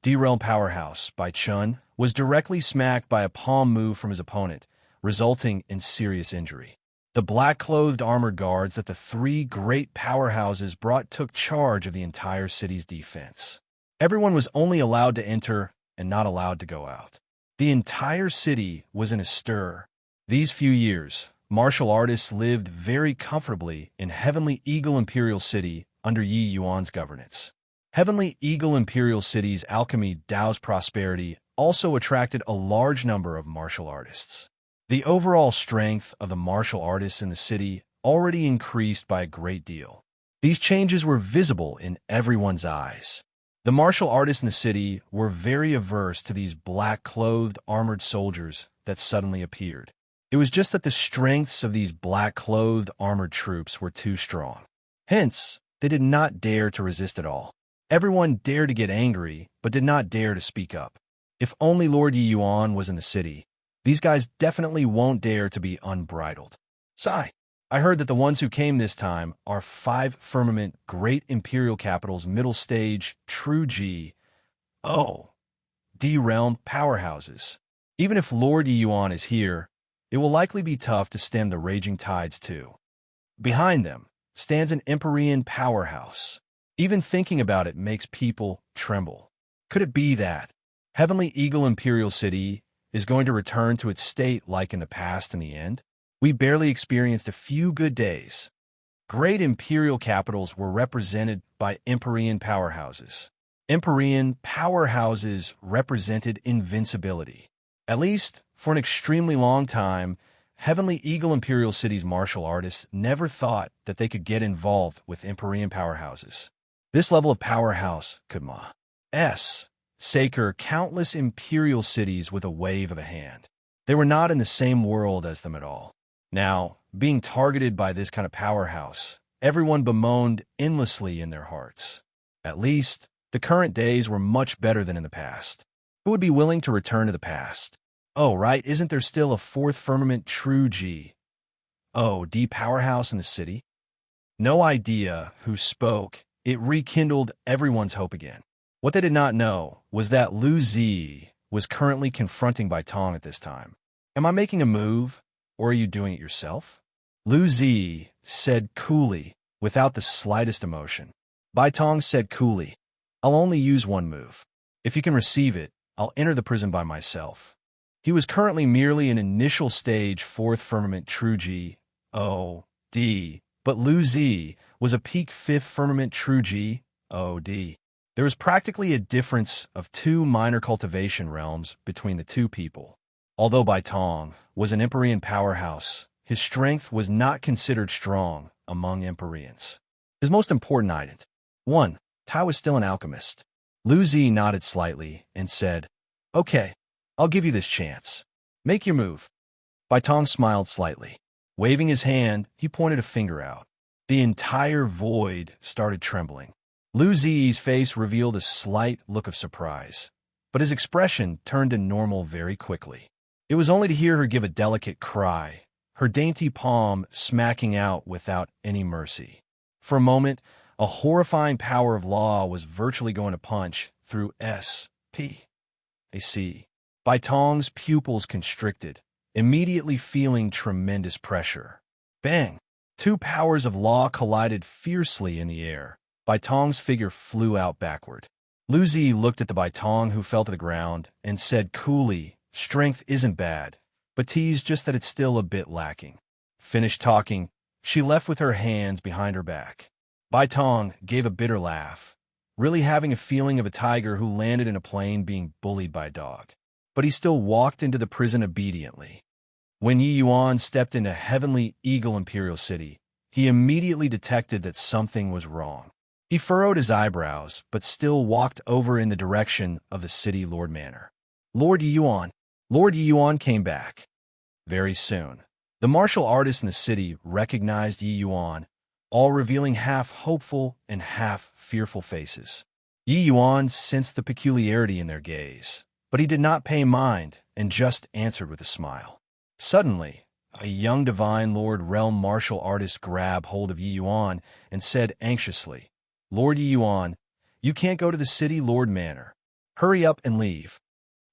D-Realm powerhouse, Bai Chun, was directly smacked by a palm move from his opponent, resulting in serious injury. The black-clothed armored guards that the 3 great powerhouses brought took charge of the entire city's defense. Everyone was only allowed to enter and not allowed to go out. The entire city was in a stir. These few years, martial artists lived very comfortably in Heavenly Eagle Imperial City under Yi Yuan's governance. Heavenly Eagle Imperial City's alchemy Dao's prosperity also attracted a large number of martial artists. The overall strength of the martial artists in the city already increased by a great deal. These changes were visible in everyone's eyes. The martial artists in the city were very averse to these black-clothed armored soldiers that suddenly appeared. It was just that the strengths of these black-clothed armored troops were too strong. Hence, they did not dare to resist at all. Everyone dared to get angry, but did not dare to speak up. If only Lord Yi Yuan was in the city, these guys definitely won't dare to be unbridled. Sigh. I heard that the ones who came this time are 5 firmament great imperial capitals middle stage true G. D-realm powerhouses. Even if Lord Yi Yuan is here, it will likely be tough to stem the raging tides too. Behind them stands an Empyrean powerhouse. Even thinking about it makes people tremble. Could it be that Heavenly Eagle Imperial City is going to return to its state like in the past in the end? We barely experienced a few good days. Great imperial capitals were represented by Empyrean powerhouses. Empyrean powerhouses represented invincibility. At least, for an extremely long time, Heavenly Eagle Imperial City's martial artists never thought that they could get involved with Empyrean powerhouses. This level of powerhouse could sacre countless imperial cities with a wave of a hand. They were not in the same world as them at all. Now, being targeted by this kind of powerhouse, everyone bemoaned endlessly in their hearts. At least, the current days were much better than in the past. Who would be willing to return to the past? Oh, right, isn't there still a 4th firmament true G? D powerhouse in the city? No idea who spoke. It rekindled everyone's hope again. What they did not know was that Lu Zi was currently confronting Bai Tong at this time. Am I making a move, or are you doing it yourself? Lu Zi said coolly, without the slightest emotion. Bai Tong said coolly, I'll only use one move. If you can receive it, I'll enter the prison by myself. He was currently merely an initial stage 4th firmament true G, D, but Lu Zi was a peak 5th firmament true G, D. There was practically a difference of 2 minor cultivation realms between the 2 people. Although Bai Tong was an Empyrean powerhouse, his strength was not considered strong among Empyreans. His most important item. 1. Tai was still an alchemist. Lu Zi nodded slightly and said, Okay, I'll give you this chance. Make your move. Bai Tong smiled slightly. Waving his hand, he pointed a finger out. The entire void started trembling. Lu Zi's face revealed a slight look of surprise, but his expression turned to normal very quickly. It was only to hear her give a delicate cry, her dainty palm smacking out without any mercy. For a moment, a horrifying power of law was virtually going to punch through S.P. Bai Tong's pupils constricted, immediately feeling tremendous pressure. Bang! Two powers of law collided fiercely in the air. Baitong's figure flew out backward. Lu Zi looked at the Baitong, who fell to the ground, and said coolly, "Strength isn't bad, but teased just that it's still a bit lacking." Finished talking, she left with her hands behind her back. Baitong gave a bitter laugh, really having a feeling of a tiger who landed in a plane being bullied by a dog. But he still walked into the prison obediently. When Yi Yuan stepped into Heavenly Eagle Imperial City, he immediately detected that something was wrong. He furrowed his eyebrows, but still walked over in the direction of the city Lord Manor. Lord Yi Yuan came back. Very soon, the martial artists in the city recognized Yi Yuan, all revealing half hopeful and half fearful faces. Yi Yuan sensed the peculiarity in their gaze, but he did not pay mind and just answered with a smile. Suddenly, a young divine Lord Realm martial artist grabbed hold of Yi Yuan and said anxiously, "Lord Yi Yuan, you can't go to the city Lord Manor. Hurry up and leave."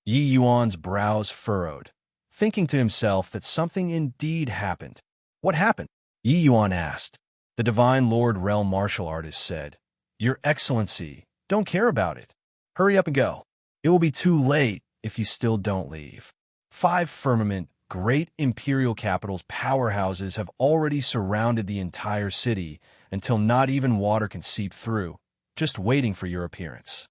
Yi Yuan's brows furrowed, thinking to himself that something indeed happened. "What happened?" Yi Yuan asked. The divine Lord Realm martial artist said, "Your Excellency, don't care about it. Hurry up and go. It will be too late if you still don't leave." 5 firmament great imperial capitals powerhouses have already surrounded the entire city until not even water can seep through, just waiting for your appearance.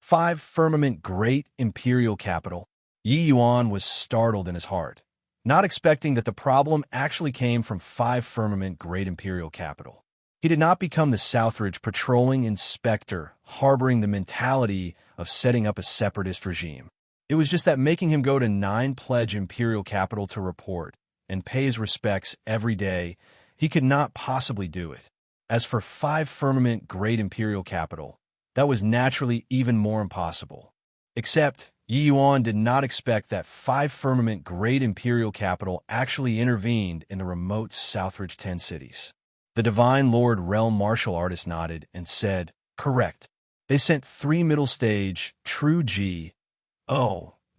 5 firmament great imperial capital. Yi Yuan was startled in his heart, not expecting that the problem actually came from 5 firmament great imperial capital. He did not become the Southridge patrolling inspector, harboring the mentality of setting up a separatist regime. It was just that making him go to 9 pledge imperial capital to report and pay his respects every day, he could not possibly do it. As for 5 firmament great imperial capital, that was naturally even more impossible. Except, Yi Yuan did not expect that 5 firmament great imperial capital actually intervened in the remote Southridge 10 cities. The divine Lord Realm martial artist nodded and said, "Correct. They sent 3 middle stage, true G,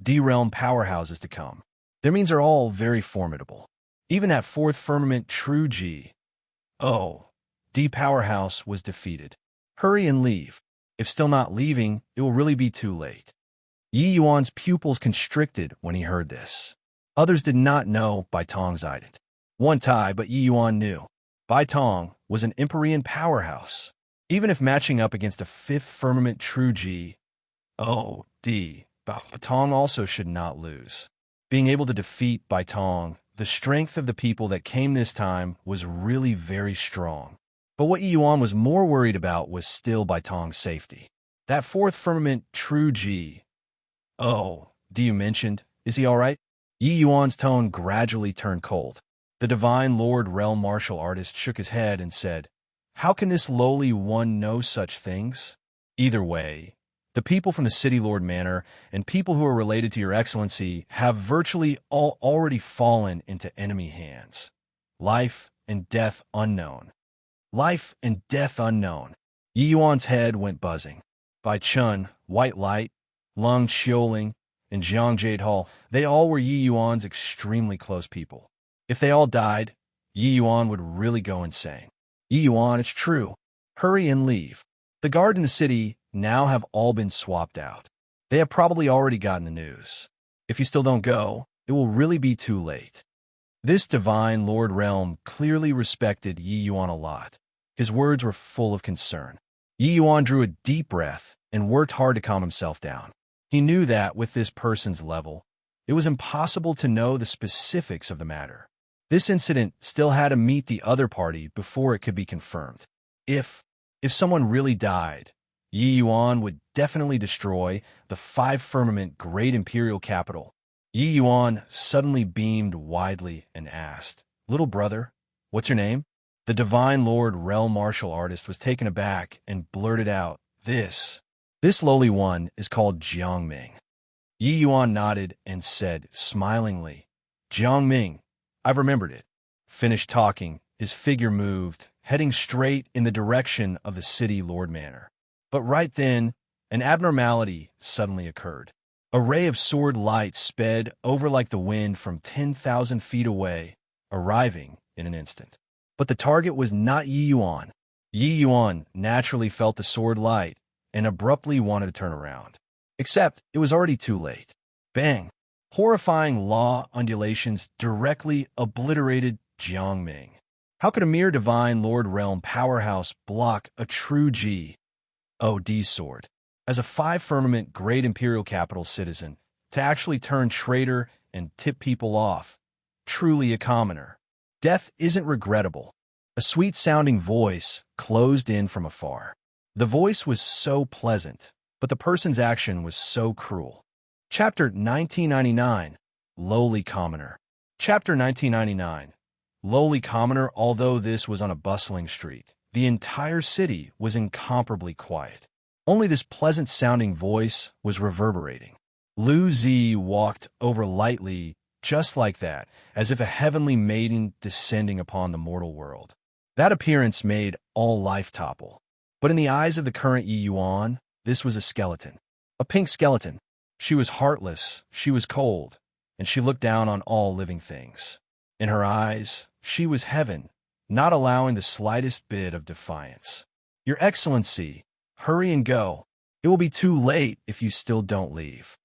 D realm powerhouses to come. Their means are all very formidable. Even that 4th firmament true G, D powerhouse was defeated. Hurry and leave. If still not leaving, it will really be too late." Yi Yuan's pupils constricted when he heard this. Others did not know Baitong's ident. One tie, but Yi Yuan knew. Baitong was an Empyrean powerhouse. Even if matching up against a 5th firmament true G, D, Baitong also should not lose. Being able to defeat Baitong, the strength of the people that came this time was really very strong. But what Yi Yuan was more worried about was still Baitong's safety. That 4th firmament true G, D you mentioned, is he all right? Yi Yuan's tone gradually turned cold. The divine Lord Realm martial artist shook his head and said, "How can this lowly one know such things? Either way, the people from the city Lord Manor and people who are related to your Excellency have virtually all already fallen into enemy hands. Life and death unknown. Life and death unknown." Yi Yuan's head went buzzing. Bai Chun, White Light, Lung Xiuling, and Jiang Jade Hall, they all were Yi Yuan's extremely close people. If they all died, Yi Yuan would really go insane. "Yi Yuan, it's true. Hurry and leave. The guard in the city now have all been swapped out. They have probably already gotten the news. If you still don't go, it will really be too late." This divine Lord Realm clearly respected Yi Yuan a lot. His words were full of concern. Yi Yuan drew a deep breath and worked hard to calm himself down. He knew that with this person's level, it was impossible to know the specifics of the matter. This incident still had to meet the other party before it could be confirmed. If someone really died, Yi Yuan would definitely destroy the 5 firmament great imperial capital. Yi Yuan suddenly beamed widely and asked, "Little brother, what's your name?" The divine Lord Realm martial artist was taken aback and blurted out, This lowly one is called Jiangming." Yi Yuan nodded and said, smilingly, "Jiangming, I've remembered it." Finished talking, his figure moved, heading straight in the direction of the city Lord Manor. But right then, an abnormality suddenly occurred. A ray of sword light sped over like the wind from 10,000 feet away, arriving in an instant. But the target was not Yi Yuan. Yi Yuan naturally felt the sword light and abruptly wanted to turn around. Except it was already too late. Bang! Horrifying law undulations directly obliterated Jiang Ming. How could a mere divine Lord Realm powerhouse block a true G.O.D. sword? As a five-firmament great imperial capital citizen, to actually turn traitor and tip people off, truly a commoner. Death isn't regrettable. A sweet-sounding voice closed in from afar. The voice was so pleasant, but the person's action was so cruel. Chapter 1999, Lowly Commoner. Chapter 1999, Lowly Commoner. Although this was on a bustling street, the entire city was incomparably quiet. Only this pleasant-sounding voice was reverberating. Lu Zi walked over lightly, just like that, as if a heavenly maiden descending upon the mortal world. That appearance made all life topple. But in the eyes of the current Yi Yuan, this was a skeleton. A pink skeleton. She was heartless, she was cold, and she looked down on all living things. In her eyes, she was heaven, not allowing the slightest bit of defiance. Your Excellency, hurry and go. It will be too late if you still don't leave.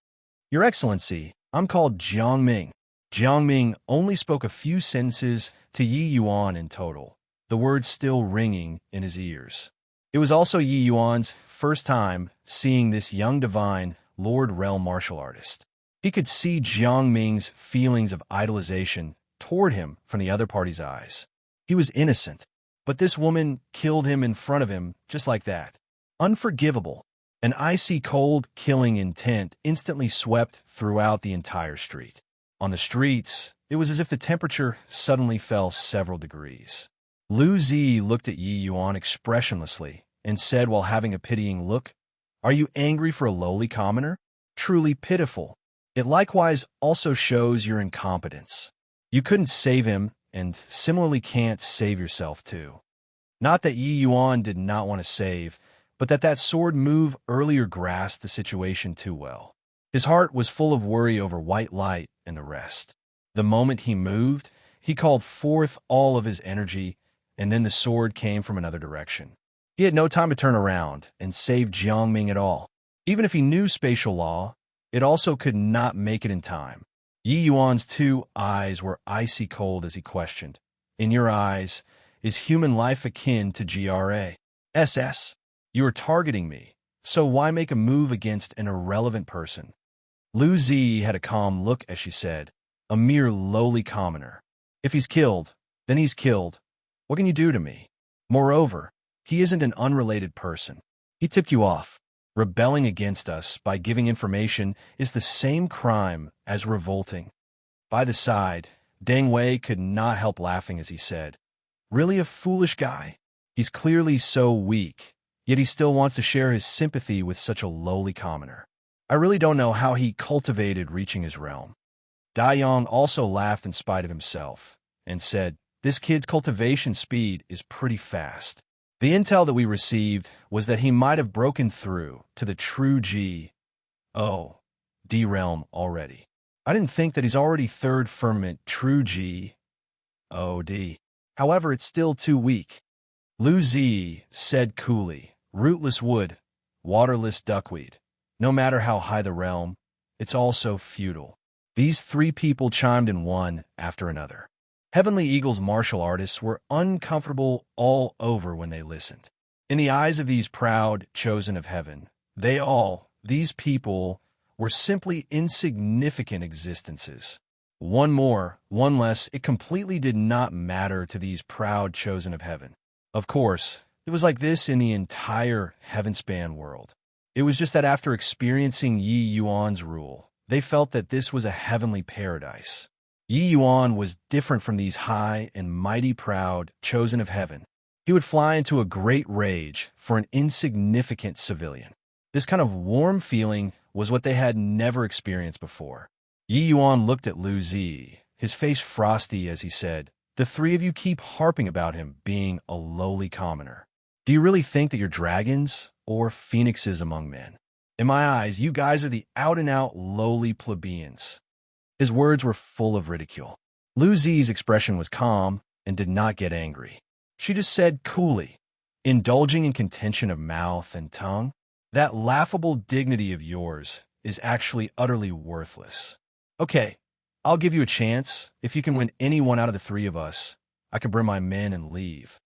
Your Excellency, I'm called Jiang Ming. Jiang Ming only spoke a few sentences to Yi Yuan in total, the words still ringing in his ears. It was also Yi Yuan's first time seeing this young divine Lord Realm martial artist. He could see Jiang Ming's feelings of idolization toward him from the other party's eyes. He was innocent, but this woman killed him in front of him just like that. Unforgivable. An icy cold killing intent instantly swept throughout the entire street. On the streets, it was as if the temperature suddenly fell several degrees. Lu Zi looked at Yi Yuan expressionlessly and said while having a pitying look, "Are you angry for a lowly commoner? Truly pitiful. It likewise also shows your incompetence. You couldn't save him and similarly can't save yourself too." Not that Yi Yuan did not want to save, but that sword move earlier grasped the situation too well. His heart was full of worry over white light and the rest. The moment he moved, he called forth all of his energy, and then the sword came from another direction. He had no time to turn around and save Jiang Ming at all. Even if he knew spatial law, it also could not make it in time. Yi Yuan's two eyes were icy cold as he questioned, "In your eyes, is human life akin to GRASS? You are targeting me, so why make a move against an irrelevant person?" Lu Zi had a calm look as she said, "A mere lowly commoner. If he's killed, then he's killed. What can you do to me? Moreover, he isn't an unrelated person. He tipped you off. Rebelling against us by giving information is the same crime as revolting." By the side, Deng Wei could not help laughing as he said, "Really a foolish guy? He's clearly so weak, yet he still wants to share his sympathy with such a lowly commoner. I really don't know how he cultivated reaching his realm." Dai Yang also laughed in spite of himself and said, "This kid's cultivation speed is pretty fast. The intel that we received was that he might have broken through to the true G.O.D. realm already. I didn't think that he's already third firmament true G.O.D. However, it's still too weak." Lu Zi said coolly, "Rootless wood, waterless duckweed. No matter how high the realm, it's also futile." These three people chimed in one after another. Heavenly Eagle's martial artists were uncomfortable all over when they listened. In the eyes of these proud, chosen of heaven, these people, were simply insignificant existences. One more, one less, it completely did not matter to these proud, chosen of heaven. Of course, it was like this in the entire heaven-span world. It was just that after experiencing Yi Yuan's rule, they felt that this was a heavenly paradise. Yi Yuan was different from these high and mighty proud, chosen of heaven. He would fly into a great rage for an insignificant civilian. This kind of warm feeling was what they had never experienced before. Yi Yuan looked at Lu Zi, his face frosty as he said, "The three of you keep harping about him being a lowly commoner. Do you really think that you're dragons or phoenixes among men? In my eyes, you guys are the out-and-out lowly plebeians." His words were full of ridicule. Lu Zi's expression was calm, and did not get angry. She just said coolly, indulging in contention of mouth and tongue, "That laughable dignity of yours is actually utterly worthless. Okay, I'll give you a chance. If you can win anyone out of the three of us, I can bring my men and leave."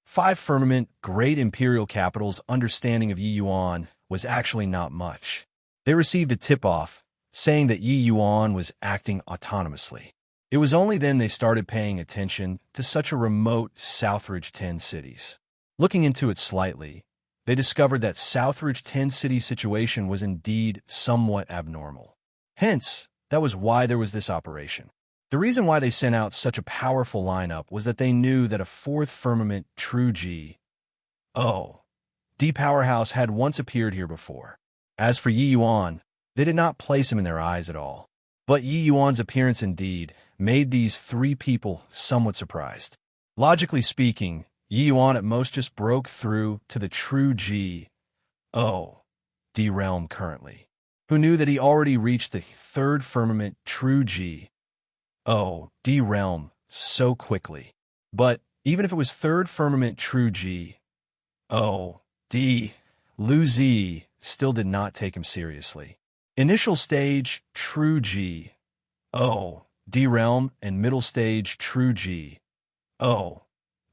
Five Firmament, great imperial capital's understanding of Yi Yuan was actually not much. They received a tip-off saying that Yi Yuan was acting autonomously. It was only then they started paying attention to such a remote Southridge 10 cities. Looking into it slightly, they discovered that Southridge 10 city situation was indeed somewhat abnormal. Hence, that was why there was this operation. The reason why they sent out such a powerful lineup was that they knew that a fourth Firmament true G. O. D powerhouse had once appeared here before. As for Yi Yuan, they did not place him in their eyes at all. But Yi Yuan's appearance indeed made these three people somewhat surprised. Logically speaking, Yi Yuan at most just broke through to the true G. O. D realm currently, who knew that he already reached the third Firmament true G. O. D realm so quickly. But even if it was third Firmament true G. O. D. Lu Zi still did not take him seriously. Initial stage true G. O. D realm and middle stage true G. O.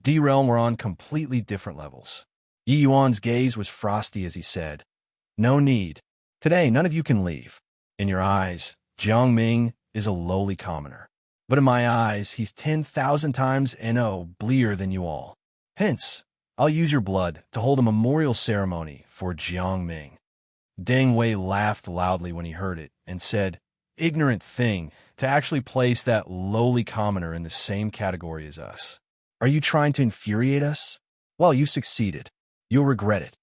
D realm were on completely different levels. Yi Yuan's gaze was frosty as he said, "No need. Today, none of you can leave. In your eyes, Jiang Ming is a lowly commoner. But in my eyes, he's 10,000 times bleer than you all. Hence, I'll use your blood to hold a memorial ceremony for Jiang Ming." Deng Wei laughed loudly when he heard it and said, "Ignorant thing, to actually place that lowly commoner in the same category as us. Are you trying to infuriate us? Well, you've succeeded. You'll regret it."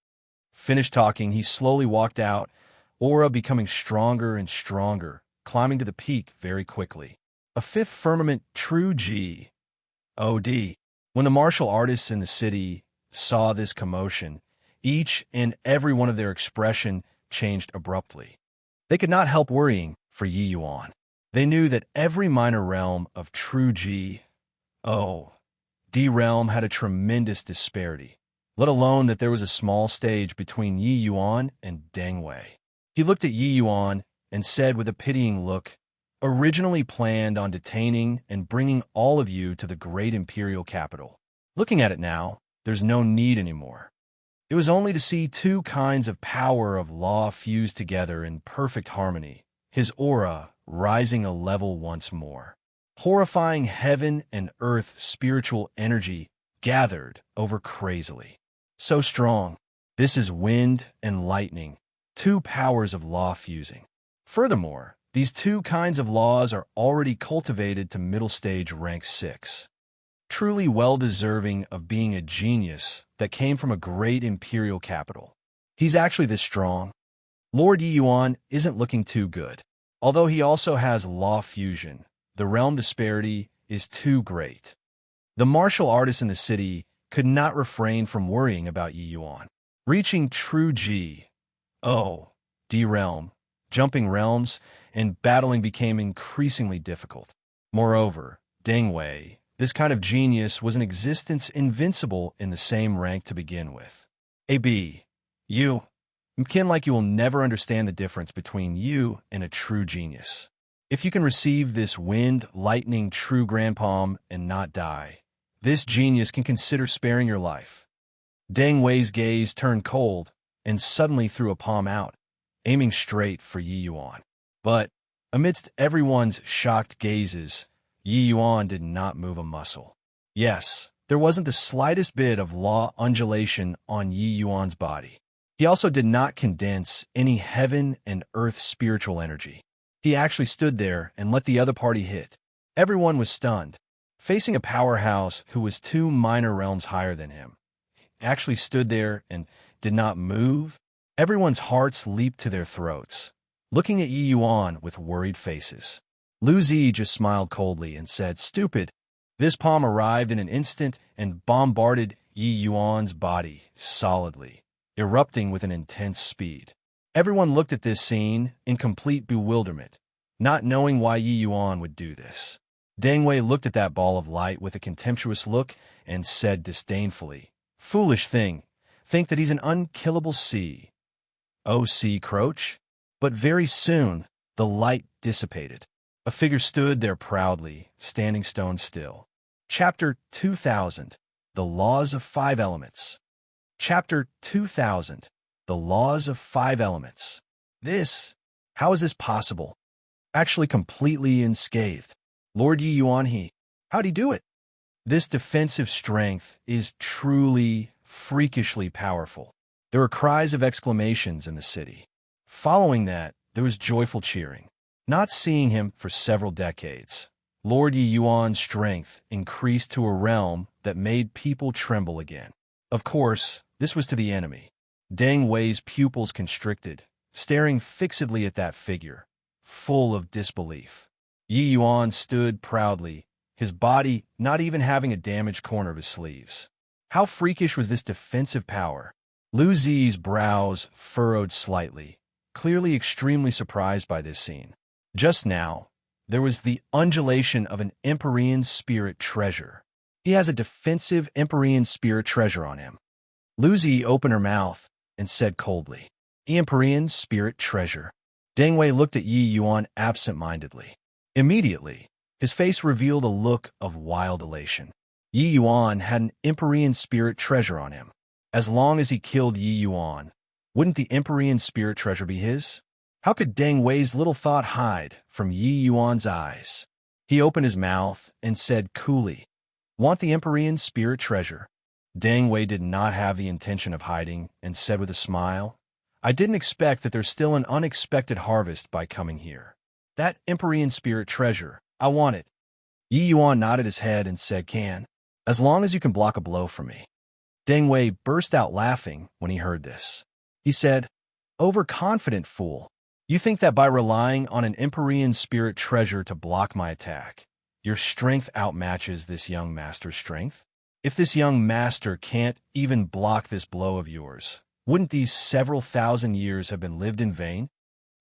Finished talking, he slowly walked out, aura becoming stronger and stronger, climbing to the peak very quickly. A fifth Firmament true G. O.D. When the martial artists in the city saw this commotion, each and every one of their expression changed abruptly. They could not help worrying for Yi Yuan. They knew that every minor realm of true G. O. D realm had a tremendous disparity, let alone that there was a small stage between Yi Yuan and Deng Wei. He looked at Yi Yuan and said with a pitying look, "Originally planned on detaining and bringing all of you to the great imperial capital. Looking at it now, there's no need anymore. It was only to see two kinds of power of law fused together in perfect harmony, his aura rising a level once more. Horrifying heaven and earth spiritual energy gathered over crazily. So strong. This is wind and lightning, two powers of law fusing. Furthermore, these two kinds of laws are already cultivated to middle stage rank 6. Truly well-deserving of being a genius that came from a great imperial capital. He's actually this strong. Lord Yi Yuan isn't looking too good. Although he also has law fusion, the realm disparity is too great. The martial artists in the city could not refrain from worrying about Yi Yuan. Reaching true G. O. D realm, jumping realms, and battling became increasingly difficult. Moreover, Deng Wei, this kind of genius, was in existence invincible in the same rank to begin with. A.B. You. Mkin like you will never understand the difference between you and a true genius. If you can receive this wind, lightning, true grand palm and not die, this genius can consider sparing your life." Deng Wei's gaze turned cold and suddenly threw a palm out, aiming straight for Yi Yuan. But amidst everyone's shocked gazes, Yi Yuan did not move a muscle. Yes, there wasn't the slightest bit of law undulation on Yi Yuan's body. He also did not condense any heaven and earth spiritual energy. He actually stood there and let the other party hit. Everyone was stunned. Facing a powerhouse who was 2 minor realms higher than him, he actually stood there and did not move. Everyone's hearts leaped to their throats, looking at Yi Yuan with worried faces. Lu Zi just smiled coldly and said, "Stupid." This palm arrived in an instant and bombarded Yi Yuan's body solidly, erupting with an intense speed. Everyone looked at this scene in complete bewilderment, not knowing why Yi Yuan would do this. Dang Wei looked at that ball of light with a contemptuous look and said disdainfully, "Foolish thing, think that he's an unkillable sea. Oh, sea Croach." But very soon, the light dissipated. A figure stood there proudly, standing stone still. Chapter 2000, The Laws of Five Elements. Chapter 2000, The Laws of Five Elements. How is this possible? Actually completely unscathed. Lord Yi Yuan, how'd he do it? This defensive strength is truly, freakishly powerful. There were cries of exclamations in the city. Following that, there was joyful cheering. Not seeing him for several decades, Lord Yi Yuan's strength increased to a realm that made people tremble again. Of course, this was to the enemy. Dang Wei's pupils constricted, staring fixedly at that figure, full of disbelief. Yi Yuan stood proudly, his body not even having a damaged corner of his sleeves. How freakish was this defensive power? Lu Zi's brows furrowed slightly, clearly extremely surprised by this scene. Just now, there was the undulation of an Empyrean spirit treasure. He has a defensive Empyrean spirit treasure on him. Lu Zi opened her mouth and said coldly, "Empyrean spirit treasure." Dang Wei looked at Yi Yuan absent-mindedly. Immediately, his face revealed a look of wild elation. Yi Yuan had an Empyrean spirit treasure on him. As long as he killed Yi Yuan, wouldn't the Empyrean spirit treasure be his? How could Dang Wei's little thought hide from Yi Yuan's eyes? He opened his mouth and said coolly, "Want the Empyrean spirit treasure?" Dang Wei did not have the intention of hiding and said with a smile, "I didn't expect that there's still an unexpected harvest by coming here. That Empyrean spirit treasure, I want it." Yi Yuan nodded his head and said, "Can, as long as you can block a blow for me." Dang Wei burst out laughing when he heard this. He said, "Overconfident fool. You think that by relying on an Empyrean spirit treasure to block my attack, your strength outmatches this young master's strength? If this young master can't even block this blow of yours, wouldn't these several thousand years have been lived in vain?"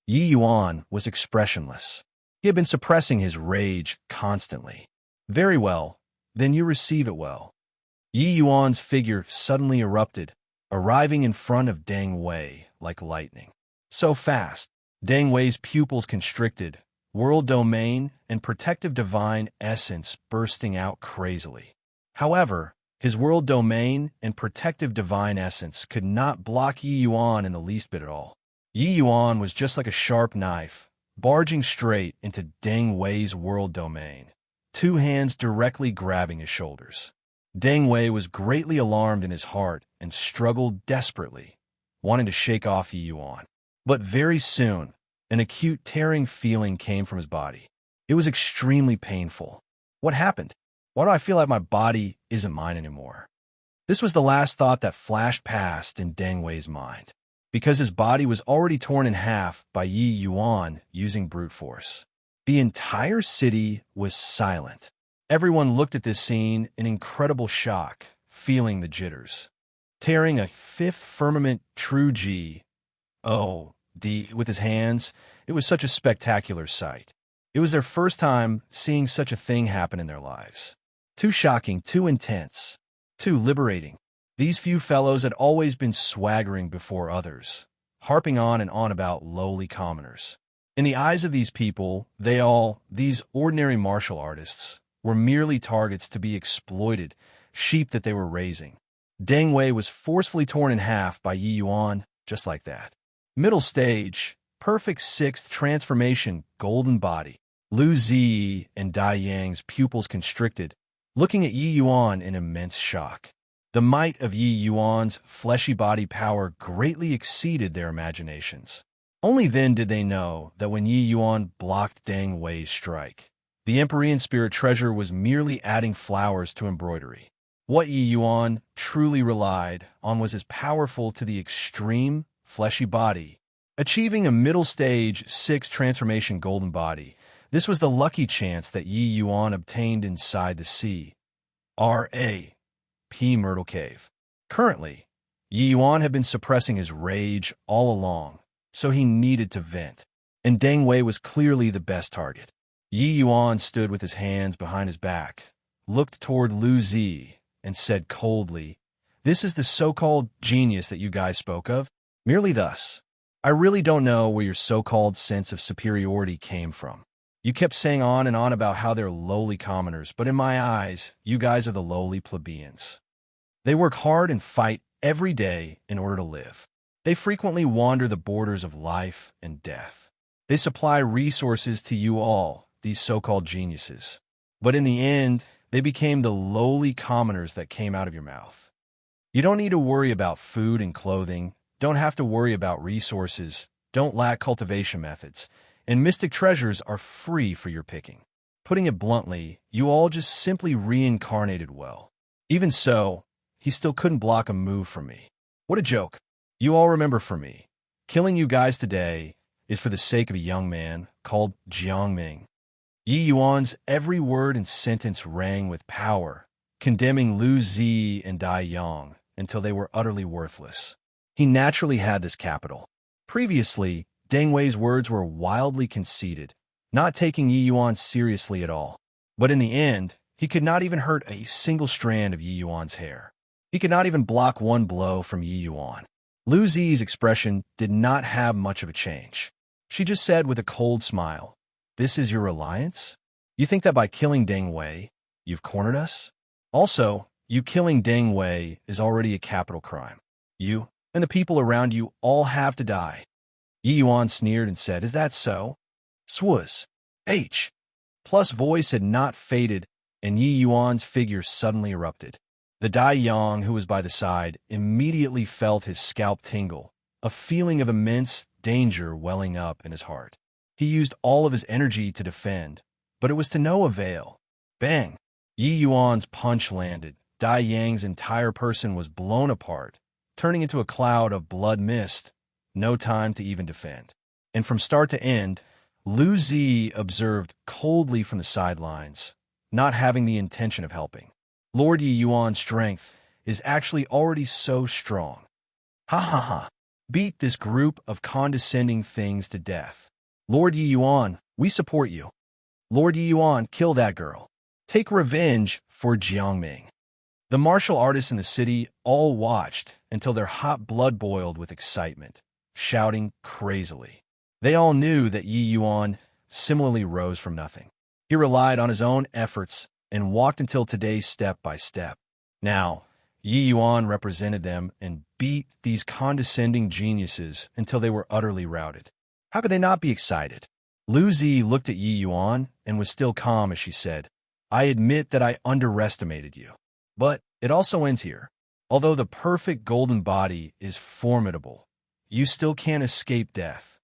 Yi Yuan was expressionless. He had been suppressing his rage constantly. "Very well, then you receive it well." Yi Yuan's figure suddenly erupted, arriving in front of Dang Wei like lightning. So fast, Dang Wei's pupils constricted, world domain and protective divine essence bursting out crazily. However, his world domain and protective divine essence could not block Yi Yuan in the least bit at all. Yi Yuan was just like a sharp knife, barging straight into Dang Wei's world domain, two hands directly grabbing his shoulders. Dang Wei was greatly alarmed in his heart and struggled desperately, wanting to shake off Yi Yuan. But very soon, an acute tearing feeling came from his body. It was extremely painful. What happened? Why do I feel like my body isn't mine anymore? This was the last thought that flashed past in Dang Wei's mind, because his body was already torn in half by Yi Yuan using brute force. The entire city was silent. Everyone looked at this scene in incredible shock, feeling the jitters. Tearing a fifth firmament true G, with his hands, it was such a spectacular sight. It was their first time seeing such a thing happen in their lives. Too shocking, too intense, too liberating. These few fellows had always been swaggering before others, harping on and on about lowly commoners. In the eyes of these people, these ordinary martial artists, were merely targets to be exploited, sheep that they were raising. Dang Wei was forcefully torn in half by Yi Yuan, just like that. Middle stage, perfect sixth transformation, golden body. Lu Zi and Dai Yang's pupils constricted, looking at Yi Yuan in immense shock. The might of Yi Yuan's fleshy body power greatly exceeded their imaginations. Only then did they know that when Yi Yuan blocked Dang Wei's strike, the Empyrean spirit treasure was merely adding flowers to embroidery. What Yi Yuan truly relied on was his powerful to the extreme fleshy body. Achieving a middle stage 6 transformation golden body, this was the lucky chance that Yi Yuan obtained inside the C.R.A.P. Myrtle Cave. Currently, Yi Yuan had been suppressing his rage all along, so he needed to vent. And Dang Wei was clearly the best target. Yi Yuan stood with his hands behind his back, looked toward Lu Zi, and said coldly, "This is the so-called genius that you guys spoke of? Merely thus. I really don't know where your so-called sense of superiority came from. You kept saying on and on about how they're lowly commoners, but in my eyes, you guys are the lowly plebeians. They work hard and fight every day in order to live. They frequently wander the borders of life and death. They supply resources to you all, these so-called geniuses. But in the end, they became the lowly commoners that came out of your mouth. You don't need to worry about food and clothing, don't have to worry about resources, don't lack cultivation methods, and mystic treasures are free for your picking. Putting it bluntly, you all just simply reincarnated well. Even so, he still couldn't block a move from me. What a joke. You all remember for me. Killing you guys today is for the sake of a young man called Jiangming." Yi Yuan's every word and sentence rang with power, condemning Lu Zi and Dai Yang until they were utterly worthless. He naturally had this capital. Previously, Deng Wei's words were wildly conceited, not taking Yi Yuan seriously at all. But in the end, he could not even hurt a single strand of Yi Yuan's hair. He could not even block one blow from Yi Yuan. Lu Zi's expression did not have much of a change. She just said with a cold smile, "This is your reliance? You think that by killing Deng Wei, you've cornered us? Also, you killing Deng Wei is already a capital crime. You and the people around you all have to die." Yi Yuan sneered and said, "Is that so?" Swuz. H. Plus voice had not faded, and Yi Yuan's figure suddenly erupted. The Dai Yang, who was by the side, immediately felt his scalp tingle, a feeling of immense danger welling up in his heart. He used all of his energy to defend, but it was to no avail. Bang! Yi Yuan's punch landed. Dai Yang's entire person was blown apart, turning into a cloud of blood mist. No time to even defend. And from start to end, Lu Zi observed coldly from the sidelines, not having the intention of helping. Lord Yi Yuan's strength is actually already so strong. Ha ha ha. Beat this group of condescending things to death. Lord Yi Yuan, we support you. Lord Yi Yuan, kill that girl. Take revenge for Jiangming. The martial artists in the city all watched until their hot blood boiled with excitement, shouting crazily. They all knew that Yi Yuan similarly rose from nothing. He relied on his own efforts and walked until today step by step. Now, Yi Yuan represented them and beat these condescending geniuses until they were utterly routed. How could they not be excited? Lu Zi looked at Yi Yuan and was still calm as she said, "I admit that I underestimated you. But it also ends here. Although the perfect golden body is formidable, you still can't escape death."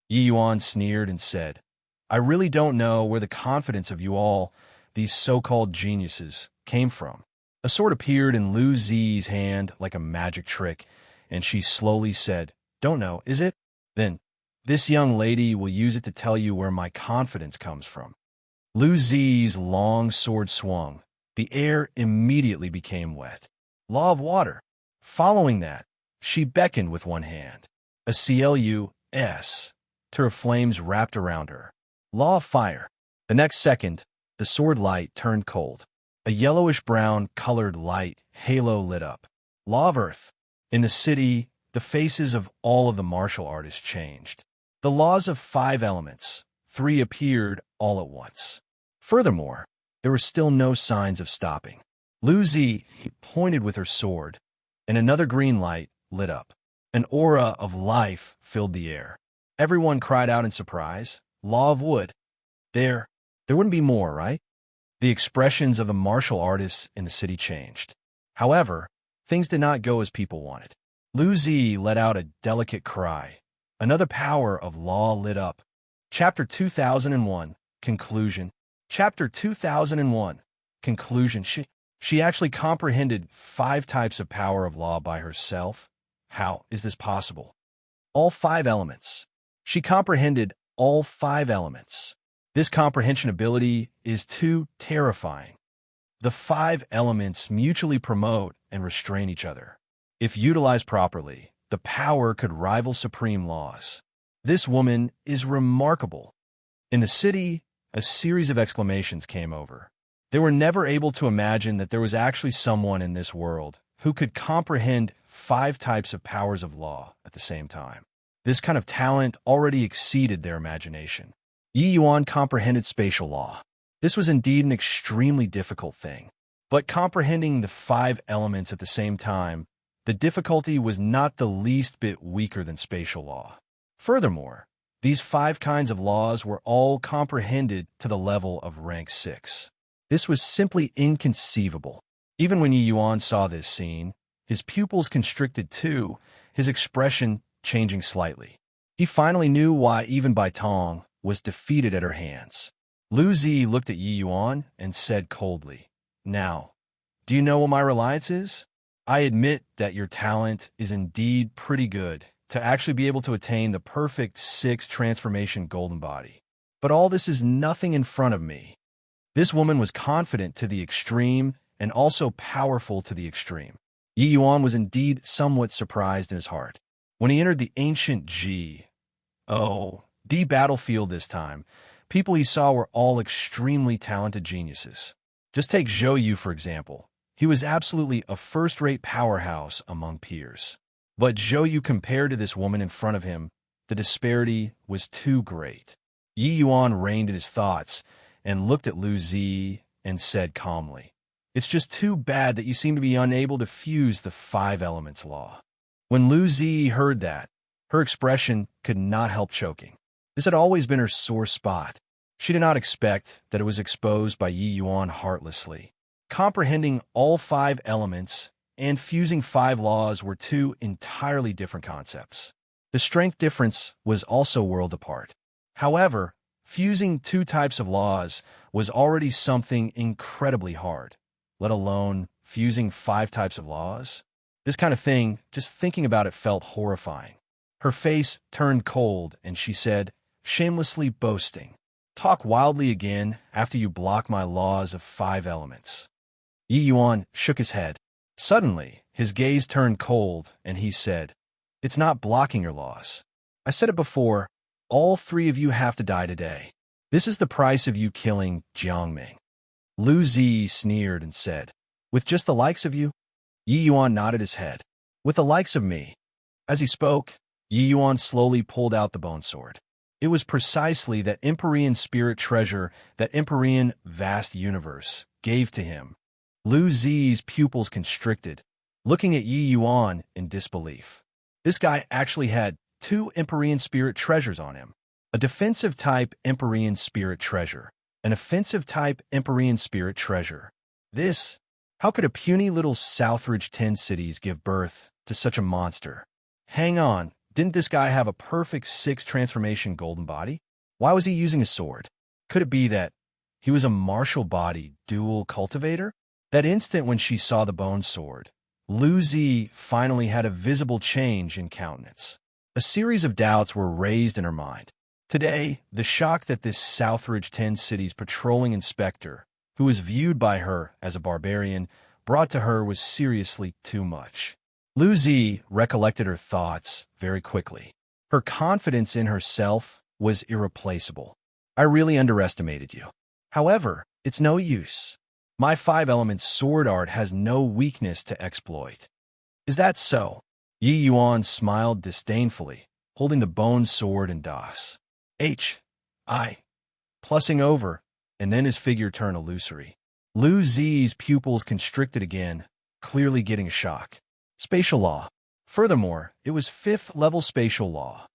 Yi Yuan sneered and said, "I really don't know where the confidence of you all, these so-called geniuses, came from." A sword appeared in Lu Zi's hand like a magic trick, and she slowly said, "Don't know, is it? Then this young lady will use it to tell you where my confidence comes from." Lu Zi's long sword swung. The air immediately became wet. Law of water. Following that, she beckoned with one hand. A CLUS. Her flames wrapped around her. Law of fire. The next second, the sword light turned cold. A yellowish-brown colored light halo lit up. Law of earth. In the city, the faces of all of the martial artists changed. The laws of 5 elements, 3 appeared all at once. Furthermore, there were still no signs of stopping. Lu Zi pointed with her sword, and another green light lit up. An aura of life filled the air. Everyone cried out in surprise, "Law of wood." There wouldn't be more, right? The expressions of the martial artists in the city changed. However, things did not go as people wanted. Lu Zi let out a delicate cry. Another power of law lit up. Chapter 2001, Conclusion. Chapter 2001, Conclusion. She actually comprehended 5 types of power of law by herself. How is this possible? All 5 elements. She comprehended all 5 elements. This comprehension ability is too terrifying. The 5 elements mutually promote and restrain each other. If utilized properly, the power could rival supreme laws. This woman is remarkable. In the city, a series of exclamations came over. They were never able to imagine that there was actually someone in this world who could comprehend 5 types of powers of law at the same time. This kind of talent already exceeded their imagination. Yi Yuan comprehended spatial law. This was indeed an extremely difficult thing. But comprehending the 5 elements at the same time, the difficulty was not the least bit weaker than spatial law. Furthermore, these 5 kinds of laws were all comprehended to the level of rank 6. This was simply inconceivable. Even when Yi Yuan saw this scene, his pupils constricted too, his expression changing slightly. He finally knew why even Bai Tong was defeated at her hands. Lu Zi looked at Yi Yuan and said coldly, "Now, do you know what my reliance is? I admit that your talent is indeed pretty good to actually be able to attain the perfect 6 transformation golden body. But all this is nothing in front of me." This woman was confident to the extreme and also powerful to the extreme. Yi Yuan was indeed somewhat surprised in his heart. When he entered the ancient D battlefield this time, people he saw were all extremely talented geniuses. Just take Zhou Yu, for example. He was absolutely a first-rate powerhouse among peers. But Zhou Yu, compared to this woman in front of him, the disparity was too great. Yi Yuan reined in his thoughts and looked at Lu Zi and said calmly, "It's just too bad that you seem to be unable to fuse the 5 elements law." When Lu Zi heard that, her expression could not help choking. This had always been her sore spot. She did not expect that it was exposed by Yi Yuan heartlessly. Comprehending all 5 elements and fusing 5 laws were 2 entirely different concepts. The strength difference was also worlds apart. However, fusing 2 types of laws was already something incredibly hard, let alone fusing 5 types of laws. This kind of thing, just thinking about it, felt horrifying. Her face turned cold and she said, shamelessly boasting, "Talk wildly again after you block my laws of 5 elements." Yi Yuan shook his head. Suddenly, his gaze turned cold and he said, "It's not blocking your laws. I said it before, all 3 of you have to die today. This is the price of you killing Jiangming." Lu Zi sneered and said, "With just the likes of you?" Yi Yuan nodded his head. "With the likes of me." As he spoke, Yi Yuan slowly pulled out the bone sword. It was precisely that Empyrean spirit treasure that Empyrean vast universe gave to him. Lu Zi's pupils constricted, looking at Yi Yuan in disbelief. This guy actually had 2 Empyrean spirit treasures on him. A defensive type Empyrean spirit treasure, an offensive type Empyrean spirit treasure. How could a puny little Southridge 10 cities give birth to such a monster? Hang on, didn't this guy have a perfect 6 transformation golden body? Why was he using a sword? Could it be that he was a martial body dual cultivator? That instant when she saw the bone sword, Lu Zi finally had a visible change in countenance. A series of doubts were raised in her mind. Today, the shock that this Southridge 10 cities patrolling inspector, who was viewed by her as a barbarian, brought to her was seriously too much. Lu Zi recollected her thoughts very quickly. Her confidence in herself was irreplaceable. "I really underestimated you. However, it's no use. My 5-element sword art has no weakness to exploit." "Is that so?" Yi Yuan smiled disdainfully, holding the bone sword in das. Plussing over, and then his figure turned illusory. Lu Zi's pupils constricted again, clearly getting a shock. Spatial law. Furthermore, it was 5th-level spatial law.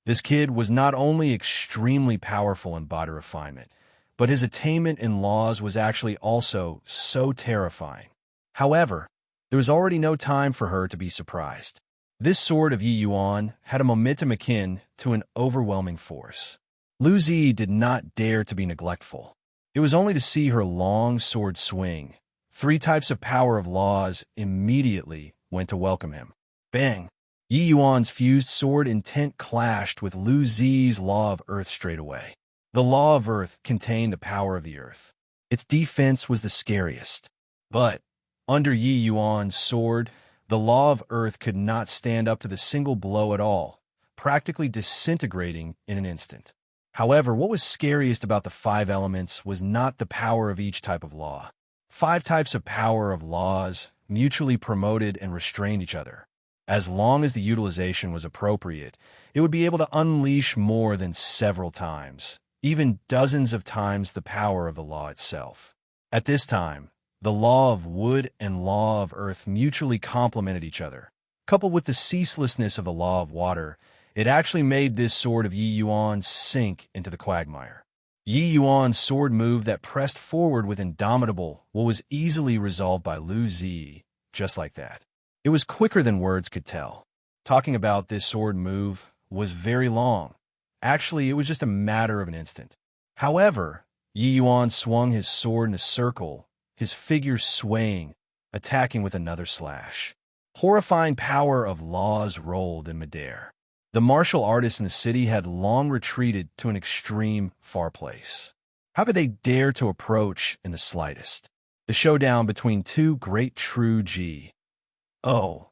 This kid was not only extremely powerful in body refinement, but his attainment in laws was actually also so terrifying. However, there was already no time for her to be surprised. This sword of Yi Yuan had a momentum akin to an overwhelming force. Lu Zi did not dare to be neglectful. It was only to see her long sword swing. 3 types of power of laws immediately went to welcome him. Bang! Yi Yuan's fused sword intent clashed with Lu Zi's law of earth straight away. The law of earth contained the power of the earth. Its defense was the scariest. But, under Yi Yuan's sword, the law of earth could not stand up to the single blow at all, practically disintegrating in an instant. However, what was scariest about the five elements was not the power of each type of law. Five types of power of laws mutually promoted and restrained each other. As long as the utilization was appropriate, it would be able to unleash more than several times, even dozens of times the power of the law itself. At this time, the law of wood and law of earth mutually complemented each other. Coupled with the ceaselessness of the law of water, it actually made this sword of Yi Yuan sink into the quagmire. Yi Yuan's sword move that pressed forward with indomitable what was easily resolved by Lu Zi, just like that. It was quicker than words could tell. Talking about this sword move was very long. Actually, it was just a matter of an instant. However, Yi Yuan swung his sword in a circle, his figure swaying, attacking with another slash. Horrifying power of laws rolled in midair. The martial artists in the city had long retreated to an extreme far place. How could they dare to approach in the slightest? The showdown between two great true D-realm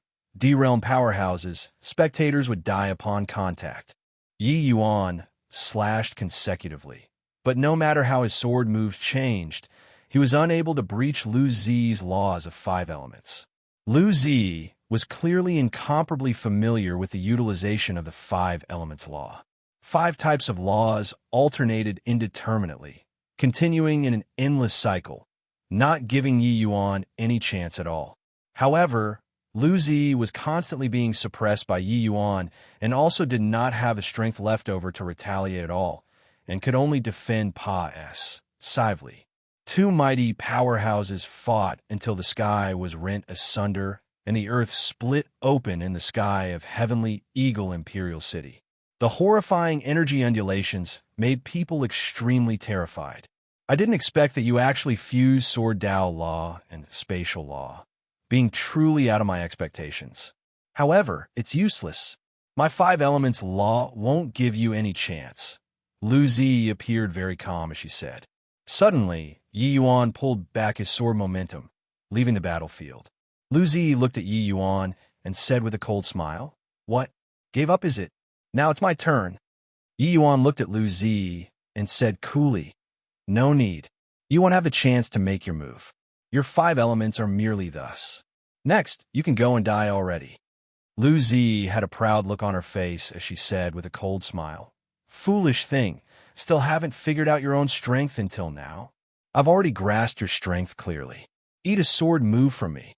powerhouses, spectators would die upon contact. Yi Yuan slashed consecutively. But no matter how his sword moves changed, he was unable to breach Lu Zi's laws of five elements. Lu Zi was clearly incomparably familiar with the utilization of the five elements law. Five types of laws alternated indeterminately, continuing in an endless cycle, not giving Yi Yuan any chance at all. However, Lu Zi was constantly being suppressed by Yi Yuan and also did not have the strength left over to retaliate at all, and could only defend Pa-S, Sively. Two mighty powerhouses fought until the sky was rent asunder and the earth split open in the sky of heavenly Eagle Imperial City. The horrifying energy undulations made people extremely terrified. I didn't expect that you actually fuse Sword Dao law and spatial law, being truly out of my expectations. However, it's useless. My five elements law won't give you any chance. Lu Zi appeared very calm as she said. Suddenly, Yi Yuan pulled back his sword momentum, leaving the battlefield. Lu Zi looked at Yi Yuan and said with a cold smile, "What? Gave up, is it? Now it's my turn." Yi Yuan looked at Lu Zi and said coolly, "No need. You won't have the chance to make your move. Your five elements are merely thus. Next, you can go and die already." Lu Zi had a proud look on her face as she said with a cold smile, "Foolish thing, still haven't figured out your own strength until now. I've already grasped your strength clearly. Eat a sword move from me."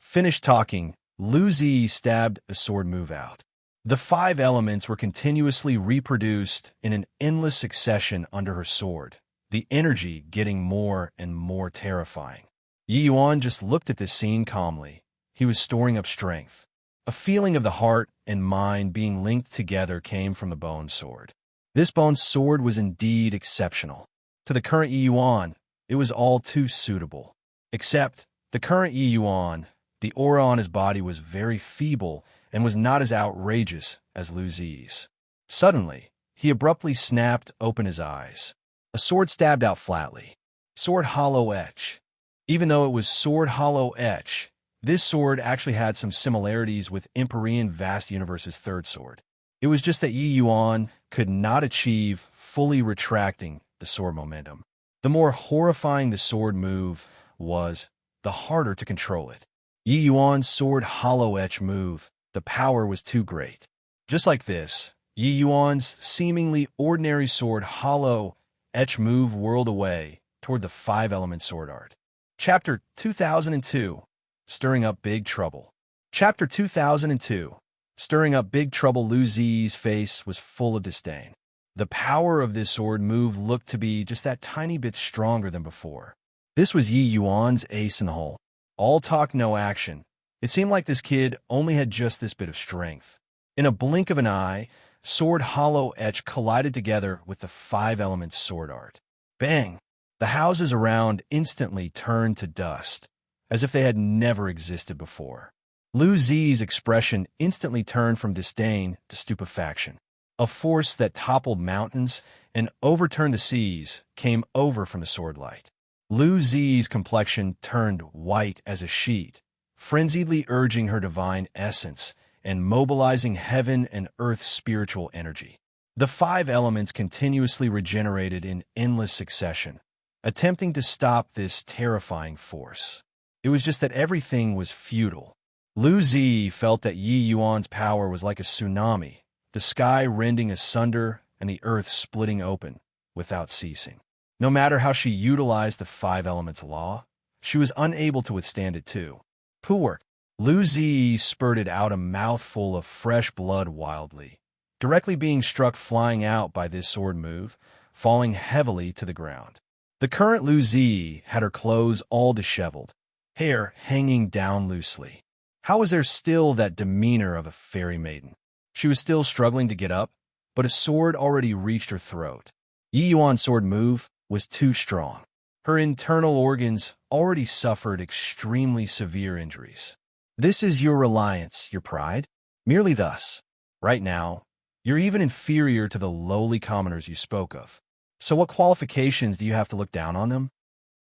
Finished talking, Lu Zi stabbed a sword move out. The five elements were continuously reproduced in an endless succession under her sword, the energy getting more and more terrifying. Yi Yuan just looked at this scene calmly. He was storing up strength. A feeling of the heart and mind being linked together came from the bone sword. This bone sword was indeed exceptional. To the current Yi Yuan, it was all too suitable. Except, the current Yi Yuan, the aura on his body was very feeble and was not as outrageous as Lu Zi's. Suddenly, he abruptly snapped open his eyes. A sword stabbed out flatly. Sword hollow etch. Even though it was sword hollow etch, this sword actually had some similarities with Empyrean Vast Universe's third sword. It was just that Yi Yuan could not achieve fully retracting the sword momentum. The more horrifying the sword move was, the harder to control it. Yi Yuan's sword hollow etch move, the power was too great. Just like this, Yi Yuan's seemingly ordinary sword hollow etch move whirled away toward the five-element sword art. Chapter 2002, Stirring Up Big Trouble. Chapter 2002, Stirring Up Big Trouble. Lu Zi's face was full of disdain. The power of this sword move looked to be just that tiny bit stronger than before. This was Yi Yuan's ace in the hole. All talk, no action. It seemed like this kid only had just this bit of strength. In a blink of an eye, sword hollow etch collided together with the five-element sword art. Bang! The houses around instantly turned to dust, as if they had never existed before. Lu Zi's expression instantly turned from disdain to stupefaction. A force that toppled mountains and overturned the seas came over from the sword light. Lu Zi's complexion turned white as a sheet, frenziedly urging her divine essence and mobilizing heaven and earth's spiritual energy. The five elements continuously regenerated in endless succession, attempting to stop this terrifying force. It was just that everything was futile. Lu Zi felt that Yi Yuan's power was like a tsunami, the sky rending asunder and the earth splitting open without ceasing. No matter how she utilized the five elements law, she was unable to withstand it too. Poor Lu Zi spurted out a mouthful of fresh blood wildly, directly being struck flying out by this sword move, falling heavily to the ground. The current Lu Zi had her clothes all disheveled, hair hanging down loosely. How was there still that demeanor of a fairy maiden? She was still struggling to get up, but a sword already reached her throat. Yi Yuan's sword move was too strong. Her internal organs already suffered extremely severe injuries. This is your reliance, your pride? Merely thus. Right now, you're even inferior to the lowly commoners you spoke of. So what qualifications do you have to look down on them?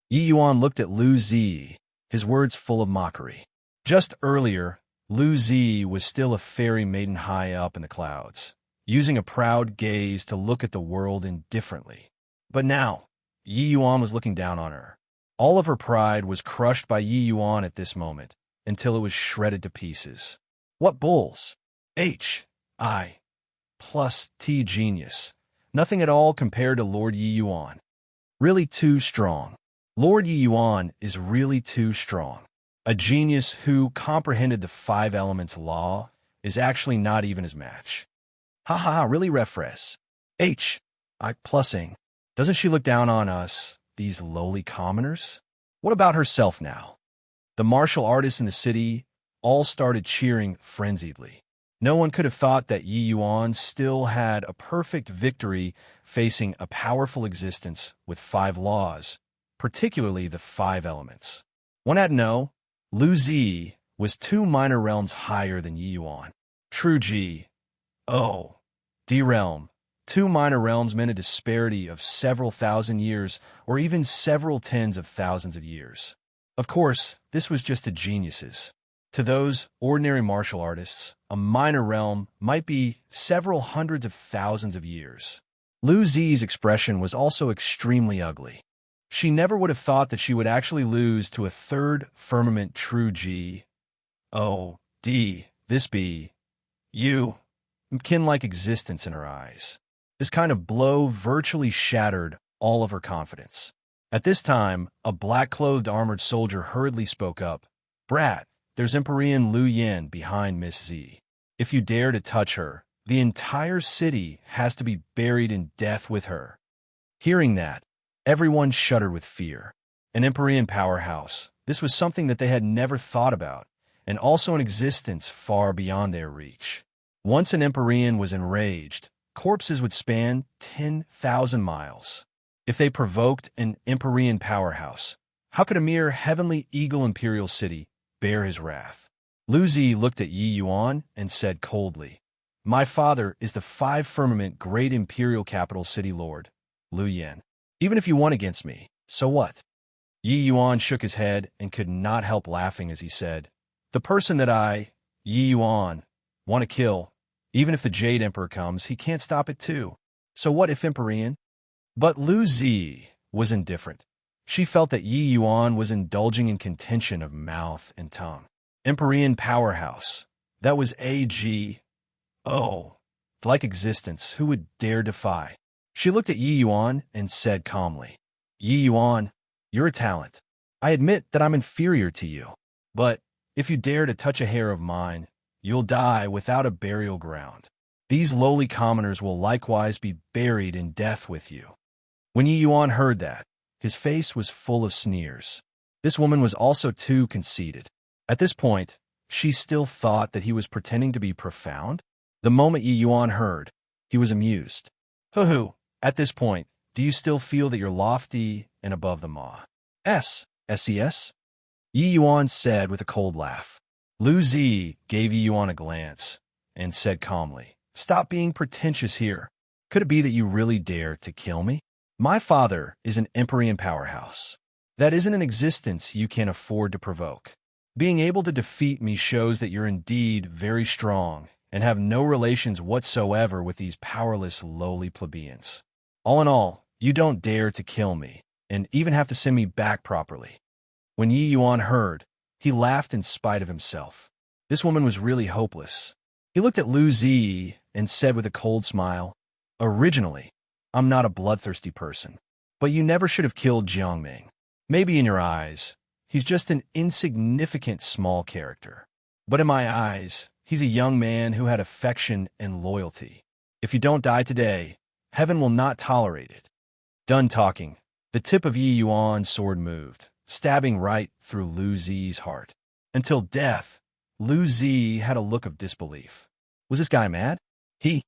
Yi Yuan looked at Lu Zi, his words full of mockery. Just earlier, Lu Zi was still a fairy maiden high up in the clouds, using a proud gaze to look at the world indifferently. But now, Yi Yuan was looking down on her. All of her pride was crushed by Yi Yuan at this moment, until it was shredded to pieces. What bulls? H.I. plus T genius. Nothing at all compared to Lord Yi Yuan. Really too strong. Lord Yi Yuan is really too strong. A genius who comprehended the five elements law is actually not even his match. Ha ha ha, really refres. H.I. plusing. Doesn't she look down on us, these lowly commoners? What about herself now? The martial artists in the city all started cheering frenziedly. No one could have thought that Yi Yuan still had a perfect victory facing a powerful existence with five laws, particularly the five elements. One had to know, Lu Zi was 2 minor realms higher than Yi Yuan. True G. O. D realm. 2 minor realms meant a disparity of several thousand years or even several tens of thousands of years. Of course, this was just to geniuses. To those ordinary martial artists, a minor realm might be several hundreds of thousands of years. Lu Zi's expression was also extremely ugly. She never would have thought that she would actually lose to a third firmament true G. O. D. This be you. Kin-like existence in her eyes. This kind of blow virtually shattered all of her confidence. At this time, a black-clothed armored soldier hurriedly spoke up. Brat, there's Empyrean Lu Yen behind Miss Z. If you dare to touch her, the entire city has to be buried in death with her. Hearing that, everyone shuddered with fear. An Empyrean powerhouse, this was something that they had never thought about, and also an existence far beyond their reach. Once an Empyrean was enraged, corpses would span 10,000 miles. If they provoked an Empyrean powerhouse, how could a mere heavenly eagle imperial city bear his wrath? Lu Zi looked at Yi Yuan and said coldly, My father is the 5-firmament great imperial capital city lord, Lu Yen. Even if you won against me, so what? Yi Yuan shook his head and could not help laughing as he said, The person that I, Yi Yuan, want to kill, even if the Jade Emperor comes, he can't stop it too. So what if Empyrean? But Lu Zi was indifferent. She felt that Yi Yuan was indulging in contention of mouth and tongue. Empyrean powerhouse. That was A.G. Oh, like existence, who would dare defy? She looked at Yi Yuan and said calmly, Yi Yuan, you're a talent. I admit that I'm inferior to you. But if you dare to touch a hair of mine, you'll die without a burial ground. These lowly commoners will likewise be buried in death with you. When Yi Yuan heard that, his face was full of sneers. This woman was also too conceited. At this point, she still thought that he was pretending to be profound. The moment Yi Yuan heard, he was amused. Hoo-hoo, at this point, do you still feel that you're lofty and above them all? S.E.S.? Yi Yuan said with a cold laugh. Lu Zi gave Yi Yuan a glance and said calmly, Stop being pretentious here. Could it be that you really dare to kill me? My father is an Empyrean powerhouse. That isn't an existence you can afford to provoke. Being able to defeat me shows that you're indeed very strong and have no relations whatsoever with these powerless, lowly plebeians. All in all, you don't dare to kill me, and even have to send me back properly." When Yi Yuan heard, he laughed in spite of himself. This woman was really hopeless. He looked at Lu Ziyi and said with a cold smile, "Originally, I'm not a bloodthirsty person, but you never should have killed Jiangming. Maybe in your eyes, he's just an insignificant small character. But in my eyes, he's a young man who had affection and loyalty. If you don't die today, heaven will not tolerate it." Done talking, the tip of Yi Yuan's sword moved, stabbing right through Lu Ziyi's heart. Until death, Lu Ziyi had a look of disbelief. Was this guy mad? He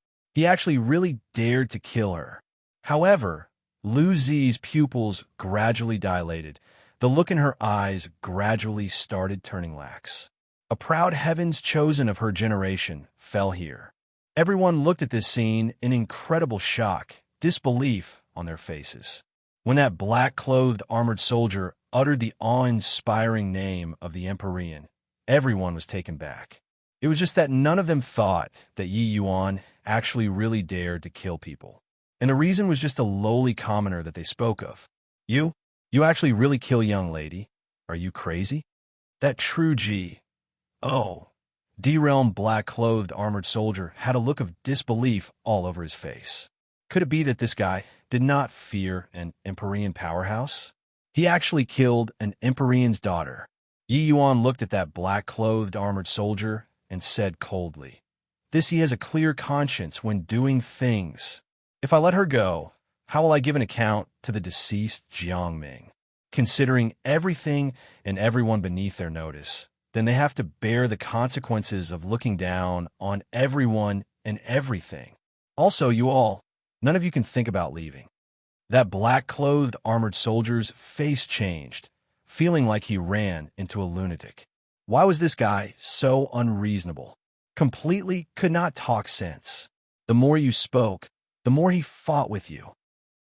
actually really dared to kill her. However, Lu Ziyi's pupils gradually dilated. The look in her eyes gradually started turning lax. A proud heavens chosen of her generation fell here. Everyone looked at this scene in incredible shock, disbelief on their faces. When that black-clothed armored soldier uttered the awe-inspiring name of the Empyrean, everyone was taken back. It was just that none of them thought that Yi Yuan actually really dared to kill people. And the reason was just a lowly commoner that they spoke of. You actually really kill young lady? Are you crazy? That true G. Oh. D-Realm black-clothed armored soldier had a look of disbelief all over his face. Could it be that this guy did not fear an Empyrean powerhouse? He actually killed an Empyrean's daughter. Yi Yuan looked at that black-clothed armored soldier and said coldly, "This he has a clear conscience when doing things. If I let her go, how will I give an account to the deceased Jiangming? Considering everything and everyone beneath their notice, then they have to bear the consequences of looking down on everyone and everything. Also, you all, none of you can think about leaving." That black-clothed armored soldier's face changed, feeling like he ran into a lunatic. Why was this guy so unreasonable? Completely could not talk sense. The more you spoke, the more he fought with you.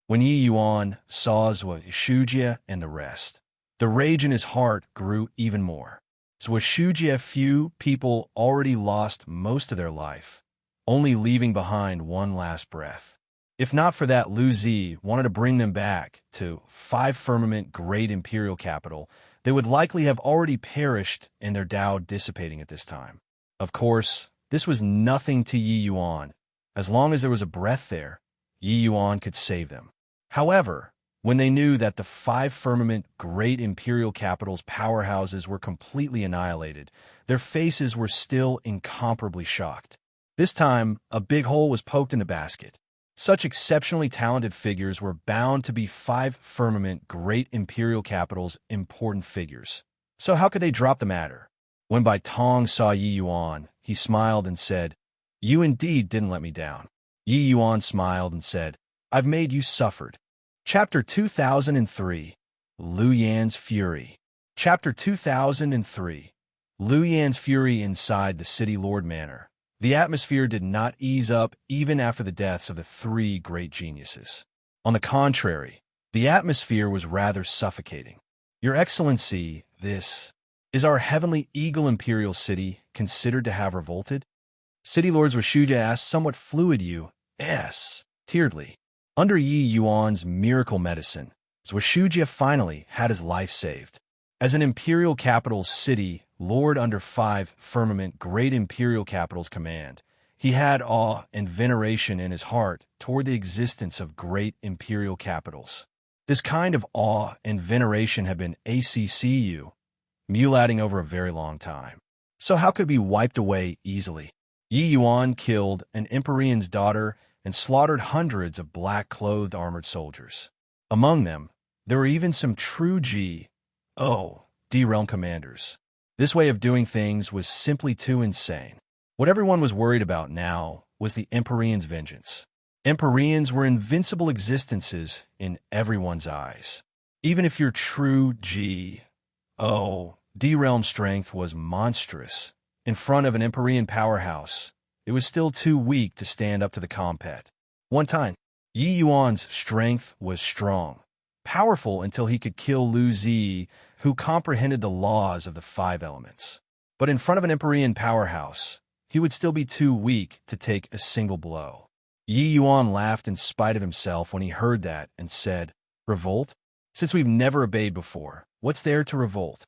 When Yi Yuan saw Zhou Shujie and the rest, the rage in his heart grew even more. Zhou Shujie, few people already lost most of their life, only leaving behind one last breath. If not for that, Lu Ziyi wanted to bring them back to 5 Firmament Great Imperial Capital. They would likely have already perished and their Tao dissipating at this time. Of course, this was nothing to Yi Yuan. As long as there was a breath there, Yi Yuan could save them. However, when they knew that the 5 Firmament Great Imperial Capital's powerhouses were completely annihilated, their faces were still incomparably shocked. This time, a big hole was poked in the basket. Such exceptionally talented figures were bound to be 5 Firmament Great Imperial Capital's important figures. So how could they drop the matter? When Bai Tong saw Yi Yuan, he smiled and said, "You indeed didn't let me down." Yi Yuan smiled and said, "I've made you suffered." Chapter 2003, Lu Yan's Fury. Chapter 2003, Lu Yan's Fury inside the City Lord Manor. The atmosphere did not ease up even after the deaths of the 3 great geniuses. On the contrary, the atmosphere was rather suffocating. "Your Excellency, this is our heavenly Eagle Imperial City considered to have revolted?" City Lord Zhushuje asked, somewhat fluid U.S. Tieredly. Under Yi Yuan's miracle medicine, Zhushuje finally had his life saved. As an imperial capital's city lord under 5 Firmament Great Imperial Capital's command, he had awe and veneration in his heart toward the existence of great imperial capitals. This kind of awe and veneration had been ACCU, mulating over a very long time. So how could it be wiped away easily? Yi Yuan killed an Empyrean's daughter and slaughtered hundreds of black-clothed armored soldiers. Among them, there were even some true D-Realm commanders. This way of doing things was simply too insane. What everyone was worried about now was the Empyrean's vengeance. Empyreans were invincible existences in everyone's eyes. Even if your true D-Realm strength was monstrous, in front of an Empyrean powerhouse, it was still too weak to stand up to the compet. One time, Yi Yuan's strength was strong, powerful until he could kill Lu Ziyi, who comprehended the laws of the 5 elements. But in front of an Empyrean powerhouse, he would still be too weak to take a single blow. Yi Yuan laughed in spite of himself when he heard that and said, "Revolt? Since we've never obeyed before, what's there to revolt?"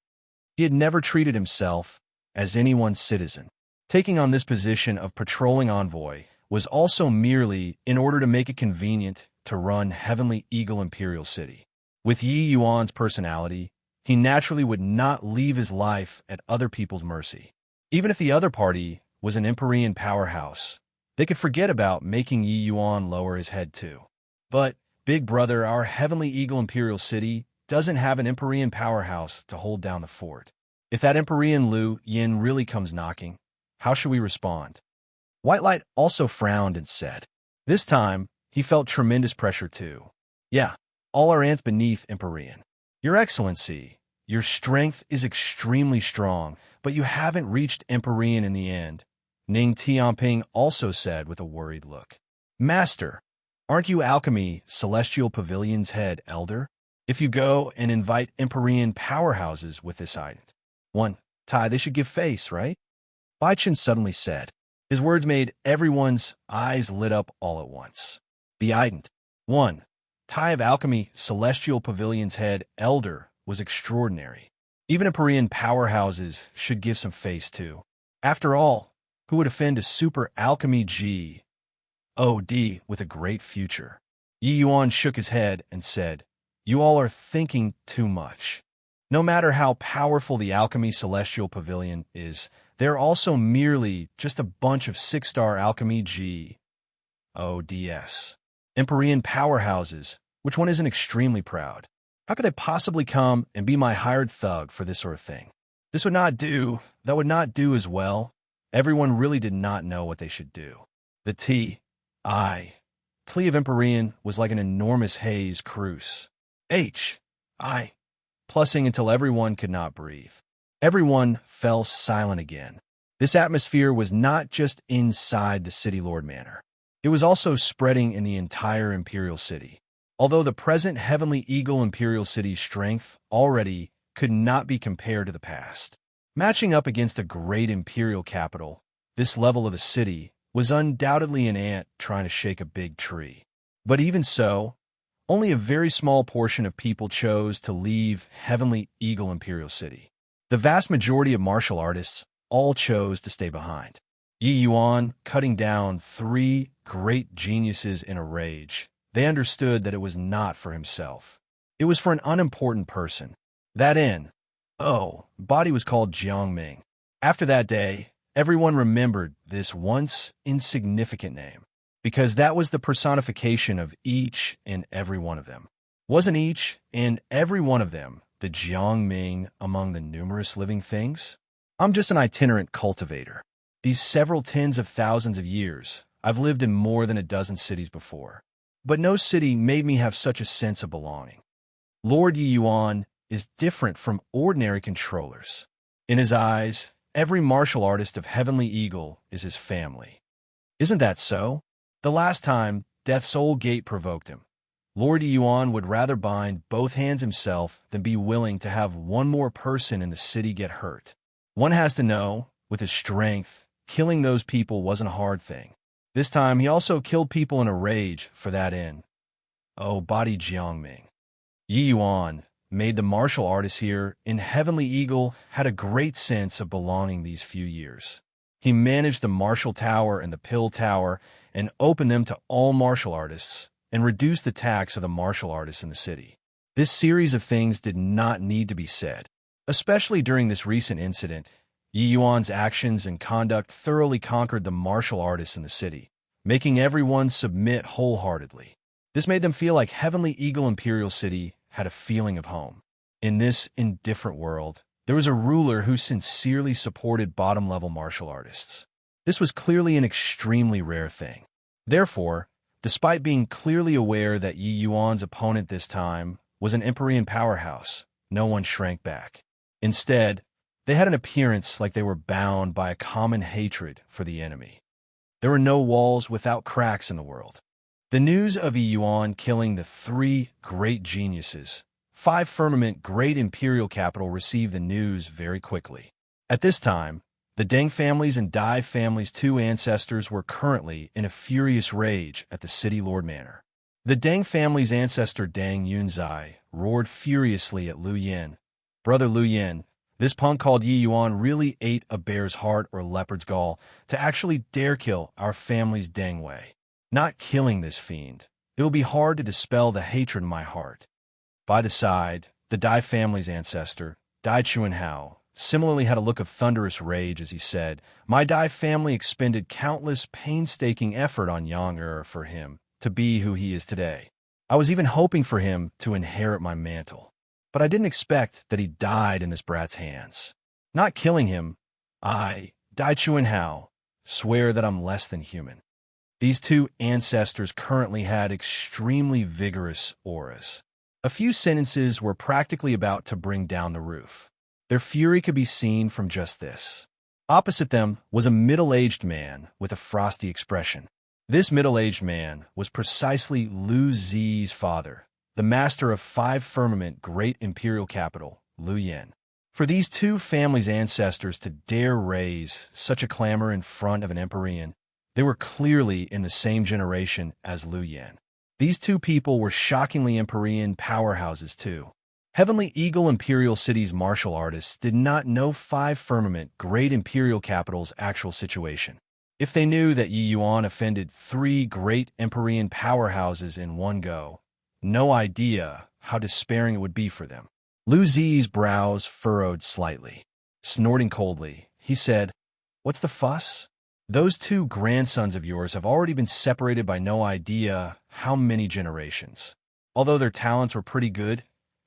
He had never treated himself as anyone's citizen. Taking on this position of patrolling envoy was also merely in order to make it convenient to run Heavenly Eagle Imperial City. With Yi Yuan's personality, he naturally would not leave his life at other people's mercy. Even if the other party was an Empyrean powerhouse, they could forget about making Yi Yuan lower his head too. But, big brother, our Heavenly Eagle Imperial City doesn't have an Empyrean powerhouse to hold down the fort. If that Empyrean Liu Yin really comes knocking, how should we respond? White Light also frowned and said. This time, he felt tremendous pressure too. Yeah, all our ants beneath Empyrean. Your Excellency, your strength is extremely strong, but you haven't reached Empyrean in the end, Ning Tianping also said with a worried look. Master, aren't you Alchemy Celestial Pavilion's head elder? If you go and invite Empyrean powerhouses with this item, one, Tai, they should give face, right? Bai Chen suddenly said. His words made everyone's eyes lit up all at once. The item, one, Tai of Alchemy Celestial Pavilion's head elder was extraordinary. Even Empyrean powerhouses should give some face too. After all, who would offend a super alchemy G.O.D. with a great future? Yi Yuan shook his head and said, You all are thinking too much. No matter how powerful the Alchemy Celestial Pavilion is, they're also merely just a bunch of 6-star alchemy G.O.D.S. Empyrean powerhouses, which one isn't extremely proud. How could they possibly come and be my hired thug for this sort of thing? This would not do. That would not do as well. Everyone really did not know what they should do. The T.I. Tlea of Empyrean was like an enormous haze cruise. H.I. Plussing until everyone could not breathe. Everyone fell silent again. This atmosphere was not just inside the City Lord Manor. It was also spreading in the entire Imperial City. Although the present Heavenly Eagle Imperial City's strength already could not be compared to the past. Matching up against a great imperial capital, this level of a city was undoubtedly an ant trying to shake a big tree. But even so, only a very small portion of people chose to leave Heavenly Eagle Imperial City. The vast majority of martial artists all chose to stay behind. Yi Yuan cutting down 3 great geniuses in a rage. They understood that it was not for himself. It was for an unimportant person. That body was called Jiangming. After that day, everyone remembered this once insignificant name, because that was the personification of each and every one of them. Wasn't each and every one of them the Jiangming among the numerous living things? I'm just an itinerant cultivator. These several tens of thousands of years, I've lived in more than a dozen cities before. But no city made me have such a sense of belonging. Lord Yi Yuan is different from ordinary controllers. In his eyes, every martial artist of Heavenly Eagle is his family. Isn't that so? The last time Death's Old Gate provoked him, Lord Yi Yuan would rather bind both hands himself than be willing to have one more person in the city get hurt. One has to know, with his strength, killing those people wasn't a hard thing. This time, he also killed people in a rage for that end. Body Jiangming. Yi Yuan, made the martial artists here in Heavenly Eagle, had a great sense of belonging these few years. He managed the Martial Tower and the Pill Tower and opened them to all martial artists and reduced the tax of the martial artists in the city. This series of things did not need to be said. Especially during this recent incident, Yi Yuan's actions and conduct thoroughly conquered the martial artists in the city, making everyone submit wholeheartedly. This made them feel like Heavenly Eagle Imperial City had a feeling of home. In this indifferent world, there was a ruler who sincerely supported bottom-level martial artists. This was clearly an extremely rare thing. Therefore, despite being clearly aware that Yi Yuan's opponent this time was an Empyrean powerhouse, no one shrank back. Instead, they had an appearance like they were bound by a common hatred for the enemy. There were no walls without cracks in the world. The news of Yi Yuan killing the 3 great geniuses, 5 firmament great imperial capital received the news very quickly. At this time, The Deng family's and Dai family's two ancestors were currently in a furious rage at the city lord manor. The Deng family's ancestor Deng Yunzai roared furiously at Liu Yin. Brother Liu Yin, this punk called Yi Yuan really ate a bear's heart or leopard's gall to actually dare kill our family's Deng Wei. Not killing this fiend, it will be hard to dispel the hatred in my heart. By the side, the Dai family's ancestor, Dai Chuanhao, similarly had a look of thunderous rage as he said, "My Dai family expended countless painstaking effort on Yang for him to be who he is today. I was even hoping for him to inherit my mantle. But I didn't expect that he died in this brat's hands. Not killing him, I, Dai Chuanhao, swear that I'm less than human." These two ancestors currently had extremely vigorous auras. A few sentences were practically about to bring down the roof. Their fury could be seen from just this. Opposite them was a middle-aged man with a frosty expression. This middle-aged man was precisely Lu Zi's father, the master of 5 Firmament Great Imperial Capital, Liu Yin. For these two families' ancestors to dare raise such a clamor in front of an Empyrean, they were clearly in the same generation as Liu Yin. These two people were shockingly Empyrean powerhouses too. Heavenly Eagle Imperial City's martial artists did not know 5 Firmament Great Imperial Capital's actual situation. If they knew that Yi Yuan offended 3 great Empyrean powerhouses in one go, no idea how despairing it would be for them. Lu Zi's brows furrowed slightly. Snorting coldly, he said, "What's the fuss? Those 2 grandsons of yours have already been separated by no idea how many generations. Although their talents were pretty good,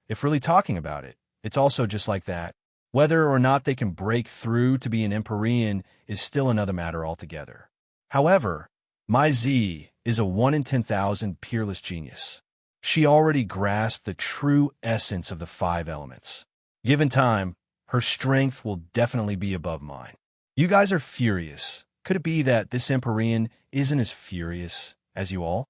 if really talking about it, it's also just like that. Whether or not they can break through to be an Empyrean is still another matter altogether. However, my Z is a 1 in 10,000 peerless genius. She already grasped the true essence of the 5 elements. Given time, her strength will definitely be above mine. You guys are furious. Could it be that this Empyrean isn't as furious as you all?"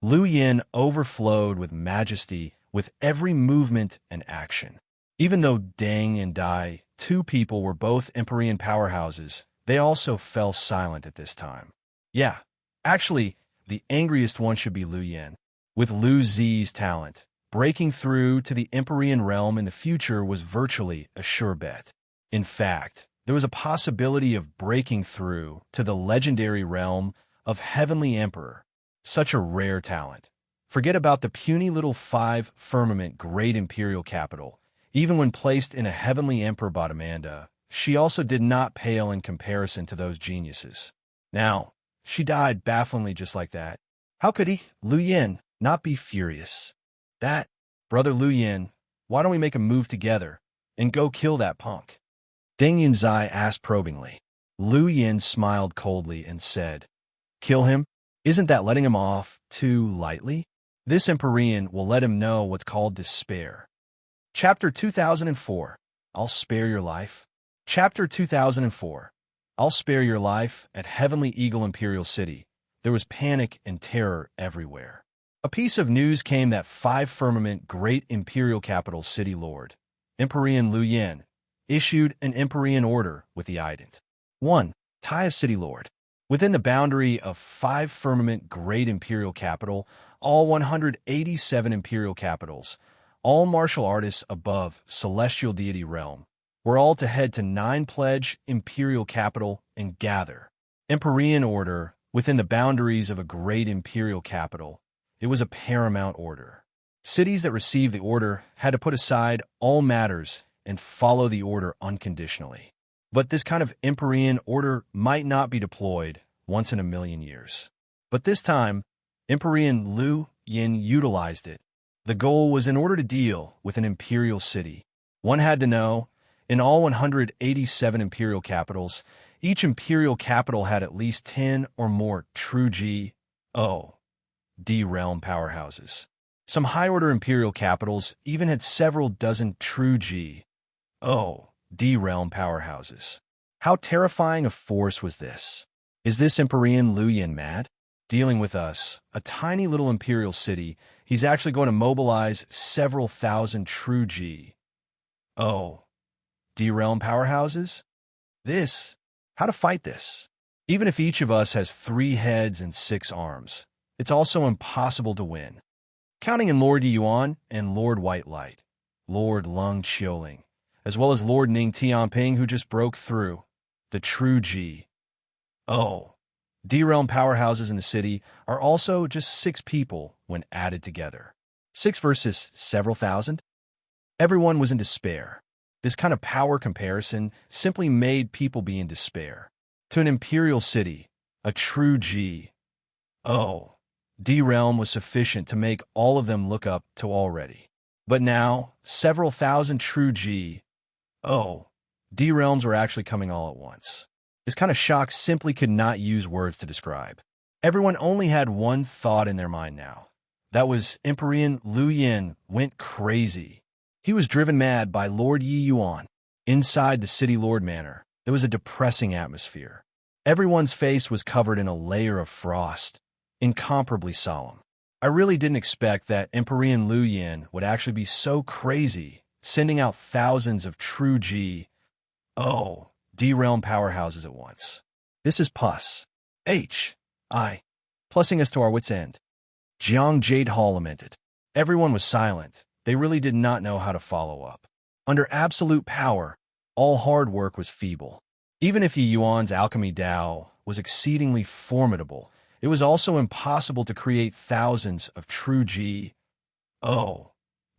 Liu Yin overflowed with majesty with every movement and action. Even though Deng and Dai, 2 people, were both Empyrean powerhouses, they also fell silent at this time. Yeah, actually, the angriest one should be Liu Yin. With Lu Zi's talent, breaking through to the Empyrean realm in the future was virtually a sure bet. In fact, there was a possibility of breaking through to the legendary realm of Heavenly Emperor, such a rare talent. Forget about the puny little 5 Firmament Great Imperial Capital. Even when placed in a Heavenly Emperor Bottomanda, she also did not pale in comparison to those geniuses. Now, she died bafflingly just like that. How could he, Liu Yin, not be furious? That, Brother Liu Yin, why don't we make a move together and go kill that punk? Deng Yunzai asked probingly. Liu Yin smiled coldly and said, "Kill him? Isn't that letting him off too lightly? This Empyrean will let him know what's called despair." Chapter 2004, I'll Spare Your Life. Chapter 2004, I'll Spare Your Life. At Heavenly Eagle Imperial City, there was panic and terror everywhere. A piece of news came that 5 Firmament Great Imperial Capital City Lord, Empyrean Liu Yin, issued an Empyrean order with the ident. 1. Taya City Lord. Within the boundary of 5 Firmament Great Imperial Capital, all 187 Imperial Capitals, all martial artists above Celestial Deity Realm, were all to head to 9 Pledge Imperial Capital and gather. Empyrean order within the boundaries of a great Imperial Capital. It was a paramount order. Cities that received the order had to put aside all matters and follow the order unconditionally. But this kind of Empyrean order might not be deployed once in a million years. But this time, Empyrean Liu Yin utilized it. The goal was in order to deal with an imperial city. One had to know, in all 187 imperial capitals, each imperial capital had at least 10 or more true D realm powerhouses. Some high-order imperial capitals even had several dozen true D realm powerhouses. How terrifying a force was this? Is this Empyrean Liu Yin mad? Dealing with us, a tiny little imperial city, he's actually going to mobilize several thousand true D realm powerhouses? This how to fight this. Even if each of us has 3 heads and 6 arms, it's also impossible to win. Counting in Lord Yi Yuan and Lord White Light, Lord Lung Qiuling, as well as Lord Ning Tianping, who just broke through. The true G. Oh. D-realm powerhouses in the city are also just 6 people when added together. 6 versus several thousand? Everyone was in despair. This kind of power comparison simply made people be in despair. To an imperial city, a true G. Oh. D-realm was sufficient to make all of them look up to already. But now, several thousand true G. Oh. D-realms were actually coming all at once. This kind of shock simply could not use words to describe. Everyone only had one thought in their mind now. That was Emperor Liu Yin went crazy. He was driven mad by Lord Yi Yuan. Inside the city lord manor, there was a depressing atmosphere. Everyone's face was covered in a layer of frost, incomparably solemn. I really didn't expect that Emperor Liu Yin would actually be so crazy, sending out thousands of true G. Oh. D-realm powerhouses at once. This is pus. Plussing us to our wits' end. Jiang Jade Hall lamented. Everyone was silent. They really did not know how to follow up. Under absolute power, all hard work was feeble. Even if Yi Yuan's alchemy Dao was exceedingly formidable, it was also impossible to create thousands of true G. Oh.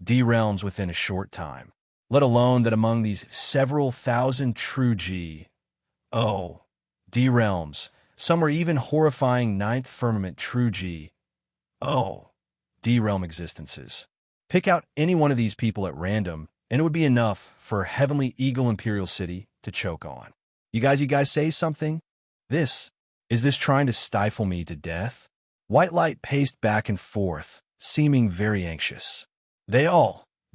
D-realms within a short time. Let alone that among these several thousand true G. Oh. D-realms, some were even horrifying 9th firmament true G. Oh. D-realm existences. Pick out any one of these people at random, and it would be enough for Heavenly Eagle Imperial City to choke on. You guys say something? Is this trying to stifle me to death? White Light paced back and forth, seeming very anxious.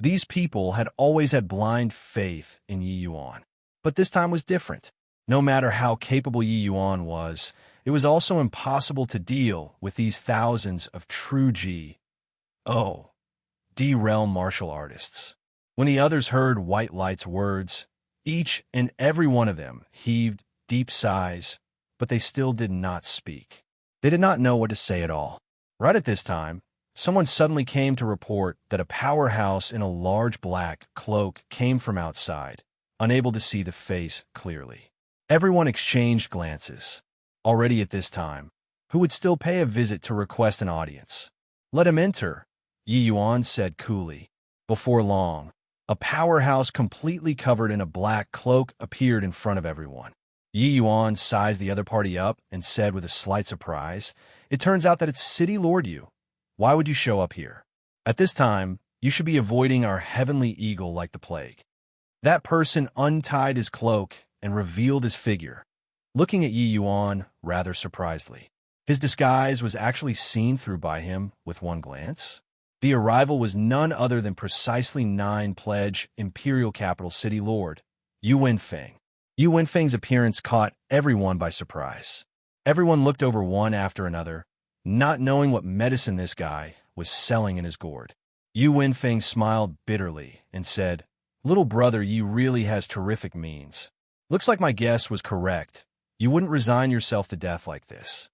These people had always had blind faith in Yi Yuan. But this time was different. No matter how capable Yi Yuan was, it was also impossible to deal with these thousands of true G. Oh. D-realm martial artists. When the others heard White Light's words, each and every one of them heaved deep sighs, but they still did not speak. They did not know what to say at all. Right at this time, someone suddenly came to report that a powerhouse in a large black cloak came from outside, unable to see the face clearly. Everyone exchanged glances. Already at this time, who would still pay a visit to request an audience? Let him enter, Yi Yuan said coolly. Before long, a powerhouse completely covered in a black cloak appeared in front of everyone. Yi Yuan sized the other party up and said with a slight surprise, "It turns out that it's City Lord Yu. Why would you show up here? At this time, you should be avoiding our heavenly eagle like the plague." That person untied his cloak and revealed his figure, looking at Yi Yuan rather surprisedly. His disguise was actually seen through by him with one glance. The arrival was none other than precisely 9 pledge Imperial Capital City Lord, Yu Wenfeng. Yu Wenfeng's appearance caught everyone by surprise. Everyone looked over one after another, not knowing what medicine this guy was selling in his gourd. Yu Wenfeng smiled bitterly and said, "Little brother, Yi really has terrific means. Looks like my guess was correct. You wouldn't resign yourself to death like this."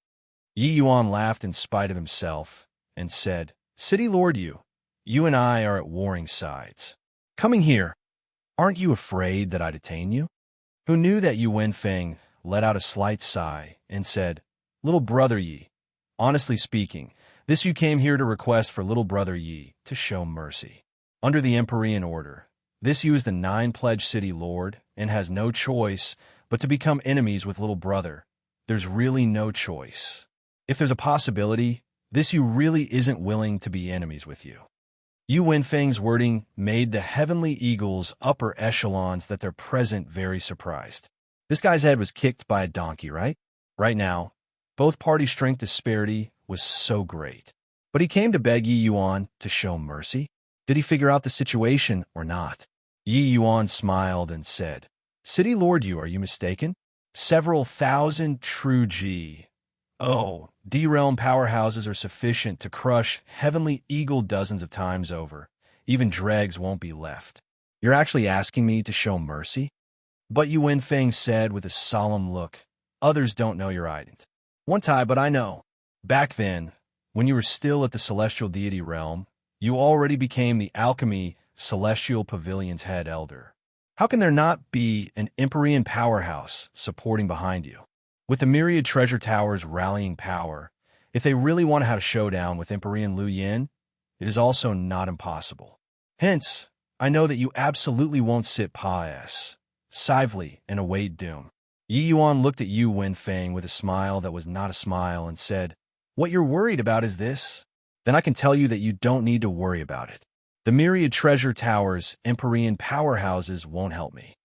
Yi Yuan laughed in spite of himself and said, "City Lord Yu, you and I are at warring sides. Coming here, aren't you afraid that I detain you?" Who knew that Yu Wenfeng let out a slight sigh and said, "Little brother Yi, honestly speaking, this you came here to request for little brother Yi to show mercy. Under the Emperorian order, this you is the 9 pledge city lord and has no choice but to become enemies with little brother. There's really no choice. If there's a possibility, this you really isn't willing to be enemies with you." Yu Wenfeng's wording made the heavenly eagles upper echelons that they're present very surprised. This guy's head was kicked by a donkey, right? Right now, both parties' strength disparity was so great. But he came to beg Yi Yuan to show mercy. Did he figure out the situation or not? Yi Yuan smiled and said, "City Lord Yu, are you mistaken? Several thousand true G. Oh, D-realm powerhouses are sufficient to crush Heavenly Eagle dozens of times over. Even dregs won't be left. You're actually asking me to show mercy?" But Yu Wenfeng said with a solemn look, others don't know your identity. One time, but I know. Back then, when you were still at the celestial deity realm, you already became the alchemy celestial pavilion's head elder. How can there not be an Empyrean powerhouse supporting behind you? With the myriad treasure towers rallying power, if they really want to have a showdown with Empyrean Lu Yin, it is also not impossible. Hence, I know that you absolutely won't sit passively and await doom. Yi Yuan looked at Yu Wenfeng with a smile that was not a smile and said, what you're worried about is this? Then I can tell you that you don't need to worry about it. The myriad treasure towers, Empyrean powerhouses won't help me.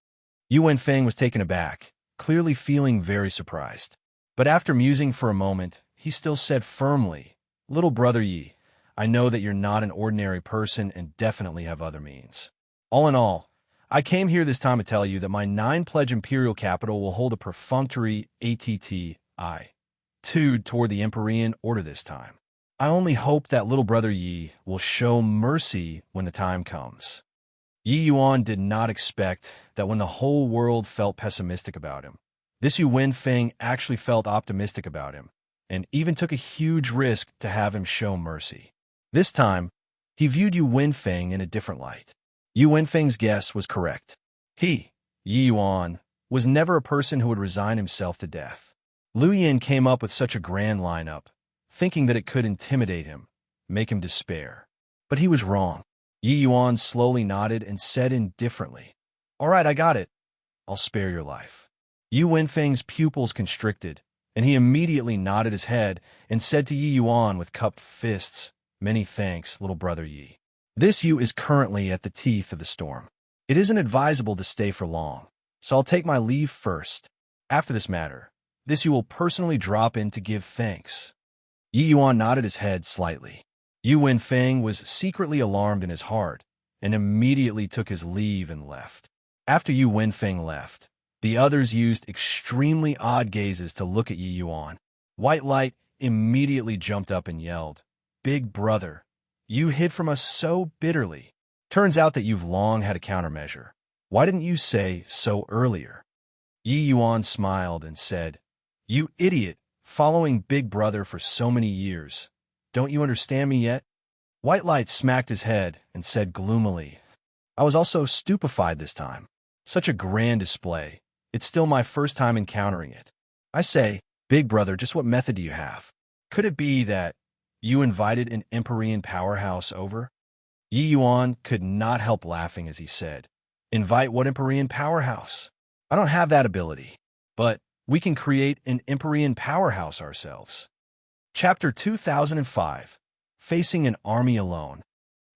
Yu Wenfeng was taken aback, clearly feeling very surprised. But after musing for a moment, he still said firmly, little brother Yi, I know that you're not an ordinary person and definitely have other means. All in all, I came here this time to tell you that my 9-pledge imperial capital will hold a perfunctory attitude toward the Empyrean order this time. I only hope that little brother Yi will show mercy when the time comes. Yi Yuan did not expect that when the whole world felt pessimistic about him, this Yu Wenfeng actually felt optimistic about him, and even took a huge risk to have him show mercy. This time, he viewed Yu Wenfeng in a different light. Yu Wenfeng's guess was correct. He, Yi Yuan, was never a person who would resign himself to death. Lu Yin came up with such a grand lineup, thinking that it could intimidate him, make him despair. But he was wrong. Yi Yuan slowly nodded and said indifferently, all right, I got it. I'll spare your life. Yu Wenfeng's pupils constricted, and he immediately nodded his head and said to Yi Yuan with cupped fists, many thanks, little brother Yi. This Yu is currently at the teeth of the storm. It isn't advisable to stay for long, so I'll take my leave first. After this matter, this Yu will personally drop in to give thanks. Yi Yuan nodded his head slightly. Yu Wenfeng was secretly alarmed in his heart and immediately took his leave and left. After Yu Wenfeng left, the others used extremely odd gazes to look at Yi Yuan. White Light immediately jumped up and yelled, big brother, you hid from us so bitterly. Turns out that you've long had a countermeasure. Why didn't you say so earlier? Yi Yuan smiled and said, you idiot, following Big Brother for so many years. Don't you understand me yet? White Light smacked his head and said gloomily, I was also stupefied this time. Such a grand display. It's still my first time encountering it. I say, Big Brother, just what method do you have? Could it be that you invited an Empyrean powerhouse over? Yi Yuan could not help laughing as he said, invite what Empyrean powerhouse? I don't have that ability, but we can create an Empyrean powerhouse ourselves. Chapter 2005, Facing an Army Alone.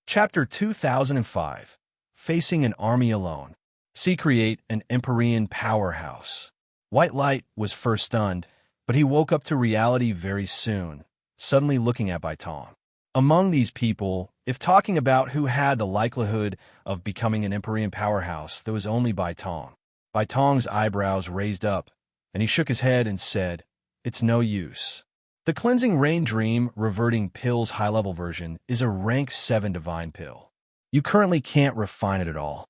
Chapter 2005, Facing an Army Alone. See, create an Empyrean powerhouse. White Light was first stunned, but he woke up to reality very soon, suddenly looking at Baitong. Among these people, if talking about who had the likelihood of becoming an Empyrean powerhouse, there was only Baitong. Baitong's eyebrows raised up, and he shook his head and said, it's no use. The Cleansing Rain Dream Reverting Pill's high-level version is a rank 7 divine pill. You currently can't refine it at all.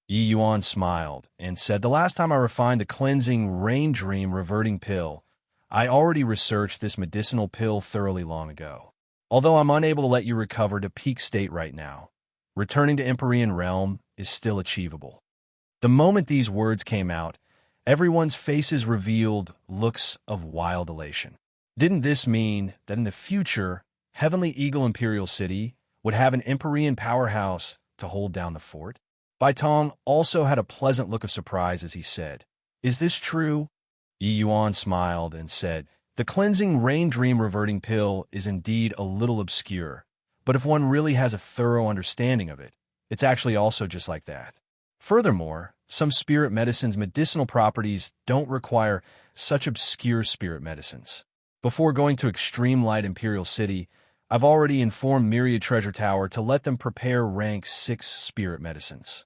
Yi Yuan smiled and said, the last time I refined the Cleansing Rain Dream Reverting Pill, I already researched this medicinal pill thoroughly long ago. Although I'm unable to let you recover to peak state right now, returning to Empyrean realm is still achievable. The moment these words came out, everyone's faces revealed looks of wild elation. Didn't this mean that in the future, Heavenly Eagle Imperial City would have an Empyrean powerhouse to hold down the fort? Baitong also had a pleasant look of surprise as he said, is this true? Yi Yuan smiled and said, the Cleansing Rain Dream Reverting Pill is indeed a little obscure, but if one really has a thorough understanding of it, it's actually also just like that. Furthermore, some spirit medicines' medicinal properties don't require such obscure spirit medicines. Before going to Extreme Light Imperial City, I've already informed Myriad Treasure Tower to let them prepare rank 6 spirit medicines.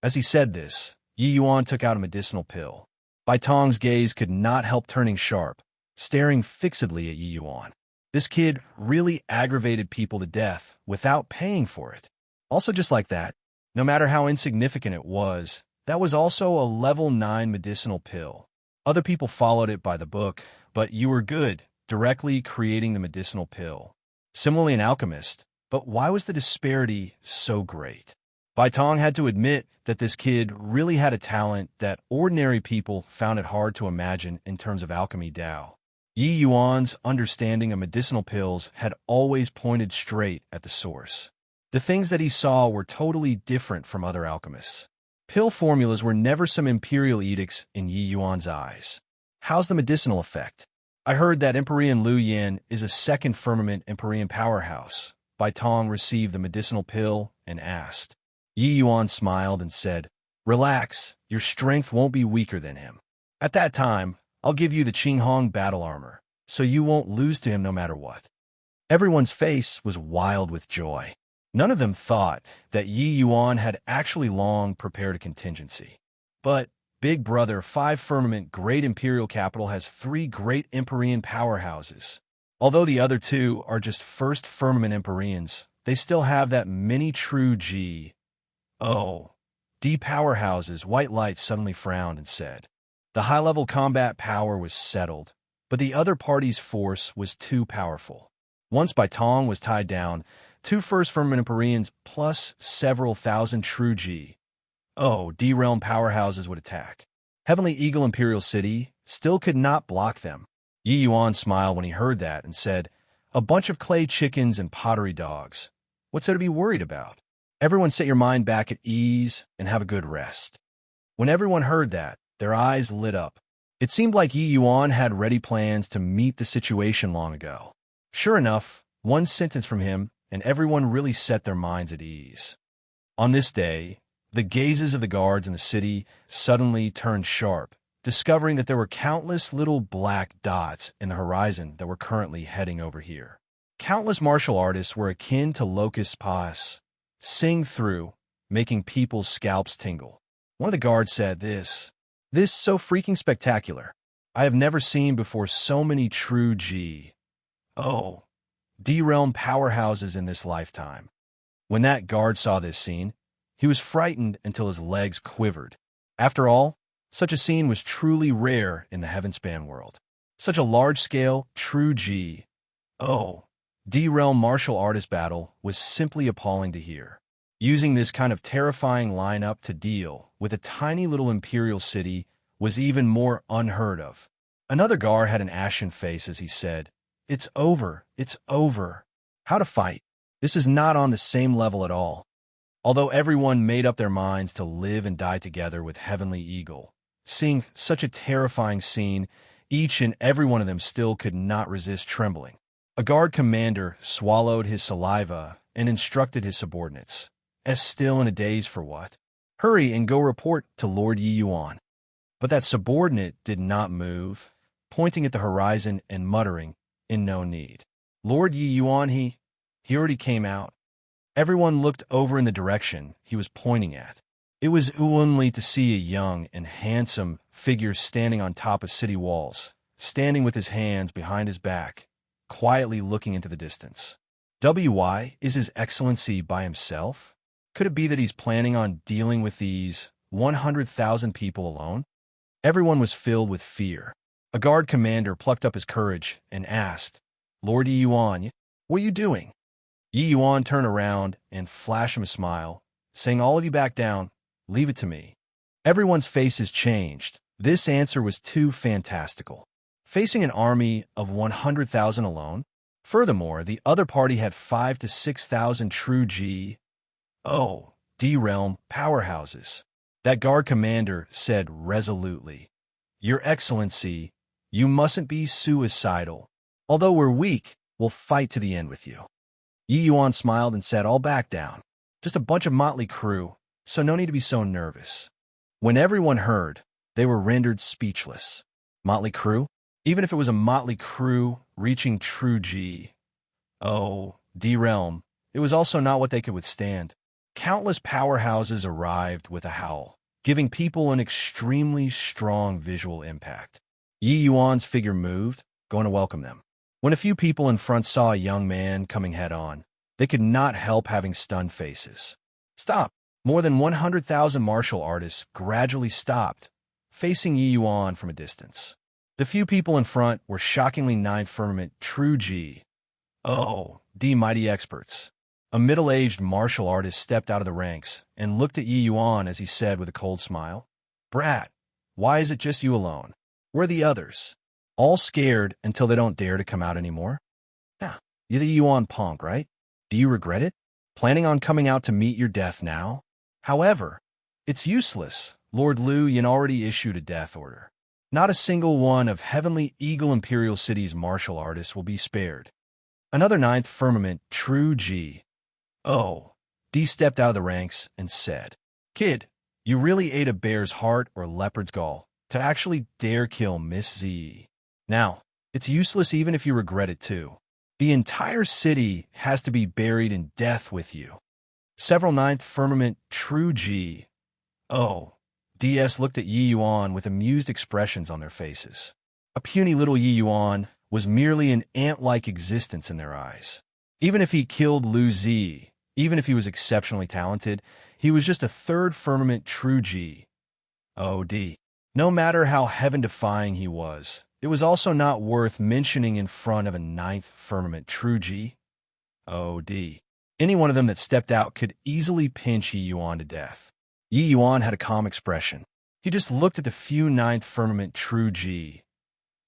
As he said this, Yi Yuan took out a medicinal pill. Baitong's gaze could not help turning sharp, staring fixedly at Yi Yuan. This kid really aggravated people to death without paying for it. Also just like that, no matter how insignificant it was, That was also a level 9 medicinal pill. Other people followed it by the book, but you were good, directly creating the medicinal pill. Similarly, an alchemist. But why was the disparity so great? Bai Tong had to admit that this kid really had a talent that ordinary people found it hard to imagine in terms of alchemy Dao. Yi Yuan's understanding of medicinal pills had always pointed straight at the source. The things that he saw were totally different from other alchemists. Pill formulas were never some imperial edicts in Yi Yuan's eyes. How's the medicinal effect? I heard that Empyrean Lu Yin is a second firmament Empyrean powerhouse. Bai Tong received the medicinal pill and asked. Yi Yuan smiled and said, "Relax, your strength won't be weaker than him. At that time, I'll give you the Qinghong battle armor, so you won't lose to him no matter what." Everyone's face was wild with joy. None of them thought that Yi Yuan had actually long prepared a contingency. But Big Brother 5 Firmament Great Imperial Capital has 3 great Empyrean powerhouses. Although the other 2 are just first Firmament Empyreans, they still have that many true G. Oh. D powerhouses. White Light suddenly frowned and said, the high-level combat power was settled, but the other party's force was too powerful. Once Bai Tong was tied down, 2 first Firmament Empyreans plus several thousand true G. Oh, D-realm powerhouses would attack. Heavenly Eagle Imperial City still could not block them. Yi Yuan smiled when he heard that and said, a bunch of clay chickens and pottery dogs. What's there to be worried about? Everyone set your mind back at ease and have a good rest. When everyone heard that, their eyes lit up. It seemed like Yi Yuan had ready plans to meet the situation long ago. Sure enough, one sentence from him, and everyone really set their minds at ease. On this day, the gazes of the guards in the city suddenly turned sharp, discovering that there were countless little black dots in the horizon that were currently heading over here. Countless martial artists were akin to locust pass, sing through, making people's scalps tingle. One of the guards said, This so freaking spectacular. I have never seen before so many true G. Oh, D-realm powerhouses in this lifetime. When that guard saw this scene, he was frightened until his legs quivered. After all, such a scene was truly rare in the Heavenspan world. Such a large-scale, true G. Oh, D-realm martial artist battle was simply appalling to hear. Using this kind of terrifying lineup to deal with a tiny little imperial city was even more unheard of. Another guard had an ashen face as he said, It's over. It's over. How to fight? This is not on the same level at all. Although everyone made up their minds to live and die together with Heavenly Eagle, seeing such a terrifying scene, each and every one of them still could not resist trembling. A guard commander swallowed his saliva and instructed his subordinates, as still in a daze for what? Hurry and go report to Lord Yi Yuan. But that subordinate did not move, pointing at the horizon and muttering, in no need. Lord Yi Yuan, he already came out. Everyone looked over in the direction he was pointing at. It was only to see a young and handsome figure standing on top of city walls, standing with his hands behind his back, quietly looking into the distance. WY, is His Excellency by himself? Could it be that he's planning on dealing with these 100,000 people alone? Everyone was filled with fear. A guard commander plucked up his courage and asked, Lord Yi Yuan, what are you doing? Yi Yuan turned around and flashed him a smile, saying, all of you back down, leave it to me. Everyone's faces changed. This answer was too fantastical. Facing an army of 100,000 alone? Furthermore, the other party had 5,000 to 6,000 true G. Oh, D-realm powerhouses. That guard commander said resolutely, Your Excellency, you mustn't be suicidal. Although we're weak, we'll fight to the end with you. Yi Yuan smiled and said, I'll back down. Just a bunch of motley crew, so no need to be so nervous. When everyone heard, they were rendered speechless. Motley crew? Even if it was a motley crew reaching true G. Oh, D-realm, it was also not what they could withstand. Countless powerhouses arrived with a howl, giving people an extremely strong visual impact. Yi Yuan's figure moved, going to welcome them. When a few people in front saw a young man coming head-on, they could not help having stunned faces. Stop! More than 100,000 martial artists gradually stopped, facing Yi Yuan from a distance. The few people in front were shockingly ninth firmament true G. Oh, D mighty experts. A middle-aged martial artist stepped out of the ranks and looked at Yi Yuan as he said with a cold smile, "Brat, why is it just you alone? Where are the others? All scared until they don't dare to come out anymore? Yeah, you're the Yi Yuan punk, right? Do you regret it? Planning on coming out to meet your death now? However, it's useless. Lord Liu Yin already issued a death order. Not a single one of Heavenly Eagle Imperial City's martial artists will be spared." Another ninth firmament true G. Oh, D stepped out of the ranks and said, "Kid, you really ate a bear's heart or leopard's gall to actually dare kill Miss Z. Now, it's useless even if you regret it too. The entire city has to be buried in death with you." Several ninth firmament true G. Oh, DS looked at Yi Yuan with amused expressions on their faces. A puny little Yi Yuan was merely an ant-like existence in their eyes. Even if he killed Lu Zi, even if he was exceptionally talented, he was just a third firmament true G. Oh, D. No matter how heaven-defying he was, it was also not worth mentioning in front of a ninth firmament true G. Oh, D. Any one of them that stepped out could easily pinch Yi Yuan to death. Yi Yuan had a calm expression. He just looked at the few ninth firmament true G.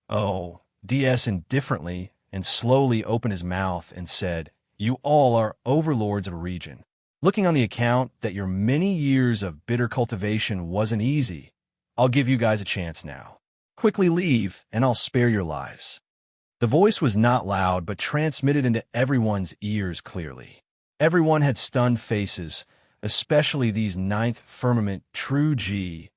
Oh, DS indifferently and slowly opened his mouth and said, "You all are overlords of a region. Looking on the account that your many years of bitter cultivation wasn't easy, I'll give you guys a chance now. Quickly leave, and I'll spare your lives." The voice was not loud, but transmitted into everyone's ears clearly. Everyone had stunned faces, especially these ninth firmament true G.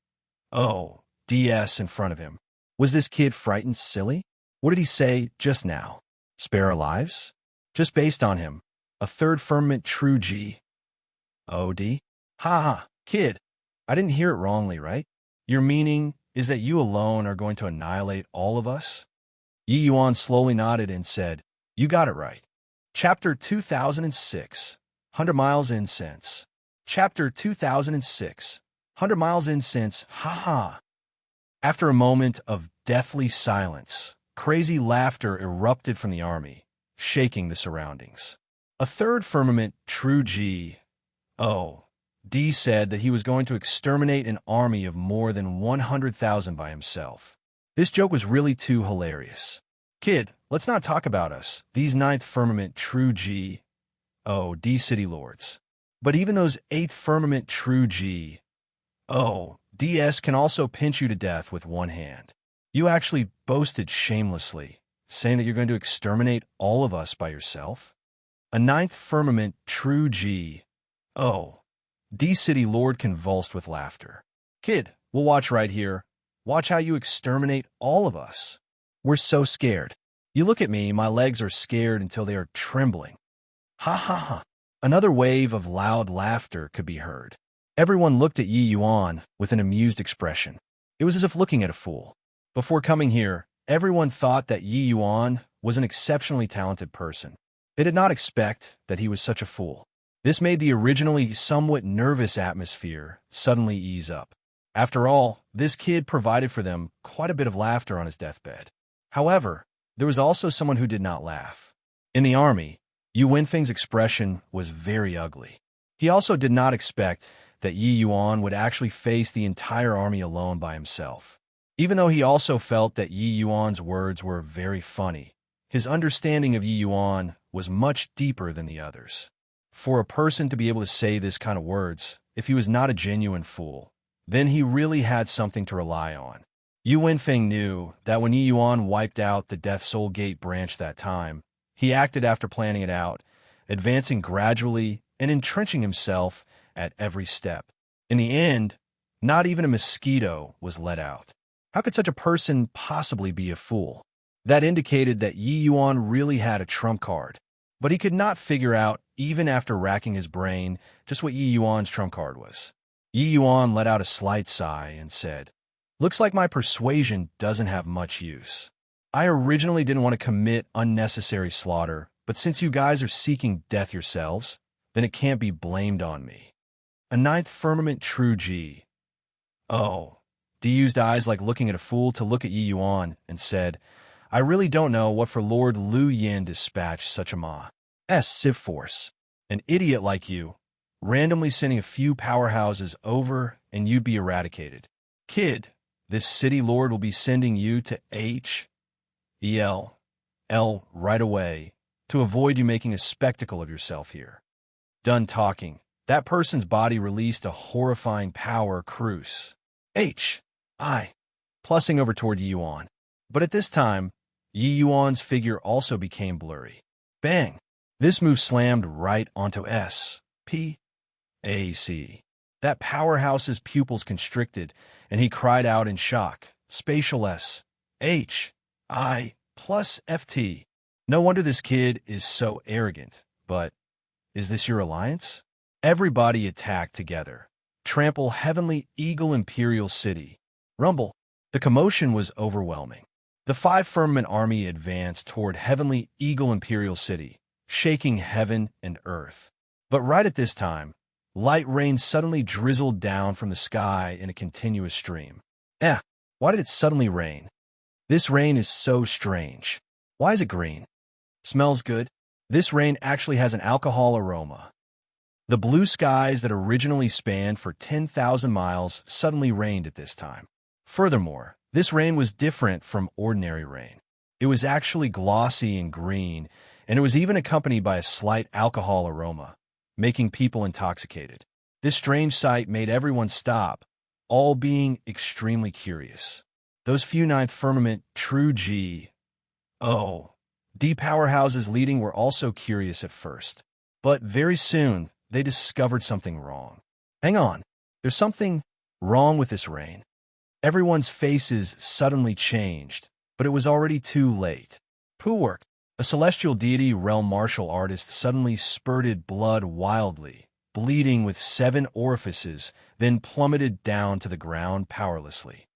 Oh, DS in front of him. Was this kid frightened silly? What did he say just now? Spare our lives? Just based on him. A third firmament true G. Oh, D? Ha ha, kid. I didn't hear it wrongly, right? Your meaning is that you alone are going to annihilate all of us? Yi Yuan slowly nodded and said, "You got it right." Chapter 2006, 100 Miles Incense. Chapter 2006, 100 Miles Incense, ha. After a moment of deathly silence, crazy laughter erupted from the army, shaking the surroundings. A third firmament true G. Oh, D said that he was going to exterminate an army of more than 100,000 by himself. This joke was really too hilarious. "Kid, let's not talk about us, these ninth firmament true G. Oh, D city lords. But even those eighth firmament true G. Oh, DS can also pinch you to death with one hand. You actually boasted shamelessly, saying that you're going to exterminate all of us by yourself." A ninth firmament true G. Oh, D city lord convulsed with laughter. "Kid, we'll watch right here. Watch how you exterminate all of us. We're so scared. You look at me, my legs are scared until they are trembling." Ha ha ha. Another wave of loud laughter could be heard. Everyone looked at Yi Yuan with an amused expression. It was as if looking at a fool. Before coming here, everyone thought that Yi Yuan was an exceptionally talented person. They did not expect that he was such a fool. This made the originally somewhat nervous atmosphere suddenly ease up. After all, this kid provided for them quite a bit of laughter on his deathbed. However, there was also someone who did not laugh. In the army, Yu Wenfeng's expression was very ugly. He also did not expect that Yi Yuan would actually face the entire army alone by himself. Even though he also felt that Yi Yuan's words were very funny, his understanding of Yi Yuan was much deeper than the others. For a person to be able to say this kind of words, if he was not a genuine fool, then he really had something to rely on. Yu Wenfeng knew that when Yi Yuan wiped out the Death Soul Gate branch that time, he acted after planning it out, advancing gradually and entrenching himself at every step. In the end, not even a mosquito was let out. How could such a person possibly be a fool? That indicated that Yi Yuan really had a trump card, but he could not figure out, even after racking his brain, just what Yi Yuan's trump card was. Yi Yuan let out a slight sigh and said, "Looks like my persuasion doesn't have much use. I originally didn't want to commit unnecessary slaughter, but since you guys are seeking death yourselves, then it can't be blamed on me." a ninth firmament true G. Oh. D used eyes like looking at a fool to look at Yi Yuan and said, I really don't know what for Lord Lu Yin dispatched such a civ force. An idiot like you, randomly sending a few powerhouses over and you'd be eradicated. Kid, this city lord will be sending you to L right away to avoid you making a spectacle of yourself here. Done talking, that person's body released a horrifying power cruise. Plussing over toward Yi Yuan. But at this time, Yi Yuan's figure also became blurry. Bang! This move slammed right onto S.P.A.C. That powerhouse's pupils constricted, and he cried out in shock. Spatial S.H.I. plus F.T. No wonder this kid is so arrogant. But is this your alliance? Everybody attacked together. Trample Heavenly Eagle Imperial City. Rumble. The commotion was overwhelming. The 5 firmament army advanced toward Heavenly Eagle Imperial City, shaking heaven and earth. But right at this time, light rain suddenly drizzled down from the sky in a continuous stream. Why did it suddenly rain? This rain is so strange. Why is it green? Smells good. This rain actually has an alcohol aroma. The blue skies that originally spanned for 10,000 miles suddenly rained at this time. Furthermore, this rain was different from ordinary rain. It was actually glossy and green, and it was even accompanied by a slight alcohol aroma, making people intoxicated. This strange sight made everyone stop, all being extremely curious. Those few ninth firmament true G. D powerhouses leading were also curious at first. But very soon, they discovered something wrong. Hang on, there's something wrong with this rain. Everyone's faces suddenly changed, but it was already too late. Poowork, a celestial deity realm martial artist, suddenly spurted blood wildly, bleeding with 7 orifices, then plummeted down to the ground powerlessly.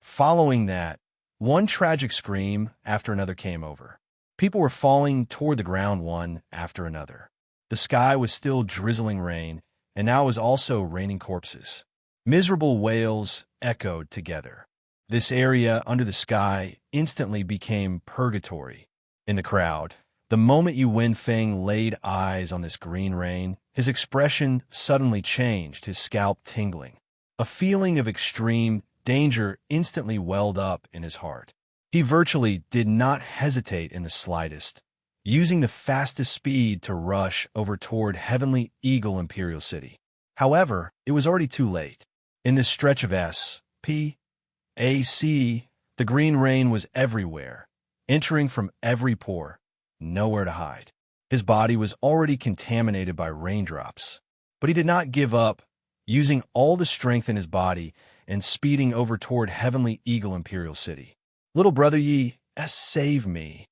Following that, one tragic scream after another came over. People were falling toward the ground one after another. The sky was still drizzling rain, and now it was also raining corpses. Miserable wails echoed together. This area under the sky instantly became purgatory. In the crowd, the moment Yu Wenfeng laid eyes on this green rain, his expression suddenly changed, his scalp tingling. A feeling of extreme danger instantly welled up in his heart. He virtually did not hesitate in the slightest, using the fastest speed to rush over toward Heavenly Eagle Imperial City. However, it was already too late. In this stretch of S.P.A.C., the green rain was everywhere, entering from every pore, nowhere to hide. His body was already contaminated by raindrops, but he did not give up, using all the strength in his body and speeding over toward Heavenly Eagle Imperial City. Little brother Yi, save me.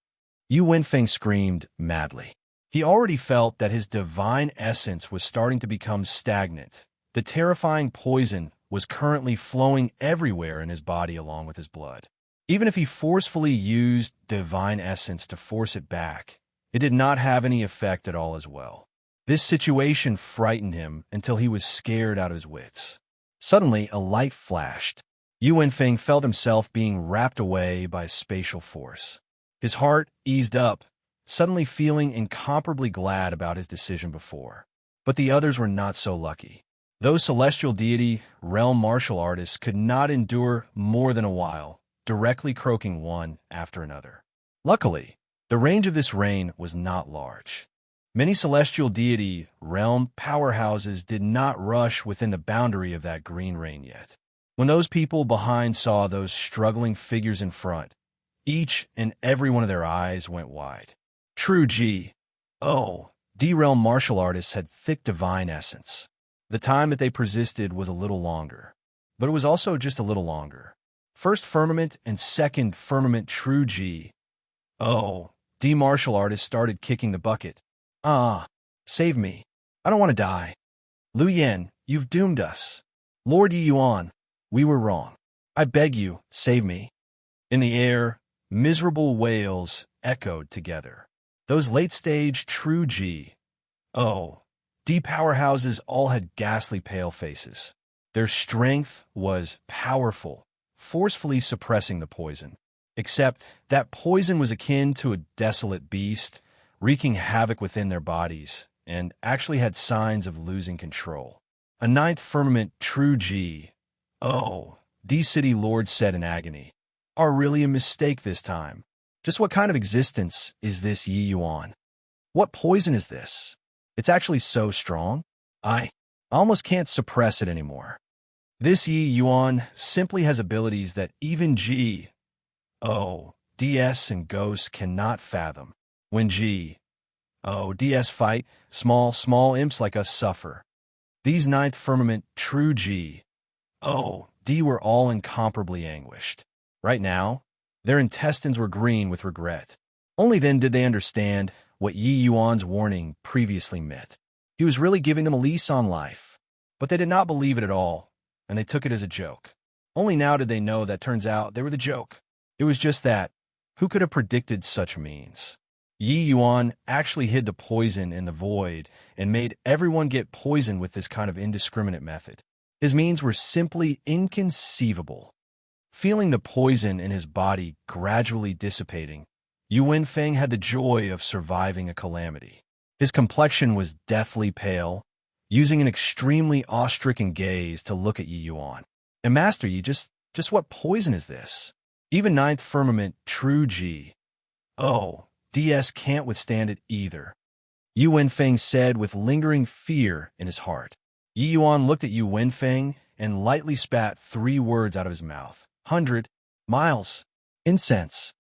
Yu Wenfeng screamed madly. He already felt that his divine essence was starting to become stagnant. The terrifying poison was currently flowing everywhere in his body along with his blood. Even if he forcefully used divine essence to force it back, it did not have any effect at all as well. This situation frightened him until he was scared out of his wits. Suddenly, a light flashed. Yu Wenfeng felt himself being wrapped away by a spatial force. His heart eased up, suddenly feeling incomparably glad about his decision before. But the others were not so lucky. Those celestial deity realm martial artists could not endure more than a while, directly croaking one after another. Luckily, the range of this rain was not large. Many celestial deity realm powerhouses did not rush within the boundary of that green rain yet. When those people behind saw those struggling figures in front, each and every one of their eyes went wide. True G. D realm martial artists had thick divine essence. The time that they persisted was a little longer, but it was also just a little longer. First firmament and second firmament true G. D martial artists started kicking the bucket. Save me. I don't want to die. Lu Yen, you've doomed us. Lord Yi Yuan, we were wrong. I beg you, save me. In the air, miserable wails echoed together. Those late-stage true G. D powerhouses all had ghastly pale faces. Their strength was powerful, forcefully suppressing the poison. Except that poison was akin to a desolate beast, wreaking havoc within their bodies, and actually had signs of losing control. A ninth firmament, true G. Oh, D City Lord said in agony. Are really a mistake this time. Just what kind of existence is this Yi Yuan? What poison is this? It's actually so strong. I almost can't suppress it anymore. This Yi Yuan simply has abilities that even G, O, DS, and Ghosts cannot fathom. When G, O, DS fight, small imps like us suffer. These ninth firmament, true G, O, D were all incomparably anguished. Right now, their intestines were green with regret. Only then did they understand what Yi Yuan's warning previously meant. He was really giving them a lease on life. But they did not believe it at all, and they took it as a joke. Only now did they know that turns out they were the joke. It was just that, who could have predicted such means? Yi Yuan actually hid the poison in the void and made everyone get poisoned with this kind of indiscriminate method. His means were simply inconceivable. Feeling the poison in his body gradually dissipating, Yu Wenfeng had the joy of surviving a calamity. His complexion was deathly pale, using an extremely awe-stricken gaze to look at Yi Yuan. And Master Yi, just what poison is this? Even ninth firmament, true G. Oh, DS can't withstand it either. Yu Wenfeng said with lingering fear in his heart. Yi Yuan looked at Yu Wenfeng and lightly spat 3 words out of his mouth. 100 miles. Incense.